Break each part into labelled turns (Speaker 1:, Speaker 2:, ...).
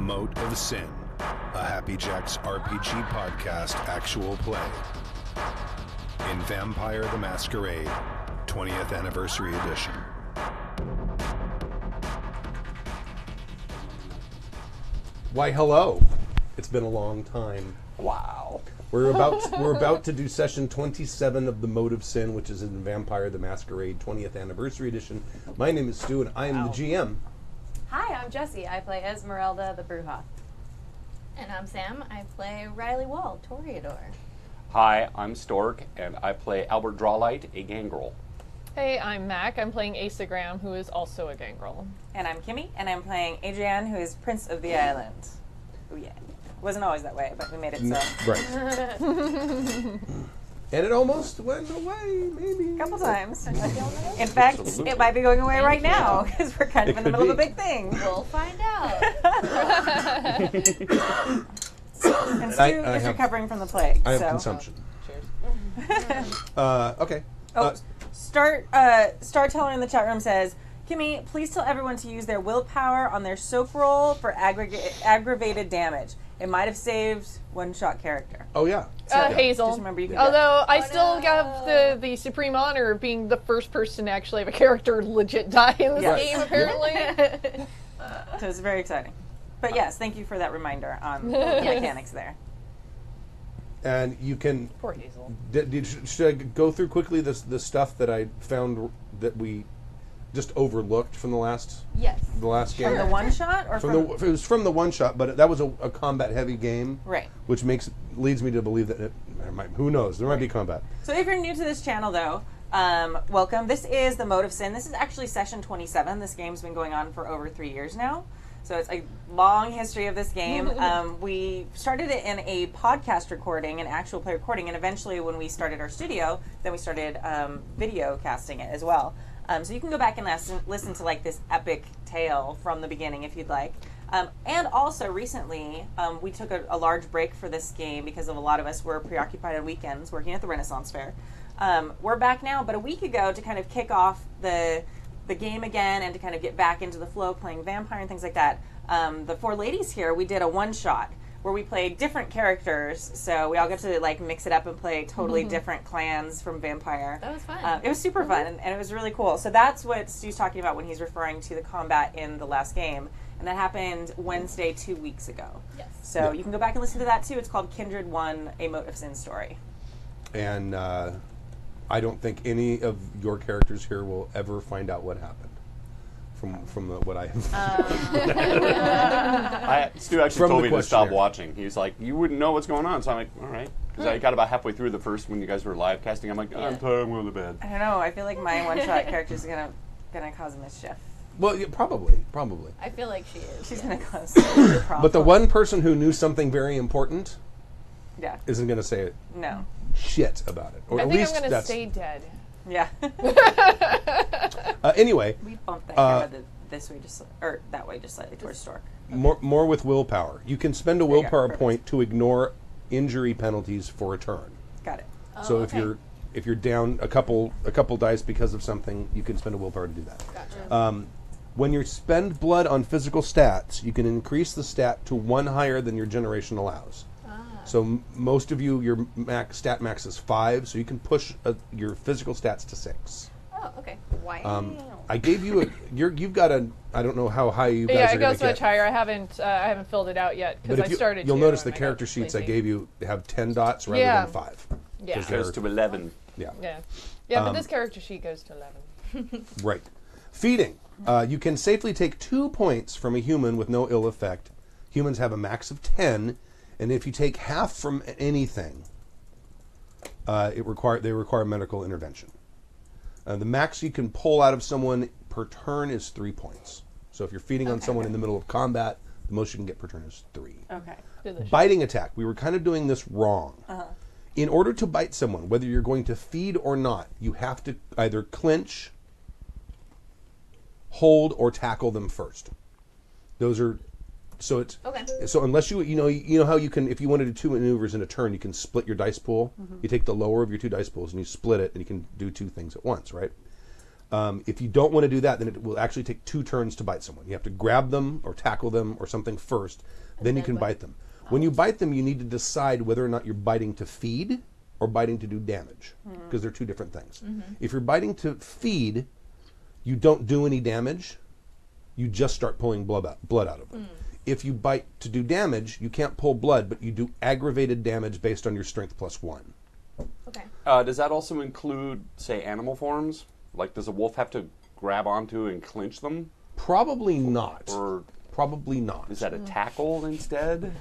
Speaker 1: Mote of Sin, a Happy Jacks RPG podcast actual play. In Vampire the Masquerade, 20th Anniversary Edition.
Speaker 2: Why, hello. It's been a long time.
Speaker 3: Wow.
Speaker 2: We're about to do session 27 of the Mote of Sin, which is in Vampire the Masquerade 20th Anniversary Edition. My name is Stu, and I am the GM.
Speaker 4: Hi, I'm Jessie. I play Esmeralda the Bruja.
Speaker 5: And I'm Sam. I play Riley Wall, Toreador.
Speaker 3: Hi, I'm Stork, and I play Albert Drawlight, a gangrel.
Speaker 6: Hey, I'm Mac. I'm playing Asagram, who is also a gangrel.
Speaker 4: And I'm Kimmy, and I'm playing Adrienne, who is Prince of the Island. Oh yeah. Wasn't always that way, but we made it so.
Speaker 2: Right. And it almost went away, maybe.
Speaker 4: A couple times. In fact, it might be going away right now, because we're kind of in the middle of a big thing.
Speaker 5: We'll find out.
Speaker 4: And Stu is recovering from the plague.
Speaker 2: I have consumption.
Speaker 6: Cheers.
Speaker 2: Okay.
Speaker 4: Storyteller in the chat room says, Kimmy, please tell everyone to use their willpower on their soak roll for aggravated damage. It might have saved one-shot character.
Speaker 2: Oh, yeah.
Speaker 6: Hazel.
Speaker 4: Just remember you can
Speaker 6: Although I still have the supreme honor of being the first person to actually have a character legit die in this game, apparently.
Speaker 4: So it's very exciting. But yes, thank you for that reminder on the mechanics there.
Speaker 2: And you can...
Speaker 6: Poor Hazel.
Speaker 2: Should I go through quickly the stuff that I found that we just overlooked from the last game?
Speaker 4: From the one shot, or
Speaker 2: it was from the one shot, but that was a combat heavy game,
Speaker 4: right?
Speaker 2: Which leads me to believe that who knows, there might be combat.
Speaker 4: So if you're new to this channel, though, welcome. This is the Mote of Sin. This is actually session 27. This game's been going on for over 3 years now. So it's a long history of this game. We started it in a podcast recording, an actual play recording, and eventually when we started our studio, then we started video casting it as well. So you can go back and listen to like this epic tale from the beginning if you'd like. And also recently, we took a large break for this game because of a lot of us were preoccupied on weekends working at the Renaissance Fair. We're back now, but a week ago to kind of kick off the game again and to kind of get back into the flow playing Vampire and things like that. The four ladies here, we did a one-shot where we played different characters, so we all got to like mix it up and play totally different clans from Vampire.
Speaker 5: That was fun.
Speaker 4: It was super fun, and it was really cool. So that's what Stu's talking about when he's referring to the combat in the last game, and that happened Wednesday 2 weeks ago.
Speaker 5: Yes.
Speaker 4: So you can go back and listen to that too. It's called Kindred 1, A Mote of Sin Story.
Speaker 2: And I don't think any of your characters here will ever find out what happened. From what I have.
Speaker 3: Stu actually told me to stop watching. He was like, you wouldn't know what's going on. So I'm like, all right. Because I got about halfway through the first when you guys were live casting. I'm like, I'm tired, I'm going to bed.
Speaker 4: I don't know. I feel like my one-shot character is gonna cause mischief.
Speaker 2: Well, yeah, probably.
Speaker 5: I feel like she is.
Speaker 4: She's gonna cause a problem.
Speaker 2: But the one person who knew something very important isn't going to say it.
Speaker 4: No.
Speaker 2: Shit about it. Or
Speaker 6: I
Speaker 2: at
Speaker 6: think
Speaker 2: least
Speaker 6: I'm going to stay dead.
Speaker 4: Yeah.
Speaker 2: Anyway.
Speaker 4: We bumped the camera this way that way just slightly towards Stork.
Speaker 2: More with willpower. You can spend a willpower point to ignore injury penalties for a turn.
Speaker 4: Got it.
Speaker 2: So if you're down a couple dice because of something, you can spend a willpower to do that.
Speaker 5: Gotcha.
Speaker 2: When you spend blood on physical stats, you can increase the stat to one higher than your generation allows. So most of you, your stat max is 5, so you can push your physical stats to 6.
Speaker 5: Oh, okay.
Speaker 4: Wow.
Speaker 2: I gave you you've got I don't know how high you guys are
Speaker 6: Yeah,
Speaker 2: going
Speaker 6: it
Speaker 2: to
Speaker 6: goes
Speaker 2: get.
Speaker 6: much higher. I haven't filled it out yet because I started.
Speaker 2: You'll notice the character sheets I gave you have 10 dots rather than 5.
Speaker 6: Yeah.
Speaker 3: It goes to 11.
Speaker 2: Yeah.
Speaker 6: Yeah, but this character sheet goes to 11.
Speaker 2: Right. Feeding. You can safely take 2 points from a human with no ill effect. Humans have a max of 10. And if you take half from anything, they require medical intervention. The max you can pull out of someone per turn is 3 points. So if you're feeding on someone in the middle of combat, the most you can get per turn is 3.
Speaker 4: Okay.
Speaker 2: Biting attack. We were kind of doing this wrong. In order to bite someone, whether you're going to feed or not, you have to either clinch, hold, or tackle them first. Those are... So it's so unless you know how you can, if you want to do 2 maneuvers in a turn, you can split your dice pool. You take the lower of your 2 dice pools and you split it, and you can do 2 things at once, right? If you don't want to do that, then it will actually take 2 turns to bite someone. You have to grab them or tackle them or something first, then you can bite them. When you bite them, you need to decide whether or not you're biting to feed or biting to do damage, because they're 2 different things. If you're biting to feed, you don't do any damage. You just start pulling blood out of them. If you bite to do damage, you can't pull blood, but you do aggravated damage based on your strength +1.
Speaker 5: Okay.
Speaker 3: Does that also include, say, animal forms? Like, does a wolf have to grab onto and clinch them?
Speaker 2: Probably not.
Speaker 3: Or
Speaker 2: Probably not.
Speaker 3: is that a tackle instead?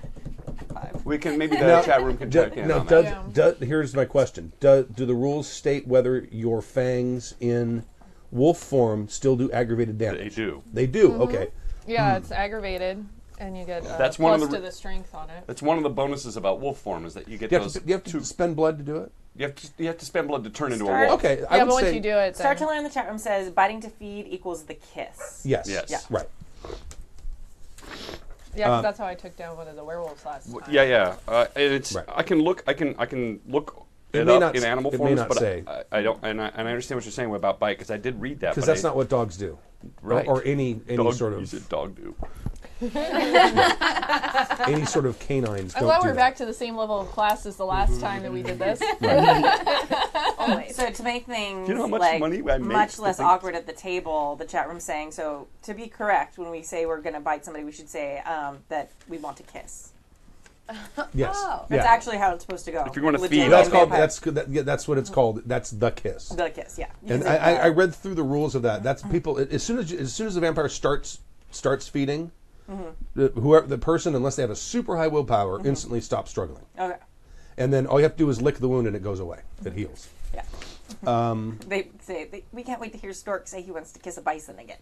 Speaker 3: We can
Speaker 2: the
Speaker 3: chat room can check in on that.
Speaker 2: Here's my question: do the rules state whether your fangs in wolf form still do aggravated damage?
Speaker 3: They do.
Speaker 2: They do. Okay.
Speaker 6: Yeah, it's aggravated, and you get
Speaker 3: That's one of
Speaker 6: plus
Speaker 3: the
Speaker 6: to the strength on it.
Speaker 3: That's one of the bonuses about wolf form is that you get
Speaker 2: Do
Speaker 3: those.
Speaker 2: you have to spend blood to do it?
Speaker 3: You have to spend blood to turn into a
Speaker 4: Start-
Speaker 3: wolf.
Speaker 2: Okay. I
Speaker 6: Yeah,
Speaker 2: would
Speaker 6: but once
Speaker 2: say
Speaker 6: you do it,
Speaker 4: Star
Speaker 6: then...
Speaker 4: Trailer in the chat room says biting to feed equals the kiss.
Speaker 2: yes.
Speaker 3: Yes.
Speaker 4: Yeah.
Speaker 2: Right.
Speaker 6: Yeah, 'cause that's how I took down one of the werewolves last time.
Speaker 3: Yeah. And it's
Speaker 2: Right.
Speaker 3: I can look it
Speaker 2: may
Speaker 3: up
Speaker 2: not
Speaker 3: in
Speaker 2: s-
Speaker 3: animal
Speaker 2: it may
Speaker 3: forms,
Speaker 2: not
Speaker 3: but
Speaker 2: say.
Speaker 3: I don't, and I understand what you're saying about bite because I did read that.
Speaker 2: Because
Speaker 3: but
Speaker 2: that's not what dogs do.
Speaker 3: Right.
Speaker 2: Or any
Speaker 3: dog,
Speaker 2: sort
Speaker 3: You
Speaker 2: of
Speaker 3: said dog do.
Speaker 2: any sort of canines.
Speaker 6: I'm
Speaker 2: don't
Speaker 6: glad
Speaker 2: do
Speaker 6: we're
Speaker 2: that.
Speaker 6: back to the same level of class as the last time that we did this.
Speaker 4: Always. So to make things
Speaker 3: Do you know how much
Speaker 4: like
Speaker 3: money I make
Speaker 4: much
Speaker 3: to
Speaker 4: less
Speaker 3: think-
Speaker 4: awkward at the table, the chat room's saying, so to be correct, when we say we're going to bite somebody, we should say that we want to kiss.
Speaker 2: Yes.
Speaker 5: Oh.
Speaker 4: That's
Speaker 2: Yeah.
Speaker 4: actually how it's supposed to go.
Speaker 3: If you're gonna
Speaker 4: Legit
Speaker 3: feed-
Speaker 2: That's called.
Speaker 4: vampire.
Speaker 2: That's good. That's what it's called. That's the kiss.
Speaker 4: The kiss, yeah. You
Speaker 2: And
Speaker 4: can say
Speaker 2: I read through the rules of that. That's people. As soon as the vampire starts feeding, the person, unless they have a super high willpower, instantly stops struggling.
Speaker 4: Okay.
Speaker 2: And then all you have to do is lick the wound, and it goes away. It heals.
Speaker 4: Yeah. They say, we can't wait to hear Stork say he wants to kiss a bison again.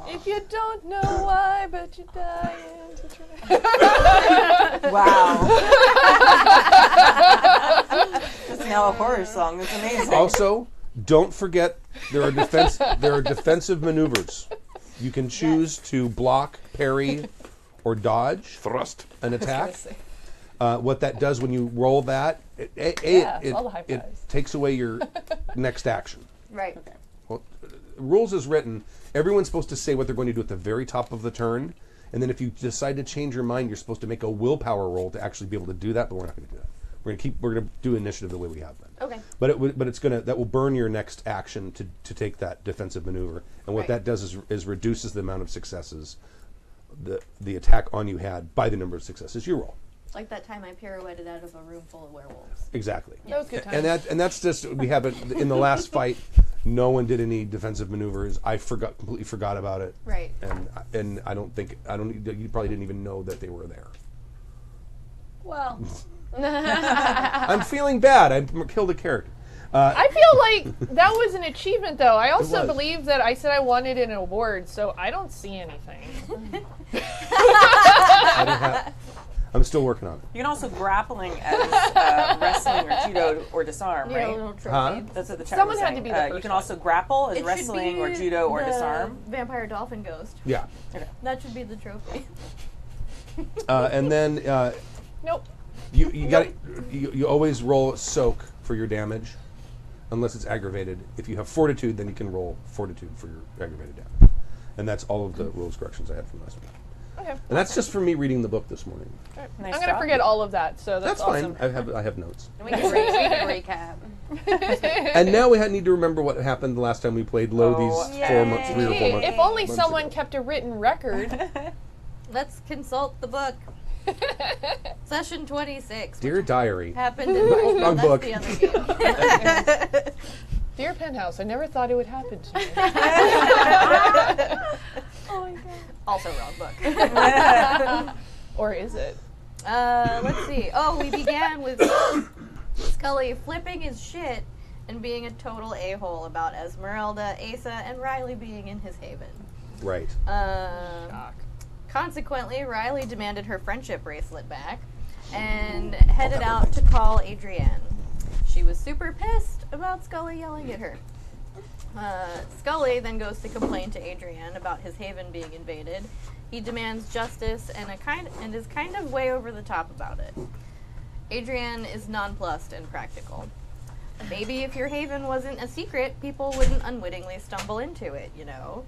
Speaker 6: If you don't know why, but you're dying to try.
Speaker 4: Wow. It's now a horror song. That's amazing.
Speaker 2: Also, don't forget there are defensive maneuvers. You can choose to block, parry, or dodge
Speaker 3: Thrust.
Speaker 2: an attack. What that does when you roll that,
Speaker 6: all the high
Speaker 2: it
Speaker 6: fives.
Speaker 2: takes away your next action.
Speaker 5: Right.
Speaker 2: Well, rules is written, everyone's supposed to say what they're going to do at the very top of the turn, and then if you decide to change your mind, you're supposed to make a willpower roll to actually be able to do that, but we're not going to do that. We're going to do initiative the way we have been.
Speaker 5: Okay.
Speaker 2: But that will burn your next action to take that defensive maneuver, and what
Speaker 5: Right.
Speaker 2: that does is reduces the amount of successes the attack on you had by the number of successes you roll.
Speaker 5: Like that time I pirouetted out of a room full of werewolves.
Speaker 2: Exactly.
Speaker 6: That was good time.
Speaker 2: And that's just we have it in the last fight. No one did any defensive maneuvers. I completely forgot about it.
Speaker 5: Right.
Speaker 2: And you probably didn't even know that they were there.
Speaker 5: Well.
Speaker 2: I'm feeling bad. I killed a character.
Speaker 6: I feel like that was an achievement, though. I also
Speaker 2: was.
Speaker 6: believe that I said I wanted an award, so I don't see anything.
Speaker 2: I'm still working on it.
Speaker 4: You can also grappling as wrestling or judo or disarm,
Speaker 5: Your
Speaker 4: right?
Speaker 5: little trophy.
Speaker 2: Huh?
Speaker 4: That's what the chat
Speaker 6: Someone
Speaker 4: was
Speaker 6: had
Speaker 4: saying.
Speaker 6: to be the
Speaker 4: You
Speaker 6: first
Speaker 4: can
Speaker 6: one.
Speaker 4: also grapple as
Speaker 5: It should
Speaker 4: wrestling
Speaker 5: be
Speaker 4: or judo or
Speaker 5: the
Speaker 4: disarm.
Speaker 5: Vampire dolphin ghost.
Speaker 2: Yeah.
Speaker 5: That should be the trophy.
Speaker 2: And then
Speaker 6: Nope.
Speaker 2: you always roll soak for your damage, unless it's aggravated. If you have fortitude, then you can roll fortitude for your aggravated damage. And that's all of the rules corrections I had from last week.
Speaker 6: Okay.
Speaker 2: And that's just for me reading the book this morning.
Speaker 6: Alright.
Speaker 4: Nice
Speaker 6: I'm going to
Speaker 4: job.
Speaker 6: forget all of that, so that's
Speaker 2: Fine.
Speaker 6: awesome.
Speaker 2: I have notes.
Speaker 5: We can recap.
Speaker 2: And now we need to remember what happened the last time we played Low these
Speaker 4: Yay.
Speaker 2: 4 months, 3 or 4 months.
Speaker 6: If only
Speaker 2: months
Speaker 6: someone
Speaker 2: ago.
Speaker 6: kept a written record.
Speaker 5: Let's consult the book. Session 26.
Speaker 2: Dear Diary.
Speaker 5: Happened in
Speaker 2: Wrong
Speaker 5: that's
Speaker 2: book.
Speaker 5: the other game.
Speaker 6: Dear Penthouse, I never thought it would happen to me.
Speaker 5: Oh my god. Also wrong book.
Speaker 6: Or is it?
Speaker 5: Let's see. Oh, we began with Scully flipping his shit and being a total a-hole about Esmeralda, Asa, and Riley being in his haven.
Speaker 2: Right.
Speaker 5: Consequently, Riley demanded her friendship bracelet back and headed out to call Adrienne. She was super pissed about Scully yelling at her. Scully then goes to complain to Adrienne about his haven being invaded. He demands justice and is kind of way over the top about it. Adrienne is nonplussed and practical. Maybe if your haven wasn't a secret, people wouldn't unwittingly stumble into it, you know?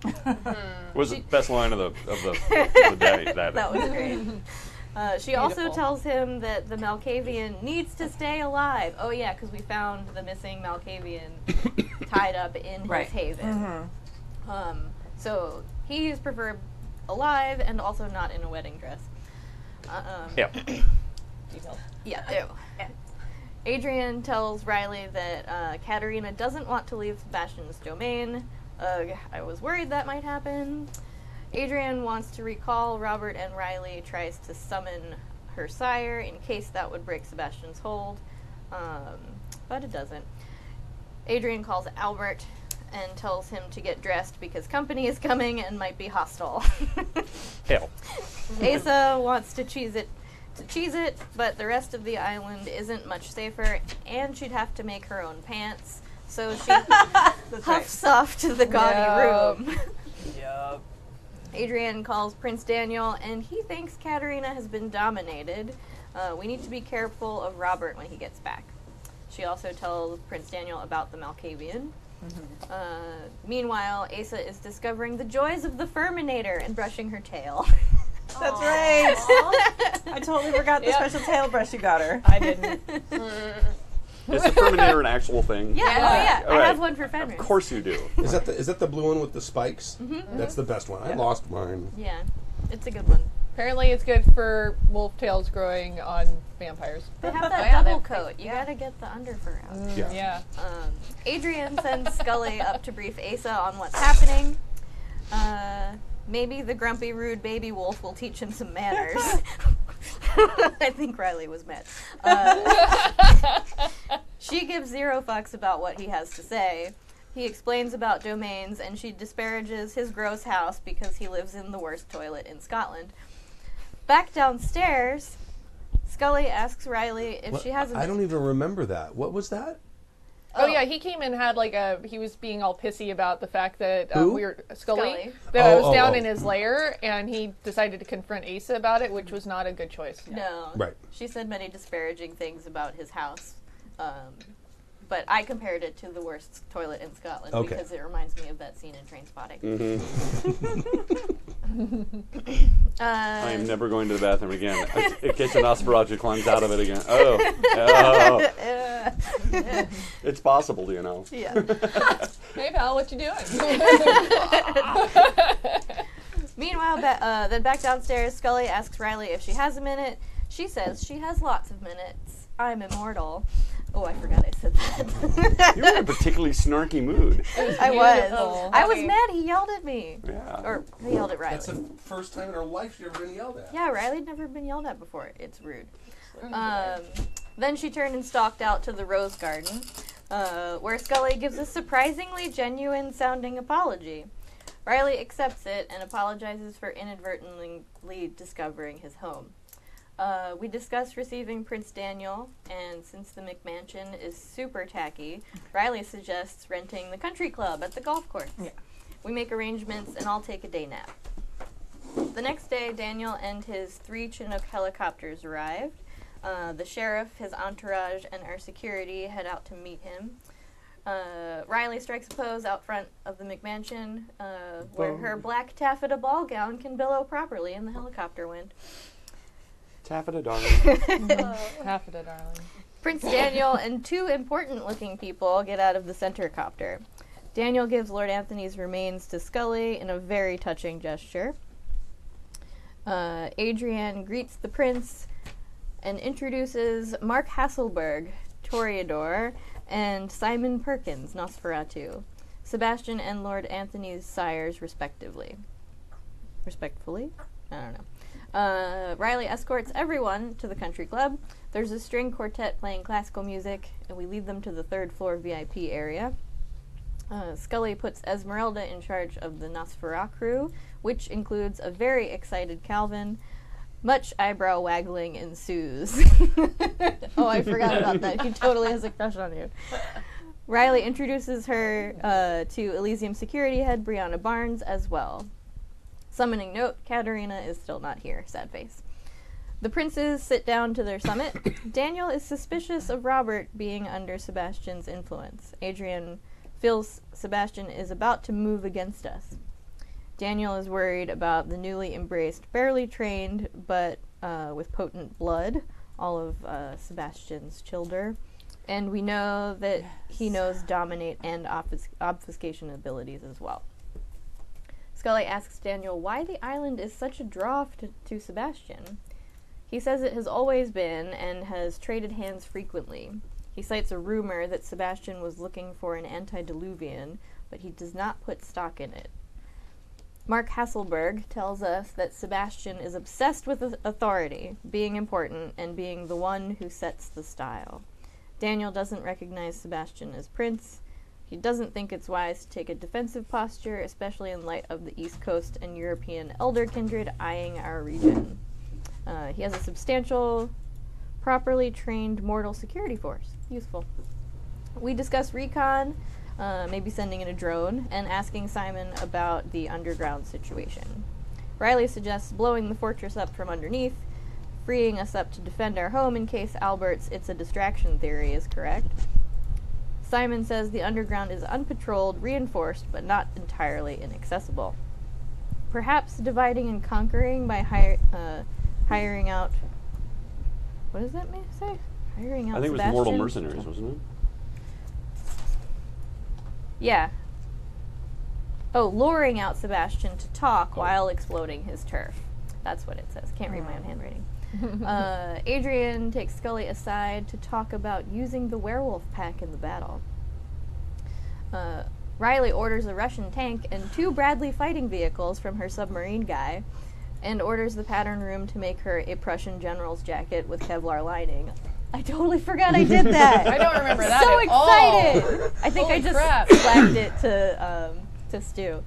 Speaker 3: Was the best line of the day.
Speaker 5: That was great. She also tells him that the Malkavian needs to stay alive. Oh yeah, because we found the missing Malkavian tied up in his haven. So he's preferred alive and also not in a wedding dress.
Speaker 3: Yeah.
Speaker 5: Yeah. Ew. Adrian tells Riley that Katerina doesn't want to leave Sebastian's domain. I was worried that might happen. Adrian wants to recall Robert, and Riley tries to summon her sire in case that would break Sebastian's hold, but it doesn't. Adrian calls Albert and tells him to get dressed because company is coming and might be hostile.
Speaker 3: Hell.
Speaker 5: Asa wants to cheese it, but the rest of the island isn't much safer, and she'd have to make her own pants, so she huffs off to the gaudy room.
Speaker 4: Yup.
Speaker 5: Adrian calls Prince Daniel, and he thinks Katerina has been dominated. We need to be careful of Robert when he gets back. She also tells Prince Daniel about the Malkavian. Meanwhile, Asa is discovering the joys of the Furminator and brushing her tail.
Speaker 4: That's right. I totally forgot the special tail brush you got her.
Speaker 6: I didn't.
Speaker 3: Is the Terminator an actual thing?
Speaker 5: Yeah,
Speaker 3: All
Speaker 5: I
Speaker 3: right.
Speaker 5: have one for Fenris.
Speaker 3: Of course you do.
Speaker 2: Is that the blue one with the spikes? That's the best one. I lost mine.
Speaker 5: Yeah, it's a good one.
Speaker 6: Apparently it's good for wolf tails growing on vampires.
Speaker 5: They have that double coat. You gotta get the underfur out.
Speaker 6: Yeah.
Speaker 5: Adrian sends Scully up to brief Asa on what's happening. Maybe the grumpy, rude baby wolf will teach him some manners. I think Riley was mad. She gives zero fucks about what he has to say. He explains about domains, and she disparages his gross house because he lives in the worst toilet in Scotland. Back downstairs, Scully asks Riley if she has a...
Speaker 2: I don't even remember that. What was that?
Speaker 6: Oh yeah, he came and had he was being all pissy about the fact that
Speaker 2: Who?
Speaker 6: we were Scully.
Speaker 5: Scully.
Speaker 6: That I was
Speaker 2: Oh,
Speaker 6: down
Speaker 2: oh.
Speaker 6: in his lair, and he decided to confront Asa about it, which was not a good choice.
Speaker 5: No.
Speaker 2: Right.
Speaker 5: She said many disparaging things about his house. But I compared it to the worst toilet in Scotland because it reminds me of that scene in Trainspotting.
Speaker 3: I am never going to the bathroom again. In case an Nosferatu climbs out of it again. Oh. It's possible, you know.
Speaker 5: Yeah.
Speaker 6: Hey pal, what you doing?
Speaker 5: Meanwhile, then back downstairs, Scully asks Riley if she has a minute. She says she has lots of minutes. I'm immortal. Oh, I forgot I said that.
Speaker 3: You were in a particularly snarky mood.
Speaker 5: I was.
Speaker 6: Beautiful.
Speaker 5: I was mad. He yelled at me.
Speaker 3: Yeah.
Speaker 5: Or he yelled at Riley.
Speaker 2: That's the first time in her life she's ever been yelled at.
Speaker 5: Yeah, Riley'd never been yelled at before. It's rude. Then she turned and stalked out to the rose garden, where Scully gives a surprisingly genuine-sounding apology. Riley accepts it and apologizes for inadvertently discovering his home. We discuss receiving Prince Daniel, and since the McMansion is super tacky, Riley suggests renting the country club at the golf course.
Speaker 4: Yeah.
Speaker 5: We make arrangements, and I'll take a day nap. The next day, Daniel and his 3 Chinook helicopters arrived. The sheriff, his entourage, and our security head out to meet him. Riley strikes a pose out front of the McMansion, where her black taffeta ball gown can billow properly in the helicopter wind.
Speaker 3: Taffeta, darling.
Speaker 6: Taffeta, darling.
Speaker 5: Prince Daniel and 2 important-looking people get out of the center copter. Daniel gives Lord Anthony's remains to Scully in a very touching gesture. Adrian greets the prince and introduces Mark Hasselberg, Toreador, and Simon Perkins, Nosferatu, Sebastian and Lord Anthony's sires, respectively. Respectfully? I don't know. Riley escorts everyone to the country club. There's a string quartet playing classical music, and we lead them to the 3rd floor VIP area. Scully puts Esmeralda in charge of the Nosferatu crew, which includes a very excited Calvin. Much eyebrow waggling ensues. Oh, I forgot about that. He totally has a crush on you. Riley introduces her to Elysium security head Brianna Barnes as well. Summoning note, Katerina is still not here. Sad face. The princes sit down to their summit. Daniel is suspicious of Robert being under Sebastian's influence. Adrian feels Sebastian is about to move against us. Daniel is worried about the newly embraced, barely trained, but with potent blood, all of Sebastian's children. And we know that he knows dominate and obfuscation abilities as well. Scully asks Daniel why the island is such a draw to Sebastian. He says it has always been and has traded hands frequently. He cites a rumor that Sebastian was looking for an antediluvian, but he does not put stock in it. Mark Hasselberg tells us that Sebastian is obsessed with authority, being important, and being the one who sets the style. Daniel doesn't recognize Sebastian as prince. He doesn't think it's wise to take a defensive posture, especially in light of the East Coast and European elder kindred eyeing our region. He has a substantial, properly trained mortal security force. Useful. We discuss Recon, maybe sending in a drone, and asking Simon about the underground situation. Riley suggests blowing the fortress up from underneath, freeing us up to defend our home in case Albert's "it's a distraction" theory is correct. Simon says the underground is unpatrolled, reinforced, but not entirely inaccessible. Perhaps dividing and conquering by hiring out... What does that say? Hiring out
Speaker 3: I think
Speaker 5: Sebastian?
Speaker 3: it was mortal mercenaries, wasn't it?
Speaker 5: Yeah. Oh, luring out Sebastian to talk while exploding his turf. That's what it says. Can't read my own handwriting. Adrian takes Scully aside to talk about using the werewolf pack in the battle. Riley orders a Russian tank and 2 Bradley fighting vehicles from her submarine guy, and orders the pattern room to make her a Prussian general's jacket with Kevlar lining. I totally forgot I did that.
Speaker 6: I don't remember that
Speaker 5: So
Speaker 6: at all.
Speaker 5: excited! I think
Speaker 6: Holy
Speaker 5: I just
Speaker 6: crap.
Speaker 5: flagged it to Stu.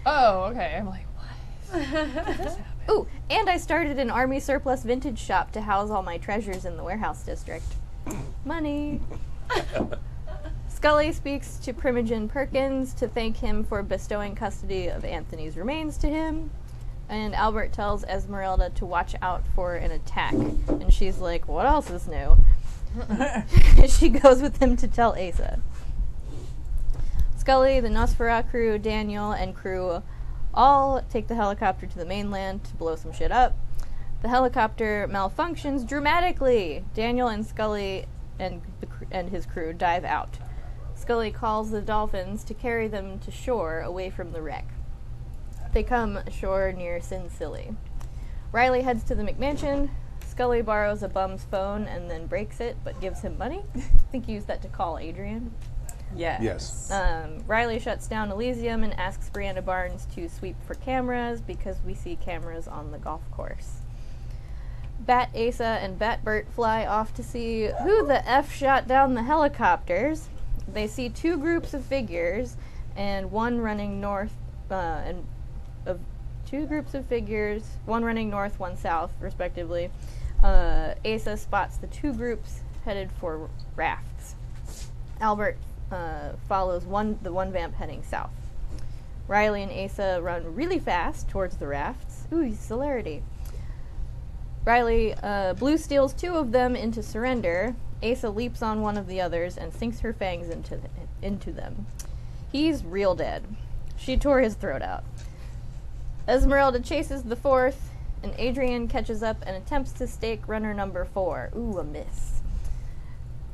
Speaker 6: Oh, okay. I'm like, what? How did this happen?
Speaker 5: Ooh, and I started an army surplus vintage shop to house all my treasures in the warehouse district. Money. Scully speaks to Primogen Perkins to thank him for bestowing custody of Anthony's remains to him. And Albert tells Esmeralda to watch out for an attack. And she's like, what else is new? She goes with him to tell Asa. Scully, the Nosferatu crew, Daniel, and crew all take the helicopter to the mainland to blow some shit up. The helicopter malfunctions dramatically. Daniel and Scully and his crew dive out. Scully calls the dolphins to carry them to shore away from the wreck. They come ashore near Sin Silly. Riley heads to the McMansion. Scully borrows a bum's phone and then breaks it, but gives him money. I think he used that to call Adrian.
Speaker 4: Yes.
Speaker 5: Riley shuts down Elysium and asks Brianna Barnes to sweep for cameras because we see cameras on the golf course. Bat Asa and Bat Bert fly off to see who the F shot down the helicopters. They see 2 groups of figures and one running north, one running north, one south, respectively. Asa spots the 2 groups headed for rafts. Albert follows the one vamp heading south. Riley and Asa run really fast towards the rafts. Ooh, celerity. Riley blue steals 2 of them into surrender. Asa leaps on one of the others and sinks her fangs into them. He's real dead. She tore his throat out. Esmeralda chases the 4th, and Adrian catches up and attempts to stake runner number 4. Ooh, a miss.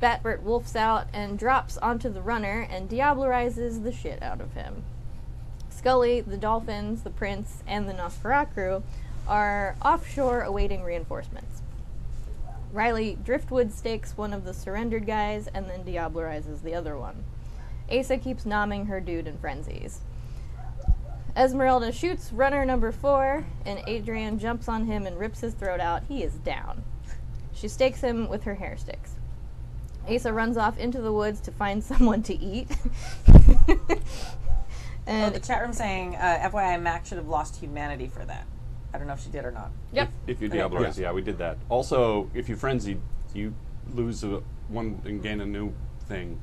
Speaker 5: Batbert wolfs out and drops onto the runner and diablerizes the shit out of him. Scully, the dolphins, the prince, and the Nosferatu crew are offshore awaiting reinforcements. Riley driftwood stakes one of the surrendered guys and then diablerizes the other one. Asa keeps nomming her dude in frenzies. Esmeralda shoots runner number 4, and Adrian jumps on him and rips his throat out. He is down. She stakes him with her hair sticks. Asa runs off into the woods to find someone to eat. And
Speaker 4: the chat room saying, FYI, Mac should have lost humanity for that. I don't know if she did or not.
Speaker 6: Yep.
Speaker 3: If you diablerize, yeah, we did that. Also, if you frenzy, you lose one and gain a new thing.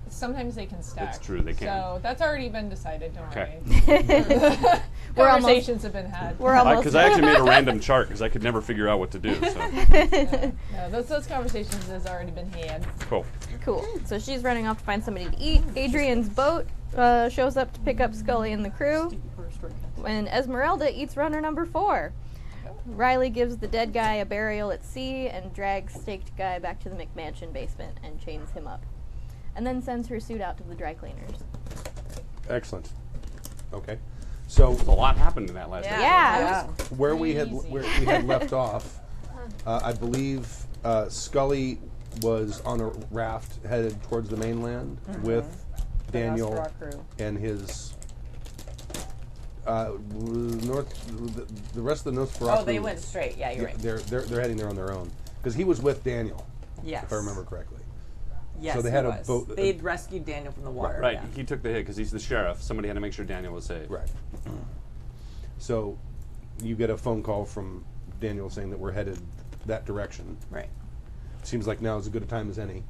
Speaker 6: Sometimes they can stack.
Speaker 3: It's true, they can.
Speaker 6: So that's already been decided, don't
Speaker 3: Okay.
Speaker 6: worry.
Speaker 5: We're
Speaker 6: Conversations have been had.
Speaker 5: We're almost
Speaker 3: Because I actually made a random chart because I could never figure out what to do. So.
Speaker 6: No, those conversations has already been had.
Speaker 3: Cool.
Speaker 5: Cool. So she's running off to find somebody to eat. Adrian's boat shows up to pick up Scully and the crew. And Esmeralda eats runner number 4. Riley gives the dead guy a burial at sea and drags staked guy back to the McMansion basement and chains him up. And then sends her suit out to the dry cleaners.
Speaker 2: Excellent. Okay. So
Speaker 3: A lot happened in that last episode.
Speaker 5: Yeah.
Speaker 2: where we had left off, I believe Scully was on a raft headed towards the mainland with Daniel
Speaker 4: Nosferatu crew.
Speaker 2: and his the rest of the Nosferatu.
Speaker 4: Oh, they went straight. Yeah, you're right.
Speaker 2: They're heading there on their own because he was with Daniel,
Speaker 4: Yes.
Speaker 2: if I remember correctly.
Speaker 4: Yes,
Speaker 2: So they
Speaker 4: he
Speaker 2: had a
Speaker 4: was.
Speaker 2: boat-
Speaker 4: They'd rescued Daniel from the water.
Speaker 3: Right.
Speaker 4: Yeah.
Speaker 3: He took the hit because he's the sheriff. Somebody had to make sure Daniel was safe.
Speaker 2: Right. So you get a phone call from Daniel saying that we're headed that direction.
Speaker 4: Right.
Speaker 2: Seems like now is as good a time as any.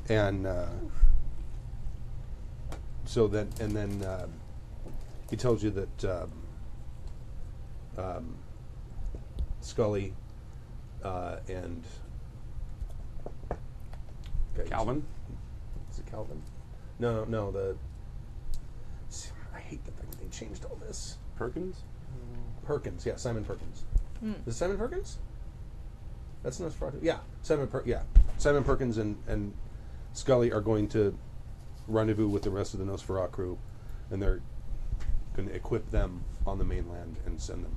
Speaker 2: And so then, he tells you that Scully and
Speaker 3: Calvin?
Speaker 2: Is it Calvin? No. I hate the fact that they changed all this.
Speaker 3: Perkins?
Speaker 2: Perkins, yeah, Simon Perkins. Is it Simon Perkins? That's Nosferatu. Yeah, Simon Perkins and Scully are going to rendezvous with the rest of the Nosferatu crew, and they're going to equip them on the mainland and send them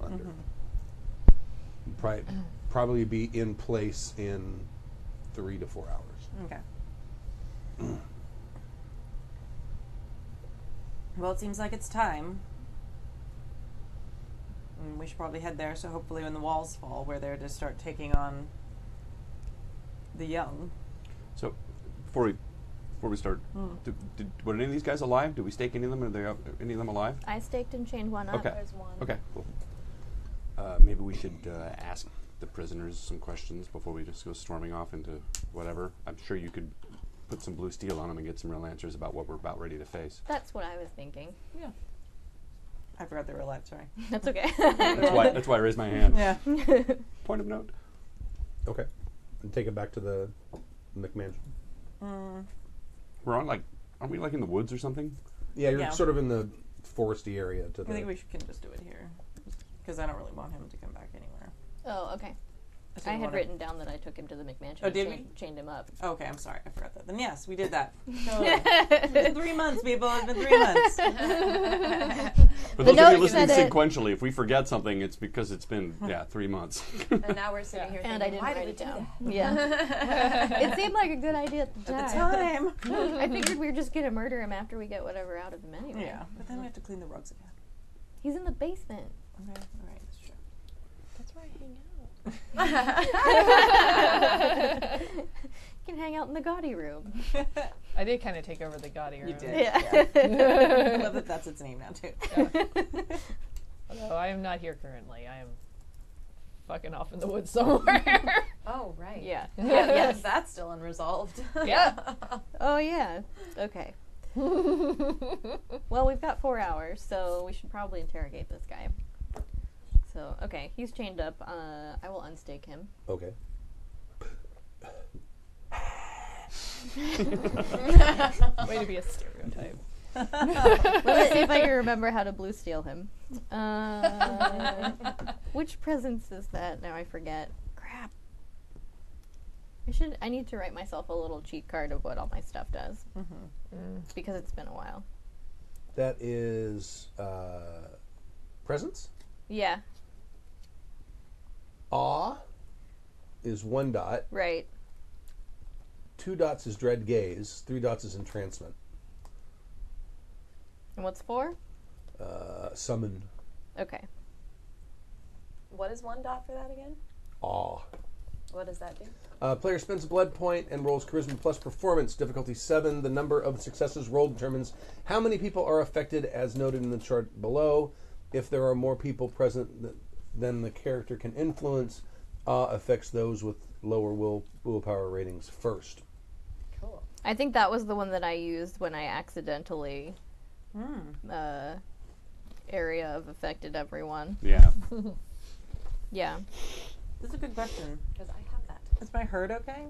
Speaker 2: under. Probably be in place in 3 to 4 hours.
Speaker 4: Okay. Well, it seems like it's time. And we should probably head there, so hopefully when the walls fall, we're there to start taking on the young.
Speaker 3: So, before we start, were any of these guys alive? Did we stake any of them? Are they any of them alive?
Speaker 5: I staked and chained one up.
Speaker 3: Okay.
Speaker 5: There's one.
Speaker 3: Okay, cool. Maybe we should ask the prisoners some questions before we just go storming off into whatever. I'm sure you could put some blue steel on them and get some real answers about what we're about ready to face.
Speaker 5: That's what I was thinking.
Speaker 6: Yeah.
Speaker 4: I forgot they were alive, sorry.
Speaker 5: That's okay.
Speaker 3: That's why I raised my hand.
Speaker 4: Yeah.
Speaker 3: Point of note.
Speaker 2: Okay. And take it back to the McMansion.
Speaker 3: We're on aren't we in the woods or something?
Speaker 2: Yeah, you're
Speaker 4: Yeah.
Speaker 2: sort of in the foresty area to
Speaker 4: I
Speaker 2: the.
Speaker 4: think we can just do it here. Because I don't really want him to come back anywhere.
Speaker 5: Oh, okay.
Speaker 4: So
Speaker 5: I
Speaker 4: we
Speaker 5: had
Speaker 4: wanna-
Speaker 5: written down that I took him to the McMansion
Speaker 4: Oh,
Speaker 5: and
Speaker 4: did we?
Speaker 5: chained him up.
Speaker 4: Okay, I'm sorry. I forgot that. Then yes, we did that. Totally. It's been 3 months, people. It's been 3 months.
Speaker 3: For
Speaker 5: The
Speaker 3: those of you
Speaker 5: note
Speaker 3: listening
Speaker 5: said it.
Speaker 3: sequentially, if we forget something, it's because it's been 3 months.
Speaker 7: And now we're sitting here
Speaker 5: And I
Speaker 7: thinking,
Speaker 5: didn't
Speaker 7: why
Speaker 5: write
Speaker 7: did we
Speaker 5: it
Speaker 7: do
Speaker 5: down.
Speaker 7: that?
Speaker 5: Yeah. It seemed like a good idea at the
Speaker 4: At
Speaker 5: time.
Speaker 4: the time.
Speaker 5: I figured we were just going to murder him after we get whatever out of him anyway.
Speaker 4: Yeah, but then we have to clean the rugs again.
Speaker 5: He's in the basement.
Speaker 4: Okay, all right, that's true.
Speaker 6: That's where I hang out.
Speaker 5: You can hang out in the gaudy room.
Speaker 6: I did kind of take over the gaudy room.
Speaker 4: You did.
Speaker 5: Yeah.
Speaker 4: I love that that's its name now, too.
Speaker 6: Although I am not here currently. I am fucking off in the woods somewhere.
Speaker 7: Oh, right.
Speaker 5: Yeah.
Speaker 7: Yes, that's still unresolved.
Speaker 6: Yeah.
Speaker 5: Oh, yeah. Okay. Well, we've got 4 hours, so we should probably interrogate this guy. So, okay, he's chained up. I will unstake him.
Speaker 2: Okay.
Speaker 6: Way to be a stereotype.
Speaker 5: Let's see if I can remember how to blue steel him. Which presence is that? Now I forget. Crap. I need to write myself a little cheat card of what all my stuff does. Because it's been a while.
Speaker 2: That is presence.
Speaker 5: Yeah,
Speaker 2: Awe is 1 dot.
Speaker 5: right.
Speaker 2: 2 dots is dread gaze. 3 dots is entrancement.
Speaker 5: And what's 4?
Speaker 2: Summon.
Speaker 5: Okay.
Speaker 7: What is 1 dot for that again?
Speaker 2: Awe.
Speaker 7: What does that do?
Speaker 2: Player spends a blood point and rolls charisma plus performance, difficulty 7. The number of successes rolled determines how many people are affected, as noted in the chart below. If there are more people present than the character can influence, affects those with lower willpower ratings first.
Speaker 5: I think that was the one that I used when I accidentally area of affected everyone.
Speaker 3: Yeah.
Speaker 5: Yeah.
Speaker 4: That's a good question.
Speaker 7: Because I have that.
Speaker 4: Is my herd okay?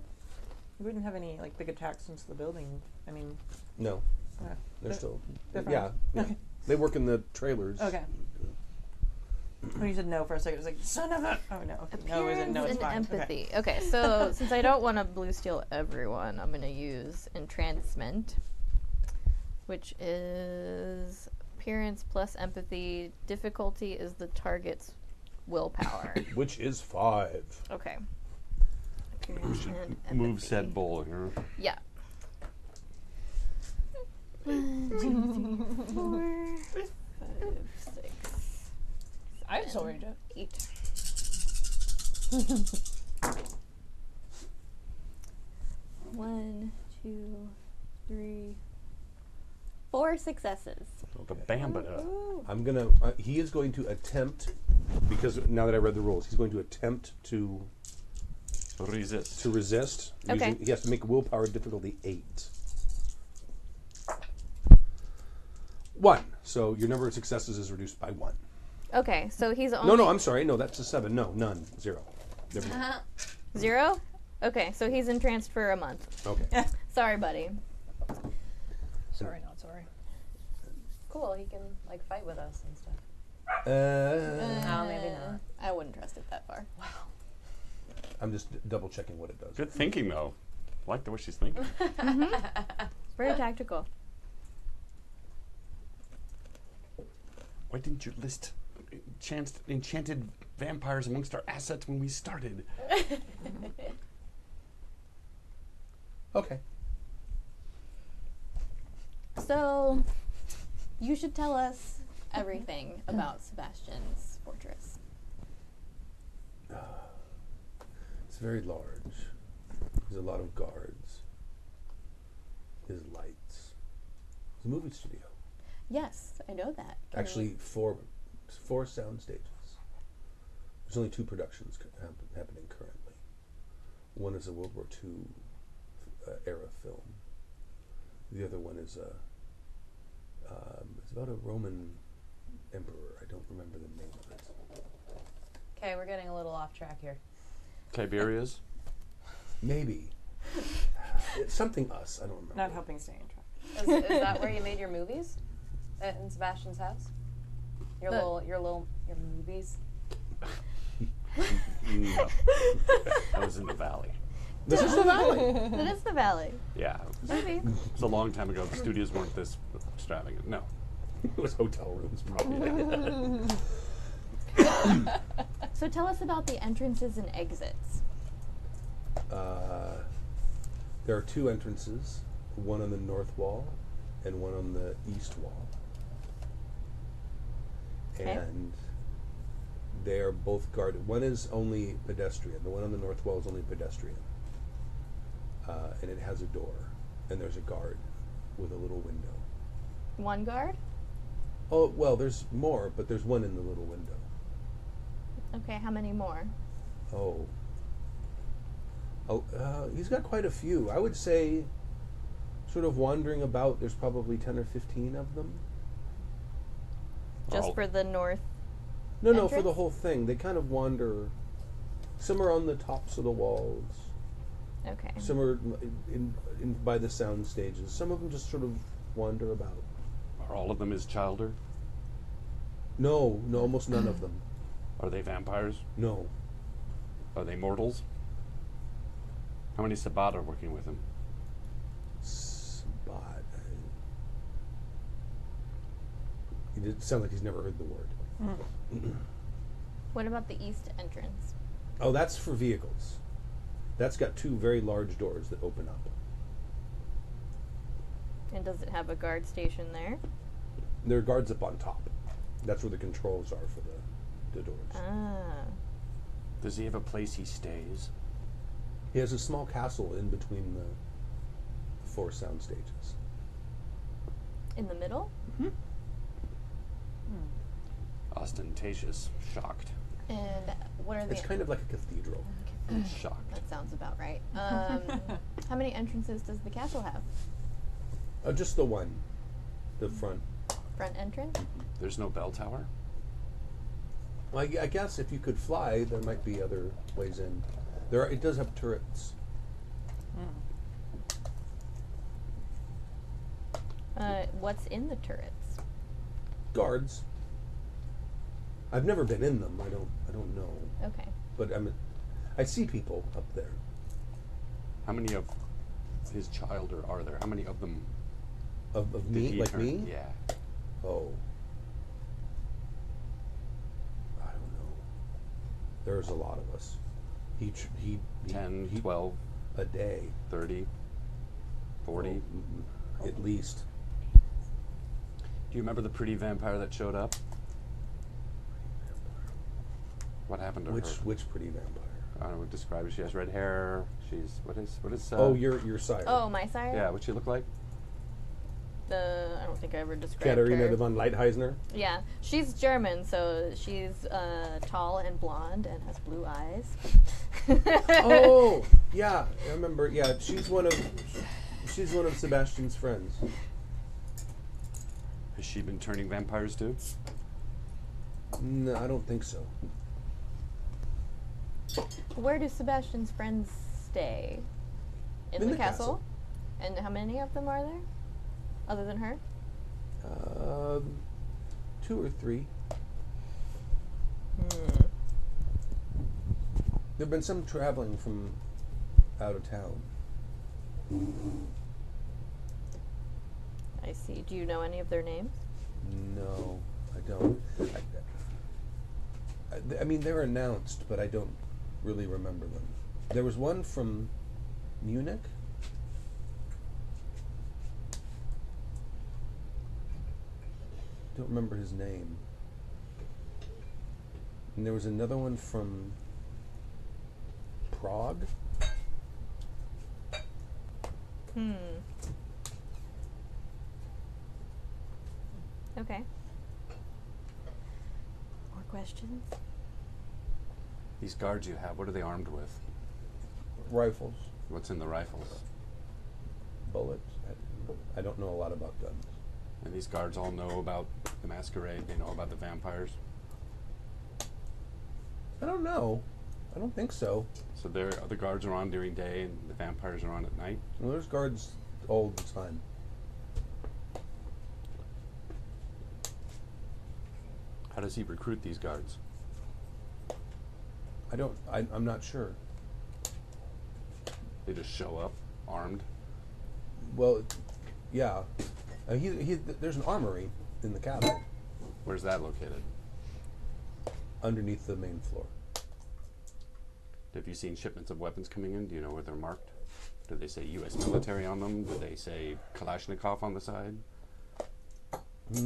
Speaker 4: We wouldn't have any like big attacks into the building. I mean,
Speaker 2: No,
Speaker 4: okay.
Speaker 2: they're still.
Speaker 4: they're fine.
Speaker 2: Yeah.
Speaker 4: Okay.
Speaker 2: They work in the trailers.
Speaker 4: Okay. When you said no for a second, I was like, son of a. Oh no. Okay. No, is it? No, it's
Speaker 5: and
Speaker 4: fine.
Speaker 5: empathy. Okay, so since I don't want to blue steel everyone, I'm going to use entrancement, which is appearance plus empathy. Difficulty is the target's willpower.
Speaker 2: Which is 5.
Speaker 5: Okay.
Speaker 3: We
Speaker 5: Appearance
Speaker 3: should
Speaker 5: and
Speaker 3: move
Speaker 5: empathy.
Speaker 3: said bull here.
Speaker 5: Yeah. 1, 2, 4, 5, 6,
Speaker 6: I just already did.
Speaker 5: 8. One, 2, 3, 4 successes.
Speaker 3: The Bambada.
Speaker 2: I'm gonna. He is going to attempt, because now that I read the rules, he's going to attempt to
Speaker 3: Resist.
Speaker 2: resist.
Speaker 5: Okay.
Speaker 2: He has to make willpower difficulty 8. 1. So your number of successes is reduced by 1.
Speaker 5: Okay, so he's only
Speaker 2: No, I'm sorry. No, that's a 7. No, none. 0. Never mind.
Speaker 5: 0? Okay, so he's entranced for a month.
Speaker 2: Okay.
Speaker 5: Sorry, buddy.
Speaker 6: Sorry, not sorry.
Speaker 7: Cool, he can like fight with us and stuff.
Speaker 2: Uh,
Speaker 7: No, maybe not.
Speaker 5: I wouldn't trust it that far.
Speaker 2: I'm just double checking what it does.
Speaker 3: Good thinking, though. I like the way she's thinking.
Speaker 5: It's very tactical.
Speaker 3: Why didn't you list enchanted vampires amongst our assets when we started?
Speaker 2: Okay.
Speaker 5: So, you should tell us everything about Sebastian's fortress.
Speaker 2: It's very large. There's a lot of guards. There's lights. It's a movie studio.
Speaker 5: Yes, I know that.
Speaker 2: Actually, four sound stages. There's only 2 productions happening currently. One is a World War II era film. The other one is it's about a Roman emperor. I don't remember the name of it.
Speaker 7: Okay, we're getting a little off track here.
Speaker 3: Tiberias?
Speaker 2: Maybe. It's something us. I don't remember.
Speaker 4: Not helping stay in track.
Speaker 7: Is that where you made your movies? In Sebastian's house? Your movies?
Speaker 3: No. I was in the valley.
Speaker 2: This is the valley.
Speaker 5: That is the valley.
Speaker 3: Yeah.
Speaker 5: Maybe.
Speaker 3: It's a long time ago. The studios weren't this extravagant. No.
Speaker 2: It was hotel rooms, probably.
Speaker 5: So tell us about the entrances and exits.
Speaker 2: There are 2 entrances, one on the north wall and one on the east wall.
Speaker 5: Okay.
Speaker 2: And they are both guarded. One is only pedestrian. The one on the north wall is only pedestrian. And it has a door. And there's a guard with a little window.
Speaker 5: One guard?
Speaker 2: Oh, well, there's more, but there's one in the little window.
Speaker 5: Okay, how many more?
Speaker 2: Oh, he's got quite a few. I would say, sort of wandering about, there's probably 10 or 15 of them.
Speaker 5: Just for the north?
Speaker 2: No, for
Speaker 5: entrance?
Speaker 2: the whole thing. They kind of wander. Some are on the tops of the walls.
Speaker 5: Okay.
Speaker 2: Some are in by the sound stages. Some of them just sort of wander about.
Speaker 3: Are all of them his childer?
Speaker 2: No, almost none of them.
Speaker 3: Are they vampires?
Speaker 2: No.
Speaker 3: Are they mortals? How many Sabbat are working with him?
Speaker 2: Spot. He did sound like he's never heard the word.
Speaker 5: What about the east entrance?
Speaker 2: Oh, that's for vehicles. That's got 2 very large doors that open up.
Speaker 5: And does it have a guard station there?
Speaker 2: There are guards up on top. That's where the controls are for the doors.
Speaker 5: Ah.
Speaker 3: Does he have a place he stays?
Speaker 2: He has a small castle in between the 4 sound stages.
Speaker 5: In the middle?
Speaker 3: Ostentatious. Shocked.
Speaker 5: And what are the...
Speaker 2: It's kind of like a cathedral.
Speaker 3: Shocked.
Speaker 5: That sounds about right. How many entrances does the castle have?
Speaker 2: Just the one. The front.
Speaker 5: Front entrance?
Speaker 3: There's no bell tower?
Speaker 2: Well, I guess if you could fly, there might be other ways in. It does have turrets.
Speaker 5: What's in the turrets?
Speaker 2: Guards. I've never been in them. I don't know.
Speaker 5: Okay.
Speaker 2: But I see people up there.
Speaker 3: How many of his child are there? How many of them?
Speaker 2: Of
Speaker 3: did
Speaker 2: me?
Speaker 3: he
Speaker 2: Like
Speaker 3: turn?
Speaker 2: me?
Speaker 3: Yeah.
Speaker 2: Oh. I don't know. There's a lot of us. He
Speaker 3: 10, 12,
Speaker 2: a day.
Speaker 3: 30, 40.
Speaker 2: At least.
Speaker 3: Do you remember the pretty vampire that showed up? What happened to her?
Speaker 2: Which pretty vampire?
Speaker 3: I don't know. Describe it. She has red hair. She's what is?
Speaker 2: Oh, your sire.
Speaker 5: Oh, my sire?
Speaker 3: Yeah. What'd she look like?
Speaker 5: I don't think I ever described
Speaker 2: Katharina
Speaker 5: her.
Speaker 2: de von Leitheisner.
Speaker 5: Yeah, she's German, so she's tall and blonde and has blue eyes.
Speaker 2: Oh, yeah, I remember. Yeah, she's one of Sebastian's friends.
Speaker 3: Has she been turning vampires too?
Speaker 2: No, I don't think so.
Speaker 5: Where do Sebastian's friends stay? In the castle? And how many of them are there? Other than her?
Speaker 2: 2 or 3. There've been some traveling from out of town.
Speaker 5: I see. Do you know any of their names?
Speaker 2: No, I don't. I mean, they're announced, but I don't really remember them. There was one from Munich. Don't remember his name. And there was another one from Prague.
Speaker 5: Okay. More questions?
Speaker 3: These guards you have, what are they armed with?
Speaker 2: Rifles,
Speaker 3: What's in the rifles?
Speaker 2: bullets. I don't know a lot about guns.
Speaker 3: And these guards all know about the Masquerade. They know about the vampires.
Speaker 2: I don't know. I don't think so.
Speaker 3: So the guards are on during day, and the vampires are on at night.
Speaker 2: Well, there's guards all the time.
Speaker 3: How does he recruit these guards?
Speaker 2: I'm not sure.
Speaker 3: They just show up armed.
Speaker 2: Well, yeah. There's an armory in the castle
Speaker 3: Where's that located?
Speaker 2: underneath the main floor.
Speaker 3: Have you seen shipments of weapons coming in? Do you know where they're marked? Do they say U.S. military on them? Do they say Kalashnikov on the side?
Speaker 2: I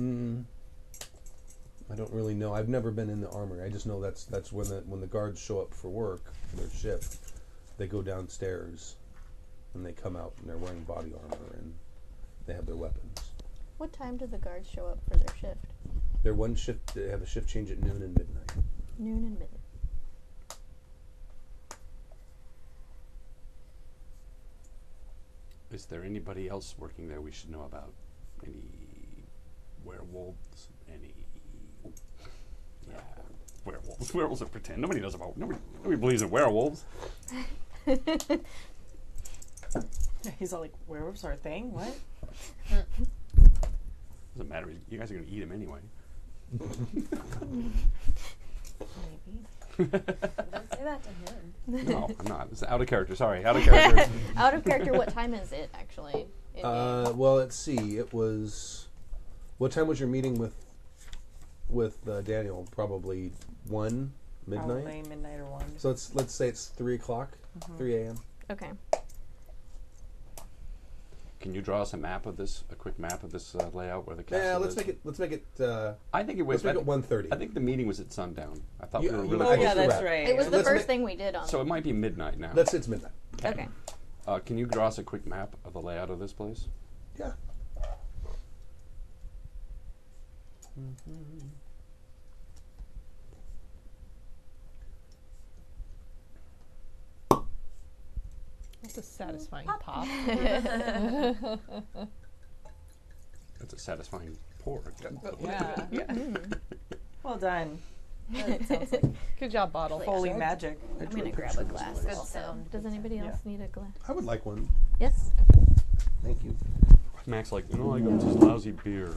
Speaker 2: don't really know. I've never been in the armory. I just know that's when the guards show up for work for their shift, they go downstairs and they come out and they're wearing body armor and they have their weapons.
Speaker 5: What time do the guards show up for their shift?
Speaker 2: Their one shift, they have a shift change at noon and midnight.
Speaker 5: Noon and midnight.
Speaker 3: Is there anybody else working there we should know about? Any werewolves? Any... Yeah, werewolves. Werewolves are pretend. Nobody knows about... Nobody believes in werewolves.
Speaker 4: He's all like, werewolves are a thing? What?
Speaker 3: Doesn't matter. You guys are going to eat him anyway.
Speaker 4: Maybe.
Speaker 7: Don't say that to him.
Speaker 3: No, I'm not. It's out of character. Sorry, out of character.
Speaker 5: Out of character, what time is it, actually? in game?
Speaker 2: Well, let's see. It was... What time was your meeting with Daniel? Probably 1 midnight?
Speaker 4: Probably midnight or 1.
Speaker 2: So let's say it's 3 o'clock, 3 a.m.
Speaker 5: Okay.
Speaker 3: Can you draw us a quick map of this layout where the castle
Speaker 2: Yeah,
Speaker 3: is?
Speaker 2: let's make it.
Speaker 3: I think it was.
Speaker 2: Let's make it 1:30.
Speaker 3: I think the meeting was at sundown. I thought
Speaker 2: You-
Speaker 3: we were
Speaker 2: you
Speaker 3: really.
Speaker 2: might-
Speaker 4: Oh,
Speaker 2: I
Speaker 4: yeah,
Speaker 2: guess you're
Speaker 4: that's
Speaker 2: right.
Speaker 4: right.
Speaker 5: It was the
Speaker 2: Let's
Speaker 5: first
Speaker 2: make-
Speaker 5: thing we did on.
Speaker 3: So it might be midnight now.
Speaker 2: It's midnight.
Speaker 5: Okay.
Speaker 3: Can you draw us a quick map of the layout of this place?
Speaker 2: Yeah.
Speaker 6: That's a satisfying pop.
Speaker 3: That's a satisfying pour.
Speaker 6: Yeah.
Speaker 4: Well done.
Speaker 6: Good job, bottle.
Speaker 4: Holy magic.
Speaker 5: I'm gonna grab a glass.
Speaker 7: Good
Speaker 5: also.
Speaker 7: sound.
Speaker 5: Does anybody else need a glass?
Speaker 2: I would like one.
Speaker 5: Yes.
Speaker 2: Thank you.
Speaker 3: Mac's like, I got this lousy beer.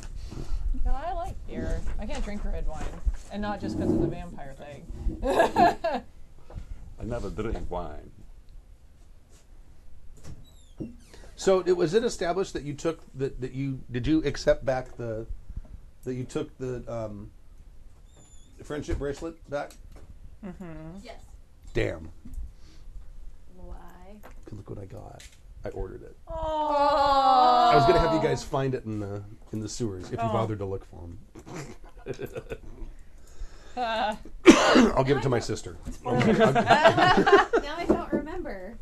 Speaker 6: No, I like beer. I can't drink red wine, and not just because of the vampire thing.
Speaker 3: I never drink wine.
Speaker 2: So was it established that you took that you did you accept back that you took the friendship bracelet back?
Speaker 5: Yes.
Speaker 2: Damn.
Speaker 7: Why?
Speaker 2: Look what I got. I ordered it.
Speaker 4: Oh.
Speaker 2: I was gonna have you guys find it in the sewers if you bothered to look for them. I'll give it to my sister.
Speaker 5: Now I don't remember.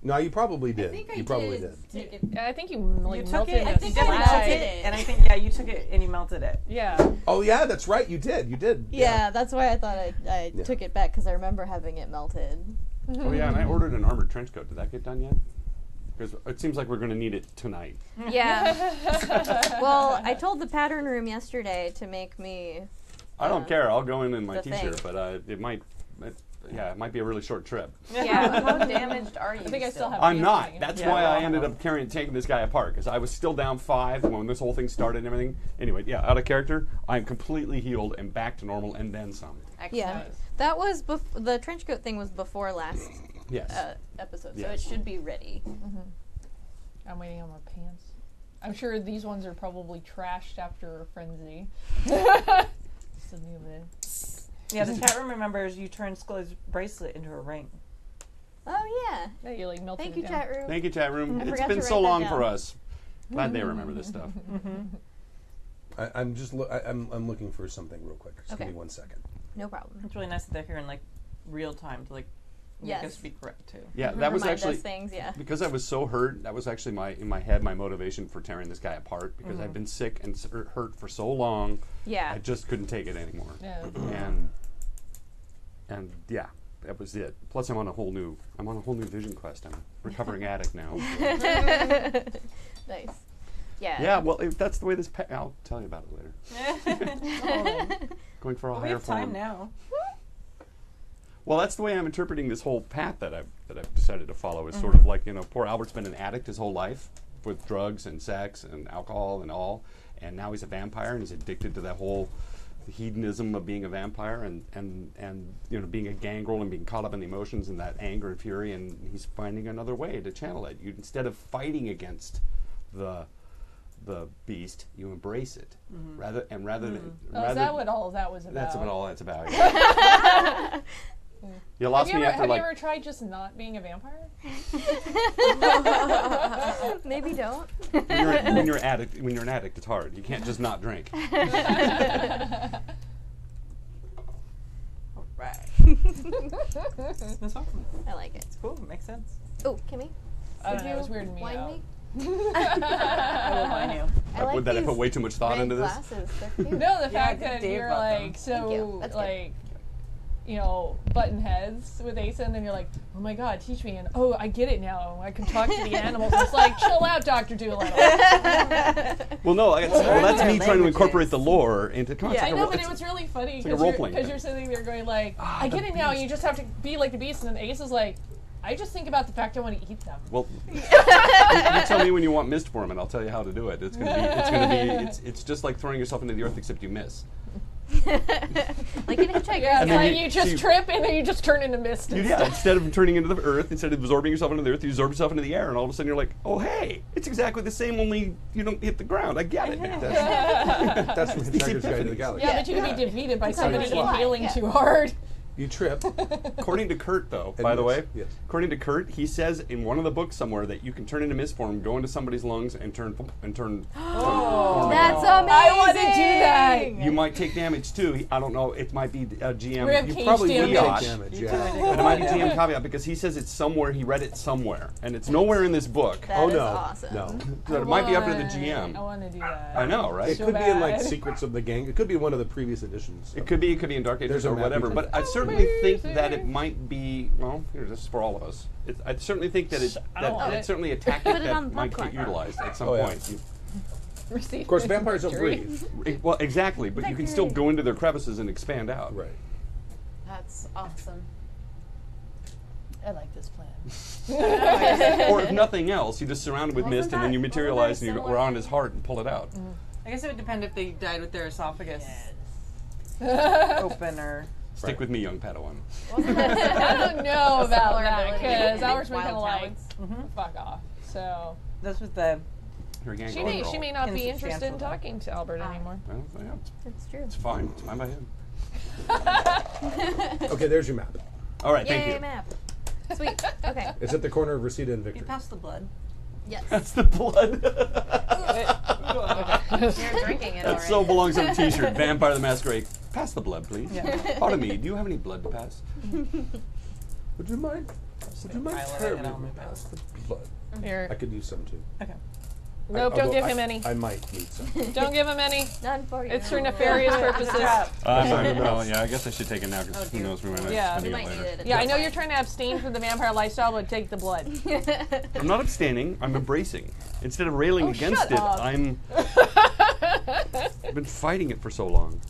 Speaker 2: No, you probably did.
Speaker 5: think I
Speaker 2: You probably
Speaker 5: did.
Speaker 2: did.
Speaker 6: Yeah, I think you
Speaker 4: You took
Speaker 6: melted
Speaker 4: it.
Speaker 6: the
Speaker 4: I think I
Speaker 5: melted
Speaker 6: slide.
Speaker 5: it.
Speaker 4: and I think you took it and you melted it.
Speaker 6: Yeah.
Speaker 2: Oh yeah, that's right. You did. You did.
Speaker 5: Yeah, that's why I thought I
Speaker 2: Yeah.
Speaker 5: took it back because I remember having it melted.
Speaker 3: Oh yeah, and I ordered an armored trench coat. Did that get done yet? Because it seems like we're going to need it tonight.
Speaker 5: Yeah. Well, I told the pattern room yesterday to make me.
Speaker 3: I don't care. I'll go in my
Speaker 5: the
Speaker 3: t-shirt,
Speaker 5: thing.
Speaker 3: but it might be a really short trip.
Speaker 7: Yeah, how damaged are you?
Speaker 6: I think I still have.
Speaker 3: I'm
Speaker 6: pants
Speaker 3: not.
Speaker 6: hanging.
Speaker 3: That's
Speaker 4: Yeah.
Speaker 3: why I ended up taking this guy apart, because I was still down 5 when this whole thing started and everything. Anyway, yeah, out of character, I'm completely healed and back to normal and then some.
Speaker 5: Yeah, that was the trench coat thing was before last
Speaker 3: Yes.
Speaker 5: episode, so
Speaker 3: Yes.
Speaker 5: it should be ready.
Speaker 6: I'm waiting on my pants. I'm sure these ones are probably trashed after a frenzy. Something of it.
Speaker 4: Yeah, the chat room remembers you turned Skull's bracelet into a ring.
Speaker 5: Oh yeah.
Speaker 6: Yeah, you like melted
Speaker 5: Thank
Speaker 6: it
Speaker 5: you,
Speaker 6: down.
Speaker 5: chat room.
Speaker 3: Thank you, chat room. It's
Speaker 5: forgot
Speaker 3: been
Speaker 5: to
Speaker 3: so
Speaker 5: write that
Speaker 3: long
Speaker 5: down.
Speaker 3: for us. Glad they remember this stuff.
Speaker 2: I'm just I'm looking for something real quick. Just give
Speaker 5: Okay.
Speaker 2: me 1 second.
Speaker 5: No problem.
Speaker 4: It's really nice that they're here in like real time to like make us
Speaker 5: Yes.
Speaker 4: be correct too.
Speaker 3: Yeah, that was
Speaker 5: Remind
Speaker 3: actually
Speaker 5: us things. Yeah.
Speaker 3: because I was so hurt. That was actually in my head my motivation for tearing this guy apart, because I've been sick and hurt for so long.
Speaker 5: Yeah.
Speaker 3: I just couldn't take it anymore.
Speaker 6: Yeah.
Speaker 3: And yeah, that was it. Plus, I'm on a whole new vision quest. I'm a recovering addict now.
Speaker 5: Nice. Yeah.
Speaker 3: Yeah, well, if that's the way this. I'll tell you about it later. Going for a
Speaker 4: We
Speaker 3: higher
Speaker 4: have time
Speaker 3: form.
Speaker 4: now.
Speaker 3: Well, that's the way I'm interpreting this whole path that I've decided to follow. Is sort of like, poor Albert's been an addict his whole life with drugs and sex and alcohol and all, and now he's a vampire and he's addicted to that whole hedonism of being a vampire and being a gangrel and being caught up in the emotions and that anger and fury, and he's finding another way to channel it. Instead of fighting against the beast, you embrace it rather than.
Speaker 6: Oh, is that what all of that was about?
Speaker 3: That's what all that's about. Yeah. You lost me after
Speaker 6: have
Speaker 3: like.
Speaker 6: you ever tried just not being a vampire?
Speaker 5: Maybe don't.
Speaker 3: when you're an addict, it's hard. You can't just not drink.
Speaker 4: Right. That's awesome.
Speaker 5: I like it.
Speaker 4: It's cool. It makes sense.
Speaker 5: Oh, Kimmy,
Speaker 6: I
Speaker 5: would
Speaker 6: don't know.
Speaker 5: you
Speaker 6: It was weirding me
Speaker 5: wine
Speaker 6: out.
Speaker 5: me?
Speaker 4: I will mind you.
Speaker 5: I like
Speaker 3: Would that have
Speaker 5: these
Speaker 3: put way too much thought
Speaker 5: red
Speaker 3: into this?
Speaker 5: glasses. They're cute.
Speaker 6: No, the
Speaker 4: Yeah,
Speaker 6: fact
Speaker 4: I
Speaker 6: that
Speaker 4: Dave
Speaker 6: you're
Speaker 4: bought them.
Speaker 6: like
Speaker 5: Thank you. That's good.
Speaker 6: like button heads with Asa, and then you're like, oh my god, teach me, and oh, I get it now. I can talk to the animals. It's like, chill out, Dr. Doolittle.
Speaker 3: Well, no, that's me trying to
Speaker 4: languages.
Speaker 3: incorporate the lore into concept.
Speaker 6: I know, but it was really funny
Speaker 3: like a role-playing
Speaker 6: because
Speaker 3: thing.
Speaker 6: you're sitting there going like, I get it now. You just have to be like the beast, and then Ace is like, I just think about the fact I want to eat them.
Speaker 3: Well, you tell me when you want mist form, and I'll tell you how to do it. It's just like throwing yourself into the earth, except you miss.
Speaker 5: Like in Hitchhiker's
Speaker 6: Yeah,
Speaker 3: And
Speaker 6: it's
Speaker 3: then
Speaker 6: like
Speaker 3: you-
Speaker 6: you just
Speaker 3: so you-
Speaker 6: trip, and then you just turn into mist.
Speaker 3: Yeah, instead of turning into the earth, instead of absorbing yourself into the earth, you absorb yourself into the air, and all of a sudden you're like, oh hey, it's exactly the same, only you don't hit the ground. I get it now.
Speaker 2: That's from Hitchhiker's Guide to the Galaxy.
Speaker 6: Yeah, but you can be defeated by somebody
Speaker 5: you fly,
Speaker 6: inhaling
Speaker 5: yeah.
Speaker 6: too hard.
Speaker 2: You trip.
Speaker 3: According to Kurt, though,
Speaker 2: And
Speaker 3: by the
Speaker 2: miss,
Speaker 3: way,
Speaker 2: yes.
Speaker 3: according to Kurt, he says in one of the books somewhere that you can turn into mist form, go into somebody's lungs, and turn.
Speaker 5: That's amazing.
Speaker 6: I want to do that.
Speaker 3: You might take damage too. I don't know. It might be a GM.
Speaker 6: We have
Speaker 2: You
Speaker 6: caged
Speaker 2: probably would
Speaker 6: damage.
Speaker 2: take damage.
Speaker 4: You
Speaker 2: Yeah.
Speaker 4: totally
Speaker 3: But it might be GM caveat because he says it's somewhere. He read it somewhere, and it's nowhere in this book.
Speaker 5: That
Speaker 2: Oh
Speaker 5: is
Speaker 2: no.
Speaker 5: awesome.
Speaker 2: No.
Speaker 3: So it might be up to the
Speaker 6: I
Speaker 3: GM.
Speaker 6: want to do that.
Speaker 3: I know, right?
Speaker 2: It
Speaker 6: So
Speaker 2: could be in like
Speaker 6: bad.
Speaker 2: Secrets of the Gang. It could be one of the previous editions.
Speaker 3: It could be in Dark Ages
Speaker 2: There's a
Speaker 3: or
Speaker 2: map
Speaker 3: whatever.
Speaker 2: you
Speaker 3: But
Speaker 2: can-
Speaker 3: certainly certainly think that it might be. Well, here, this is for all of us. I certainly think that it's certainly a tactic
Speaker 5: Put it on
Speaker 3: that
Speaker 5: the
Speaker 3: might
Speaker 5: popcorn.
Speaker 3: get utilized at some
Speaker 2: Oh, yeah.
Speaker 3: point.
Speaker 6: Receive
Speaker 2: Of course, vampires don't
Speaker 6: injury.
Speaker 2: breathe.
Speaker 3: Well, exactly, but you can still go into their crevices and expand out.
Speaker 2: Right.
Speaker 7: That's awesome.
Speaker 6: I like this plan.
Speaker 3: Or if nothing else, you just surround it with mist and then you materialize and you go around his heart and pull it out.
Speaker 4: I guess it would depend if they died with their esophagus open or.
Speaker 3: Stick with me, young Padawan.
Speaker 6: I don't know about that
Speaker 7: ability.
Speaker 6: because ours been kind of
Speaker 7: Wild
Speaker 6: like fuck off. So
Speaker 4: This was the.
Speaker 3: Here again,
Speaker 6: she
Speaker 3: go and
Speaker 6: may
Speaker 3: roll.
Speaker 6: not be interested in
Speaker 4: Insubstantial, though.
Speaker 6: talking to Albert anymore.
Speaker 3: Well, yeah,
Speaker 5: That's true.
Speaker 3: it's fine. It's fine by him.
Speaker 2: Okay, there's your map.
Speaker 3: All right, thank
Speaker 5: Yay,
Speaker 3: you.
Speaker 5: map. Sweet. Okay.
Speaker 2: It's at the corner of Reseda and
Speaker 4: You
Speaker 2: Victor.
Speaker 4: passed the blood.
Speaker 5: Yes.
Speaker 3: That's the blood.
Speaker 7: You're drinking it
Speaker 3: That
Speaker 7: already.
Speaker 3: so belongs on a T-shirt. Vampire the Masquerade. Pass the blood, please.
Speaker 4: Yeah.
Speaker 3: Pardon me. Do you have any blood to pass?
Speaker 2: Would you mind? Would you mind
Speaker 4: Pile it in
Speaker 2: terribly
Speaker 4: and I'll move
Speaker 2: pass the blood?
Speaker 6: Here.
Speaker 2: I could use some too.
Speaker 4: Okay.
Speaker 6: Nope, don't give him any.
Speaker 2: I might need some.
Speaker 6: Don't give him any.
Speaker 5: None for you.
Speaker 6: It's for nefarious purposes.
Speaker 3: Well, yeah, I guess I should take it now because who knows, we might not
Speaker 6: Yeah.
Speaker 3: spend
Speaker 5: You
Speaker 3: it
Speaker 5: might need
Speaker 3: later.
Speaker 5: it.
Speaker 6: Yeah, I know you're trying to abstain from the vampire lifestyle, but take the blood.
Speaker 3: I'm not abstaining. I'm embracing. Instead of railing against
Speaker 6: shut
Speaker 3: it,
Speaker 6: up.
Speaker 3: I've been fighting it for so long.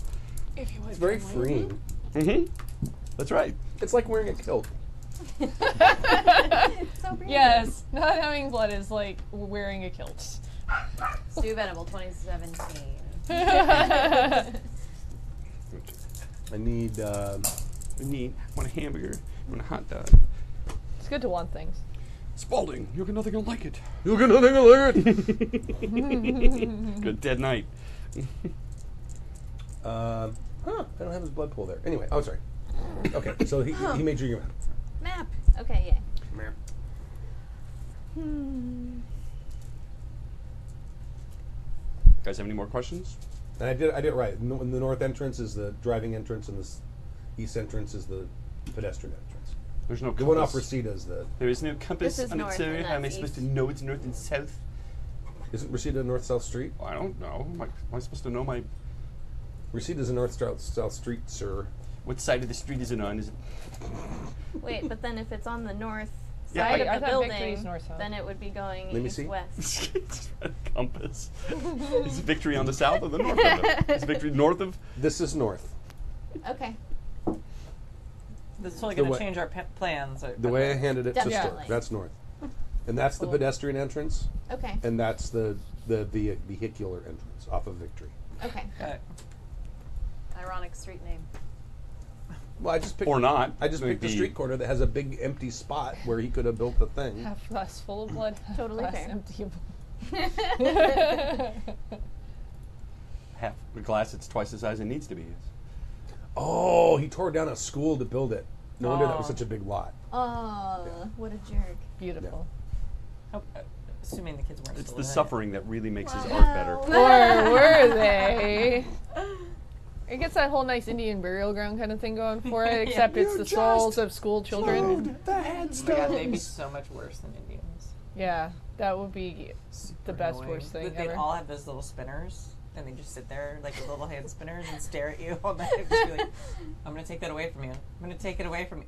Speaker 2: It's very freeing.
Speaker 3: Mm-hmm. That's right.
Speaker 2: It's like wearing a kilt.
Speaker 5: So brave.
Speaker 6: Yes, not having blood is like wearing a kilt.
Speaker 7: Stu Venable 2017.
Speaker 2: I need.
Speaker 3: Want a hamburger? Want a hot dog?
Speaker 6: It's good to want things.
Speaker 3: Spalding, you're nothing like it.
Speaker 2: You get nothing like it.
Speaker 3: Good dead night.
Speaker 2: I don't have his blood pool there. Anyway, oh sorry. Okay, so he made your map.
Speaker 5: Map. Okay, yeah.
Speaker 2: Map.
Speaker 3: Guys, have any more questions?
Speaker 2: And I did it right. The north entrance is the driving entrance, and the east entrance is the pedestrian entrance.
Speaker 3: There's no
Speaker 2: The
Speaker 3: compass.
Speaker 2: one off Reseda is the.
Speaker 3: There is no compass
Speaker 5: This is
Speaker 3: on it,
Speaker 5: north
Speaker 3: sir.
Speaker 5: and
Speaker 3: How am I
Speaker 5: that's
Speaker 3: supposed to
Speaker 5: east.
Speaker 3: know it's north and south?
Speaker 2: Isn't Reseda North South Street?
Speaker 3: I don't know. Am I supposed to know
Speaker 2: Reseda is a North South Street, sir.
Speaker 3: what side of the street is it on? Is it
Speaker 5: Wait, but then if it's on the north
Speaker 3: Yeah,
Speaker 5: side
Speaker 6: I
Speaker 5: of the
Speaker 6: thought Victory's
Speaker 5: building,
Speaker 6: north-south.
Speaker 5: then it would be going
Speaker 2: Let me see.
Speaker 5: east-west.
Speaker 3: It's a compass? Is Victory on the south or the north of it? Is Victory north of?
Speaker 2: This is north.
Speaker 5: Okay.
Speaker 4: This is totally
Speaker 2: The
Speaker 4: going
Speaker 2: way-
Speaker 4: to change our plans.
Speaker 2: The way I handed it to
Speaker 5: Definitely.
Speaker 2: Stork, that's north. And that's the pedestrian entrance,
Speaker 5: Okay.
Speaker 2: and that's the vehicular entrance off of Victory.
Speaker 5: Okay.
Speaker 7: Ironic street name.
Speaker 2: Well, I just picked.
Speaker 3: Or not.
Speaker 2: I just picked a
Speaker 3: Maybe-
Speaker 2: street corner that has a big empty spot where he could have built the thing.
Speaker 6: Half glass full of blood. Half
Speaker 5: Totally
Speaker 6: glass
Speaker 5: fair.
Speaker 6: empty of
Speaker 3: Half the glass. It's twice the size it needs to be.
Speaker 2: Oh, he tore down a school to build it. No wonder that was
Speaker 4: Oh.
Speaker 2: such a big lot.
Speaker 5: Oh, what a jerk.
Speaker 6: Beautiful.
Speaker 4: Assuming the kids weren't
Speaker 3: It's
Speaker 4: still
Speaker 3: the
Speaker 4: in it.
Speaker 3: suffering that really makes his art better.
Speaker 6: Or were they? It gets that whole nice Indian burial ground kind of thing going for it, except it's the souls of school children.
Speaker 2: The
Speaker 4: Oh my god, they'd be
Speaker 2: headstones.
Speaker 4: so much worse than Indians.
Speaker 6: Yeah, that would be the best
Speaker 4: Annoying.
Speaker 6: worst thing
Speaker 4: They'd
Speaker 6: ever.
Speaker 4: all have those little spinners, and they just sit there like with little hand spinners and stare at you all night. And just be like, "I'm gonna take that away from you. I'm gonna take it away from you.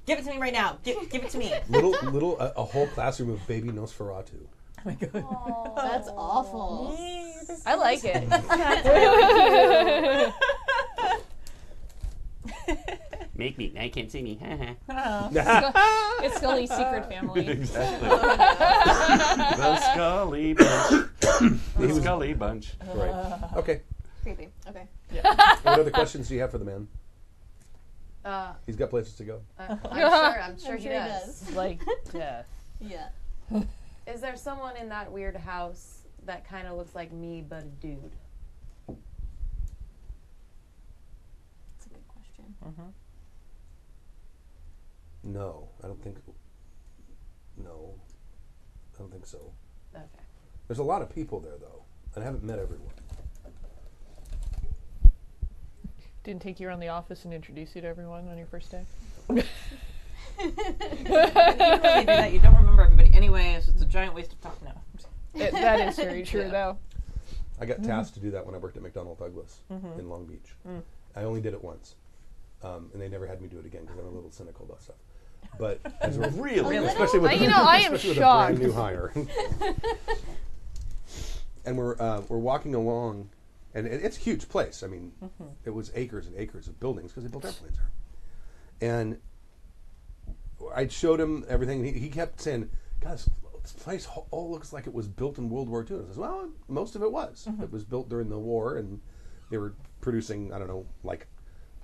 Speaker 4: Give it to me right now. Give it to me."
Speaker 2: A whole classroom of baby Nosferatu.
Speaker 4: Oh my god.
Speaker 5: That's awful.
Speaker 6: I like it.
Speaker 3: Make me. I can't see me.
Speaker 6: It's Scully's secret family.
Speaker 3: Exactly. The Scully bunch. The Scully bunch.
Speaker 2: Right. Okay.
Speaker 5: Creepy. Okay.
Speaker 2: What other questions do you have for the man? He's got places to go.
Speaker 7: I'm sure he does.
Speaker 6: Like death.
Speaker 5: Yeah.
Speaker 7: Is there someone in that weird house that kind of looks like me but a dude?
Speaker 5: That's a good question.
Speaker 2: No, I don't think. No, I don't think so.
Speaker 7: Okay.
Speaker 2: There's a lot of people there though, and I haven't met everyone.
Speaker 6: Didn't take you around the office and introduce you to everyone on your first day?
Speaker 4: You really do that. You don't remember everybody anyway. So it's a giant waste of time. No.
Speaker 6: That is very true, though.
Speaker 2: I got tasked to do that when I worked at McDonnell Douglas in Long Beach. I only did it once. and they never had me do it again because I'm a little cynical about stuff. But as we're
Speaker 3: Really?
Speaker 2: especially with,
Speaker 6: I am
Speaker 2: especially with
Speaker 6: shocked.
Speaker 2: a brand new hire, and we're walking along, and it's a huge place. I mean, it was acres and acres of buildings because they built airplanes there. And I showed him everything. And he kept saying, "God, this place all looks like it was built in World War II." And I said, "Well, most of it was. It was built during the war, and they were producing, I don't know, like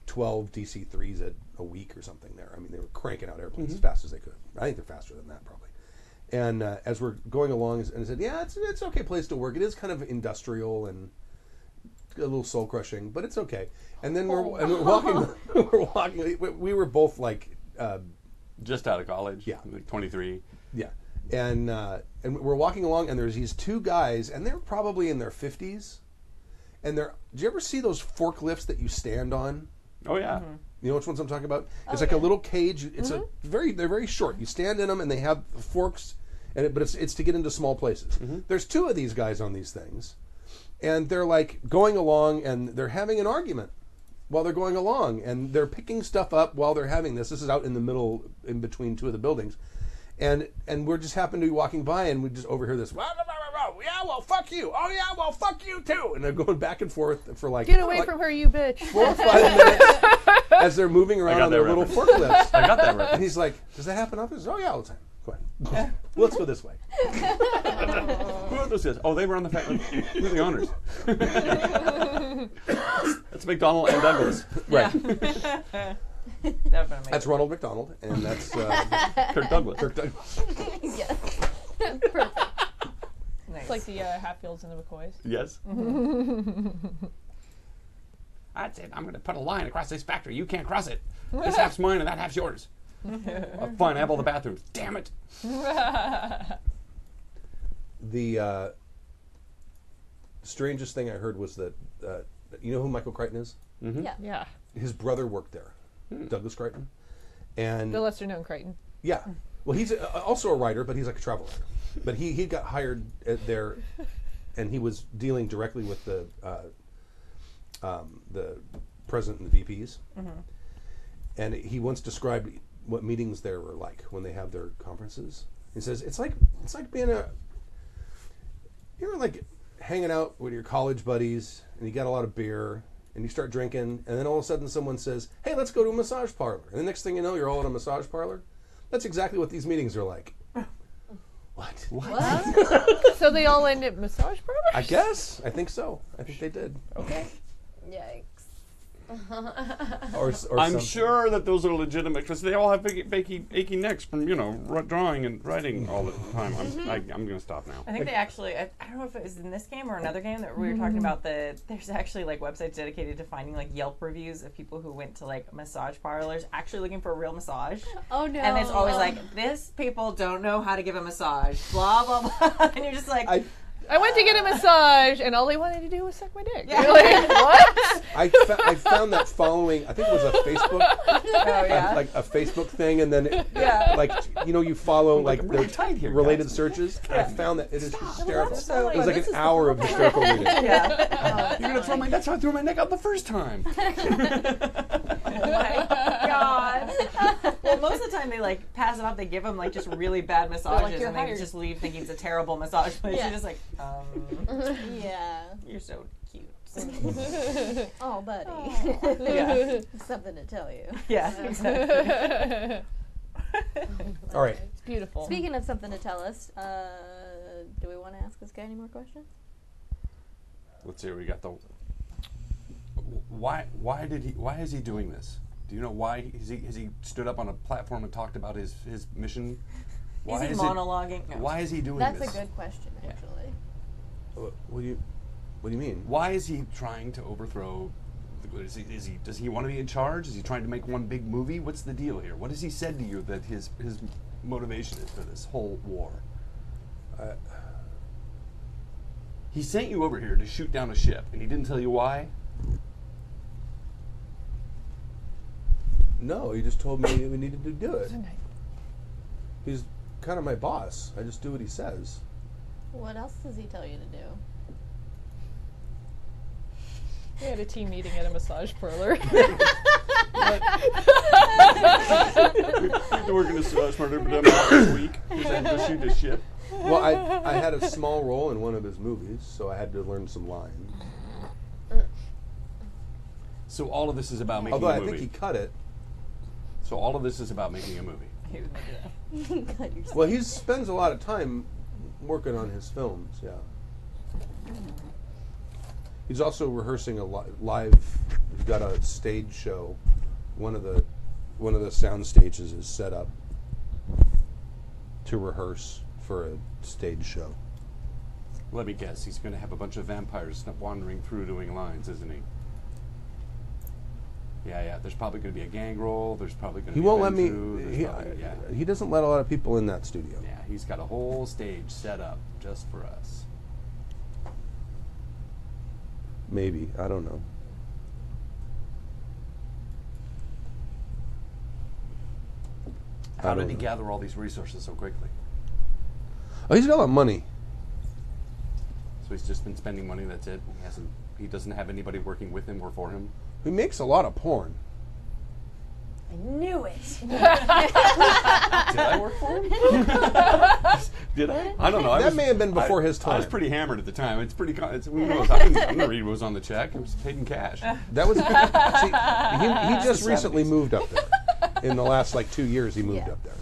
Speaker 2: 12 DC-3s a week or something there. I mean, they were cranking out airplanes as fast as they could. I think they're faster than that, probably." And as we're going along, and I said, "Yeah, it's an okay place to work. It is kind of industrial and a little soul crushing, but it's okay." And then we're walking. We were both like,
Speaker 3: Just out of college.
Speaker 2: Yeah.
Speaker 3: Like 23.
Speaker 2: yeah, and we're walking along, and there's these two guys, and they're probably in their 50s, and they're. Do you ever see those forklifts that you stand on?
Speaker 3: Oh, yeah.
Speaker 2: You know which ones I'm talking about? It's like a little cage. It's they're very short. You stand in them, and they have forks, but it's to get into small places. There's two of these guys on these things, and they're like going along, and they're having an argument while they're going along, and they're picking stuff up while they're having this. This is out in the middle, in between two of the buildings, and we're just happen to be walking by, and we just overhear this. Yeah, well, fuck you. Oh yeah, well, fuck you too. And they're going back and forth for like
Speaker 6: Get away from her, you bitch.
Speaker 2: 4 or 5 minutes as they're moving around
Speaker 3: got
Speaker 2: on their
Speaker 3: that
Speaker 2: little
Speaker 3: reference.
Speaker 2: forklifts.
Speaker 3: I got that
Speaker 2: And
Speaker 3: right.
Speaker 2: he's like, "Does that happen often?" I said, "Oh yeah, all the time." Go ahead. Let's go this way.
Speaker 3: Who are those guys? Oh, they were on the factory. Who are the owners? That's McDonald and Douglas.
Speaker 2: Right.
Speaker 4: Definitely.
Speaker 2: That's Ronald McDonald, and that's
Speaker 3: Kirk Douglas.
Speaker 2: Kirk Douglas.
Speaker 5: Yes.
Speaker 4: Nice.
Speaker 6: It's like the Hatfields and the McCoys.
Speaker 3: Yes. That's it. I'm going to put a line across this factory. You can't cross it. This half's mine and that half's yours. Fine, I have all the bathrooms. Damn it.
Speaker 2: The strangest thing I heard was that you know who Michael Crichton is?
Speaker 5: Yeah.
Speaker 6: Yeah.
Speaker 2: His brother worked there, Douglas Crichton, and
Speaker 6: The lesser known Crichton.
Speaker 2: yeah. Well, he's also a writer, but he's like a travel writer. But he got hired there, and he was dealing directly with the president and the VPs. And he once described what meetings there were like when they have their conferences. He says it's like being you're like hanging out with your college buddies, and you got a lot of beer, and you start drinking, and then all of a sudden someone says, "Hey, let's go to a massage parlor." And the next thing you know, you're all in a massage parlor. That's exactly what these meetings are like. What?
Speaker 6: So they all end at massage parlors?
Speaker 2: I guess. I think so. I think they did.
Speaker 6: Okay.
Speaker 7: Yikes.
Speaker 2: Or
Speaker 3: I'm
Speaker 2: some-
Speaker 3: sure that those are legitimate because they all have achy necks from drawing and writing all the time. I'm going to stop now.
Speaker 4: I think they actually, I don't know if it was in this game or another game that we were talking about, there's actually like websites dedicated to finding like Yelp reviews of people who went to like massage parlors actually looking for a real massage.
Speaker 5: Oh no.
Speaker 4: And it's always like, this people don't know how to give a massage, blah, blah, blah. And you're just like,
Speaker 6: I went to get a massage, and all they wanted to do was suck my dick.
Speaker 4: Yeah.
Speaker 6: You're like, what?
Speaker 2: I found that following. I think it was a Facebook,
Speaker 4: oh yeah.
Speaker 2: like a Facebook thing, and then
Speaker 4: Yeah.
Speaker 2: like you follow like
Speaker 3: I'm really
Speaker 2: the
Speaker 3: tight here,
Speaker 2: related
Speaker 3: guys.
Speaker 2: searches. I found that it is hysterical.
Speaker 4: so
Speaker 2: It was like
Speaker 5: this
Speaker 2: an
Speaker 5: is
Speaker 2: hour of hysterical reading.
Speaker 4: Yeah.
Speaker 3: You're going to throw my. That's how I threw my neck out the first time.
Speaker 4: Oh my god. Well, most of the time they like pass it off. They give them like just really bad massages,
Speaker 6: "You're
Speaker 4: and they
Speaker 6: hired."
Speaker 4: just leave thinking it's a terrible massage place.
Speaker 5: Yeah.
Speaker 4: You're just like,
Speaker 5: Yeah.
Speaker 4: you're so cute.
Speaker 5: Oh, buddy.
Speaker 4: Yeah.
Speaker 5: Something to tell you.
Speaker 4: Yeah, exactly.
Speaker 2: All right.
Speaker 6: It's beautiful.
Speaker 5: Speaking of something to tell us, do we want to ask this guy any more questions?
Speaker 3: Let's see. We got the. Why is he doing this? Do you know why? Has he stood up on a platform and talked about his mission? Why
Speaker 4: Is he
Speaker 3: it-
Speaker 4: monologuing? No.
Speaker 3: Why is he doing
Speaker 5: That's
Speaker 3: this?
Speaker 5: a good question, actually.
Speaker 2: What do you mean?
Speaker 3: Why is he trying to overthrow? Does he want to be in charge? Is he trying to make one big movie? What's the deal here? What has he said to you that his motivation is for this whole war? He sent you over here to shoot down a ship, and he didn't tell you why.
Speaker 2: No, he just told me we needed to do it. He's kind of my boss. I just do what he says.
Speaker 5: What else does he tell you to do?
Speaker 6: We had a team meeting at a massage parlor.
Speaker 3: We're going to Smarter But Dumb this week. He's having to shoot his ship.
Speaker 2: Well, I had a small role in one of his movies, so I had to learn some lines.
Speaker 3: So all of this is about making
Speaker 2: Although
Speaker 3: a
Speaker 2: I
Speaker 3: movie.
Speaker 2: think he cut it.
Speaker 3: So all of this is about making a movie.
Speaker 4: He would make it up.
Speaker 5: Cut yourself.
Speaker 2: Well, he spends a lot of time working on his films. Yeah. He's also rehearsing a live. He's got a stage show. One of the sound stages is set up to rehearse for a stage show.
Speaker 3: Let me guess. He's going to have a bunch of vampires wandering through doing lines, isn't he? Yeah. There's probably going to be a gang roll. There's probably going to
Speaker 2: He
Speaker 3: be
Speaker 2: won't
Speaker 3: a
Speaker 2: let me.
Speaker 3: Ventrue,
Speaker 2: He doesn't let a lot of people in that studio.
Speaker 3: Yeah, he's got a whole stage set up just for us.
Speaker 2: Maybe, I don't know.
Speaker 3: How
Speaker 2: I
Speaker 3: did
Speaker 2: don't
Speaker 3: he
Speaker 2: know.
Speaker 3: gather all these resources so quickly?
Speaker 2: Oh, he's got a lot of money.
Speaker 3: So he's just been spending money. That's it. He doesn't have anybody working with him or for him.
Speaker 2: He makes a lot of porn.
Speaker 7: I knew it.
Speaker 3: Did I work for him? Did I? I don't know.
Speaker 2: That may have been before his
Speaker 3: I was
Speaker 2: time.
Speaker 3: pretty hammered at the time. It's pretty. Who knows? I didn't read what was on the check. It was paid in cash.
Speaker 2: That was see, he just
Speaker 3: The
Speaker 2: recently
Speaker 3: 70s.
Speaker 2: moved up there. In the last 2 years, he moved
Speaker 5: Yeah.
Speaker 2: up there.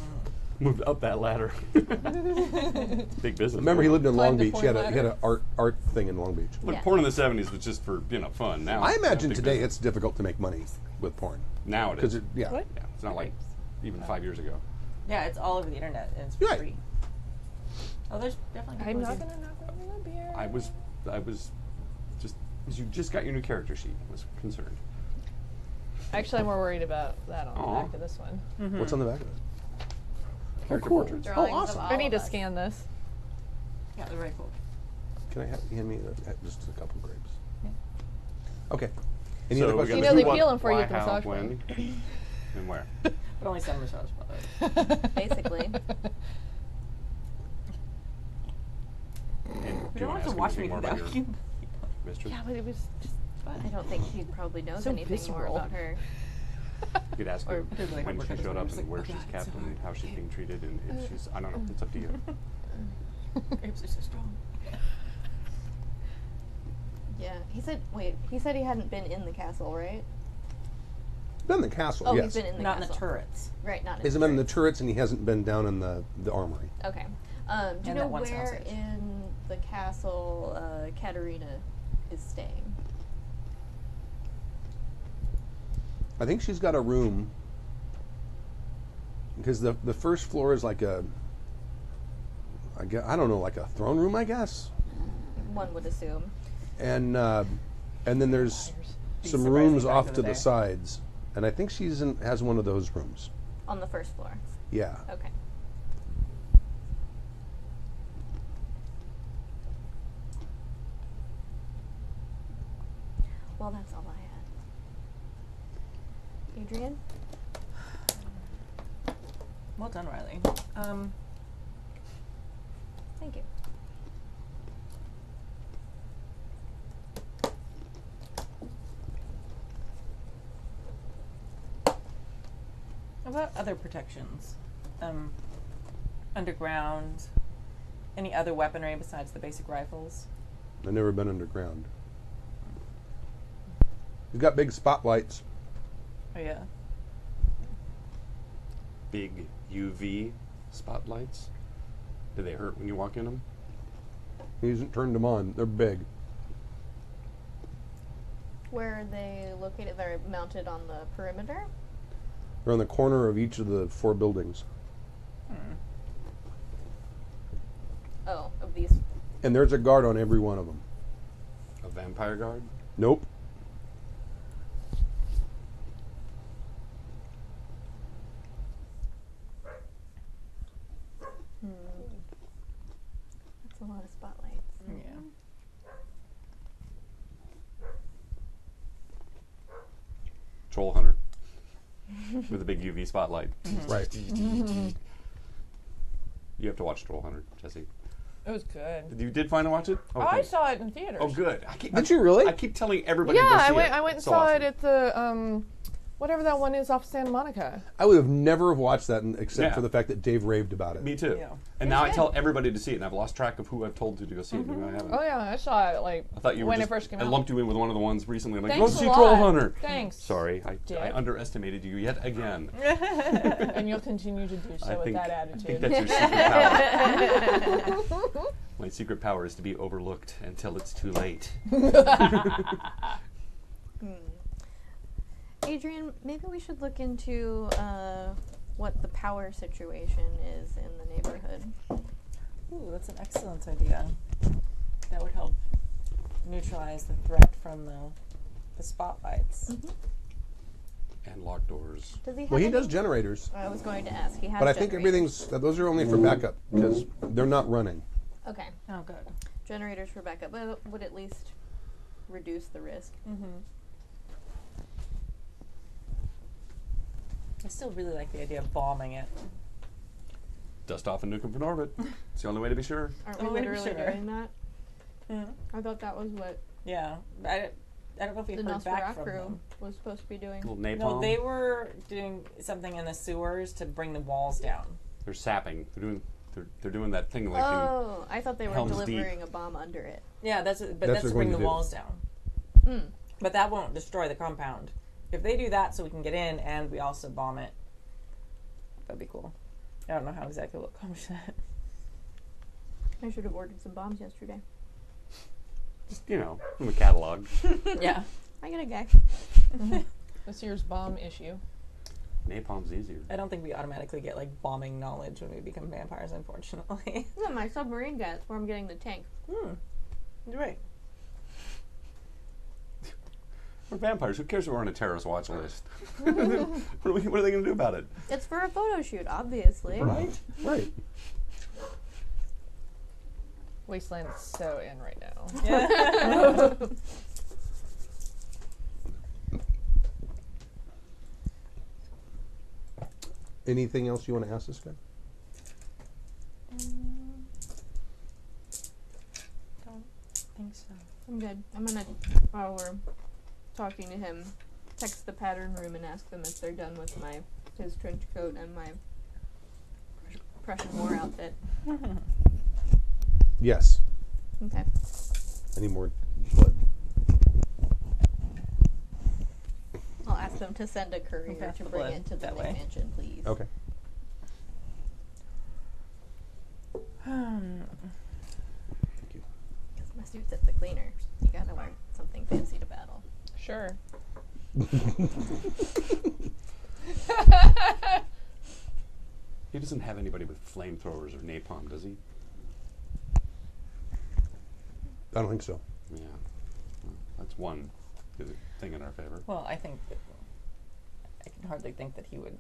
Speaker 3: Moved up that ladder. Big business.
Speaker 2: Remember, he lived in Long
Speaker 6: Climbed the
Speaker 2: Beach. He had
Speaker 6: porn
Speaker 2: an art thing in Long Beach.
Speaker 3: Look,
Speaker 5: Yeah.
Speaker 3: porn in the '70s was just for fun. Now
Speaker 2: I
Speaker 3: it's
Speaker 2: imagine
Speaker 3: big
Speaker 2: today
Speaker 3: business.
Speaker 2: it's difficult to make money with porn
Speaker 3: Now it
Speaker 2: because
Speaker 3: is.
Speaker 2: yeah.
Speaker 6: What?
Speaker 3: Yeah, it's not like even 5 years ago.
Speaker 4: Yeah, it's all over the internet and it's
Speaker 2: Right.
Speaker 4: free. Oh, there's definitely
Speaker 6: I'm
Speaker 4: people
Speaker 6: not
Speaker 4: who-
Speaker 6: gonna knock on the beer.
Speaker 3: I was just because you just got your new character sheet. I was concerned.
Speaker 6: Actually, I'm more worried about that on
Speaker 3: Aw.
Speaker 6: the back of this one.
Speaker 2: What's on the back of it?
Speaker 3: Character
Speaker 2: cool.
Speaker 3: portraits.
Speaker 7: Drawings of
Speaker 2: awesome.
Speaker 7: all
Speaker 6: I need
Speaker 7: of
Speaker 6: to
Speaker 7: us.
Speaker 6: scan this.
Speaker 4: Yeah, they're very cool.
Speaker 2: Can I hand me just a couple grapes?
Speaker 4: Yeah.
Speaker 2: Okay. Any
Speaker 3: So
Speaker 2: other
Speaker 3: we
Speaker 2: questions?
Speaker 6: You
Speaker 3: got
Speaker 6: know
Speaker 3: the
Speaker 6: they
Speaker 3: who,
Speaker 6: peel
Speaker 3: what,
Speaker 6: them for you
Speaker 3: why,
Speaker 6: at the
Speaker 3: how,
Speaker 6: massage
Speaker 3: when, and where.
Speaker 4: But only some massage parlors.
Speaker 5: Basically.
Speaker 3: And
Speaker 4: We
Speaker 3: do
Speaker 4: don't
Speaker 3: you
Speaker 4: have to
Speaker 3: ask
Speaker 4: watch
Speaker 3: anything
Speaker 4: me
Speaker 3: more
Speaker 4: do
Speaker 3: about
Speaker 4: that.
Speaker 3: your mistress?
Speaker 6: Yeah, but it was just fun.
Speaker 5: I don't think he probably knows
Speaker 6: So
Speaker 5: anything more
Speaker 6: visceral.
Speaker 5: about her.
Speaker 3: You could ask
Speaker 5: Or-
Speaker 3: her
Speaker 4: I did really hard
Speaker 3: when
Speaker 4: work
Speaker 3: she
Speaker 4: on this
Speaker 3: showed
Speaker 4: one.
Speaker 3: up
Speaker 4: I'm just
Speaker 3: and
Speaker 4: like,
Speaker 3: where
Speaker 4: oh
Speaker 3: she's
Speaker 4: God,
Speaker 3: kept
Speaker 4: so
Speaker 3: and how she's being treated and if she's, I don't know, it's up to you.
Speaker 4: Grapes are so strong.
Speaker 5: Yeah. He said he hadn't been in the castle, right?
Speaker 2: Been in the castle,
Speaker 5: Oh,
Speaker 2: yes.
Speaker 5: he's been in the
Speaker 4: Not in
Speaker 5: castle.
Speaker 4: the turrets.
Speaker 5: Right, not in
Speaker 2: He hasn't
Speaker 5: the
Speaker 2: been in the
Speaker 5: turrets.
Speaker 2: turrets, and he hasn't been down in the armory.
Speaker 5: Okay. Do you
Speaker 4: And
Speaker 5: know
Speaker 4: that one
Speaker 5: where
Speaker 4: sausage.
Speaker 5: in the castle Katerina is staying?
Speaker 2: I think she's got a room because the first floor is like a, I don't know, like a throne room, I guess.
Speaker 5: One would assume.
Speaker 2: And then there's
Speaker 4: Be
Speaker 2: some
Speaker 4: surprising
Speaker 2: rooms
Speaker 4: back
Speaker 2: off
Speaker 4: in
Speaker 2: to
Speaker 4: the
Speaker 2: the
Speaker 4: day.
Speaker 2: sides, and I think has one of those rooms.
Speaker 5: On the first floor.
Speaker 2: Yeah.
Speaker 5: Okay. Well, that's all I had. Adrian?
Speaker 4: Well done, Riley.
Speaker 5: Thank you.
Speaker 4: About other protections, underground, any other weaponry besides the basic rifles?
Speaker 2: I've never been underground. He's got big spotlights.
Speaker 4: Oh yeah.
Speaker 3: Big UV spotlights. Do they hurt when you walk in them?
Speaker 2: He hasn't turned them on. They're big.
Speaker 5: Where are they located? They're mounted on the perimeter?
Speaker 2: They're on the corner of each of the 4 buildings.
Speaker 5: Oh, of these.
Speaker 2: And there's a guard on every one of them.
Speaker 3: A vampire guard?
Speaker 2: Nope.
Speaker 5: That's a lot of spotlights.
Speaker 4: Yeah.
Speaker 3: Troll hunter. With a big UV spotlight.
Speaker 2: Right.
Speaker 3: You have to watch Troll Hunter, Jesse.
Speaker 6: It was good.
Speaker 3: You did finally watch it?
Speaker 6: Oh, I saw it in theaters.
Speaker 3: Oh, good.
Speaker 2: Did you really?
Speaker 3: I keep telling everybody to
Speaker 6: Yeah,
Speaker 3: go see
Speaker 6: I went and
Speaker 3: So
Speaker 6: saw
Speaker 3: awesome.
Speaker 6: it at the Whatever that one is off Santa Monica.
Speaker 2: I would have never watched that except
Speaker 3: Yeah.
Speaker 2: for the fact that Dave raved about it.
Speaker 3: Me too.
Speaker 4: Yeah.
Speaker 3: And now I tell everybody to see it, and I've lost track of who I've told to go see it. Maybe I haven't.
Speaker 6: Oh yeah, I saw it like
Speaker 3: I thought you were
Speaker 6: when
Speaker 3: just,
Speaker 6: it first came
Speaker 3: I
Speaker 6: out.
Speaker 3: lumped you in with one of the ones recently. I'm like,
Speaker 6: Thanks
Speaker 3: go
Speaker 6: a
Speaker 3: see
Speaker 6: lot.
Speaker 3: Troll Hunter.
Speaker 6: Thanks.
Speaker 3: Sorry, I
Speaker 6: Dick.
Speaker 3: underestimated you yet again.
Speaker 6: And you'll continue to do so
Speaker 3: I
Speaker 6: with
Speaker 3: think,
Speaker 6: that
Speaker 3: I
Speaker 6: attitude.
Speaker 3: think that's your secret power. My secret power is to be overlooked until it's too late.
Speaker 5: Adrian, maybe we should look into what the power situation is in the neighborhood.
Speaker 4: Ooh, that's an excellent idea. That would help neutralize the threat from the spotlights.
Speaker 3: And locked doors.
Speaker 5: Does he have
Speaker 2: Well, he
Speaker 5: any-
Speaker 2: does generators,
Speaker 5: I was going to ask. He has
Speaker 2: but I think
Speaker 5: generators.
Speaker 2: those are only for backup because they're not running.
Speaker 5: Okay.
Speaker 4: Oh, good.
Speaker 5: Generators for backup, but it would at least reduce the risk.
Speaker 4: I still really like the idea of bombing it.
Speaker 3: Dust off and nuke them from orbit. It's the only way to be sure.
Speaker 5: Aren't we
Speaker 4: Oh, I'm
Speaker 5: literally
Speaker 4: sure.
Speaker 5: doing that? I thought that was what
Speaker 4: Yeah. I don't know if we
Speaker 5: the
Speaker 4: heard back from
Speaker 5: Nosferatu
Speaker 4: them.
Speaker 5: was supposed to be doing.
Speaker 3: Little napalm.
Speaker 4: No, they were doing something in the sewers to bring the walls down.
Speaker 3: They're sapping. They're doing that thing like in
Speaker 5: Oh, I thought they were
Speaker 3: Helm's Deep.
Speaker 5: delivering a bomb under it.
Speaker 4: Yeah, that's
Speaker 2: That's
Speaker 4: to
Speaker 2: what they're
Speaker 4: bring
Speaker 2: going
Speaker 4: the
Speaker 2: to do.
Speaker 4: walls down. But that won't destroy the compound. If they do that, so we can get in and we also bomb it, that'd be cool. I don't know how exactly we'll accomplish that.
Speaker 5: I should have ordered some bombs yesterday.
Speaker 3: just, from the catalog.
Speaker 4: Yeah.
Speaker 5: I got a guy.
Speaker 6: This year's bomb issue.
Speaker 3: Napalm's easier.
Speaker 4: I don't think we automatically get like bombing knowledge when we become vampires, unfortunately.
Speaker 5: Yeah, my submarine guy. That's where I'm getting the tank.
Speaker 4: You're right.
Speaker 3: We're vampires. Who cares if we're on a terrorist watch list? What are they going to do about it?
Speaker 5: It's for a photo shoot, obviously.
Speaker 3: Right?
Speaker 2: Right.
Speaker 6: Wasteland is so in right now.
Speaker 4: Yeah.
Speaker 2: Anything else you want to ask this guy?
Speaker 4: Don't think so.
Speaker 5: I'm good. I'm gonna, while we're talking to him, text the pattern room and ask them if they're done with his trench coat and my Prussian War outfit.
Speaker 2: Yes.
Speaker 5: Okay.
Speaker 2: I need more blood.
Speaker 5: I'll ask them to send a courier
Speaker 4: pass
Speaker 5: to
Speaker 4: the
Speaker 5: bring
Speaker 4: blood
Speaker 5: it to the
Speaker 4: that way.
Speaker 5: mansion, please.
Speaker 2: Okay. Thank you.
Speaker 5: Because my suit's at the cleaner. You gotta wear something fancy to battle.
Speaker 6: Sure.
Speaker 3: He doesn't have anybody with flamethrowers or napalm, does he?
Speaker 2: I don't think so.
Speaker 3: Yeah. Well, that's one thing in our favor.
Speaker 4: Well, I think that I can hardly think that he would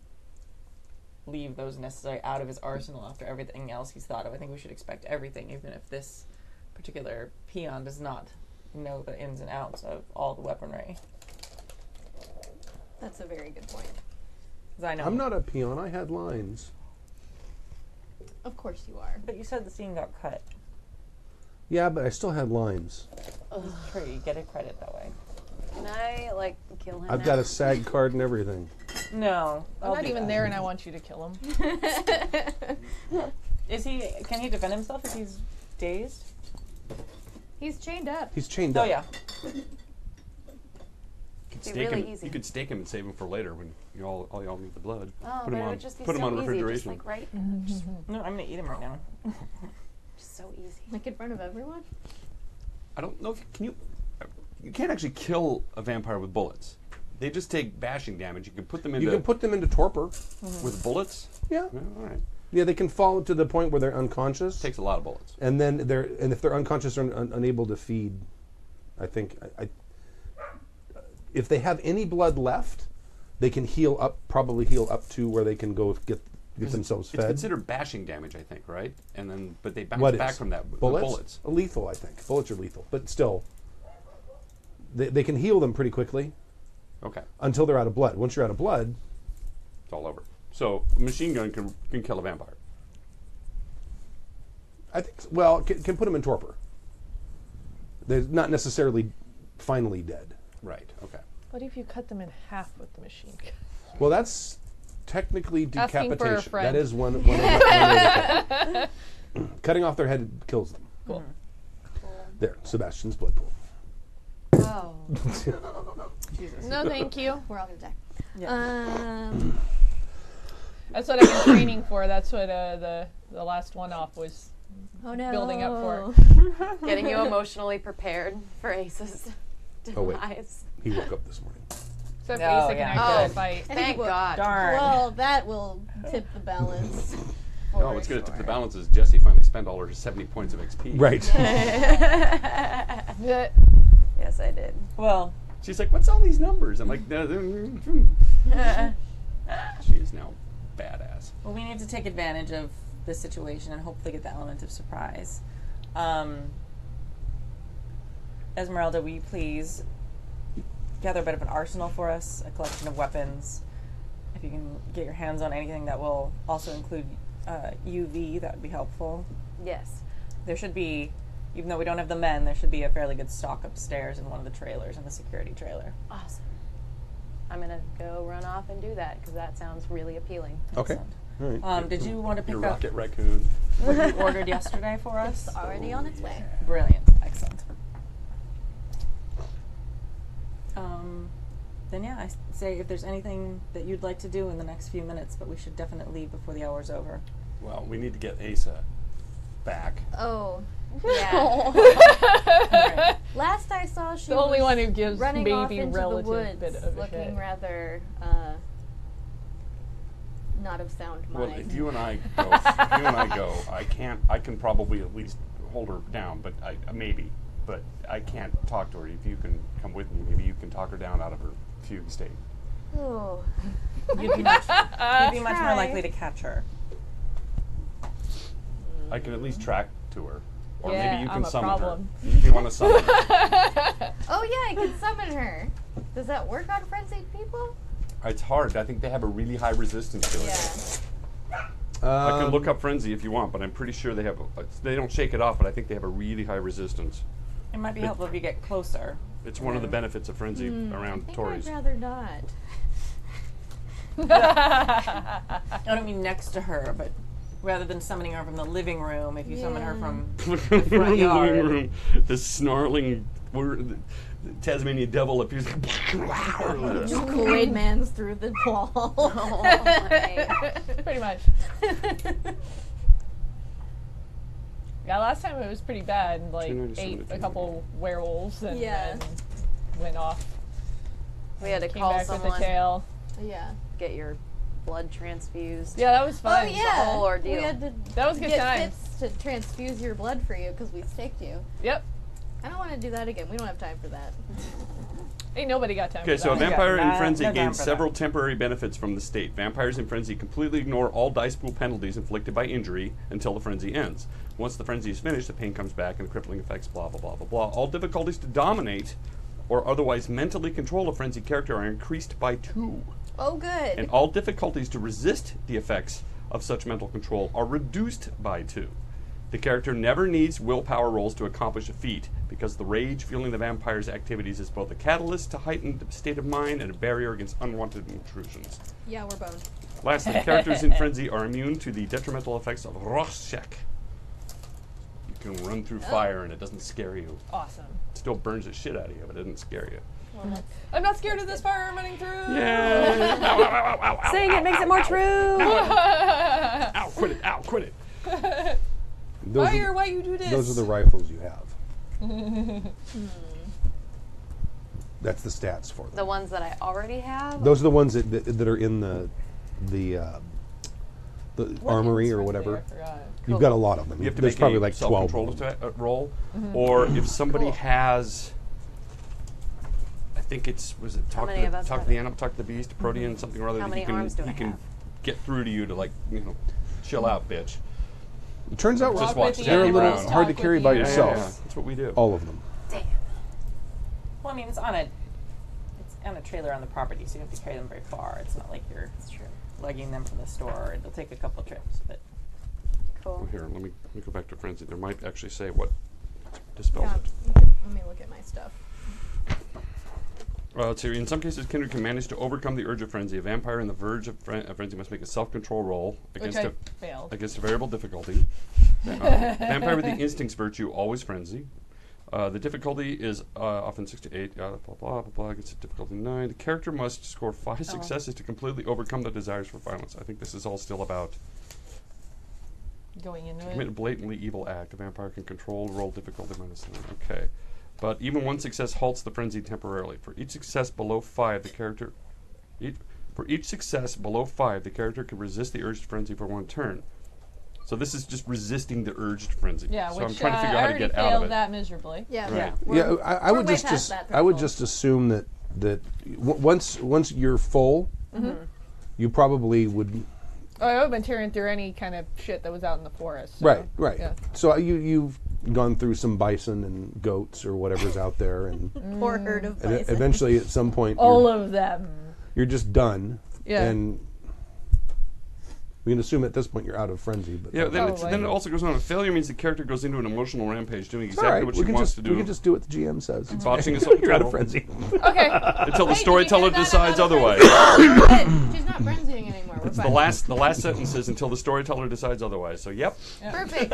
Speaker 4: leave those necessary out of his arsenal after everything else he's thought of. I think we should expect everything, even if this particular peon does not know the ins and outs of all the weaponry.
Speaker 5: That's a very good point.
Speaker 4: 'Cause I know.
Speaker 2: I'm not a peon. I had lines.
Speaker 5: Of course you are.
Speaker 4: But you said the scene got cut.
Speaker 2: Yeah, but I still had lines.
Speaker 4: It's true. You get a credit that way.
Speaker 7: Can I, kill him
Speaker 2: I've
Speaker 7: now?
Speaker 2: got a SAG card and everything.
Speaker 4: No,
Speaker 6: I'm
Speaker 4: I'll
Speaker 6: not
Speaker 4: do
Speaker 6: even
Speaker 4: that.
Speaker 6: there, and I want you to kill him.
Speaker 4: Is he? Can he defend himself if he's dazed?
Speaker 5: He's chained up.
Speaker 2: He's chained
Speaker 4: Oh
Speaker 2: up.
Speaker 4: yeah.
Speaker 3: You could
Speaker 7: Be
Speaker 3: stake
Speaker 7: really
Speaker 3: him.
Speaker 7: easy.
Speaker 3: You could stake him and save him for later when all y'all need the blood.
Speaker 7: Oh,
Speaker 3: put
Speaker 7: but
Speaker 3: him
Speaker 7: it
Speaker 3: on.
Speaker 7: would just be
Speaker 3: Put him
Speaker 7: so
Speaker 3: on
Speaker 7: easy.
Speaker 3: refrigeration.
Speaker 7: Just right,
Speaker 4: No, I'm gonna eat him right now.
Speaker 7: just so easy.
Speaker 5: Like in front of everyone?
Speaker 3: I don't know if you can't actually kill a vampire with bullets. They just take bashing damage. You can put them into
Speaker 2: You can put them into torpor.
Speaker 3: with bullets.
Speaker 2: Yeah.
Speaker 3: Yeah, all right.
Speaker 2: Yeah, they can fall to the point where they're unconscious.
Speaker 3: Takes a lot of bullets.
Speaker 2: And then if they're unconscious or unable to feed, I think if they have any blood left, they can probably heal up to where they can go get themselves
Speaker 3: It's
Speaker 2: fed.
Speaker 3: considered bashing damage, I think, right? And then, but they bounce
Speaker 2: What
Speaker 3: back
Speaker 2: is?
Speaker 3: from that. with
Speaker 2: Bullets?
Speaker 3: The bullets.
Speaker 2: Lethal, I think. Bullets are lethal, but still, they can heal them pretty quickly
Speaker 3: Okay,
Speaker 2: until they're out of blood. Once you're out of blood,
Speaker 3: it's all over. So, a machine gun can kill a vampire.
Speaker 2: I think can put them in torpor. They're not necessarily finally dead.
Speaker 3: Right. Okay.
Speaker 6: What if you cut them in half with the machine gun?
Speaker 2: Well, that's technically
Speaker 6: Asking for a
Speaker 2: decapitation.
Speaker 6: friend.
Speaker 2: That is one way to cut it. Cutting off their head kills them.
Speaker 6: Cool.
Speaker 2: There, Sebastian's blood pool.
Speaker 7: Oh.
Speaker 6: Jesus. No, thank you.
Speaker 5: We're all gonna die.
Speaker 4: Yeah.
Speaker 6: That's what I've been training for. That's what the last one off was
Speaker 5: Oh no.
Speaker 6: building up for.
Speaker 7: Getting you emotionally prepared for Ace's
Speaker 2: Oh, wait.
Speaker 7: demise.
Speaker 2: He woke up this morning.
Speaker 6: Except
Speaker 4: Oh,
Speaker 6: Asa can
Speaker 4: yeah.
Speaker 6: actually
Speaker 7: Oh.
Speaker 6: fight.
Speaker 7: Thank God.
Speaker 4: Darn.
Speaker 5: Well, that will tip the balance.
Speaker 3: No, what's going to tip the balance is Jessie finally spent all her 70 points of XP.
Speaker 2: Right.
Speaker 6: Yeah.
Speaker 7: Yes, I did.
Speaker 4: Well,
Speaker 3: She's like, what's all these numbers? I'm like, she is now badass.
Speaker 4: well, we need to take advantage of this situation and hopefully get the element of surprise. Esmeralda, will you please gather a bit of an arsenal for us, a collection of weapons? If you can get your hands on anything that will also include UV, that would be helpful.
Speaker 7: Yes.
Speaker 4: There should be, even though we don't have the men, there should be a fairly good stock upstairs in one of the trailers, in the security trailer.
Speaker 7: Awesome. I'm going to go run off and do that because that sounds really appealing.
Speaker 2: Okay.
Speaker 4: Excellent.
Speaker 2: All right.
Speaker 4: Did you want to pick
Speaker 3: Your
Speaker 4: up
Speaker 3: rocket raccoon.
Speaker 4: what you ordered yesterday for us?
Speaker 5: It's already on its way.
Speaker 4: Brilliant. Excellent. Then yeah, I say if there's anything that you'd like to do in the next few minutes, but we should definitely leave before the hour's over.
Speaker 3: Well, we need to get Asa back.
Speaker 5: Oh.
Speaker 7: Yeah.
Speaker 4: Alright.
Speaker 5: Last I saw, she
Speaker 6: The only
Speaker 5: was
Speaker 6: one who gives
Speaker 5: running off
Speaker 6: baby
Speaker 5: into the
Speaker 6: relative
Speaker 5: woods,
Speaker 6: bit of a
Speaker 5: looking
Speaker 6: shit.
Speaker 5: rather not of sound
Speaker 3: Well,
Speaker 5: mind.
Speaker 3: if you and I go, I can probably at least hold her down, but but I can't talk to her. If you can come with me, maybe you can talk her down out of her fugue state.
Speaker 5: Oh.
Speaker 4: You'd be much more
Speaker 5: Try.
Speaker 4: likely to catch her.
Speaker 3: I can at least track to her, or
Speaker 6: Yeah,
Speaker 3: maybe you
Speaker 6: I'm
Speaker 3: can
Speaker 6: a
Speaker 3: summon
Speaker 6: problem.
Speaker 3: her. If you want to summon her,
Speaker 5: Oh yeah, I can summon her. Does that work on frenzied people?
Speaker 3: it's hard. I think they have a really high resistance to it.
Speaker 5: Yeah.
Speaker 3: I can look up frenzy if you want, but I'm pretty sure they have. They don't shake it off, but I think they have a really high resistance.
Speaker 4: It might be helpful if you get closer.
Speaker 3: It's one of the benefits of frenzy
Speaker 5: I
Speaker 3: around
Speaker 5: think
Speaker 3: Tories.
Speaker 5: I'd rather not.
Speaker 4: I don't mean next to her, but rather than summoning her from the living room, if you summon her from the front yard.
Speaker 3: The snarling the Tasmanian devil appears.
Speaker 5: Just Kool-Aid Man's through the wall.
Speaker 7: Oh, my.
Speaker 6: Pretty much. Yeah, last time it was pretty bad. Like,
Speaker 3: 297
Speaker 6: ate a couple werewolves and
Speaker 5: Yeah.
Speaker 6: then went off.
Speaker 7: We had to
Speaker 6: Came
Speaker 7: call
Speaker 6: back with the
Speaker 7: someone,
Speaker 6: tail.
Speaker 5: Yeah.
Speaker 7: get your blood transfused.
Speaker 6: Yeah, that was fun.
Speaker 5: Oh yeah.
Speaker 7: whole ordeal.
Speaker 5: We had to
Speaker 6: That was good
Speaker 5: get
Speaker 6: times.
Speaker 5: Fitz to transfuse your blood for you because we staked you.
Speaker 6: Yep.
Speaker 5: I don't want to do that again. We don't have time for that.
Speaker 6: Ain't nobody got time
Speaker 3: Okay,
Speaker 6: for
Speaker 3: so a
Speaker 6: that.
Speaker 3: vampire in
Speaker 4: no
Speaker 3: frenzy
Speaker 4: time
Speaker 3: gains
Speaker 4: for
Speaker 3: several
Speaker 4: that.
Speaker 3: temporary benefits from the state. Vampires in frenzy completely ignore all dice pool penalties inflicted by injury until the frenzy ends. Once the frenzy is finished, the pain comes back and crippling effects, blah, blah, blah, blah, blah. All difficulties to dominate or otherwise mentally control a frenzy character are increased by 2.
Speaker 5: Oh, good.
Speaker 3: And all difficulties to resist the effects of such mental control are reduced by 2. The character never needs willpower rolls to accomplish a feat, because the rage fueling the vampire's activities is both a catalyst to heightened state of mind and a barrier against unwanted intrusions.
Speaker 5: Yeah, we're boned.
Speaker 3: Lastly, characters in frenzy are immune to the detrimental effects of Rorschach. You can run through fire and it doesn't scare you.
Speaker 6: Awesome.
Speaker 3: It still burns the shit out of you, but it doesn't scare you.
Speaker 6: I'm not scared of this fire I'm running through.
Speaker 3: Yeah. Ow, ow, ow, ow, ow,
Speaker 7: Saying it makes it more true.
Speaker 3: ow, quit it, ow, quit it.
Speaker 2: Those
Speaker 6: Fire,
Speaker 2: are,
Speaker 6: why you do this?
Speaker 2: those are the rifles you have. That's the stats for them.
Speaker 7: The ones that I already have.
Speaker 2: Those are the ones that are in the armory or whatever.
Speaker 6: I forgot.
Speaker 2: You've got a lot of them.
Speaker 3: You have to
Speaker 2: There's
Speaker 3: make
Speaker 2: probably
Speaker 3: a
Speaker 2: like 12
Speaker 3: self-control
Speaker 2: of them.
Speaker 3: roll, or if somebody
Speaker 6: Cool.
Speaker 3: has, I think it's talk
Speaker 7: many
Speaker 3: to
Speaker 7: of
Speaker 3: the,
Speaker 7: us
Speaker 3: talk to
Speaker 7: have
Speaker 3: the
Speaker 7: it?
Speaker 3: animal, talk to the beast, protean, something or other.
Speaker 7: How
Speaker 3: that
Speaker 7: many
Speaker 3: he
Speaker 7: arms do I
Speaker 3: can
Speaker 7: have?
Speaker 3: get through to you to chill out, bitch.
Speaker 2: It turns out
Speaker 3: Just
Speaker 6: Walk
Speaker 3: watch
Speaker 6: with
Speaker 3: the
Speaker 2: they're a
Speaker 6: animals,
Speaker 2: little
Speaker 3: around.
Speaker 2: hard to
Speaker 6: talk
Speaker 2: carry
Speaker 6: with
Speaker 2: by
Speaker 6: you.
Speaker 2: yourself.
Speaker 3: That's what we do.
Speaker 2: All of them.
Speaker 7: Damn.
Speaker 4: Well, I mean, it's on a trailer on the property, so you don't have to carry them very far. It's not like you're lugging them from the store. It'll take a couple trips, but
Speaker 3: Oh,
Speaker 7: Cool.
Speaker 3: here, let me go back to frenzy. There might actually say what dispels
Speaker 5: Yeah,
Speaker 3: it.
Speaker 5: you could- let me look at my stuff.
Speaker 3: Let's see. In some cases, Kindred can manage to overcome the urge of frenzy. A vampire on the verge of frenzy must make a self-control roll against
Speaker 6: Which I failed.
Speaker 3: against a variable difficulty. Vampire with the instincts virtue always frenzy. The difficulty is often 6 to 8. Blah blah blah blah blah. Gets a difficulty 9. The character must score 5 successes to completely overcome the desires for violence. I think this is all still about
Speaker 6: Going into
Speaker 3: commit a
Speaker 6: it.
Speaker 3: blatantly evil act. A vampire can control roll difficulty -9. Okay. But even one success halts the frenzy temporarily. For each success below 5, the character can resist the urge to frenzy for 1 turn. So this is just resisting the urge to frenzy.
Speaker 6: Yeah,
Speaker 3: so
Speaker 6: which
Speaker 3: I'm trying to figure out
Speaker 6: I
Speaker 3: how to
Speaker 6: already
Speaker 3: get out of
Speaker 6: failed
Speaker 3: it.
Speaker 6: that miserably.
Speaker 5: Yeah.
Speaker 3: Right.
Speaker 5: We're-
Speaker 2: I
Speaker 5: we're
Speaker 2: would
Speaker 5: way
Speaker 2: just
Speaker 5: past that
Speaker 2: I would
Speaker 5: threshold.
Speaker 2: just assume that once you're full, you probably would.
Speaker 6: Oh, I would have been tearing through any kind of shit that was out in the forest. So,
Speaker 2: Right.
Speaker 6: Yeah.
Speaker 2: So you've gone through some bison and goats or whatever's out there, and
Speaker 5: Poor herd of bison.
Speaker 2: eventually at some point
Speaker 6: All of them.
Speaker 2: you're just done.
Speaker 6: Yeah.
Speaker 2: And we can assume at this point you're out of frenzy. But
Speaker 3: Yeah, then,
Speaker 6: Probably.
Speaker 3: then it also goes on. Failure means the character goes into an emotional rampage, doing
Speaker 2: it's all
Speaker 3: exactly
Speaker 2: right.
Speaker 3: what
Speaker 2: We
Speaker 3: she
Speaker 2: can
Speaker 3: wants
Speaker 2: just
Speaker 3: to do.
Speaker 2: we can just do what the GM says. It's
Speaker 3: Botching
Speaker 2: fine.
Speaker 3: is
Speaker 2: You're out of frenzy.
Speaker 6: Okay.
Speaker 3: Until the
Speaker 6: Hey,
Speaker 3: storyteller
Speaker 6: did you hear that?
Speaker 3: decides
Speaker 6: I'm out of
Speaker 3: otherwise.
Speaker 5: Good. She's not frenzying anymore. We're
Speaker 3: It's the
Speaker 5: fine.
Speaker 3: last sentence is until the storyteller decides otherwise. So yep.
Speaker 5: Perfect.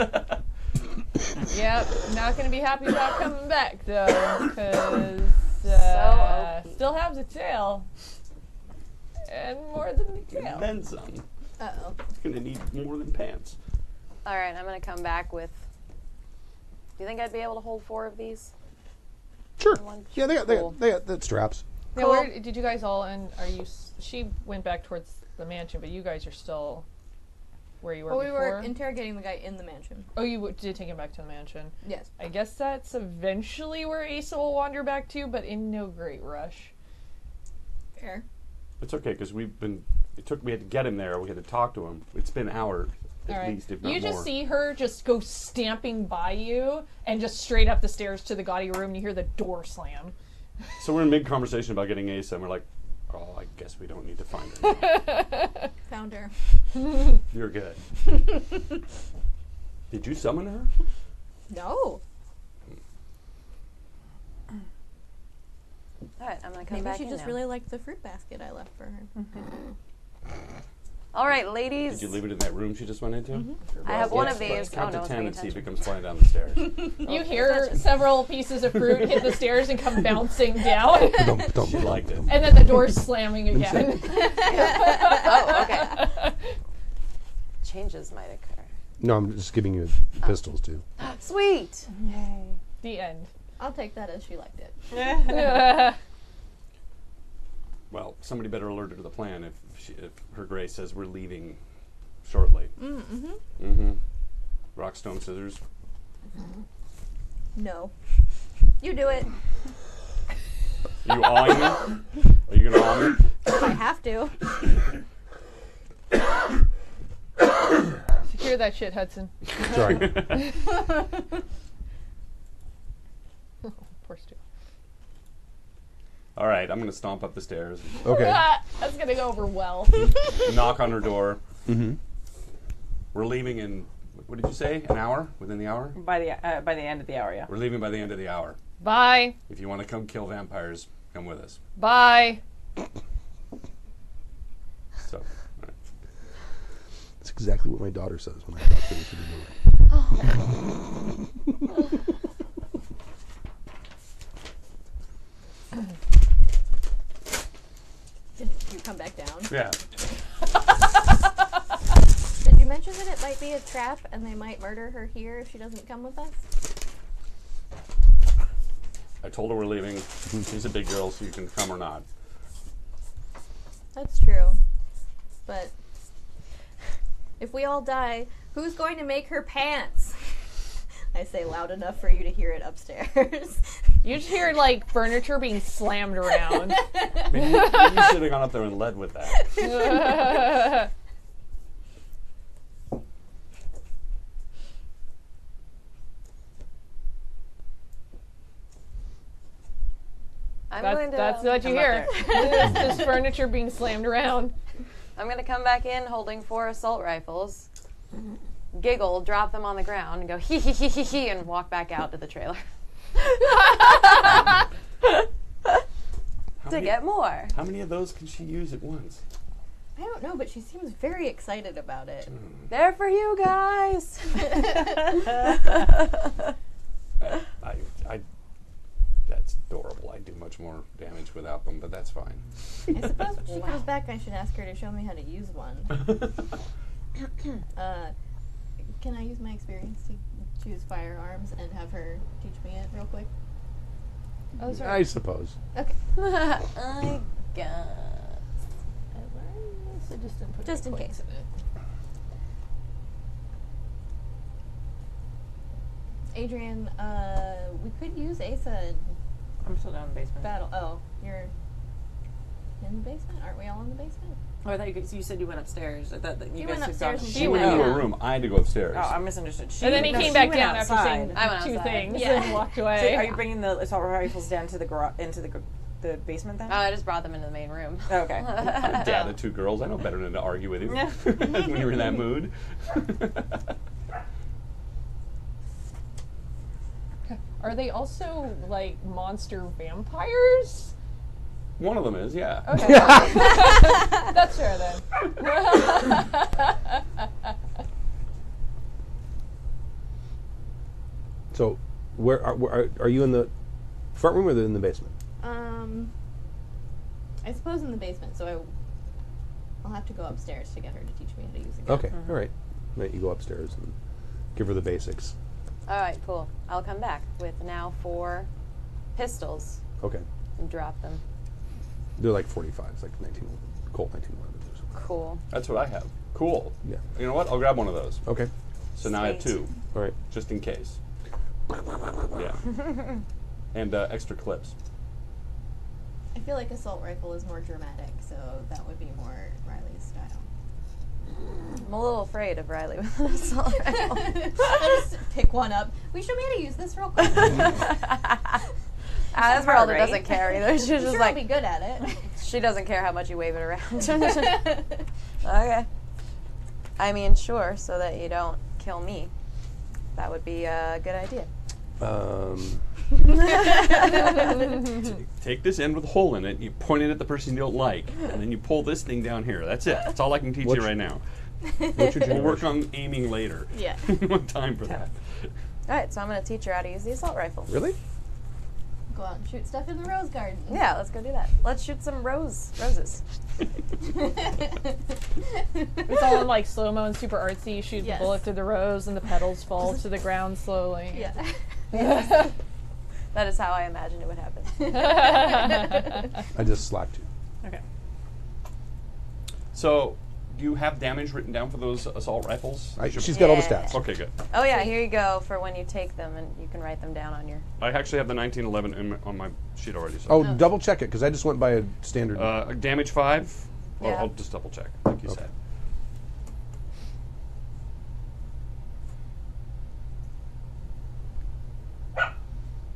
Speaker 6: Yep. Not going to be happy about coming back, though, because
Speaker 7: So OP.
Speaker 6: still have the tail. And more than the tail.
Speaker 3: Then some.
Speaker 5: Uh-oh.
Speaker 3: It's gonna need more than pants.
Speaker 7: All right, I'm gonna come back with. Do you think I'd be able to hold 4 of these?
Speaker 2: Sure.
Speaker 7: One-
Speaker 2: Yeah, they
Speaker 7: Cool.
Speaker 2: got the straps.
Speaker 6: Yeah, where did you guys all, and are you, she went back towards the mansion, but you guys are still where you were
Speaker 5: Well, we
Speaker 6: before?
Speaker 5: were interrogating the guy in the mansion.
Speaker 6: Oh, you did take him back to the mansion.
Speaker 5: Yes.
Speaker 6: I guess that's eventually where Asa will wander back to, but in no great rush.
Speaker 5: Fair.
Speaker 3: It's okay because we had to get him there. We had to talk to him. It's been hours
Speaker 6: All
Speaker 3: at
Speaker 6: right.
Speaker 3: least, if not
Speaker 6: You just
Speaker 3: more.
Speaker 6: see her just go stamping by you and just straight up the stairs to the gaudy room, and you hear the door slam.
Speaker 3: So we're in mid conversation about getting Asa, and we're like, "Oh, I guess we don't need to find her.
Speaker 5: Found her.
Speaker 3: You're good." Did you summon her?
Speaker 5: No.
Speaker 7: All right, I'm gonna come
Speaker 5: Maybe
Speaker 7: back
Speaker 5: she
Speaker 7: in
Speaker 5: just
Speaker 7: now.
Speaker 5: really liked the fruit basket I left for her.
Speaker 7: All right, ladies.
Speaker 3: Did you leave it in that room she just went into?
Speaker 7: I have one of
Speaker 3: Let's
Speaker 7: these.
Speaker 3: count
Speaker 7: Oh, no
Speaker 3: to
Speaker 7: one's
Speaker 3: 10
Speaker 7: paying
Speaker 3: and see if it
Speaker 7: attention.
Speaker 3: comes flying down the stairs.
Speaker 6: You hear several pieces of fruit hit the stairs and come bouncing down,
Speaker 2: Don't
Speaker 3: She liked it.
Speaker 6: and then the door's slamming again.
Speaker 7: Oh, okay. Changes might occur.
Speaker 2: No, I'm just giving you pistols too.
Speaker 7: Sweet.
Speaker 6: The end.
Speaker 5: I'll take that as she liked it.
Speaker 3: Well, somebody better alert her to the plan if her grace says we're leaving shortly. Rock, stone, scissors.
Speaker 5: No. You do it.
Speaker 3: Are you awing me? Are you gonna awe me?
Speaker 5: If I have to.
Speaker 6: Secure that shit, Hudson.
Speaker 2: Sorry.
Speaker 6: Poor Stu.
Speaker 3: All right, I'm gonna stomp up the stairs,
Speaker 2: Okay.
Speaker 6: That's gonna go over well.
Speaker 3: knock on her door.
Speaker 2: Mm-hmm.
Speaker 3: We're leaving in, what did you say? An hour? Within the hour?
Speaker 4: By the end of the hour, yeah.
Speaker 3: We're leaving by the end of the hour.
Speaker 6: Bye.
Speaker 3: If you want to come kill vampires, come with us.
Speaker 6: Bye.
Speaker 3: So, all right.
Speaker 2: That's exactly what my daughter says when I talk to her through the door.
Speaker 5: Did you come back down?
Speaker 3: Yeah.
Speaker 5: Did you mention that it might be a trap and they might murder her here if she doesn't come with us?
Speaker 3: I told her we're leaving. She's a big girl, so you can come or not.
Speaker 5: That's true. But if we all die, who's going to make her pants? I say loud enough for you to hear it upstairs.
Speaker 6: You just hear like furniture being slammed around.
Speaker 3: Maybe you should have gone up there and led with that.
Speaker 7: I'm going to.
Speaker 6: That's what you
Speaker 4: I'm
Speaker 6: hear. This furniture being slammed around.
Speaker 7: I'm going to come back in holding 4 assault rifles, giggle, drop them on the ground, and go hee hee hee hee hee, and walk back out to the trailer.
Speaker 3: How
Speaker 7: to get more.
Speaker 3: How many of those can she use at once?
Speaker 5: I don't know, but she seems very excited about it.
Speaker 7: They're for you guys.
Speaker 3: That's adorable. I do much more damage without them, but that's fine.
Speaker 5: I suppose when she comes back, I should ask her to show me how to use one. Can I use my experience to choose firearms and have her teach me it real quick?
Speaker 6: Oh, sorry.
Speaker 2: I suppose.
Speaker 5: Okay.
Speaker 7: I guess.
Speaker 6: So just didn't put
Speaker 5: Just
Speaker 6: any
Speaker 5: in
Speaker 6: points
Speaker 5: case.
Speaker 6: in it.
Speaker 5: Adrian, we could use Asa in
Speaker 4: I'm still down in the basement.
Speaker 5: battle. Oh, you're in the basement? Aren't we all in the basement?
Speaker 4: Oh, I thought you said you went upstairs. I thought that you
Speaker 5: You
Speaker 4: guys
Speaker 5: went
Speaker 4: had
Speaker 5: upstairs
Speaker 4: gone.
Speaker 5: and
Speaker 3: She went
Speaker 5: went
Speaker 3: into a
Speaker 5: down.
Speaker 3: room. I had to go upstairs.
Speaker 4: Oh, I misunderstood.
Speaker 6: And then he came
Speaker 4: she
Speaker 6: back
Speaker 4: went
Speaker 6: down after
Speaker 4: outside.
Speaker 6: saying
Speaker 7: I went
Speaker 6: two
Speaker 7: outside.
Speaker 6: things
Speaker 5: Yeah.
Speaker 6: and walked
Speaker 4: So
Speaker 6: away.
Speaker 4: are you bringing the assault rifles down to the the basement then?
Speaker 7: Oh, I just brought them into the main room.
Speaker 4: Oh, okay.
Speaker 3: Dad of two girls. I know better than to argue with you when you're in that mood.
Speaker 6: Are they also like monster vampires?
Speaker 3: One of them is, yeah.
Speaker 6: Okay. That's fair then.
Speaker 2: So, where are you in the front room or in the basement?
Speaker 5: I suppose in the basement, so I'll have to go upstairs to get her to teach me how to use a gun.
Speaker 2: Okay, all right. Right, you go upstairs and give her the basics.
Speaker 7: All right, cool. I'll come back with now 4 pistols
Speaker 2: Okay,
Speaker 7: and drop them.
Speaker 2: they're like 45s, like 19 Colt 1911s or something.
Speaker 7: Cool.
Speaker 3: That's what I have. Cool.
Speaker 2: Yeah.
Speaker 3: You know what? I'll grab one of those.
Speaker 2: Okay,
Speaker 3: So now I have
Speaker 7: Sweet.
Speaker 3: 2,
Speaker 2: all right.
Speaker 3: just in case. Yeah. And extra clips.
Speaker 5: I feel like assault rifle is more dramatic, so that would be more Riley's style.
Speaker 7: I'm a little afraid of Riley with an assault rifle.
Speaker 5: Just pick one up. Will you show me how to use this real quick?
Speaker 7: This
Speaker 4: hard,
Speaker 7: world
Speaker 4: right?
Speaker 7: doesn't care either. She's just
Speaker 5: Sure,
Speaker 7: like,
Speaker 5: I'll be good at it.
Speaker 7: she doesn't care how much you wave it around. Okay. I mean, sure, so that you don't kill me. That would be a good idea.
Speaker 3: Take this end with a hole in it, you point it at the person you don't like, and then you pull this thing down here. That's it. That's all I can teach you right now.
Speaker 2: What's your
Speaker 3: We'll work
Speaker 2: generation?
Speaker 3: on aiming later.
Speaker 5: Yeah.
Speaker 3: One time for that.
Speaker 7: All right, so I'm going to teach her how to use the assault rifle.
Speaker 2: Really?
Speaker 5: Go out and shoot stuff in the rose garden.
Speaker 7: Yeah, let's go do that. Let's shoot some roses.
Speaker 6: It's all in like slow mo and super artsy. You shoot
Speaker 5: Yes.
Speaker 6: the bullet through the rose, and the petals fall to the ground slowly.
Speaker 5: Yeah.
Speaker 7: That is how I imagined it would happen.
Speaker 2: I just slacked you.
Speaker 4: Okay.
Speaker 3: So, do you have damage written down for those assault rifles?
Speaker 2: She's got all the
Speaker 7: Yeah.
Speaker 2: stats.
Speaker 3: Okay, good.
Speaker 7: Oh yeah, here you go for when you take them, and you can write them down on your.
Speaker 3: I actually have the 1911 on my sheet already. So.
Speaker 2: Oh, double check it because I just went by a standard.
Speaker 3: Damage 5?
Speaker 7: Yeah.
Speaker 3: I'll just double check, like you
Speaker 2: Okay.
Speaker 3: said.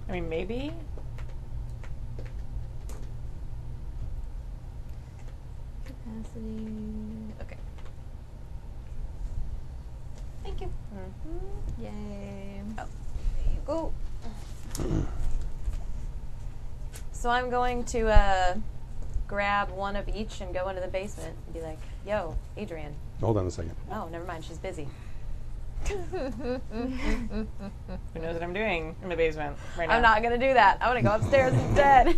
Speaker 4: I mean, maybe.
Speaker 5: Capacity. Okay. Thank you. Yay.
Speaker 7: There you go. So I'm going to grab one of each and go into the basement and be like, "Yo, Adrian."
Speaker 2: Hold on a second.
Speaker 7: Oh, never mind. She's busy.
Speaker 4: Who knows what I'm doing in the basement right now?
Speaker 7: I'm not gonna do that. I'm gonna go upstairs instead.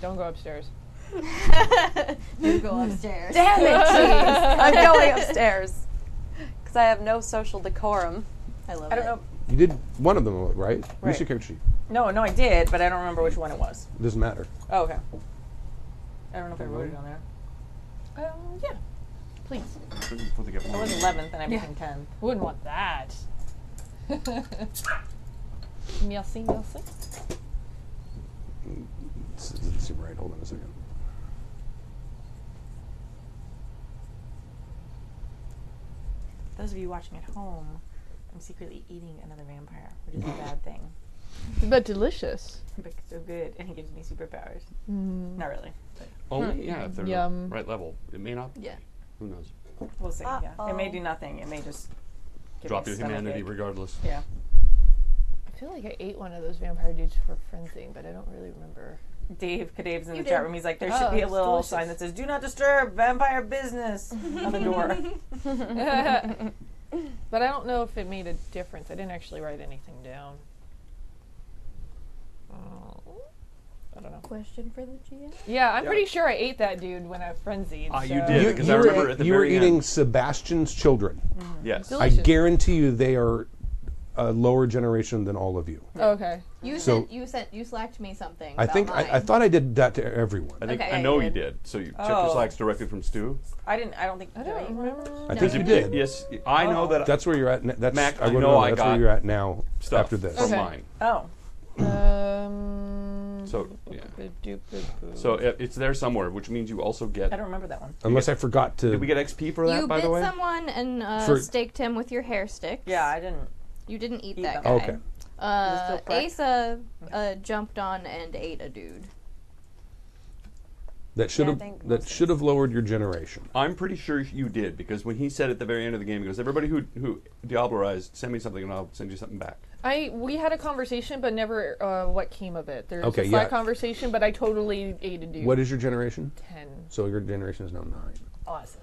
Speaker 6: Don't go upstairs.
Speaker 5: You go upstairs.
Speaker 7: Damn it, jeez. I'm going upstairs because I have no social decorum.
Speaker 5: I love
Speaker 4: I don't
Speaker 5: it.
Speaker 4: know.
Speaker 2: You did one of them, right? Use
Speaker 4: Right.
Speaker 2: your character sheet.
Speaker 4: No, I did, but I don't remember which one it was.
Speaker 2: It doesn't matter.
Speaker 4: Oh, okay. I don't know if I wrote it on there.
Speaker 6: Yeah. Please.
Speaker 3: Before they get
Speaker 4: I
Speaker 3: warm.
Speaker 4: was 11th and I became 10th.
Speaker 6: Wouldn't want that. Merci, merci.
Speaker 2: It doesn't seem right. Hold on a second.
Speaker 4: Those of you watching at home, I'm secretly eating another vampire, which is a bad thing.
Speaker 6: But delicious.
Speaker 4: But it's so good, and he gives me superpowers. Not really. But
Speaker 3: Only, yeah, if they're
Speaker 6: Yum.
Speaker 3: right level. It may not.
Speaker 5: Yeah.
Speaker 3: Who knows?
Speaker 4: we'll see. Yeah. It may
Speaker 7: Uh-oh.
Speaker 4: do nothing. It may just give
Speaker 3: Drop
Speaker 4: me
Speaker 3: your
Speaker 4: a stomach
Speaker 3: humanity
Speaker 4: ache.
Speaker 3: regardless.
Speaker 4: Yeah.
Speaker 6: I feel like I ate one of those vampire dudes for frenzy, but I don't really remember.
Speaker 4: Dave Kadave's in the
Speaker 5: You
Speaker 4: chat
Speaker 5: did.
Speaker 4: room. He's like, there
Speaker 6: Oh,
Speaker 4: should be a
Speaker 6: it's
Speaker 4: little
Speaker 6: delicious.
Speaker 4: sign that says, "Do not disturb vampire business" on the door.
Speaker 6: But I don't know if it made a difference. I didn't actually write anything down. I don't know.
Speaker 5: Question for the GM?
Speaker 6: Yeah, I'm pretty sure I ate that dude when I frenzied.
Speaker 3: You
Speaker 6: so-
Speaker 3: did. Because I remember at the
Speaker 2: you were
Speaker 3: very
Speaker 2: eating
Speaker 3: end.
Speaker 2: Sebastian's children.
Speaker 3: Yes.
Speaker 6: Delicious.
Speaker 2: I guarantee you they are a lower generation than all of you.
Speaker 6: Okay.
Speaker 5: You
Speaker 2: So-
Speaker 5: you slacked me something.
Speaker 2: I
Speaker 5: about
Speaker 2: think
Speaker 5: mine.
Speaker 2: I thought I did that to everyone.
Speaker 3: I think
Speaker 5: Okay.
Speaker 3: I know
Speaker 5: Yeah,
Speaker 3: you
Speaker 5: you
Speaker 3: did. So you checked
Speaker 4: Oh.
Speaker 3: your slacks directly from Stu.
Speaker 4: I don't think.
Speaker 6: I don't remember.
Speaker 2: I think you did.
Speaker 3: Yes, I know that
Speaker 2: That's where you're at. That's
Speaker 3: Mac,
Speaker 2: I
Speaker 3: I
Speaker 2: wrote
Speaker 3: know
Speaker 2: it on,
Speaker 3: I
Speaker 2: that's
Speaker 3: got
Speaker 2: where you're at now.
Speaker 3: stuff
Speaker 2: After this,
Speaker 3: from
Speaker 6: Okay.
Speaker 3: mine.
Speaker 4: Oh,
Speaker 3: So yeah. So it's there somewhere, which means you also get.
Speaker 4: I don't remember that one.
Speaker 2: unless I forgot to.
Speaker 3: Did we get XP for that,
Speaker 5: You
Speaker 3: by
Speaker 5: bit
Speaker 3: the way?
Speaker 5: someone and
Speaker 2: For-
Speaker 5: staked him with your hair sticks.
Speaker 4: Yeah, I didn't.
Speaker 5: You didn't eat
Speaker 4: Eat
Speaker 5: that
Speaker 4: them.
Speaker 5: guy.
Speaker 2: Okay.
Speaker 4: still fresh?
Speaker 5: Asa jumped on and ate a dude.
Speaker 2: That should
Speaker 7: Yeah, I
Speaker 2: have
Speaker 7: think
Speaker 2: that
Speaker 7: most
Speaker 2: should have lowered your generation.
Speaker 3: I'm pretty sure you did, because when he said at the very end of the game, he goes, "Everybody who Diablerized, send me something and I'll send you something back."
Speaker 6: We had a conversation, but never what came of it. There's
Speaker 2: Okay,
Speaker 6: a slight
Speaker 2: yeah.
Speaker 6: conversation, but I totally ate a dude.
Speaker 2: What is your generation?
Speaker 6: 10.
Speaker 2: So your generation is now 9.
Speaker 6: Awesome.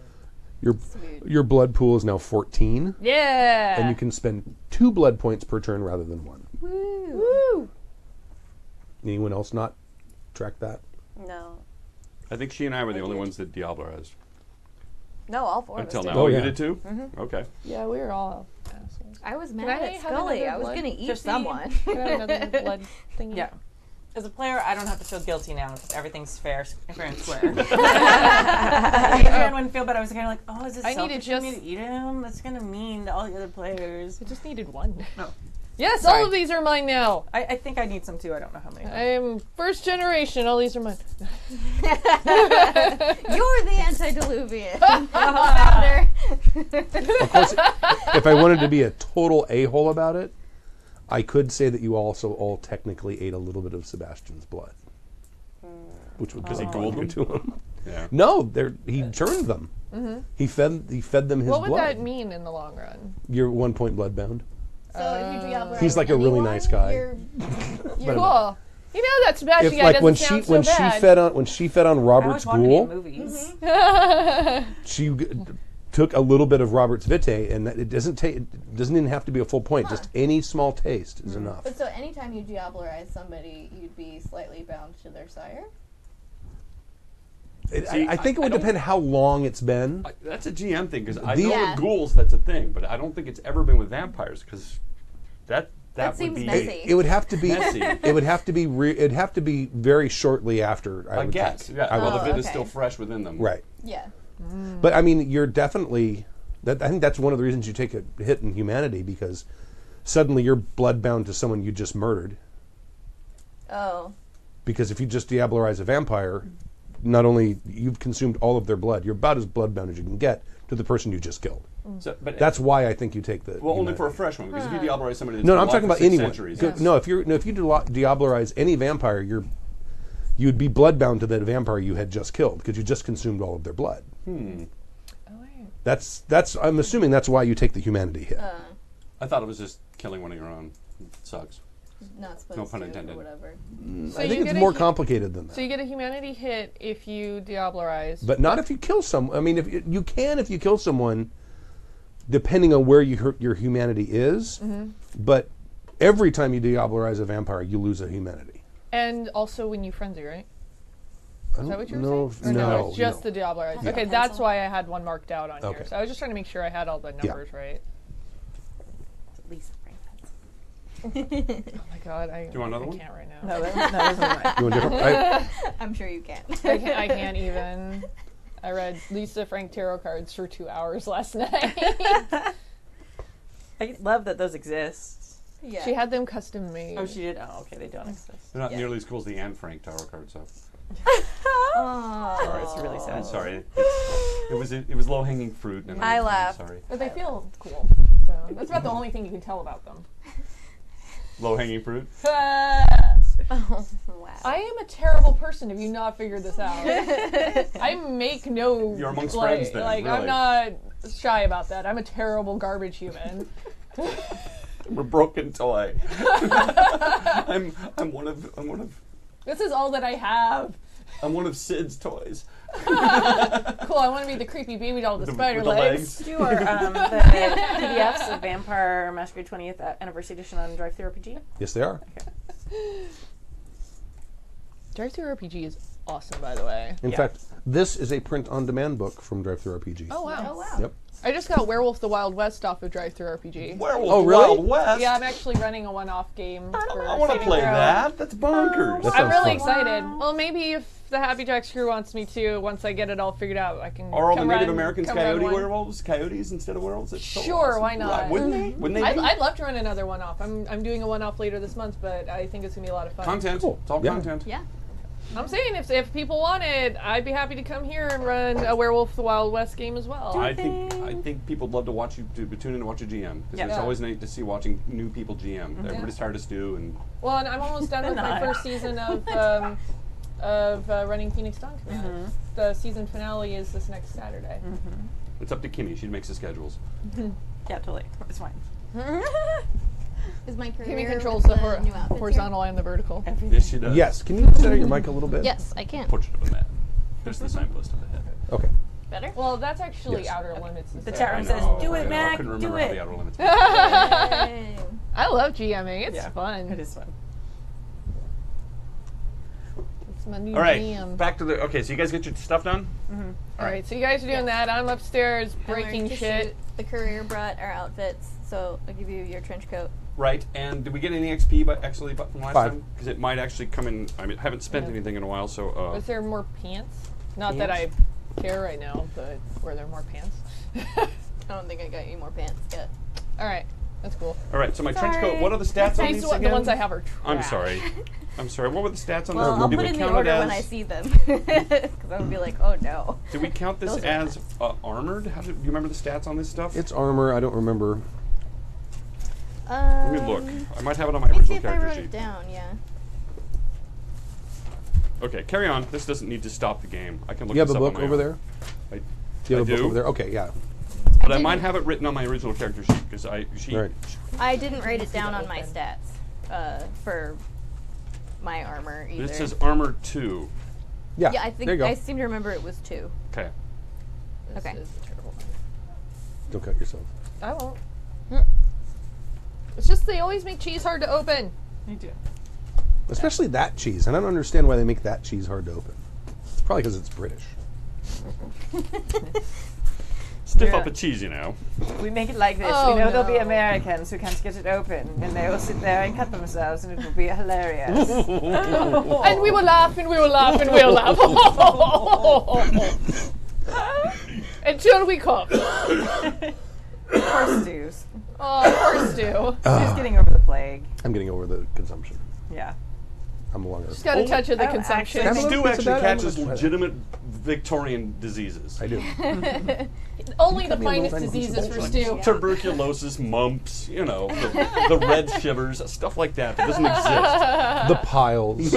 Speaker 2: Your blood pool is now 14,
Speaker 6: Yeah.
Speaker 2: and you can spend 2 blood points per turn rather than 1.
Speaker 6: Woo.
Speaker 2: Anyone else not track that?
Speaker 7: No.
Speaker 3: I think she and I were the only ones that Diablerized
Speaker 7: No, all four
Speaker 3: until
Speaker 7: of us
Speaker 3: now.
Speaker 7: did.
Speaker 2: Oh,
Speaker 3: You
Speaker 2: yeah.
Speaker 3: did too? Okay.
Speaker 6: Yeah, we were all assholes.
Speaker 5: I was
Speaker 6: I
Speaker 5: mad at
Speaker 6: have
Speaker 5: Scully.
Speaker 6: another
Speaker 5: I was
Speaker 6: blood?
Speaker 5: gonna eat
Speaker 4: Just
Speaker 5: someone.
Speaker 6: Can I have another blood thingy?
Speaker 4: Yeah. As a player, I don't have to feel guilty now because everything's fair and square. Adrian wouldn't feel bad. I was kind of like, oh, is it
Speaker 6: I needed
Speaker 4: selfish of me
Speaker 6: just-
Speaker 4: to eat him? That's kind of mean to all the other players.
Speaker 6: I just needed one.
Speaker 4: No.
Speaker 6: Yes,
Speaker 4: Sorry.
Speaker 6: all of these are mine now.
Speaker 4: I think I need some too. I don't know how many.
Speaker 6: I am first generation. All these are mine.
Speaker 5: You're the antediluvian founder.
Speaker 2: Of course, if I wanted to be a total a-hole about it, I could say that you also all technically ate a little bit of Sebastian's blood, which would
Speaker 3: Because he
Speaker 2: go
Speaker 3: ghouled them?
Speaker 2: to him.
Speaker 3: Yeah.
Speaker 2: No, he churned them. He fed them his
Speaker 6: What would
Speaker 2: blood.
Speaker 6: that mean in the long run?
Speaker 2: You're 1 point blood bound.
Speaker 5: So if you Diablo
Speaker 2: He's like a really nice guy.
Speaker 5: You're
Speaker 6: Cool. You know that Sebastian
Speaker 2: If
Speaker 6: guy
Speaker 2: like
Speaker 6: doesn't sound so bad.
Speaker 2: when she fed on
Speaker 4: I
Speaker 2: Robert's
Speaker 4: always wanted to be in
Speaker 2: ghoul,
Speaker 4: movies.
Speaker 2: she took a little bit of Robert's vitae, and it doesn't even have to be a full point. Just any small taste is enough.
Speaker 5: But so anytime you Diablerize somebody, you'd be slightly bound to their sire?
Speaker 3: See,
Speaker 2: I think it
Speaker 3: I
Speaker 2: would
Speaker 3: don't-
Speaker 2: depend how long it's been.
Speaker 3: That's a GM thing, because I
Speaker 2: These-
Speaker 3: know
Speaker 5: Yeah.
Speaker 3: with ghouls that's a thing, but I don't think it's ever been with vampires, because that would
Speaker 5: seems
Speaker 3: be
Speaker 5: messy.
Speaker 2: It would have to be.
Speaker 3: Messy.
Speaker 2: It would have to be. It'd have to be very shortly after. I
Speaker 3: I
Speaker 2: would
Speaker 3: guess.
Speaker 2: think.
Speaker 3: Yeah.
Speaker 2: I would
Speaker 3: Well, if
Speaker 2: think.
Speaker 3: it is still
Speaker 5: okay.
Speaker 3: fresh within them.
Speaker 2: Right.
Speaker 5: Yeah.
Speaker 2: But I mean, you're definitely. I think that's one of the reasons you take a hit in humanity, because suddenly you're blood bound to someone you just murdered.
Speaker 5: Oh.
Speaker 2: Because if you just Diablerize a vampire, not only you've consumed all of their blood, you're about as blood bound as you can get to the person you just killed.
Speaker 3: So, but
Speaker 2: That's why I think you take the.
Speaker 3: well, only
Speaker 2: humanity.
Speaker 3: for a fresh one, because if you Diablerize somebody that's
Speaker 2: No,
Speaker 3: been
Speaker 2: I'm
Speaker 3: alive
Speaker 2: talking
Speaker 3: for
Speaker 2: about
Speaker 3: 6
Speaker 2: anyone.
Speaker 3: centuries,
Speaker 2: No, if you Diablerize any vampire, you'd be bloodbound to that vampire you had just killed, because you just consumed all of their blood.
Speaker 6: Oh, wait.
Speaker 2: That's. I'm assuming that's why you take the humanity hit.
Speaker 3: I thought it was just killing one of your own. It sucks.
Speaker 5: Not supposed
Speaker 3: No pun
Speaker 5: to
Speaker 3: intended.
Speaker 5: or whatever.
Speaker 6: So
Speaker 2: I
Speaker 6: you
Speaker 2: think it's
Speaker 6: get a
Speaker 2: more
Speaker 6: hu-
Speaker 2: complicated than that.
Speaker 6: So you get a humanity hit if you Diablerize.
Speaker 2: But not if you kill someone. I mean, if you can, if you kill someone, depending on where your humanity is. But every time you Diablerize a vampire, you lose a humanity.
Speaker 6: And also when you frenzy, right? Is that what you were
Speaker 2: No,
Speaker 6: saying? Or
Speaker 2: no,
Speaker 6: it's just
Speaker 2: no.
Speaker 6: the Diablerize.
Speaker 2: Yeah.
Speaker 6: Okay, that's why I had one marked out on
Speaker 2: Okay.
Speaker 6: here. So I was just trying to make sure I had all the numbers right.
Speaker 4: At least brain pets.
Speaker 6: Oh my god, I,
Speaker 3: you want another
Speaker 6: I
Speaker 3: one?
Speaker 6: can't right now.
Speaker 4: No, that wasn't mine.
Speaker 2: You want different?
Speaker 5: I'm sure you can.
Speaker 6: I can't even. I read Lisa Frank tarot cards for 2 hours last night.
Speaker 4: I love that those exist.
Speaker 5: Yeah.
Speaker 6: She had them custom made.
Speaker 4: Oh, she did? Oh, okay, they don't exist.
Speaker 3: They're not
Speaker 5: Yeah.
Speaker 3: nearly as cool as the Anne Frank tarot card, so.
Speaker 5: Oh.
Speaker 4: It's really sad.
Speaker 3: I'm sorry. It was low hanging fruit. And
Speaker 7: I
Speaker 3: I'm
Speaker 7: laughed.
Speaker 3: Sorry.
Speaker 6: But they feel cool. So that's about the only thing you can tell about them.
Speaker 3: Low hanging fruit.
Speaker 7: Oh, wow.
Speaker 6: I am a terrible person. Have you not figured this out? I make no.
Speaker 3: You're amongst
Speaker 6: like,
Speaker 3: friends then,
Speaker 6: Like
Speaker 3: really.
Speaker 6: I'm not shy about that. I'm a terrible garbage human.
Speaker 3: I'm a broken toy. I'm one of
Speaker 6: This is all that I have.
Speaker 3: I'm one of Sid's toys.
Speaker 6: Cool, I want to be the creepy baby doll with the spider
Speaker 3: with the
Speaker 6: legs.
Speaker 4: Do our the PDFs of Vampire Masquerade 20th Anniversary Edition on Drive-Thru RPG.
Speaker 2: Yes, they are.
Speaker 6: Drive-Thru RPG is awesome, by the way.
Speaker 2: In fact, this is a print-on-demand book from Drive-Thru RPG.
Speaker 6: Oh, wow.
Speaker 5: Oh, wow.
Speaker 2: Yep.
Speaker 6: I just got Werewolf the Wild West off of Drive-Thru RPG.
Speaker 3: Werewolf
Speaker 2: Oh,
Speaker 3: the
Speaker 2: really?
Speaker 3: Wild West.
Speaker 6: Yeah, I'm actually running a one-off game.
Speaker 3: I want to play that. That's bonkers.
Speaker 2: That
Speaker 6: I'm
Speaker 2: sounds
Speaker 6: really
Speaker 2: fun.
Speaker 6: excited. Well, maybe if the Happy Jacks crew wants me to, once I get it all figured out, I can.
Speaker 3: Are all the
Speaker 6: come
Speaker 3: Native
Speaker 6: run-
Speaker 3: Americans
Speaker 6: come run
Speaker 3: coyote
Speaker 6: one.
Speaker 3: werewolves? Coyotes instead of werewolves? It's so
Speaker 6: Sure,
Speaker 3: awesome.
Speaker 6: why not?
Speaker 3: Right, wouldn't they? Wouldn't they?
Speaker 6: I'd love to run another one-off. I'm doing a one-off later this month, but I think it's gonna be a lot of fun.
Speaker 3: Content.
Speaker 2: Cool.
Speaker 3: It's all
Speaker 2: Yeah.
Speaker 3: content.
Speaker 5: Yeah.
Speaker 6: I'm saying if people want it, I'd be happy to come here and run a Werewolf the Wild West game as well.
Speaker 3: I think people would love to watch you to tune in to watch a GM because
Speaker 4: Yeah.
Speaker 3: it's always neat to see watching new people GM. Everybody's tired of Stu and
Speaker 6: Well, and I'm almost done with my
Speaker 4: Not.
Speaker 6: first season of running Phoenix Dawn Command. The season finale is this next Saturday.
Speaker 3: it's up to Kimmy. She makes the schedules.
Speaker 4: Yeah, totally. It's fine.
Speaker 5: Is my career
Speaker 6: Kimmy controls
Speaker 5: with
Speaker 6: the
Speaker 5: new outfits
Speaker 6: horizontal and the vertical.
Speaker 3: Yes, she does.
Speaker 2: Yes. Can you set out your mic a little bit?
Speaker 5: Here? Yes, I can.
Speaker 3: Portrait of a man. There's the signpost of the head.
Speaker 2: Okay.
Speaker 5: Better?
Speaker 6: Well, that's actually
Speaker 2: Yes.
Speaker 6: Outer Limits.
Speaker 4: The
Speaker 6: instead.
Speaker 4: chat room
Speaker 3: I
Speaker 4: says,
Speaker 3: know,
Speaker 4: "Do
Speaker 3: I
Speaker 4: it,
Speaker 3: know.
Speaker 4: Mac.
Speaker 3: I couldn't
Speaker 4: Do
Speaker 3: remember how
Speaker 4: it."
Speaker 3: the outer limits.
Speaker 5: Yay.
Speaker 6: I love GMing. It's
Speaker 4: Yeah.
Speaker 6: fun.
Speaker 4: It is fun.
Speaker 6: It's my new
Speaker 3: All right,
Speaker 6: GM.
Speaker 3: back to the. Okay, so you guys get your stuff done.
Speaker 6: All right, so you guys are doing that. I'm upstairs
Speaker 5: I'm wearing
Speaker 6: breaking
Speaker 5: to
Speaker 6: shit.
Speaker 5: shoot. The courier brought our outfits, so I'll give you your trench coat.
Speaker 3: Right, and did we get any XP actually from last
Speaker 2: 5.
Speaker 3: time? Because it might actually come in. I mean, I haven't spent anything in a while, so.
Speaker 6: Was there more pants? Not that I care right now, but were there more pants?
Speaker 5: I don't think I got you more pants yet.
Speaker 6: All right, that's cool.
Speaker 3: All right, so my trench coat.
Speaker 5: Sorry.
Speaker 3: What are the stats on
Speaker 6: These
Speaker 3: these
Speaker 6: the
Speaker 3: again?
Speaker 6: ones I have are trash.
Speaker 3: I'm sorry. I'm sorry. What were the stats on
Speaker 5: Well,
Speaker 3: this?
Speaker 5: I'll
Speaker 3: Did
Speaker 5: put
Speaker 3: we
Speaker 5: in the
Speaker 3: count it
Speaker 5: order
Speaker 3: as?
Speaker 5: when I see them, because I would be like, oh no.
Speaker 3: Did we count this
Speaker 5: Those are
Speaker 3: as armored? Do you remember the stats on this stuff?
Speaker 2: It's armor. I don't remember.
Speaker 3: Let me look. I might have it on my
Speaker 5: Let me see
Speaker 3: original
Speaker 5: if I
Speaker 3: character
Speaker 5: wrote
Speaker 3: sheet.
Speaker 5: it down, yeah.
Speaker 3: Okay, carry on. This doesn't need to stop the game. I can look
Speaker 2: You have
Speaker 3: this
Speaker 2: a
Speaker 3: up on
Speaker 2: book
Speaker 3: my
Speaker 2: over
Speaker 3: own.
Speaker 2: there?
Speaker 3: I,
Speaker 2: Do you have
Speaker 3: I
Speaker 2: a book
Speaker 3: do.
Speaker 2: over there? Okay, yeah.
Speaker 3: But I might have it written on my original character sheet because she.
Speaker 2: Right.
Speaker 5: I didn't write it down on my stats for my armor either.
Speaker 3: This says armor 2.
Speaker 2: Yeah.
Speaker 5: yeah, I
Speaker 2: there you
Speaker 5: think
Speaker 2: go.
Speaker 5: I seem to remember it was 2.
Speaker 3: Okay.
Speaker 6: This
Speaker 5: Okay.
Speaker 6: is a terrible one.
Speaker 2: Don't cut yourself.
Speaker 6: I won't. It's just they always make cheese hard to open.
Speaker 4: You do.
Speaker 2: Especially that cheese. And I don't understand why they make that cheese hard to open. It's probably because it's British.
Speaker 3: Stiff
Speaker 4: Yeah.
Speaker 3: up a cheese, you know.
Speaker 4: We make it like this.
Speaker 6: Oh,
Speaker 4: we know there'll be
Speaker 6: no.
Speaker 4: Americans who can't get it open, and they will sit there and cut themselves, and it will be hilarious.
Speaker 6: And we will laugh and we will laugh and we'll laugh. Until we cough.
Speaker 4: Poor Stu's.
Speaker 6: Oh, poor Stu.
Speaker 4: Stu's getting over the plague.
Speaker 2: I'm getting over the consumption.
Speaker 4: Yeah.
Speaker 2: I'm longer.
Speaker 6: Just got a touch of the
Speaker 4: Oh,
Speaker 6: consumption.
Speaker 2: actually-
Speaker 3: Stu
Speaker 2: Pizza
Speaker 3: actually
Speaker 2: Hut?
Speaker 3: catches
Speaker 2: I'm gonna try that.
Speaker 3: legitimate Victorian diseases.
Speaker 2: I do.
Speaker 6: Only the
Speaker 2: cut me a little
Speaker 6: finest
Speaker 2: tiny piece of
Speaker 6: diseases for
Speaker 2: bullshit.
Speaker 6: Stu.
Speaker 3: Tuberculosis, mumps, you know, the red shivers, stuff like that that doesn't exist.
Speaker 2: The piles.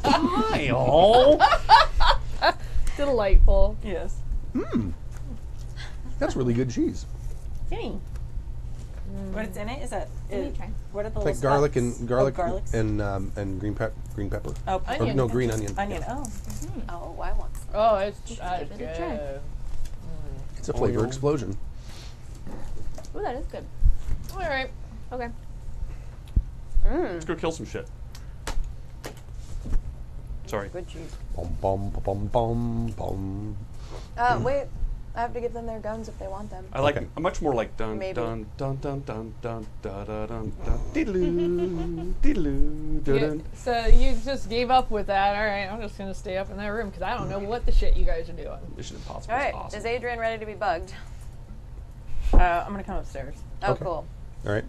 Speaker 3: Pile.
Speaker 6: Delightful.
Speaker 4: Yes.
Speaker 2: That's really good cheese.
Speaker 4: Yummy. What's in it? Is that?
Speaker 5: me try.
Speaker 4: What are the
Speaker 2: Like
Speaker 4: little
Speaker 2: garlic
Speaker 4: spots?
Speaker 2: and garlic
Speaker 4: garlics?
Speaker 2: and green pepper.
Speaker 4: Oh,
Speaker 2: Or,
Speaker 6: Onion.
Speaker 2: no, green onion.
Speaker 4: onion. Oh.
Speaker 7: Oh, I want some.
Speaker 6: Oh, it's
Speaker 5: give it a try.
Speaker 6: good.
Speaker 2: It's a flavor
Speaker 3: Oil.
Speaker 2: explosion.
Speaker 5: Ooh, that is good.
Speaker 6: All right.
Speaker 5: Okay.
Speaker 3: Let's go kill some shit. Sorry.
Speaker 7: Good cheese.
Speaker 2: Bum bum bum bum bum.
Speaker 7: Wait. I have to give them their guns if they want them.
Speaker 3: I like
Speaker 2: Okay.
Speaker 3: much more like dun
Speaker 7: Maybe.
Speaker 3: dun dun dun dun dun dun dun dun dun diddaloo diddaloo dun dun.
Speaker 6: So you just gave up with that. All right, I'm just gonna stay up in that room because I don't know what the shit you guys are doing.
Speaker 3: Mission Impossible
Speaker 7: All
Speaker 3: is
Speaker 7: right.
Speaker 3: awesome.
Speaker 7: Is Adrian ready to be bugged?
Speaker 4: I'm gonna come upstairs.
Speaker 7: Oh,
Speaker 2: Okay.
Speaker 7: cool.
Speaker 2: All right.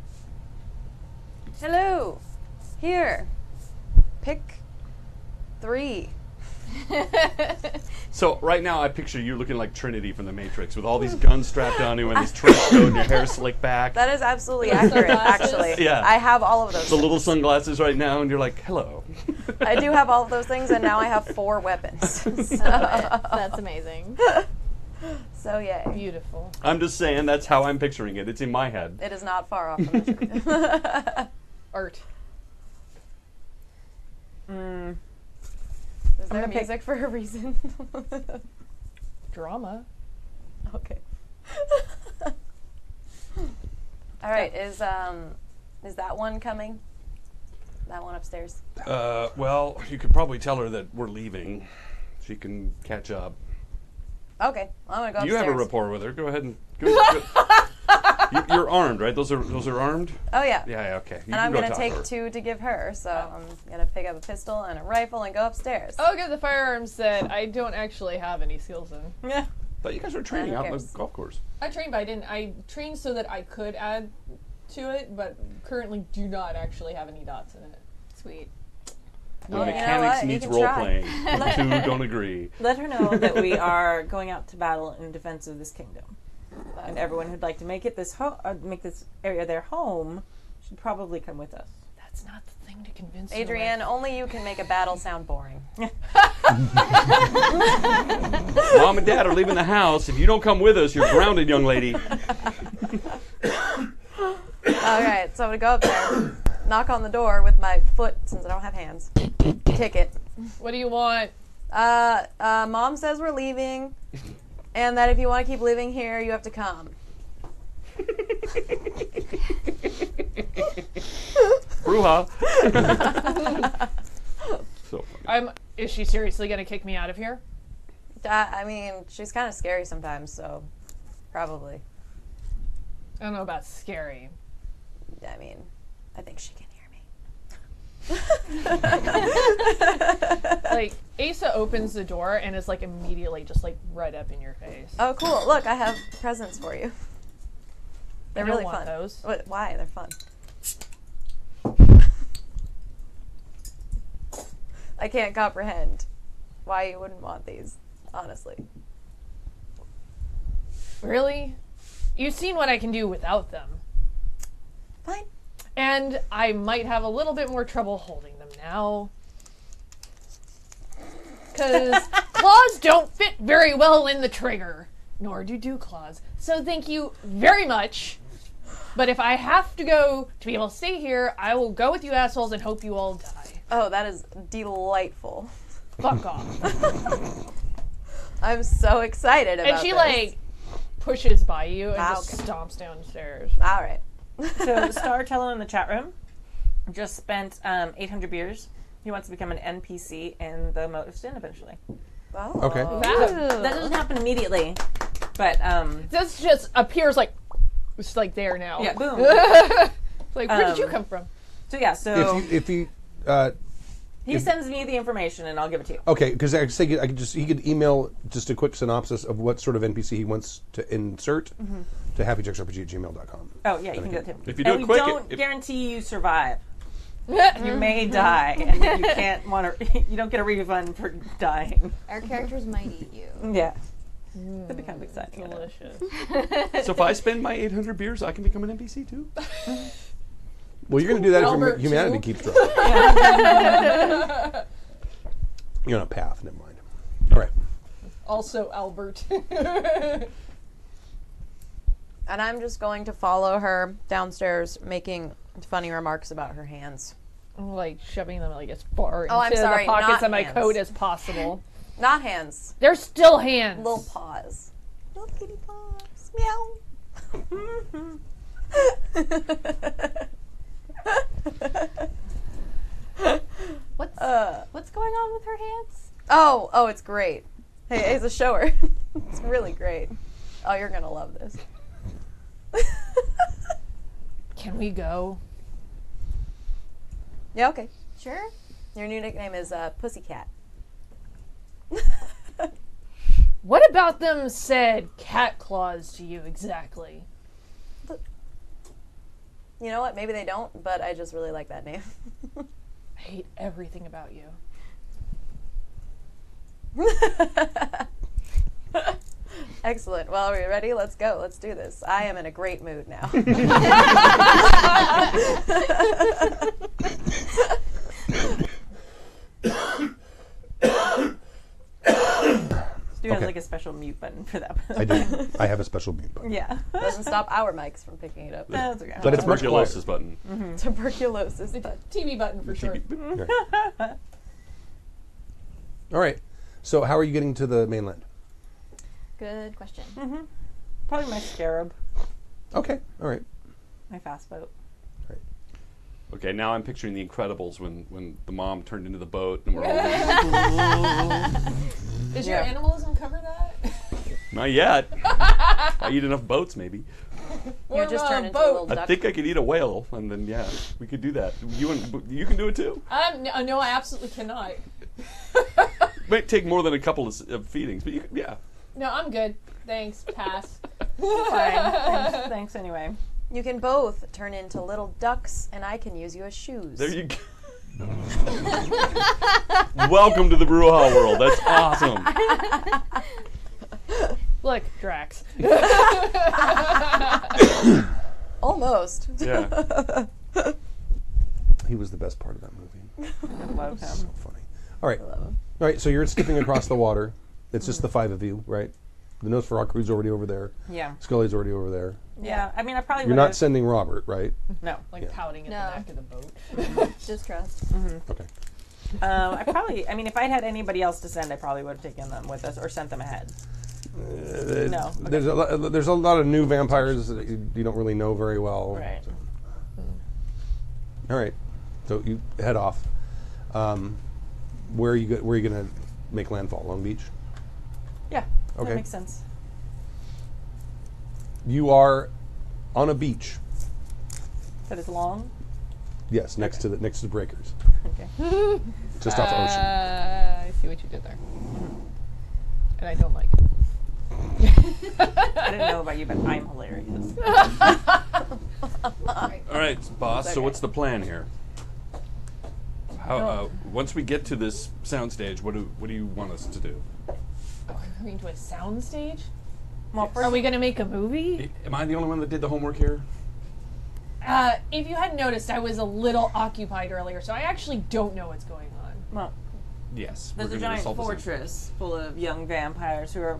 Speaker 7: Hello. Here. Pick 3.
Speaker 3: So right now I picture you looking like Trinity from The Matrix with all these guns strapped on you and this trench coat and your hair slicked back.
Speaker 7: That is absolutely accurate,
Speaker 6: Sunglasses.
Speaker 7: actually.
Speaker 3: Yeah.
Speaker 7: I have all of those.
Speaker 3: The little sunglasses right now and you're like, hello.
Speaker 7: I do have all of those things, and now I have 4 weapons. so,
Speaker 5: That's amazing.
Speaker 7: so yay.
Speaker 6: Beautiful.
Speaker 3: I'm just saying that's how I'm picturing it. It's in my head.
Speaker 7: It is not far off from the truth.
Speaker 6: Art.
Speaker 7: Is there music for a reason?
Speaker 6: Drama.
Speaker 7: Okay. All right. Is that one coming? That one upstairs.
Speaker 3: Well, you could probably tell her that we're leaving. She can catch up.
Speaker 7: Okay. Well, I'm gonna go upstairs.
Speaker 3: You have a rapport with her. Go ahead and go. You're armed, right? Those are armed.
Speaker 7: Oh yeah.
Speaker 3: Yeah. Okay. You
Speaker 7: And I'm
Speaker 3: go
Speaker 7: gonna
Speaker 3: talk
Speaker 7: take
Speaker 3: to her.
Speaker 7: 2 to give her, so I'm gonna pick up a pistol and a rifle and go upstairs.
Speaker 6: I'll give the firearms that I don't actually have any skills in.
Speaker 4: Yeah.
Speaker 3: But you guys are training
Speaker 7: Who
Speaker 3: out on the
Speaker 7: cares?
Speaker 3: golf course.
Speaker 6: I trained, but I didn't. I trained so that I could add to it, but currently do not actually have any dots in it.
Speaker 5: Sweet.
Speaker 3: The
Speaker 7: You know
Speaker 3: mechanics
Speaker 7: what? You
Speaker 3: meets
Speaker 7: can
Speaker 3: role
Speaker 7: try.
Speaker 3: playing. The two don't agree.
Speaker 4: Let her know that we are going out to battle in defense of this kingdom, and everyone who'd like to make it make this area their home should probably come with us.
Speaker 6: That's not the thing to convince
Speaker 7: Adrienne, only you can make a battle sound boring.
Speaker 3: Mom and Dad are leaving the house. If you don't come with us, you're grounded, young lady.
Speaker 7: Alright, so I'm gonna go up there, knock on the door with my foot since I don't have hands. Kick it.
Speaker 6: What do you want?
Speaker 7: Mom says we're leaving, and that if you want to keep living here, you have to come.
Speaker 3: Bruja. So funny.
Speaker 6: Is she seriously gonna kick me out of here?
Speaker 7: I mean, she's kind of scary sometimes, so probably.
Speaker 6: I don't know about scary.
Speaker 7: I mean, I think she can hear me.
Speaker 6: Like, Asa opens the door and is like immediately just like right up in your face.
Speaker 7: Oh, cool. Look, I have presents for you. They're
Speaker 6: I don't
Speaker 7: really
Speaker 6: want
Speaker 7: fun.
Speaker 6: those.
Speaker 7: What, why? They're fun. I can't comprehend why you wouldn't want these, honestly.
Speaker 6: Really? You've seen what I can do without them.
Speaker 7: Fine.
Speaker 6: And I might have a little bit more trouble holding them now. Because claws don't fit very well in the trigger. Nor do claws. So thank you very much. But if I have to go to be able to stay here, I will go with you assholes and hope you all die.
Speaker 7: Oh, that is delightful.
Speaker 6: Fuck off.
Speaker 7: I'm so excited about
Speaker 6: And she
Speaker 7: this.
Speaker 6: like pushes by you and
Speaker 7: Ah,
Speaker 6: just
Speaker 7: okay.
Speaker 6: stomps downstairs.
Speaker 7: All right.
Speaker 4: So Startello in the chat room just spent 800 beers. He wants to become an NPC in the Mote of Sin eventually.
Speaker 7: Oh.
Speaker 2: Okay.
Speaker 4: That doesn't happen immediately, but
Speaker 6: This just appears like it's like there now.
Speaker 4: yeah, boom.
Speaker 6: It's like, where did you come from?
Speaker 4: So yeah, so
Speaker 2: If you
Speaker 4: he sends me the information and I'll give it to you.
Speaker 2: okay, because I could he could email just a quick synopsis of what sort of NPC he wants to insert to happyjacksrpg@gmail.com.
Speaker 4: Oh yeah, you can do that too.
Speaker 3: If you do
Speaker 4: and
Speaker 3: it
Speaker 4: we
Speaker 3: quick,
Speaker 4: don't
Speaker 3: if-
Speaker 4: guarantee you survive. You may die, and you can't want to. You don't get a refund for dying.
Speaker 5: Our characters might eat you.
Speaker 4: Yeah, that'd be kind of exciting. I know.
Speaker 6: Delicious.
Speaker 3: So if I spend my 800 beers, I can become an NPC too?
Speaker 2: Well, you're going to do that
Speaker 6: Albert,
Speaker 2: if humanity
Speaker 6: too.
Speaker 2: keeps growing. You're on a path. Never mind. All right.
Speaker 6: Also, Albert.
Speaker 7: And I'm just going to follow her downstairs, making funny remarks about her hands.
Speaker 6: Like shoving them like as far
Speaker 7: Oh, I'm
Speaker 6: into
Speaker 7: sorry,
Speaker 6: the pockets
Speaker 7: not
Speaker 6: of my
Speaker 7: hands.
Speaker 6: coat as possible.
Speaker 7: Not hands.
Speaker 6: They're still hands.
Speaker 7: Little paws. Little kitty paws. Meow.
Speaker 5: What's going on with her hands?
Speaker 7: Oh, it's great. Hey, Asa, show her. It's really great. Oh, you're gonna love this.
Speaker 6: Can we go?
Speaker 7: Yeah, okay.
Speaker 5: Sure.
Speaker 7: Your new nickname is Pussycat.
Speaker 6: What about them said cat claws to you exactly?
Speaker 7: You know what? Maybe they don't, but I just really like that name.
Speaker 6: I hate everything about you.
Speaker 7: Excellent. Well, are we ready? Let's go. Let's do this. I am in a great mood now.
Speaker 4: Stu has
Speaker 2: Okay.
Speaker 4: like a special mute button. button for that.
Speaker 2: I do. I have a special mute button.
Speaker 4: Yeah.
Speaker 7: Doesn't stop our mics from picking it up.
Speaker 4: That's okay.
Speaker 2: But it's much quieter.
Speaker 3: Tuberculosis button.
Speaker 7: Tuberculosis.
Speaker 6: TV button for sure.
Speaker 2: Right. All right. So how are you getting to the mainland?
Speaker 5: Good question.
Speaker 4: Probably my scarab,
Speaker 2: Okay. All right.
Speaker 4: my fast boat.
Speaker 3: Okay, now I'm picturing The Incredibles when the mom turned into the boat and we're all
Speaker 6: Does your
Speaker 4: Yeah.
Speaker 6: animalism cover that?
Speaker 3: not yet. I eat enough boats, maybe.
Speaker 7: You just turn into a little
Speaker 3: I
Speaker 7: duck.
Speaker 3: think I could eat a whale, and then yeah, we could do that. You can do it too.
Speaker 6: No, I absolutely cannot.
Speaker 3: Might take more than a couple of feedings, but you can, yeah.
Speaker 6: No, I'm good. Thanks. Pass.
Speaker 4: Fine. Thanks anyway.
Speaker 7: You can both turn into little ducks, and I can use you as shoes.
Speaker 3: There you go. Welcome to the Brouhaha world. That's awesome.
Speaker 6: Look, Drax.
Speaker 7: Almost.
Speaker 3: Yeah.
Speaker 2: He was the best part of that movie.
Speaker 4: Love him.
Speaker 2: So funny. All right. All right. So you're skipping across the water. It's just the five of you, right? The Nosferatu's already over there.
Speaker 4: Yeah.
Speaker 2: Scully's already over there.
Speaker 4: Yeah. I mean, I probably
Speaker 2: You're
Speaker 4: would've-
Speaker 2: not sending Robert, right?
Speaker 4: No.
Speaker 6: Like pouting at
Speaker 5: No.
Speaker 6: the back of the boat.
Speaker 5: Distrust.
Speaker 2: Okay.
Speaker 4: I probably. I mean, if I'd had anybody else to send, I probably would have taken them with us or sent them ahead. No. Okay.
Speaker 2: There's a lot of new vampires that you don't really know very well.
Speaker 4: Right.
Speaker 2: So. All right. So you head off. Where are you going to make landfall? Long Beach?
Speaker 4: Yeah.
Speaker 2: Okay.
Speaker 4: That makes sense.
Speaker 2: You are on a beach.
Speaker 4: That is long.
Speaker 2: Yes, next to the breakers.
Speaker 4: Okay.
Speaker 2: Just off ocean.
Speaker 6: I see what you did there. And I don't like it.
Speaker 4: I didn't know about you, but I'm hilarious.
Speaker 3: All right, boss. So what's the plan here? How once we get to this soundstage, what do you want us to do?
Speaker 6: We're going to a sound stage?
Speaker 4: Well,
Speaker 6: Are we going to make a movie?
Speaker 3: Am I the only one that did the homework here?
Speaker 6: If you hadn't noticed, I was a little occupied earlier, so I actually don't know what's going on.
Speaker 4: well,
Speaker 3: Yes.
Speaker 4: there's
Speaker 3: we're
Speaker 4: a
Speaker 3: gonna
Speaker 4: giant
Speaker 3: assault the city.
Speaker 4: fortress full of young vampires who are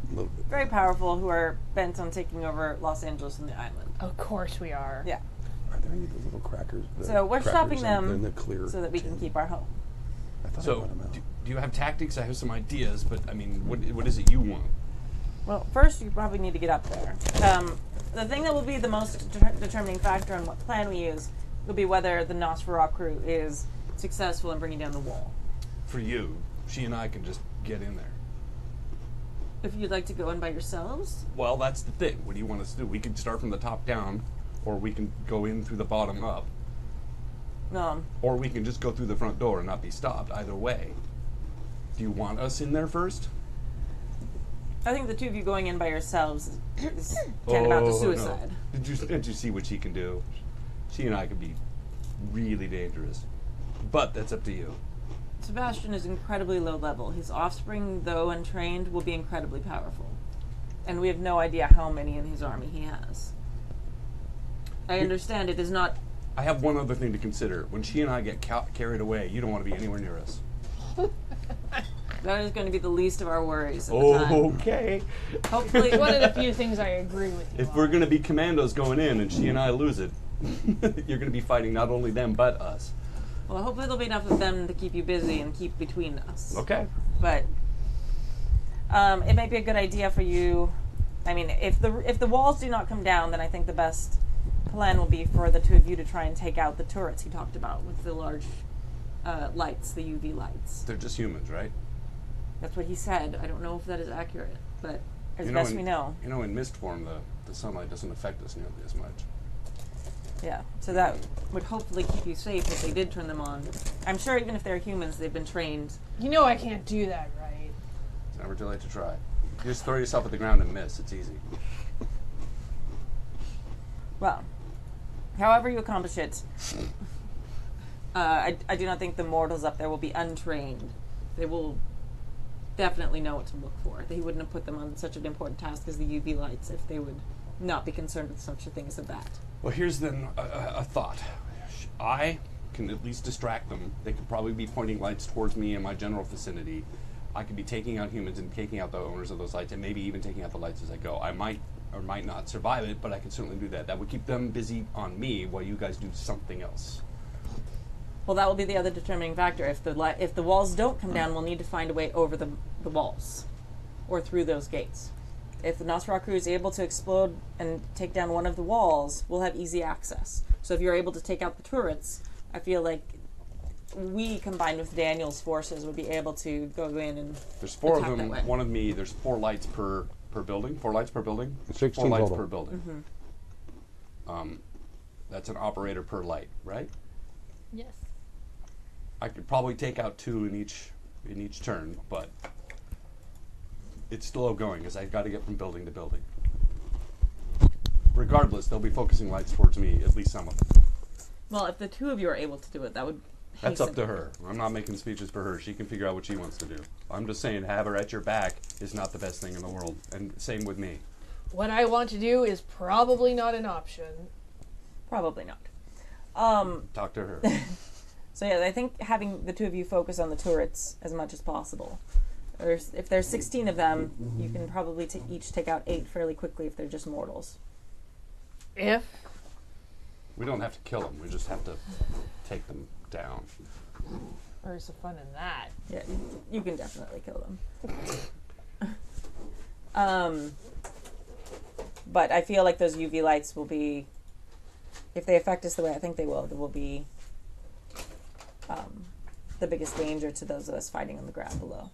Speaker 4: very powerful, who are bent on taking over Los Angeles and the island.
Speaker 6: Of course we are.
Speaker 4: Yeah.
Speaker 2: Are there any of those little crackers? The
Speaker 4: So we're
Speaker 2: crackers
Speaker 4: stopping
Speaker 2: in
Speaker 4: them
Speaker 2: the clear
Speaker 4: so that we can
Speaker 2: tin?
Speaker 4: keep our home.
Speaker 2: I thought I
Speaker 3: So,
Speaker 2: let 'em out.
Speaker 3: do you have tactics? I have some ideas, but I mean, what is it you want?
Speaker 4: Well, first you probably need to get up there. The thing that will be the most determining factor on what plan we use will be whether the Nosferatu is successful in bringing down the wall.
Speaker 3: For you, she and I can just get in there.
Speaker 4: If you'd like to go in by yourselves,
Speaker 3: Well, that's the thing. What do you want us to do? We can start from the top down, or we can go in through the bottom up, or we can just go through the front door and not be stopped. Either way. Do you want us in there first?
Speaker 4: I think the two of you going in by yourselves is tantamount to suicide.
Speaker 3: No. Did you see what she can do? She and I could be really dangerous. But that's up to you.
Speaker 4: Sebastian is incredibly low level. His offspring, though untrained, will be incredibly powerful. And we have no idea how many in his army he has. I understand it is not...
Speaker 3: I have one other thing to consider. When she and I get carried away, you don't want to be anywhere near us.
Speaker 4: That is going to be the least of our worries at the time.
Speaker 3: Okay.
Speaker 4: Hopefully...
Speaker 6: One of the few things I agree with you
Speaker 3: If we're going to be commandos going in and she and I lose it, you're going to be fighting not only them but us.
Speaker 4: Well, hopefully there'll be enough of them to keep you busy and keep between us.
Speaker 3: Okay.
Speaker 4: But it might be a good idea for you. I mean, if the walls do not come down, then I think the best plan will be for the two of you to try and take out the turrets he talked about with the large lights, the UV lights.
Speaker 3: They're just humans, right?
Speaker 4: That's what he said. I don't know if that is accurate, but as
Speaker 3: You
Speaker 4: best
Speaker 3: in,
Speaker 4: we know.
Speaker 3: You know, in mist form, the sunlight doesn't affect us nearly as much.
Speaker 4: Yeah, so that would hopefully keep you safe if they did turn them on. I'm sure even if they're humans, they've been trained.
Speaker 6: You know I can't do that, right?
Speaker 3: It's never too late to try. You just throw yourself at the ground and miss. It's easy.
Speaker 4: Well, however you accomplish it, I do not think the mortals up there will be untrained. They will definitely know what to look for. They wouldn't have put them on such an important task as the UV lights if they would not be concerned with such a thing as that.
Speaker 3: Well, here's then a thought. I can at least distract them. They could probably be pointing lights towards me in my general vicinity. I could be taking out humans and taking out the owners of those lights, and maybe even taking out the lights as I go. I might or might not survive it, but I can certainly do that. That would keep them busy on me while you guys do something else.
Speaker 4: Well, that will be the other determining factor. If the walls don't come down, we'll need to find a way over the walls or through those gates. If the Nosferatu is able to explode and take down one of the walls, we'll have easy access. So if you're able to take out the turrets, I feel like we, combined with Daniel's forces, would be able to go in and
Speaker 3: There's 4 of
Speaker 4: attack
Speaker 3: them.
Speaker 4: that way.
Speaker 3: One of me. There's 4 lights per building. 4 lights per building.
Speaker 2: 16
Speaker 3: 4 lights
Speaker 2: total.
Speaker 3: per building. That's an operator per light, right?
Speaker 5: Yes.
Speaker 3: I could probably take out 2 in each turn, but it's slow going because I've got to get from building to building. Regardless, they'll be focusing lights towards me, at least some of them.
Speaker 4: Well, if the 2 of you are able to do it, that would
Speaker 3: That's up
Speaker 4: hasten.
Speaker 3: to her. I'm not making speeches for her. She can figure out what she wants to do. I'm just saying, have her at your back is not the best thing in the world. And same with me.
Speaker 6: What I want to do is probably not an option.
Speaker 4: Probably not.
Speaker 3: Talk to her.
Speaker 4: So yeah, I think having the 2 of you focus on the turrets as much as possible. If there's 16 of them, you can probably each take out 8 fairly quickly if they're just mortals.
Speaker 6: If
Speaker 3: We don't have to kill them. We just have to take them down.
Speaker 6: where's the fun in that?
Speaker 4: Yeah, you can definitely kill them. But I feel like those UV lights will be, if they affect us the way I think they will be the biggest danger to those of us fighting on the ground below.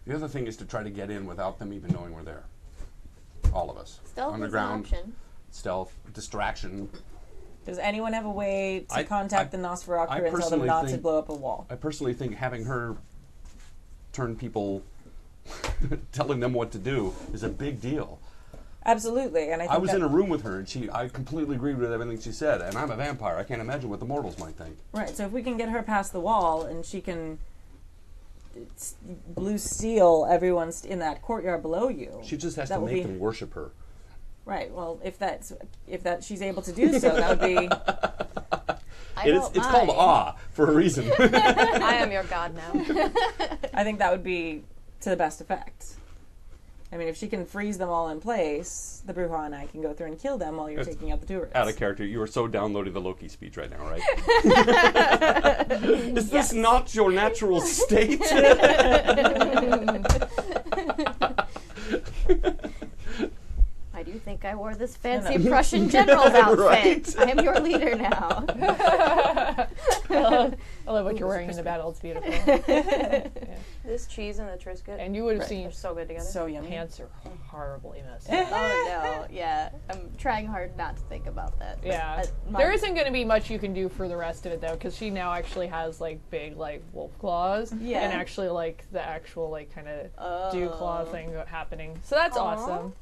Speaker 3: The other thing is to try to get in without them even knowing we're there. All of us.
Speaker 5: Stealth is an
Speaker 3: Underground,
Speaker 5: option.
Speaker 3: stealth, distraction.
Speaker 4: Does anyone have a way to
Speaker 3: I
Speaker 4: contact the Nosferatu
Speaker 3: I
Speaker 4: and tell them
Speaker 3: personally
Speaker 4: not to
Speaker 3: think-
Speaker 4: blow up a wall?
Speaker 3: I personally think having her turn people, telling them what to do, is a big deal.
Speaker 4: Absolutely, and I think
Speaker 3: I was
Speaker 4: that,
Speaker 3: in a room with her, and I completely agreed with everything she said. And I'm a vampire. I can't imagine what the mortals might think.
Speaker 4: right. So if we can get her past the wall and she can blue steel everyone in that courtyard below you,
Speaker 3: She just has
Speaker 4: that
Speaker 3: to
Speaker 4: will
Speaker 3: make
Speaker 4: be
Speaker 3: them worship her.
Speaker 4: right. Well, if that she's able to do so, that would be.
Speaker 3: It's called awe for a reason.
Speaker 7: I am your god now.
Speaker 4: I think that would be to the best effect. I mean, if she can freeze them all in place, the Bruja and I can go through and kill them while you're
Speaker 3: That's
Speaker 4: taking out the turrets.
Speaker 3: Out of character. You are so downloading the Loki speech right now, right? Is this not your natural state?
Speaker 5: I do think I wore this fancy Prussian general's outfit.
Speaker 3: Right.
Speaker 5: I am your leader now.
Speaker 6: I love what you're wearing in the battle. It's beautiful.
Speaker 7: This cheese and the Triscuit,
Speaker 6: And you would have
Speaker 4: Right.
Speaker 6: seen
Speaker 7: they're so good together.
Speaker 4: So yummy.
Speaker 6: pants are horribly messy.
Speaker 5: Oh no, yeah. I'm trying hard not to think about that.
Speaker 6: Yeah, there isn't going to be much you can do for the rest of it though, because she now actually has like big like wolf claws,
Speaker 4: Yeah.
Speaker 6: and actually like the actual like kind of dew claw thing happening. So that's
Speaker 7: Aw.
Speaker 6: awesome.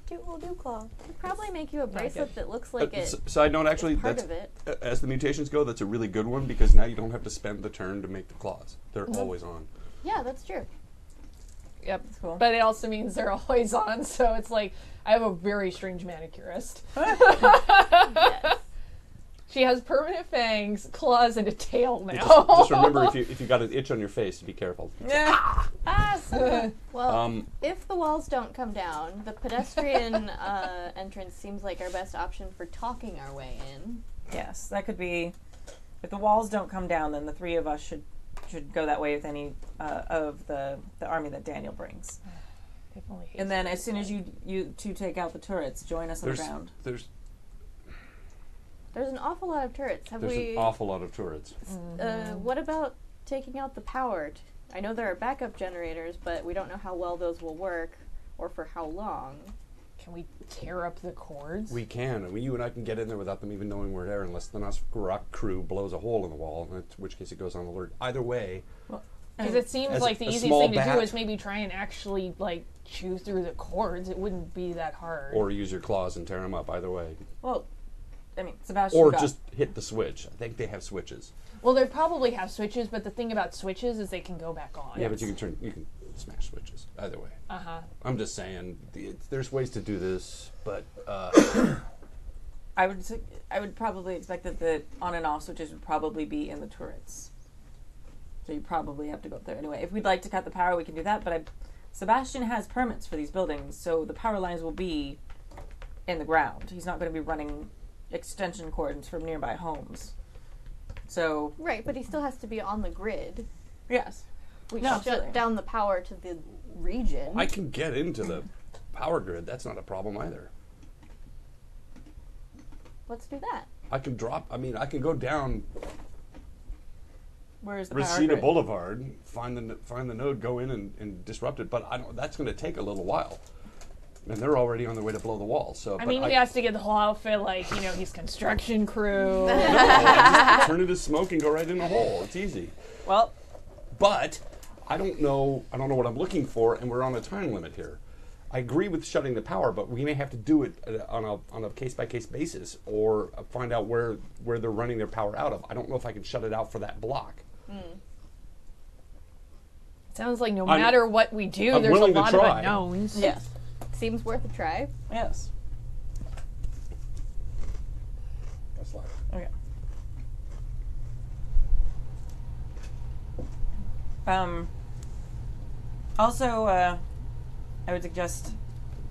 Speaker 7: Cute little dew claw.
Speaker 5: Could probably make you a bracelet that looks like it.
Speaker 3: Side note, actually,
Speaker 5: part
Speaker 3: that's
Speaker 5: of it.
Speaker 3: As the mutations go, that's a really good one because now you don't have to spend the turn to make the claws. They're always on.
Speaker 5: Yeah, that's true.
Speaker 6: Yep,
Speaker 4: cool.
Speaker 6: but it also means they're always on. So it's like I have a very strange manicurist.
Speaker 5: Yes.
Speaker 6: She has permanent fangs, claws, and a tail now.
Speaker 3: Just remember, if you got an itch on your face, to be careful.
Speaker 5: Well, if the walls don't come down, the pedestrian entrance seems like our best option for talking our way in.
Speaker 4: Yes, that could be. If the walls don't come down, then the 3 of us should go that way with any of the army that Daniel brings.
Speaker 6: Definitely hates
Speaker 4: And then
Speaker 6: it.
Speaker 4: as soon as you 2 take out the turrets, join us on the ground.
Speaker 3: There's
Speaker 5: There's an awful lot of turrets. Have
Speaker 3: an
Speaker 5: we?
Speaker 3: awful lot of turrets.
Speaker 5: What about taking out the power? I know there are backup generators, but we don't know how well those will work or for how long.
Speaker 6: Can we tear up the cords?
Speaker 3: We can. You and I can get in there without them even knowing we're there, unless the Masquerade crew blows a hole in the wall, in which case it goes on alert. Either way,
Speaker 6: Because it seems
Speaker 3: As
Speaker 6: like the
Speaker 3: a
Speaker 6: easiest
Speaker 3: small
Speaker 6: thing to do
Speaker 3: bat-
Speaker 6: is maybe try and actually like chew through the cords. It wouldn't be that hard.
Speaker 3: or use your claws and tear them up. Either way,
Speaker 4: Well, I mean, Sebastian.
Speaker 3: or
Speaker 4: got-
Speaker 3: just hit the switch. I think they have switches.
Speaker 6: Well, they probably have switches, but the thing about switches is they can go back on.
Speaker 3: Yeah, but you can smash switches. Either way, I'm just saying there's ways to do this, but
Speaker 4: I would probably expect that the on and off switches would probably be in the turrets. So you probably have to go up there anyway. If we'd like to cut the power, we can do that. But Sebastian has permits for these buildings, so the power lines will be in the ground. He's not going to be running extension cords from nearby homes. So
Speaker 5: Right, but he still has to be on the grid.
Speaker 4: yes,
Speaker 5: We
Speaker 4: No,
Speaker 5: shut
Speaker 4: absolutely.
Speaker 5: down the power to the region.
Speaker 3: I can get into the power grid. That's not a problem either.
Speaker 5: Let's do that.
Speaker 3: I can drop. I mean, I can go down
Speaker 4: where is the power
Speaker 3: Reseda
Speaker 4: grid?
Speaker 3: Boulevard, find the node, go in and disrupt it. But I don't. That's going to take a little while, and they're already on their way to blow the wall. So
Speaker 6: I mean, he has to get the whole outfit, like, he's construction crew.
Speaker 3: No, I just turn it to smoke and go right in the hole. It's easy.
Speaker 4: Well,
Speaker 3: But I don't know what I'm looking for, and we're on a time limit here. I agree with shutting the power, but we may have to do it on a case-by-case basis, or find out where they're running their power out of. I don't know if I can shut it out for that block.
Speaker 6: Sounds like no
Speaker 3: I'm-
Speaker 6: matter what we do,
Speaker 3: I'm
Speaker 6: there's a
Speaker 3: willing to
Speaker 6: lot of
Speaker 3: try.
Speaker 6: unknowns.
Speaker 4: yes,
Speaker 5: Seems worth a try.
Speaker 4: yes.
Speaker 2: That's like
Speaker 4: Okay. Also, I would suggest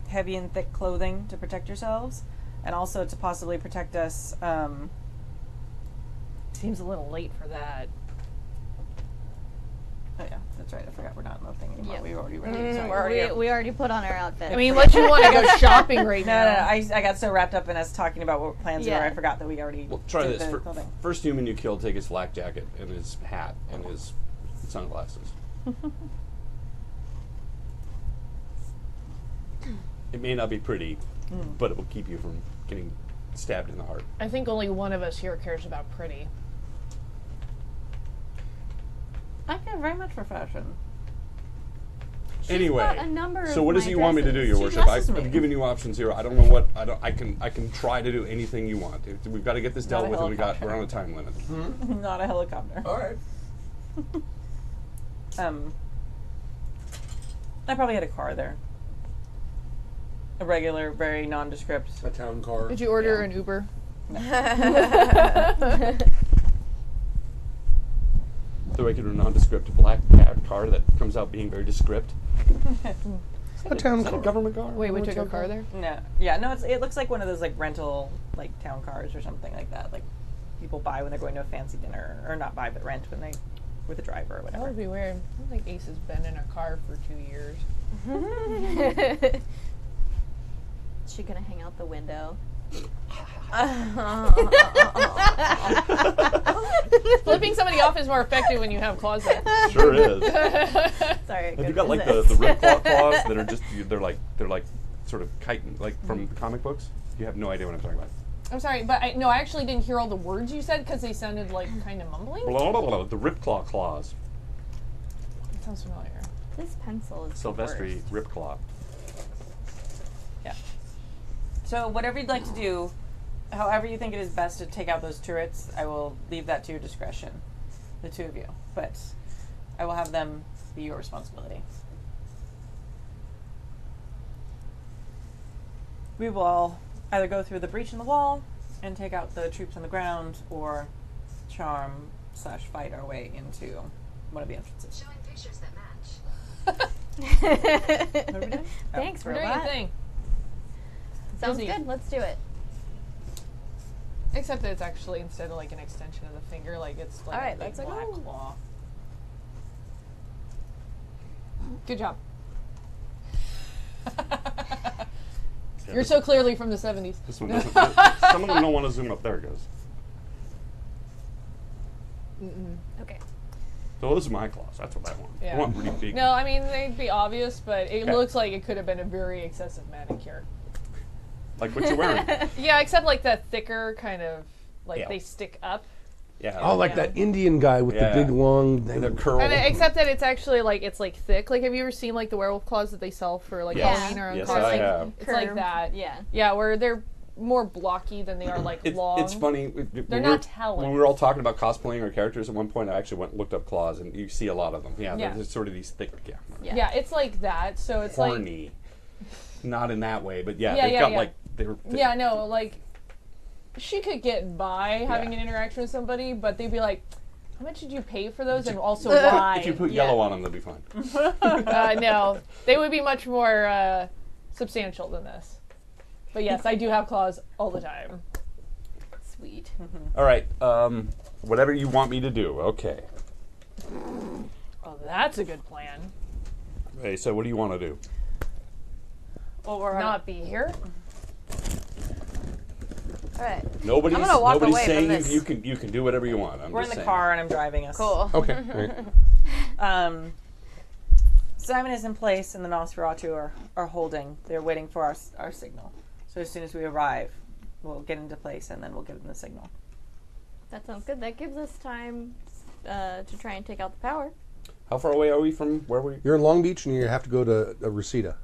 Speaker 4: heavy and thick clothing to protect yourselves, and also to possibly protect us.
Speaker 6: Seems a little late for that.
Speaker 4: Oh yeah, that's right. I forgot we're not in the thing anymore.
Speaker 5: Yeah.
Speaker 4: We were already ready. Sorry.
Speaker 5: We already put on our outfit.
Speaker 6: I mean, unless you want to go shopping right
Speaker 4: No,
Speaker 6: now.
Speaker 4: I got so wrapped up in us talking about what plans
Speaker 5: Yeah.
Speaker 4: were, I forgot that we already
Speaker 3: Well, try
Speaker 4: did
Speaker 3: this.
Speaker 4: the clothing.
Speaker 3: First human you kill, take his flak jacket and his hat and his sunglasses. It may not be pretty, but it will keep you from getting stabbed in the heart.
Speaker 6: I think only one of us here cares about pretty.
Speaker 4: I care very much for fashion.
Speaker 3: Anyway,
Speaker 5: bought a number
Speaker 3: so
Speaker 5: of
Speaker 3: what does
Speaker 5: my
Speaker 3: he want me to do,
Speaker 5: dresses.
Speaker 3: Your
Speaker 4: She
Speaker 3: Worship?
Speaker 4: dresses me.
Speaker 3: I've given you options here. I don't know what I can try to do anything you want. We've got to get this
Speaker 4: Not
Speaker 3: dealt
Speaker 4: a
Speaker 3: with, and
Speaker 4: helicopter.
Speaker 3: we're on a time limit.
Speaker 4: Not a helicopter.
Speaker 2: all right.
Speaker 4: I probably had a car there. A regular, very nondescript.
Speaker 2: A town car.
Speaker 6: Did you order
Speaker 4: Yeah.
Speaker 6: an Uber?
Speaker 3: The regular nondescript black car that comes out being very descript.
Speaker 2: A town
Speaker 3: Is that a
Speaker 2: car.
Speaker 3: government car?
Speaker 6: Wait, we took a car there?
Speaker 4: No, yeah, no. It looks like one of those like rental like town cars or something like that. Like people buy when they're going to a fancy dinner, or not buy but rent when they with a driver or
Speaker 6: That
Speaker 4: whatever.
Speaker 6: would be weird. I don't think Ace has been in a car for 2 years.
Speaker 5: Is she gonna hang out the window?
Speaker 6: Flipping somebody off is more effective when you have claws there.
Speaker 3: Sure is.
Speaker 5: Sorry.
Speaker 3: Have you got like the rip claw claws that are just they're like sort of chitin like from the comic books? You have no idea what I'm talking about.
Speaker 6: I'm sorry, but I actually didn't hear all the words you said because they sounded like kind of mumbling.
Speaker 3: Blah, blah, blah, the rip claw claws.
Speaker 6: That sounds familiar.
Speaker 5: This pencil is
Speaker 3: Sylvester
Speaker 5: the worst.
Speaker 3: rip claw.
Speaker 4: Yeah. So whatever you'd like to do, however you think it is best to take out those turrets, I will leave that to your discretion, the two of you. But I will have them be your responsibility. We will all either go through the breach in the wall and take out the troops on the ground, or charm/fight our way into one of the entrances.
Speaker 8: Showing pictures that match.
Speaker 4: What are we doing?
Speaker 5: Thanks,
Speaker 6: We're doing a
Speaker 5: robot.
Speaker 6: thing.
Speaker 5: Sounds
Speaker 6: Easy.
Speaker 5: good. Let's do it.
Speaker 6: Except that it's actually, instead of like an extension of the finger, like it's like
Speaker 5: Alright,
Speaker 6: a big
Speaker 5: let's
Speaker 6: black
Speaker 5: go.
Speaker 6: claw. Good job. You're so clearly from the 70s.
Speaker 3: This one doesn't. Some of them don't want to zoom up. There it goes.
Speaker 5: Okay.
Speaker 3: So those are my claws. That's what I want.
Speaker 6: Yeah.
Speaker 3: I want really big.
Speaker 6: No, I mean, they'd be obvious, but it
Speaker 3: Okay.
Speaker 6: looks like it could have been a very excessive manicure.
Speaker 3: Like what you're wearing.
Speaker 6: Yeah, except like that thicker kind of, like
Speaker 3: Yeah.
Speaker 6: they stick up.
Speaker 3: Yeah.
Speaker 2: Oh, like that Indian guy with
Speaker 3: Yeah.
Speaker 2: the big long.
Speaker 3: the curl.
Speaker 6: And except that it's actually like, it's like thick. Like, have you ever seen like the werewolf claws that they sell for like
Speaker 3: Yes.
Speaker 6: Halloween or on
Speaker 3: Yes,
Speaker 6: cars?
Speaker 3: I
Speaker 6: Like,
Speaker 3: have.
Speaker 6: it's like that.
Speaker 5: Yeah.
Speaker 6: Yeah, where they're more blocky than they are like long.
Speaker 3: It's funny. They're
Speaker 6: not talons.
Speaker 3: When we were all talking about cosplaying our characters, at one point I actually went and looked up claws, and you see a lot of them. Yeah,
Speaker 6: Yeah.
Speaker 3: they're sort of these thick,
Speaker 6: Yeah, it's like that. So it's like,
Speaker 3: horny. Not in that way, but yeah,
Speaker 6: Yeah,
Speaker 3: they've
Speaker 6: yeah,
Speaker 3: got
Speaker 6: yeah.
Speaker 3: like they're.
Speaker 6: yeah, no, like she could get by having an interaction with somebody, but they'd be like, How much did you pay for those, and also why?
Speaker 3: If you put yellow on them, they'll be fine.
Speaker 6: No, they would be much more substantial than this. But yes, I do have claws all the time.
Speaker 5: Sweet.
Speaker 3: All right. Whatever you want me to do. Okay.
Speaker 6: Oh, that's a good plan.
Speaker 3: Hey, so what do you want to do?
Speaker 4: Well, we're
Speaker 6: Not be here.
Speaker 7: All right.
Speaker 3: Nobody's
Speaker 7: I'm gonna walk
Speaker 3: nobody's
Speaker 7: away from
Speaker 3: saying
Speaker 7: this.
Speaker 3: you can do whatever you want.
Speaker 4: we're in the car and I'm driving us.
Speaker 7: Cool.
Speaker 2: Okay. All right.
Speaker 4: Simon is in place and the Nosferatu are holding. They're waiting for our signal. So as soon as we arrive, we'll get into place and then we'll give them the signal.
Speaker 5: That sounds good. That gives us time to try and take out the power.
Speaker 3: How far away are we from where we?
Speaker 2: You're in Long Beach, and you have to go to Reseda.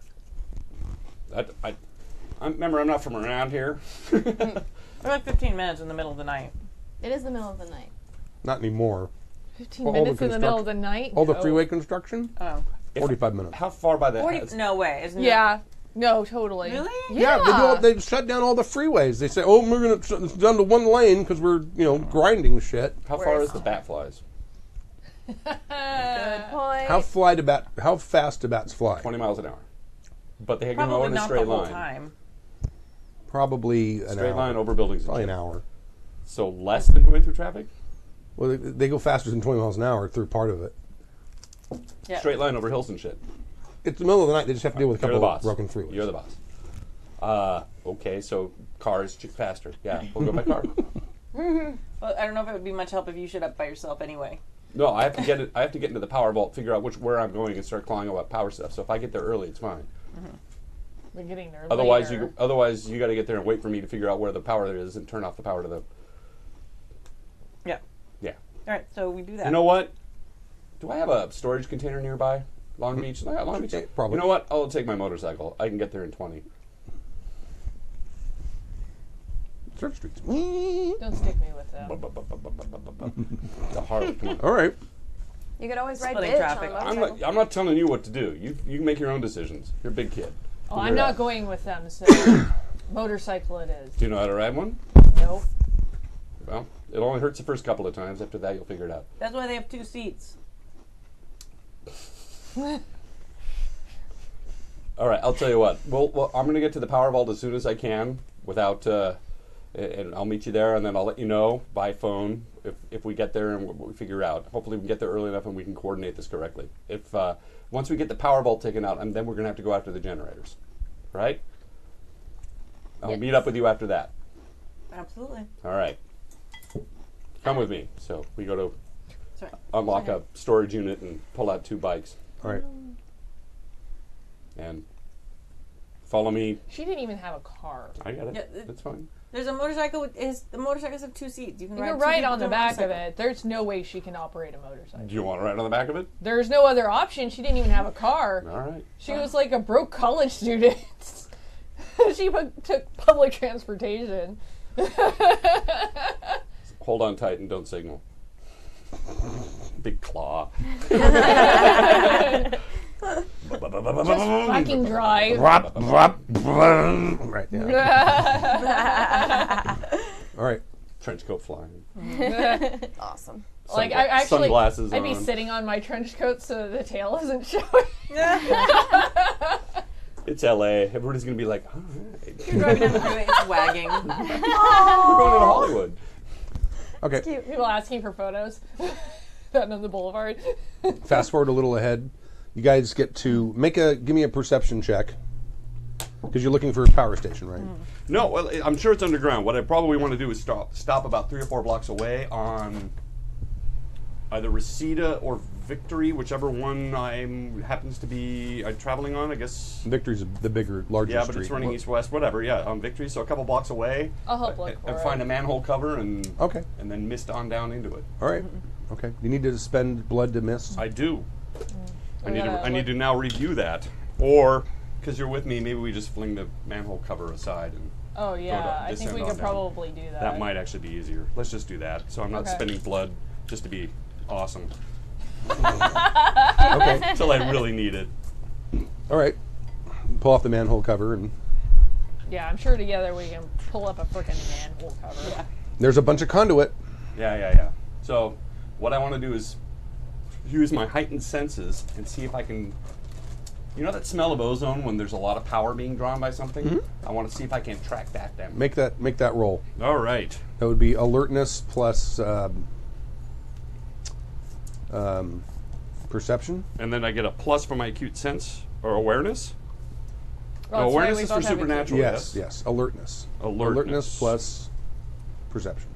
Speaker 3: Remember, I'm not from around here.
Speaker 4: We're like 15 minutes in the middle of the night.
Speaker 5: It is the middle of the night.
Speaker 2: Not anymore.
Speaker 6: 15
Speaker 2: All the
Speaker 6: minutes in the middle of the
Speaker 2: construct-
Speaker 6: night?
Speaker 2: All the
Speaker 6: No.
Speaker 2: freeway construction?
Speaker 4: Oh.
Speaker 2: 45 minutes.
Speaker 3: How far by that?
Speaker 4: 40, no way. Isn't
Speaker 6: Yeah. No, totally.
Speaker 4: Really?
Speaker 2: Yeah, they shut down all the freeways. They say, "Oh, we're going to it's down to one lane because we're grinding shit."
Speaker 3: How far is the bat flies?
Speaker 5: Good point.
Speaker 2: How fast do bats fly?
Speaker 3: 20 miles an hour. But they can
Speaker 4: Probably
Speaker 3: go in a
Speaker 4: not
Speaker 3: straight
Speaker 4: the whole
Speaker 3: line.
Speaker 4: time.
Speaker 2: Probably an
Speaker 3: Straight
Speaker 2: hour.
Speaker 3: line over buildings. And
Speaker 2: Probably an
Speaker 3: shit.
Speaker 2: hour.
Speaker 3: So less than going through traffic?
Speaker 2: Well, they go faster than 20 miles an hour through part of it.
Speaker 4: Yeah.
Speaker 3: Straight line over hills and shit.
Speaker 2: It's the middle of the night. They just have to deal with a
Speaker 3: You're the
Speaker 2: couple
Speaker 3: boss.
Speaker 2: of broken freeways.
Speaker 3: You're the boss. Okay, so cars faster. Yeah, we'll go by car.
Speaker 4: Well, I don't know if it would be much help if you showed up by yourself anyway.
Speaker 3: No, I have to get it. I have to get into the power vault, figure out where I'm going, and start clawing about power stuff. So if I get there early, it's fine.
Speaker 6: We're getting there
Speaker 3: Otherwise,
Speaker 6: later.
Speaker 3: you got to get there and wait for me to figure out where the power is and turn off the power to the.
Speaker 4: Yeah.
Speaker 3: Yeah.
Speaker 4: All right, so we do that.
Speaker 3: You know what? Do I have a storage container nearby? Long Beach? Yeah, Long Beach.
Speaker 2: Probably.
Speaker 3: You know what? I'll take my motorcycle. I can get there in 20.
Speaker 2: Church Streets.
Speaker 6: Don't stick me with them.
Speaker 3: The Harley. Come on.
Speaker 2: All right.
Speaker 7: You could always ride
Speaker 4: Splitting
Speaker 7: bitch
Speaker 4: traffic.
Speaker 7: on a
Speaker 3: I'm
Speaker 7: motorcycle.
Speaker 3: not telling you what to do. You can make your own decisions. You're a big kid.
Speaker 6: Oh,
Speaker 3: Figure
Speaker 6: I'm
Speaker 3: it
Speaker 6: not
Speaker 3: out.
Speaker 6: going with them, so motorcycle it is.
Speaker 3: Do you know how to ride one?
Speaker 6: Nope.
Speaker 3: Well, it only hurts the first couple of times. After that, you'll figure it out.
Speaker 4: That's why they have 2 seats.
Speaker 3: All right, I'll tell you what. Well, I'm going to get to the power vault as soon as I can without, and I'll meet you there, and then I'll let you know by phone if we get there and what we figure out. Hopefully we can get there early enough and we can coordinate this correctly. If once we get the power vault taken out, and then we're going to have to go after the generators, right? I'll
Speaker 5: Yes.
Speaker 3: meet up with you after that.
Speaker 4: Absolutely.
Speaker 3: All right. Come with me. So we go to
Speaker 4: Sorry.
Speaker 3: unlock a storage unit and pull out 2 bikes
Speaker 2: All right.
Speaker 3: and follow me.
Speaker 6: She didn't even have a car.
Speaker 3: I got it.
Speaker 4: Yeah,
Speaker 3: That's fine.
Speaker 4: There's a motorcycle. The motorcycles have 2 seats. You can
Speaker 6: You
Speaker 4: ride
Speaker 6: can
Speaker 4: 2
Speaker 6: ride
Speaker 4: people
Speaker 6: on the
Speaker 4: to a
Speaker 6: back of
Speaker 4: motorcycle.
Speaker 6: it. There's no way she can operate a motorcycle.
Speaker 3: Do you want to ride on the back of it?
Speaker 6: There's no other option. She didn't even have a car.
Speaker 3: All right.
Speaker 6: She was like a broke college student. She took public transportation.
Speaker 3: Hold on tight and don't signal. Big claw.
Speaker 6: Fucking drive.
Speaker 2: Right. Yeah. All right.
Speaker 3: Trench coat flying.
Speaker 7: Awesome.
Speaker 6: Like I actually,
Speaker 3: sunglasses
Speaker 6: I'd be
Speaker 3: on.
Speaker 6: sitting on my trench coat so the tail isn't showing.
Speaker 3: It's LA. Everybody's gonna be like, all right.
Speaker 4: You're driving down the freeway. It's wagging.
Speaker 3: We're going to Hollywood.
Speaker 2: Okay.
Speaker 6: People asking for photos. Down on the boulevard.
Speaker 2: Fast forward a little ahead. You guys get to give me a perception check because you're looking for a power station, right?
Speaker 3: No, well, I'm sure it's underground. What I probably want to do is stop about 3 or 4 blocks away on either Reseda or Victory, whichever one happens to be traveling on. I guess.
Speaker 2: Victory's the bigger, larger
Speaker 3: Yeah,
Speaker 2: street.
Speaker 3: but it's running east-west, whatever. Yeah, on Victory, so a couple blocks away.
Speaker 6: I'll help look for
Speaker 3: and
Speaker 6: it.
Speaker 3: find a manhole cover and
Speaker 2: Okay.
Speaker 3: and then mist on down into it.
Speaker 2: All right. Okay. You need to spend blood to miss.
Speaker 3: I do. I
Speaker 6: gotta
Speaker 3: need to now review that, or because you're with me, maybe we just fling the manhole cover aside, and
Speaker 6: Oh yeah, I think
Speaker 3: descend
Speaker 6: we
Speaker 3: on
Speaker 6: could
Speaker 3: down.
Speaker 6: probably do that.
Speaker 3: that might actually be easier. Let's just do that. So I'm not
Speaker 6: Okay.
Speaker 3: spending blood just to be awesome
Speaker 2: Okay.
Speaker 3: until I really need it.
Speaker 2: All right. Pull off the manhole cover, and
Speaker 6: Yeah, I'm sure together we can pull up a frickin' manhole cover.
Speaker 2: there's a bunch of conduit.
Speaker 3: Yeah. So what I want to do is use my heightened senses and see if I can. You know that smell of ozone when there's a lot of power being drawn by something?
Speaker 2: Mm-hmm.
Speaker 3: I want to see if I can track that down.
Speaker 2: Make that roll.
Speaker 3: All right.
Speaker 2: That would be alertness plus perception.
Speaker 3: And then I get a plus for my acute sense or awareness.
Speaker 6: Well,
Speaker 3: No,
Speaker 6: that's right,
Speaker 3: awareness
Speaker 6: we
Speaker 3: is for
Speaker 6: both have
Speaker 3: supernatural.
Speaker 2: Yes. Alertness.
Speaker 3: Alertness.
Speaker 2: Plus perception.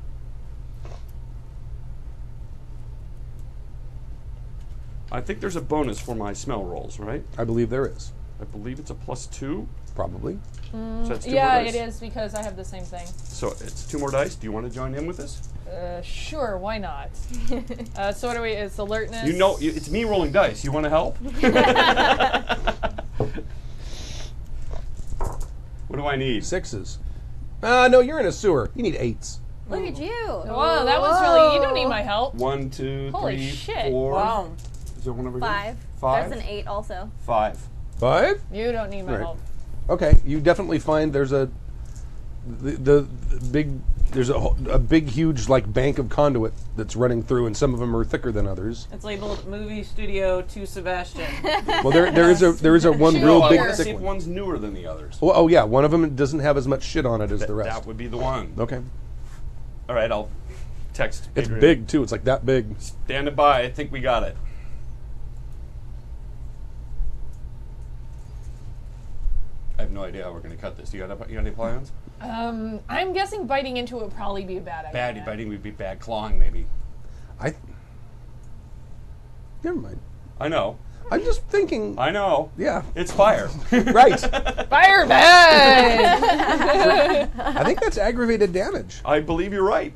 Speaker 3: I think there's a bonus for my smell rolls, right?
Speaker 2: I believe there is.
Speaker 3: I believe it's a +2.
Speaker 2: Probably.
Speaker 3: So that's 2
Speaker 6: Yeah,
Speaker 3: more dice.
Speaker 6: it is because I have the same thing.
Speaker 3: So it's 2 more dice. Do you want to join in with this?
Speaker 6: Sure, why not? So what do we? It's alertness.
Speaker 3: You know, it's me rolling dice. You want to help? What do I need?
Speaker 2: 6s. No, you're in a sewer. You need 8s.
Speaker 5: Look at you.
Speaker 6: Whoa, that was really. You don't need my help.
Speaker 3: 1, 2,
Speaker 6: Holy
Speaker 3: 3,
Speaker 6: shit.
Speaker 3: 4.
Speaker 4: Wow.
Speaker 3: Is there one over
Speaker 5: 5.
Speaker 3: here? 5.
Speaker 5: That's an 8 also.
Speaker 3: 5.
Speaker 2: 5?
Speaker 6: You don't need my
Speaker 2: Right.
Speaker 6: help.
Speaker 2: Okay, you definitely find there's a big huge like bank of conduit that's running through, and some of them are thicker than others.
Speaker 4: It's labeled movie studio to Sebastian.
Speaker 2: Well, there is a one
Speaker 6: Sure.
Speaker 2: real
Speaker 3: I
Speaker 2: big
Speaker 3: want to see
Speaker 2: thick
Speaker 3: if
Speaker 2: one.
Speaker 3: one's newer than the others.
Speaker 2: Oh yeah, one of them doesn't have as much shit on it as the rest.
Speaker 3: That would be the one.
Speaker 2: Okay,
Speaker 3: All right, I'll text.
Speaker 2: it's
Speaker 3: Adrian.
Speaker 2: big too. It's like that big.
Speaker 3: Stand by. I think we got it. I have no idea how we're going to cut this. You got any plans?
Speaker 6: I'm guessing biting into it would probably be a bad idea.
Speaker 3: Bad biting would be bad. Clawing, maybe.
Speaker 2: Never mind.
Speaker 3: I know.
Speaker 2: I'm just thinking.
Speaker 3: I know.
Speaker 2: Yeah,
Speaker 3: It's fire.
Speaker 2: right.
Speaker 6: Fire bad!
Speaker 2: I think that's aggravated damage.
Speaker 3: I believe you're right.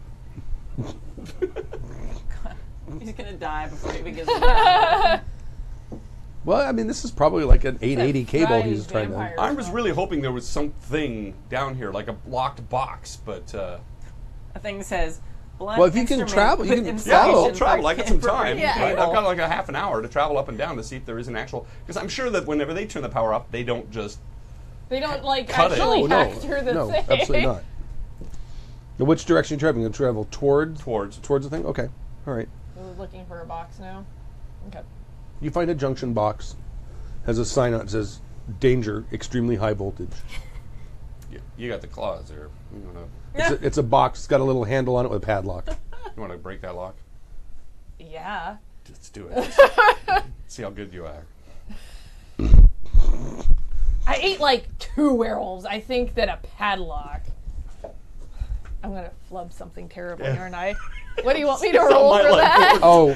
Speaker 4: He's gonna die before he even gets it out.
Speaker 2: Well, I mean, this is probably like an 880 cable
Speaker 6: fried
Speaker 2: he's trying to.
Speaker 6: vampire.
Speaker 3: I was really hoping there was something down here, like a locked box, but
Speaker 4: The thing says, blood
Speaker 2: Well, if you can
Speaker 4: instrument
Speaker 2: travel, you
Speaker 4: with
Speaker 2: can
Speaker 3: yeah,
Speaker 2: follow.
Speaker 3: I'll travel. I got some time.
Speaker 5: Yeah.
Speaker 3: Right? I've got like a half an hour to travel up and down to see if there is an actual. Because I'm sure that whenever they turn the power off, they don't just.
Speaker 6: They don't like
Speaker 3: Cut it.
Speaker 6: actually
Speaker 2: No,
Speaker 6: hack through the
Speaker 2: no,
Speaker 6: thing.
Speaker 2: absolutely not. Now, which direction are you traveling? You travel towards
Speaker 3: Towards.
Speaker 2: the thing? Okay, all right.
Speaker 6: We're looking for a box now. Okay.
Speaker 2: You find a junction box, has a sign on it that says "Danger, extremely high voltage."
Speaker 3: You got the claws there. You want
Speaker 2: It's a box. It's got a little handle on it with a padlock.
Speaker 3: to break that lock?
Speaker 6: Yeah.
Speaker 3: Let's do it. See how good you are.
Speaker 6: I ate like 2 werewolves. I think that a padlock. I'm gonna flub something terrible, aren't I? What do you want me to roll
Speaker 3: might
Speaker 6: for
Speaker 3: like
Speaker 6: that?
Speaker 2: Oh,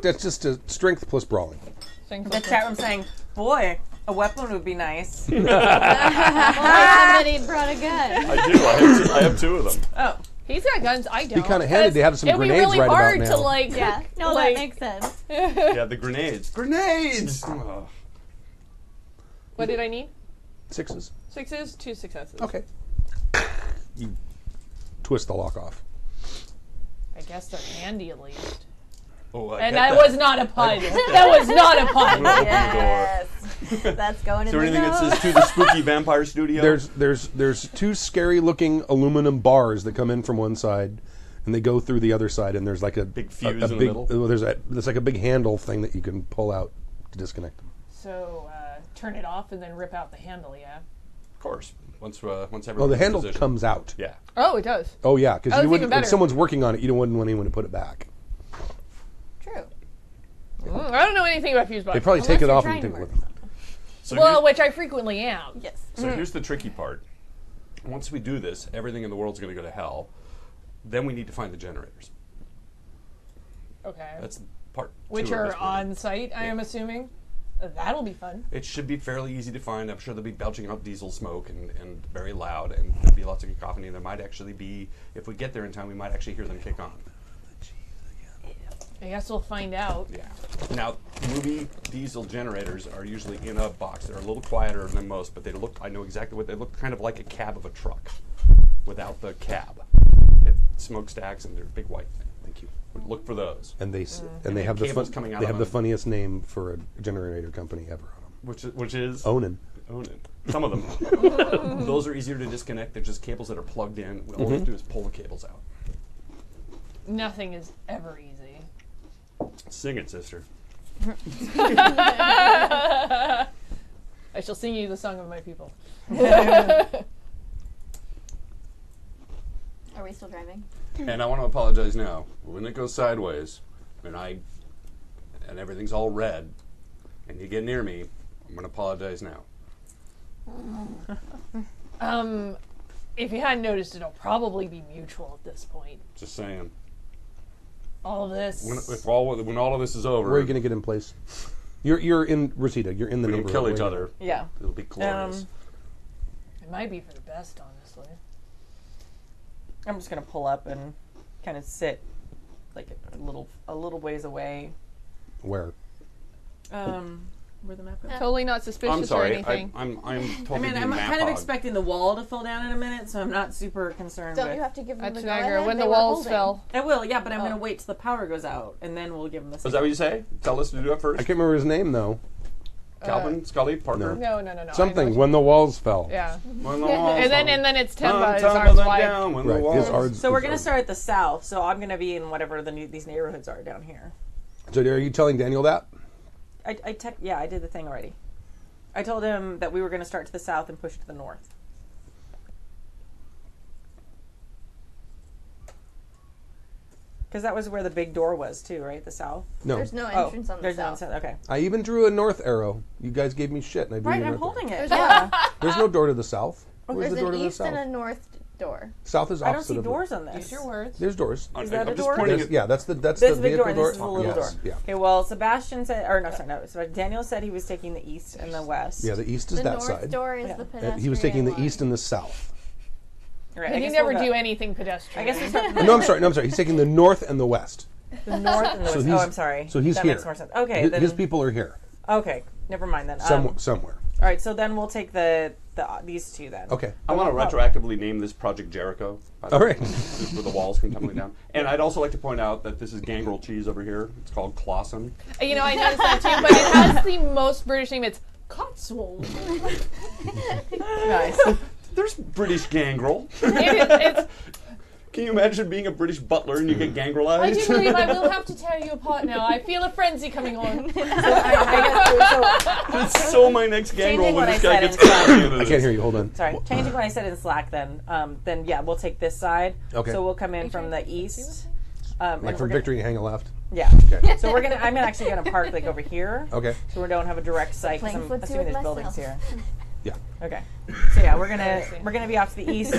Speaker 2: that's just a strength plus brawling.
Speaker 4: The chat room saying, boy, a weapon would be nice.
Speaker 5: Somebody brought a gun.
Speaker 3: I do. I have 2 of them.
Speaker 4: Oh,
Speaker 6: He's got guns. I don't.
Speaker 2: Be kind of handy to have some
Speaker 6: It'd be
Speaker 2: grenades
Speaker 6: really
Speaker 2: right
Speaker 6: hard
Speaker 2: about
Speaker 6: to
Speaker 2: now.
Speaker 6: like.
Speaker 5: Yeah, no,
Speaker 6: like,
Speaker 5: that makes sense.
Speaker 3: Yeah, the grenades. Grenades! Oh.
Speaker 6: What did I need?
Speaker 2: 6s.
Speaker 6: 6s, 2 successes.
Speaker 2: Okay. You twist the lock off.
Speaker 6: I guess they're handy at least.
Speaker 3: Oh, I
Speaker 6: And
Speaker 3: get
Speaker 6: that
Speaker 3: that.
Speaker 6: was not a pun. That was not a pun.
Speaker 5: Yes. That's going
Speaker 3: Is
Speaker 5: in
Speaker 3: there
Speaker 5: the
Speaker 3: anything that
Speaker 5: note.
Speaker 3: says to the spooky vampire studio?
Speaker 2: There's 2 scary looking aluminum bars that come in from one side, and they go through the other side, and there's like a
Speaker 3: Big fuse
Speaker 2: a
Speaker 3: in the
Speaker 2: big,
Speaker 3: middle?
Speaker 2: There's like a big handle thing that you can pull out to disconnect them.
Speaker 6: So turn it off and then rip out the handle. Yeah.
Speaker 3: Of course. Once everyone's
Speaker 2: Oh, the
Speaker 3: in
Speaker 2: handle
Speaker 3: position.
Speaker 2: comes out.
Speaker 3: Yeah.
Speaker 6: Oh, it does.
Speaker 2: Oh yeah, because
Speaker 6: Oh, it's even
Speaker 2: when
Speaker 6: better.
Speaker 2: someone's working on it, you don't want anyone to put it back.
Speaker 5: True.
Speaker 6: I don't know anything about fuse boxes.
Speaker 2: They probably take it
Speaker 5: you're
Speaker 2: off and
Speaker 5: trying
Speaker 2: take
Speaker 5: to
Speaker 2: it with
Speaker 5: murder
Speaker 2: them.
Speaker 3: So
Speaker 6: Well, which I frequently am.
Speaker 5: Yes.
Speaker 3: So here's the tricky part. Once we do this, everything in the world's going to go to hell. Then we need to find the generators.
Speaker 6: Okay.
Speaker 3: That's part
Speaker 6: Which
Speaker 3: 2 of
Speaker 6: are
Speaker 3: this plan.
Speaker 6: on site, I am assuming. That'll be fun.
Speaker 3: It should be fairly easy to find. I'm sure they'll be belching out diesel smoke and very loud, and there'll be lots of cacophony. There might actually be, if we get there in time, we might actually hear them kick on.
Speaker 6: I guess we'll find out.
Speaker 3: Yeah. Now, movie diesel generators are usually in a box. They're a little quieter than most, but they look, I know exactly what they look, kind of like a cab of a truck without the cab. They have smokestacks and they're big white. Thank you. Look for those.
Speaker 2: And they
Speaker 3: And
Speaker 2: they have the
Speaker 3: cables coming out
Speaker 2: they
Speaker 3: of
Speaker 2: have the
Speaker 3: them.
Speaker 2: funniest name for a generator company ever on them.
Speaker 3: Which is
Speaker 2: Onan.
Speaker 3: Onan. Some of them. Those are easier to disconnect. They're just cables that are plugged in. All we have to do is pull the cables out.
Speaker 6: Nothing is ever easy.
Speaker 3: Sing it, sister.
Speaker 6: I shall sing you the song of my people.
Speaker 5: Are we still driving?
Speaker 3: And I want to apologize now. When it goes sideways, and everything's all red, and you get near me, I'm going to apologize now.
Speaker 6: If you hadn't noticed, it'll probably be mutual at this point.
Speaker 3: Just saying.
Speaker 6: All of this.
Speaker 3: When all of this is over,
Speaker 2: Where are you going to get in place? You're in Rosita. You're in the
Speaker 3: we can
Speaker 2: neighborhood.
Speaker 3: kill each
Speaker 2: Where are
Speaker 3: other.
Speaker 4: Yeah.
Speaker 3: It'll be glorious.
Speaker 6: It might be for the best, honestly.
Speaker 4: I'm just gonna pull up and kind of sit, like a little ways away.
Speaker 2: Where?
Speaker 4: Where the map goes?
Speaker 6: Totally not suspicious
Speaker 3: I'm
Speaker 6: or
Speaker 3: sorry.
Speaker 6: anything.
Speaker 3: I'm totally
Speaker 4: I mean,
Speaker 3: being
Speaker 4: I'm
Speaker 3: map
Speaker 4: kind of
Speaker 3: hog.
Speaker 4: expecting the wall to fall down in a minute, so I'm not super concerned
Speaker 5: Don't
Speaker 4: with.
Speaker 5: you have to give them
Speaker 6: That's
Speaker 5: the
Speaker 6: an
Speaker 5: go
Speaker 6: aggro.
Speaker 5: ahead?
Speaker 6: When
Speaker 5: They
Speaker 6: the
Speaker 5: were
Speaker 6: walls
Speaker 5: holding.
Speaker 6: fell.
Speaker 4: I will, yeah, but I'm gonna wait till the power goes out, and then we'll give them the.
Speaker 3: Is that what you say? Tell us to do it first?
Speaker 2: I can't remember his name though.
Speaker 3: Calvin, Scully, Parker.
Speaker 6: No.
Speaker 2: Something when the walls fell.
Speaker 6: Yeah.
Speaker 3: When the walls
Speaker 6: And then
Speaker 3: fall.
Speaker 6: it's Temba. His
Speaker 3: Tumble
Speaker 6: arms
Speaker 3: them
Speaker 6: wide.
Speaker 3: down when the
Speaker 2: Right.
Speaker 3: walls.
Speaker 2: His arms.
Speaker 4: So we're gonna start at the south. So I'm gonna be in whatever these neighborhoods are down here.
Speaker 2: So are you telling Daniel that?
Speaker 4: I did the thing already. I told him that we were gonna start to the south and push to the north. Because that was where the big door was too, right? The south.
Speaker 2: No.
Speaker 5: There's no entrance on the
Speaker 4: there's
Speaker 5: south.
Speaker 4: no okay.
Speaker 2: I even drew a north arrow. You guys gave me shit, and I drew
Speaker 4: Right,
Speaker 2: you a
Speaker 4: I'm
Speaker 2: north
Speaker 4: holding
Speaker 2: arrow.
Speaker 4: it. Yeah.
Speaker 2: There's no door to the south. Where's
Speaker 5: There's
Speaker 2: the door
Speaker 5: an
Speaker 2: to the
Speaker 5: east and a
Speaker 2: south?
Speaker 5: north door.
Speaker 2: South is
Speaker 4: I don't
Speaker 2: opposite
Speaker 4: see
Speaker 2: of
Speaker 4: doors
Speaker 2: the,
Speaker 4: on this.
Speaker 6: Use your words.
Speaker 2: There's doors.
Speaker 4: Is that a
Speaker 3: I'm just
Speaker 4: door?
Speaker 3: pointing
Speaker 2: That's,
Speaker 3: at-
Speaker 2: yeah, that's the
Speaker 4: This
Speaker 2: the
Speaker 4: is the big
Speaker 2: vehicle
Speaker 4: door, and this is the little
Speaker 2: Yes,
Speaker 4: door.
Speaker 2: yeah.
Speaker 4: Okay, well, Sebastian said, or no, sorry, no. So Daniel said he was taking the east and the west.
Speaker 2: Yeah, the east is
Speaker 5: The
Speaker 2: that
Speaker 5: north
Speaker 2: side.
Speaker 5: door is
Speaker 4: Yeah.
Speaker 5: the
Speaker 2: And
Speaker 5: pedestrian
Speaker 2: he was taking the
Speaker 5: line.
Speaker 2: east and the south.
Speaker 4: Right, I
Speaker 6: And you
Speaker 4: guess
Speaker 6: never
Speaker 4: we'll
Speaker 6: do
Speaker 4: go-
Speaker 6: anything pedestrian.
Speaker 4: I guess we start from
Speaker 2: No, I'm sorry. He's taking the north and the west.
Speaker 4: the north and the
Speaker 2: So
Speaker 4: west.
Speaker 2: he's-
Speaker 4: Oh, I'm sorry.
Speaker 2: So he's
Speaker 4: that
Speaker 2: here.
Speaker 4: makes more sense. Okay,
Speaker 2: His,
Speaker 4: then.
Speaker 2: his people are here.
Speaker 4: Okay, never mind then.
Speaker 2: Somewhere.
Speaker 4: All right, so then we'll take these two then.
Speaker 2: Okay.
Speaker 3: I want to retroactively name this Project Jericho. by the
Speaker 2: All
Speaker 3: way,
Speaker 2: right.
Speaker 3: just where the walls come tumbling down. And I'd also like to point out that this is gangrel cheese over here. It's called Clausen.
Speaker 6: I noticed that too, but it has the most British name. It's Cotswold.
Speaker 4: Nice.
Speaker 3: There's British gangrel.
Speaker 6: It's
Speaker 3: Can you imagine being a British butler and you get
Speaker 6: I
Speaker 3: gangrelized?
Speaker 6: do believe I will have to tear you apart now. I feel a frenzy coming on.
Speaker 3: It's so my next gangrel
Speaker 4: Changing
Speaker 3: when
Speaker 4: what
Speaker 3: this
Speaker 4: I
Speaker 3: guy
Speaker 4: said
Speaker 3: gets
Speaker 4: in Slack.
Speaker 3: caught.
Speaker 2: I can't hear you. Hold on.
Speaker 4: Sorry, changing what I said in Slack then yeah, we'll take this side.
Speaker 2: Okay.
Speaker 4: So we'll come in from the east. And
Speaker 2: Like
Speaker 4: we're
Speaker 2: from
Speaker 4: gonna-
Speaker 2: Victory, hang a left.
Speaker 4: Yeah.
Speaker 2: Okay.
Speaker 4: So I'm actually going to park like over here.
Speaker 2: Okay.
Speaker 4: So we don't have a direct sight because
Speaker 5: Playing
Speaker 4: I'm
Speaker 5: footsie
Speaker 4: assuming
Speaker 5: with
Speaker 4: there's buildings
Speaker 5: myself.
Speaker 4: here.
Speaker 2: Yeah.
Speaker 4: Okay. So yeah, we're gonna be off to the east,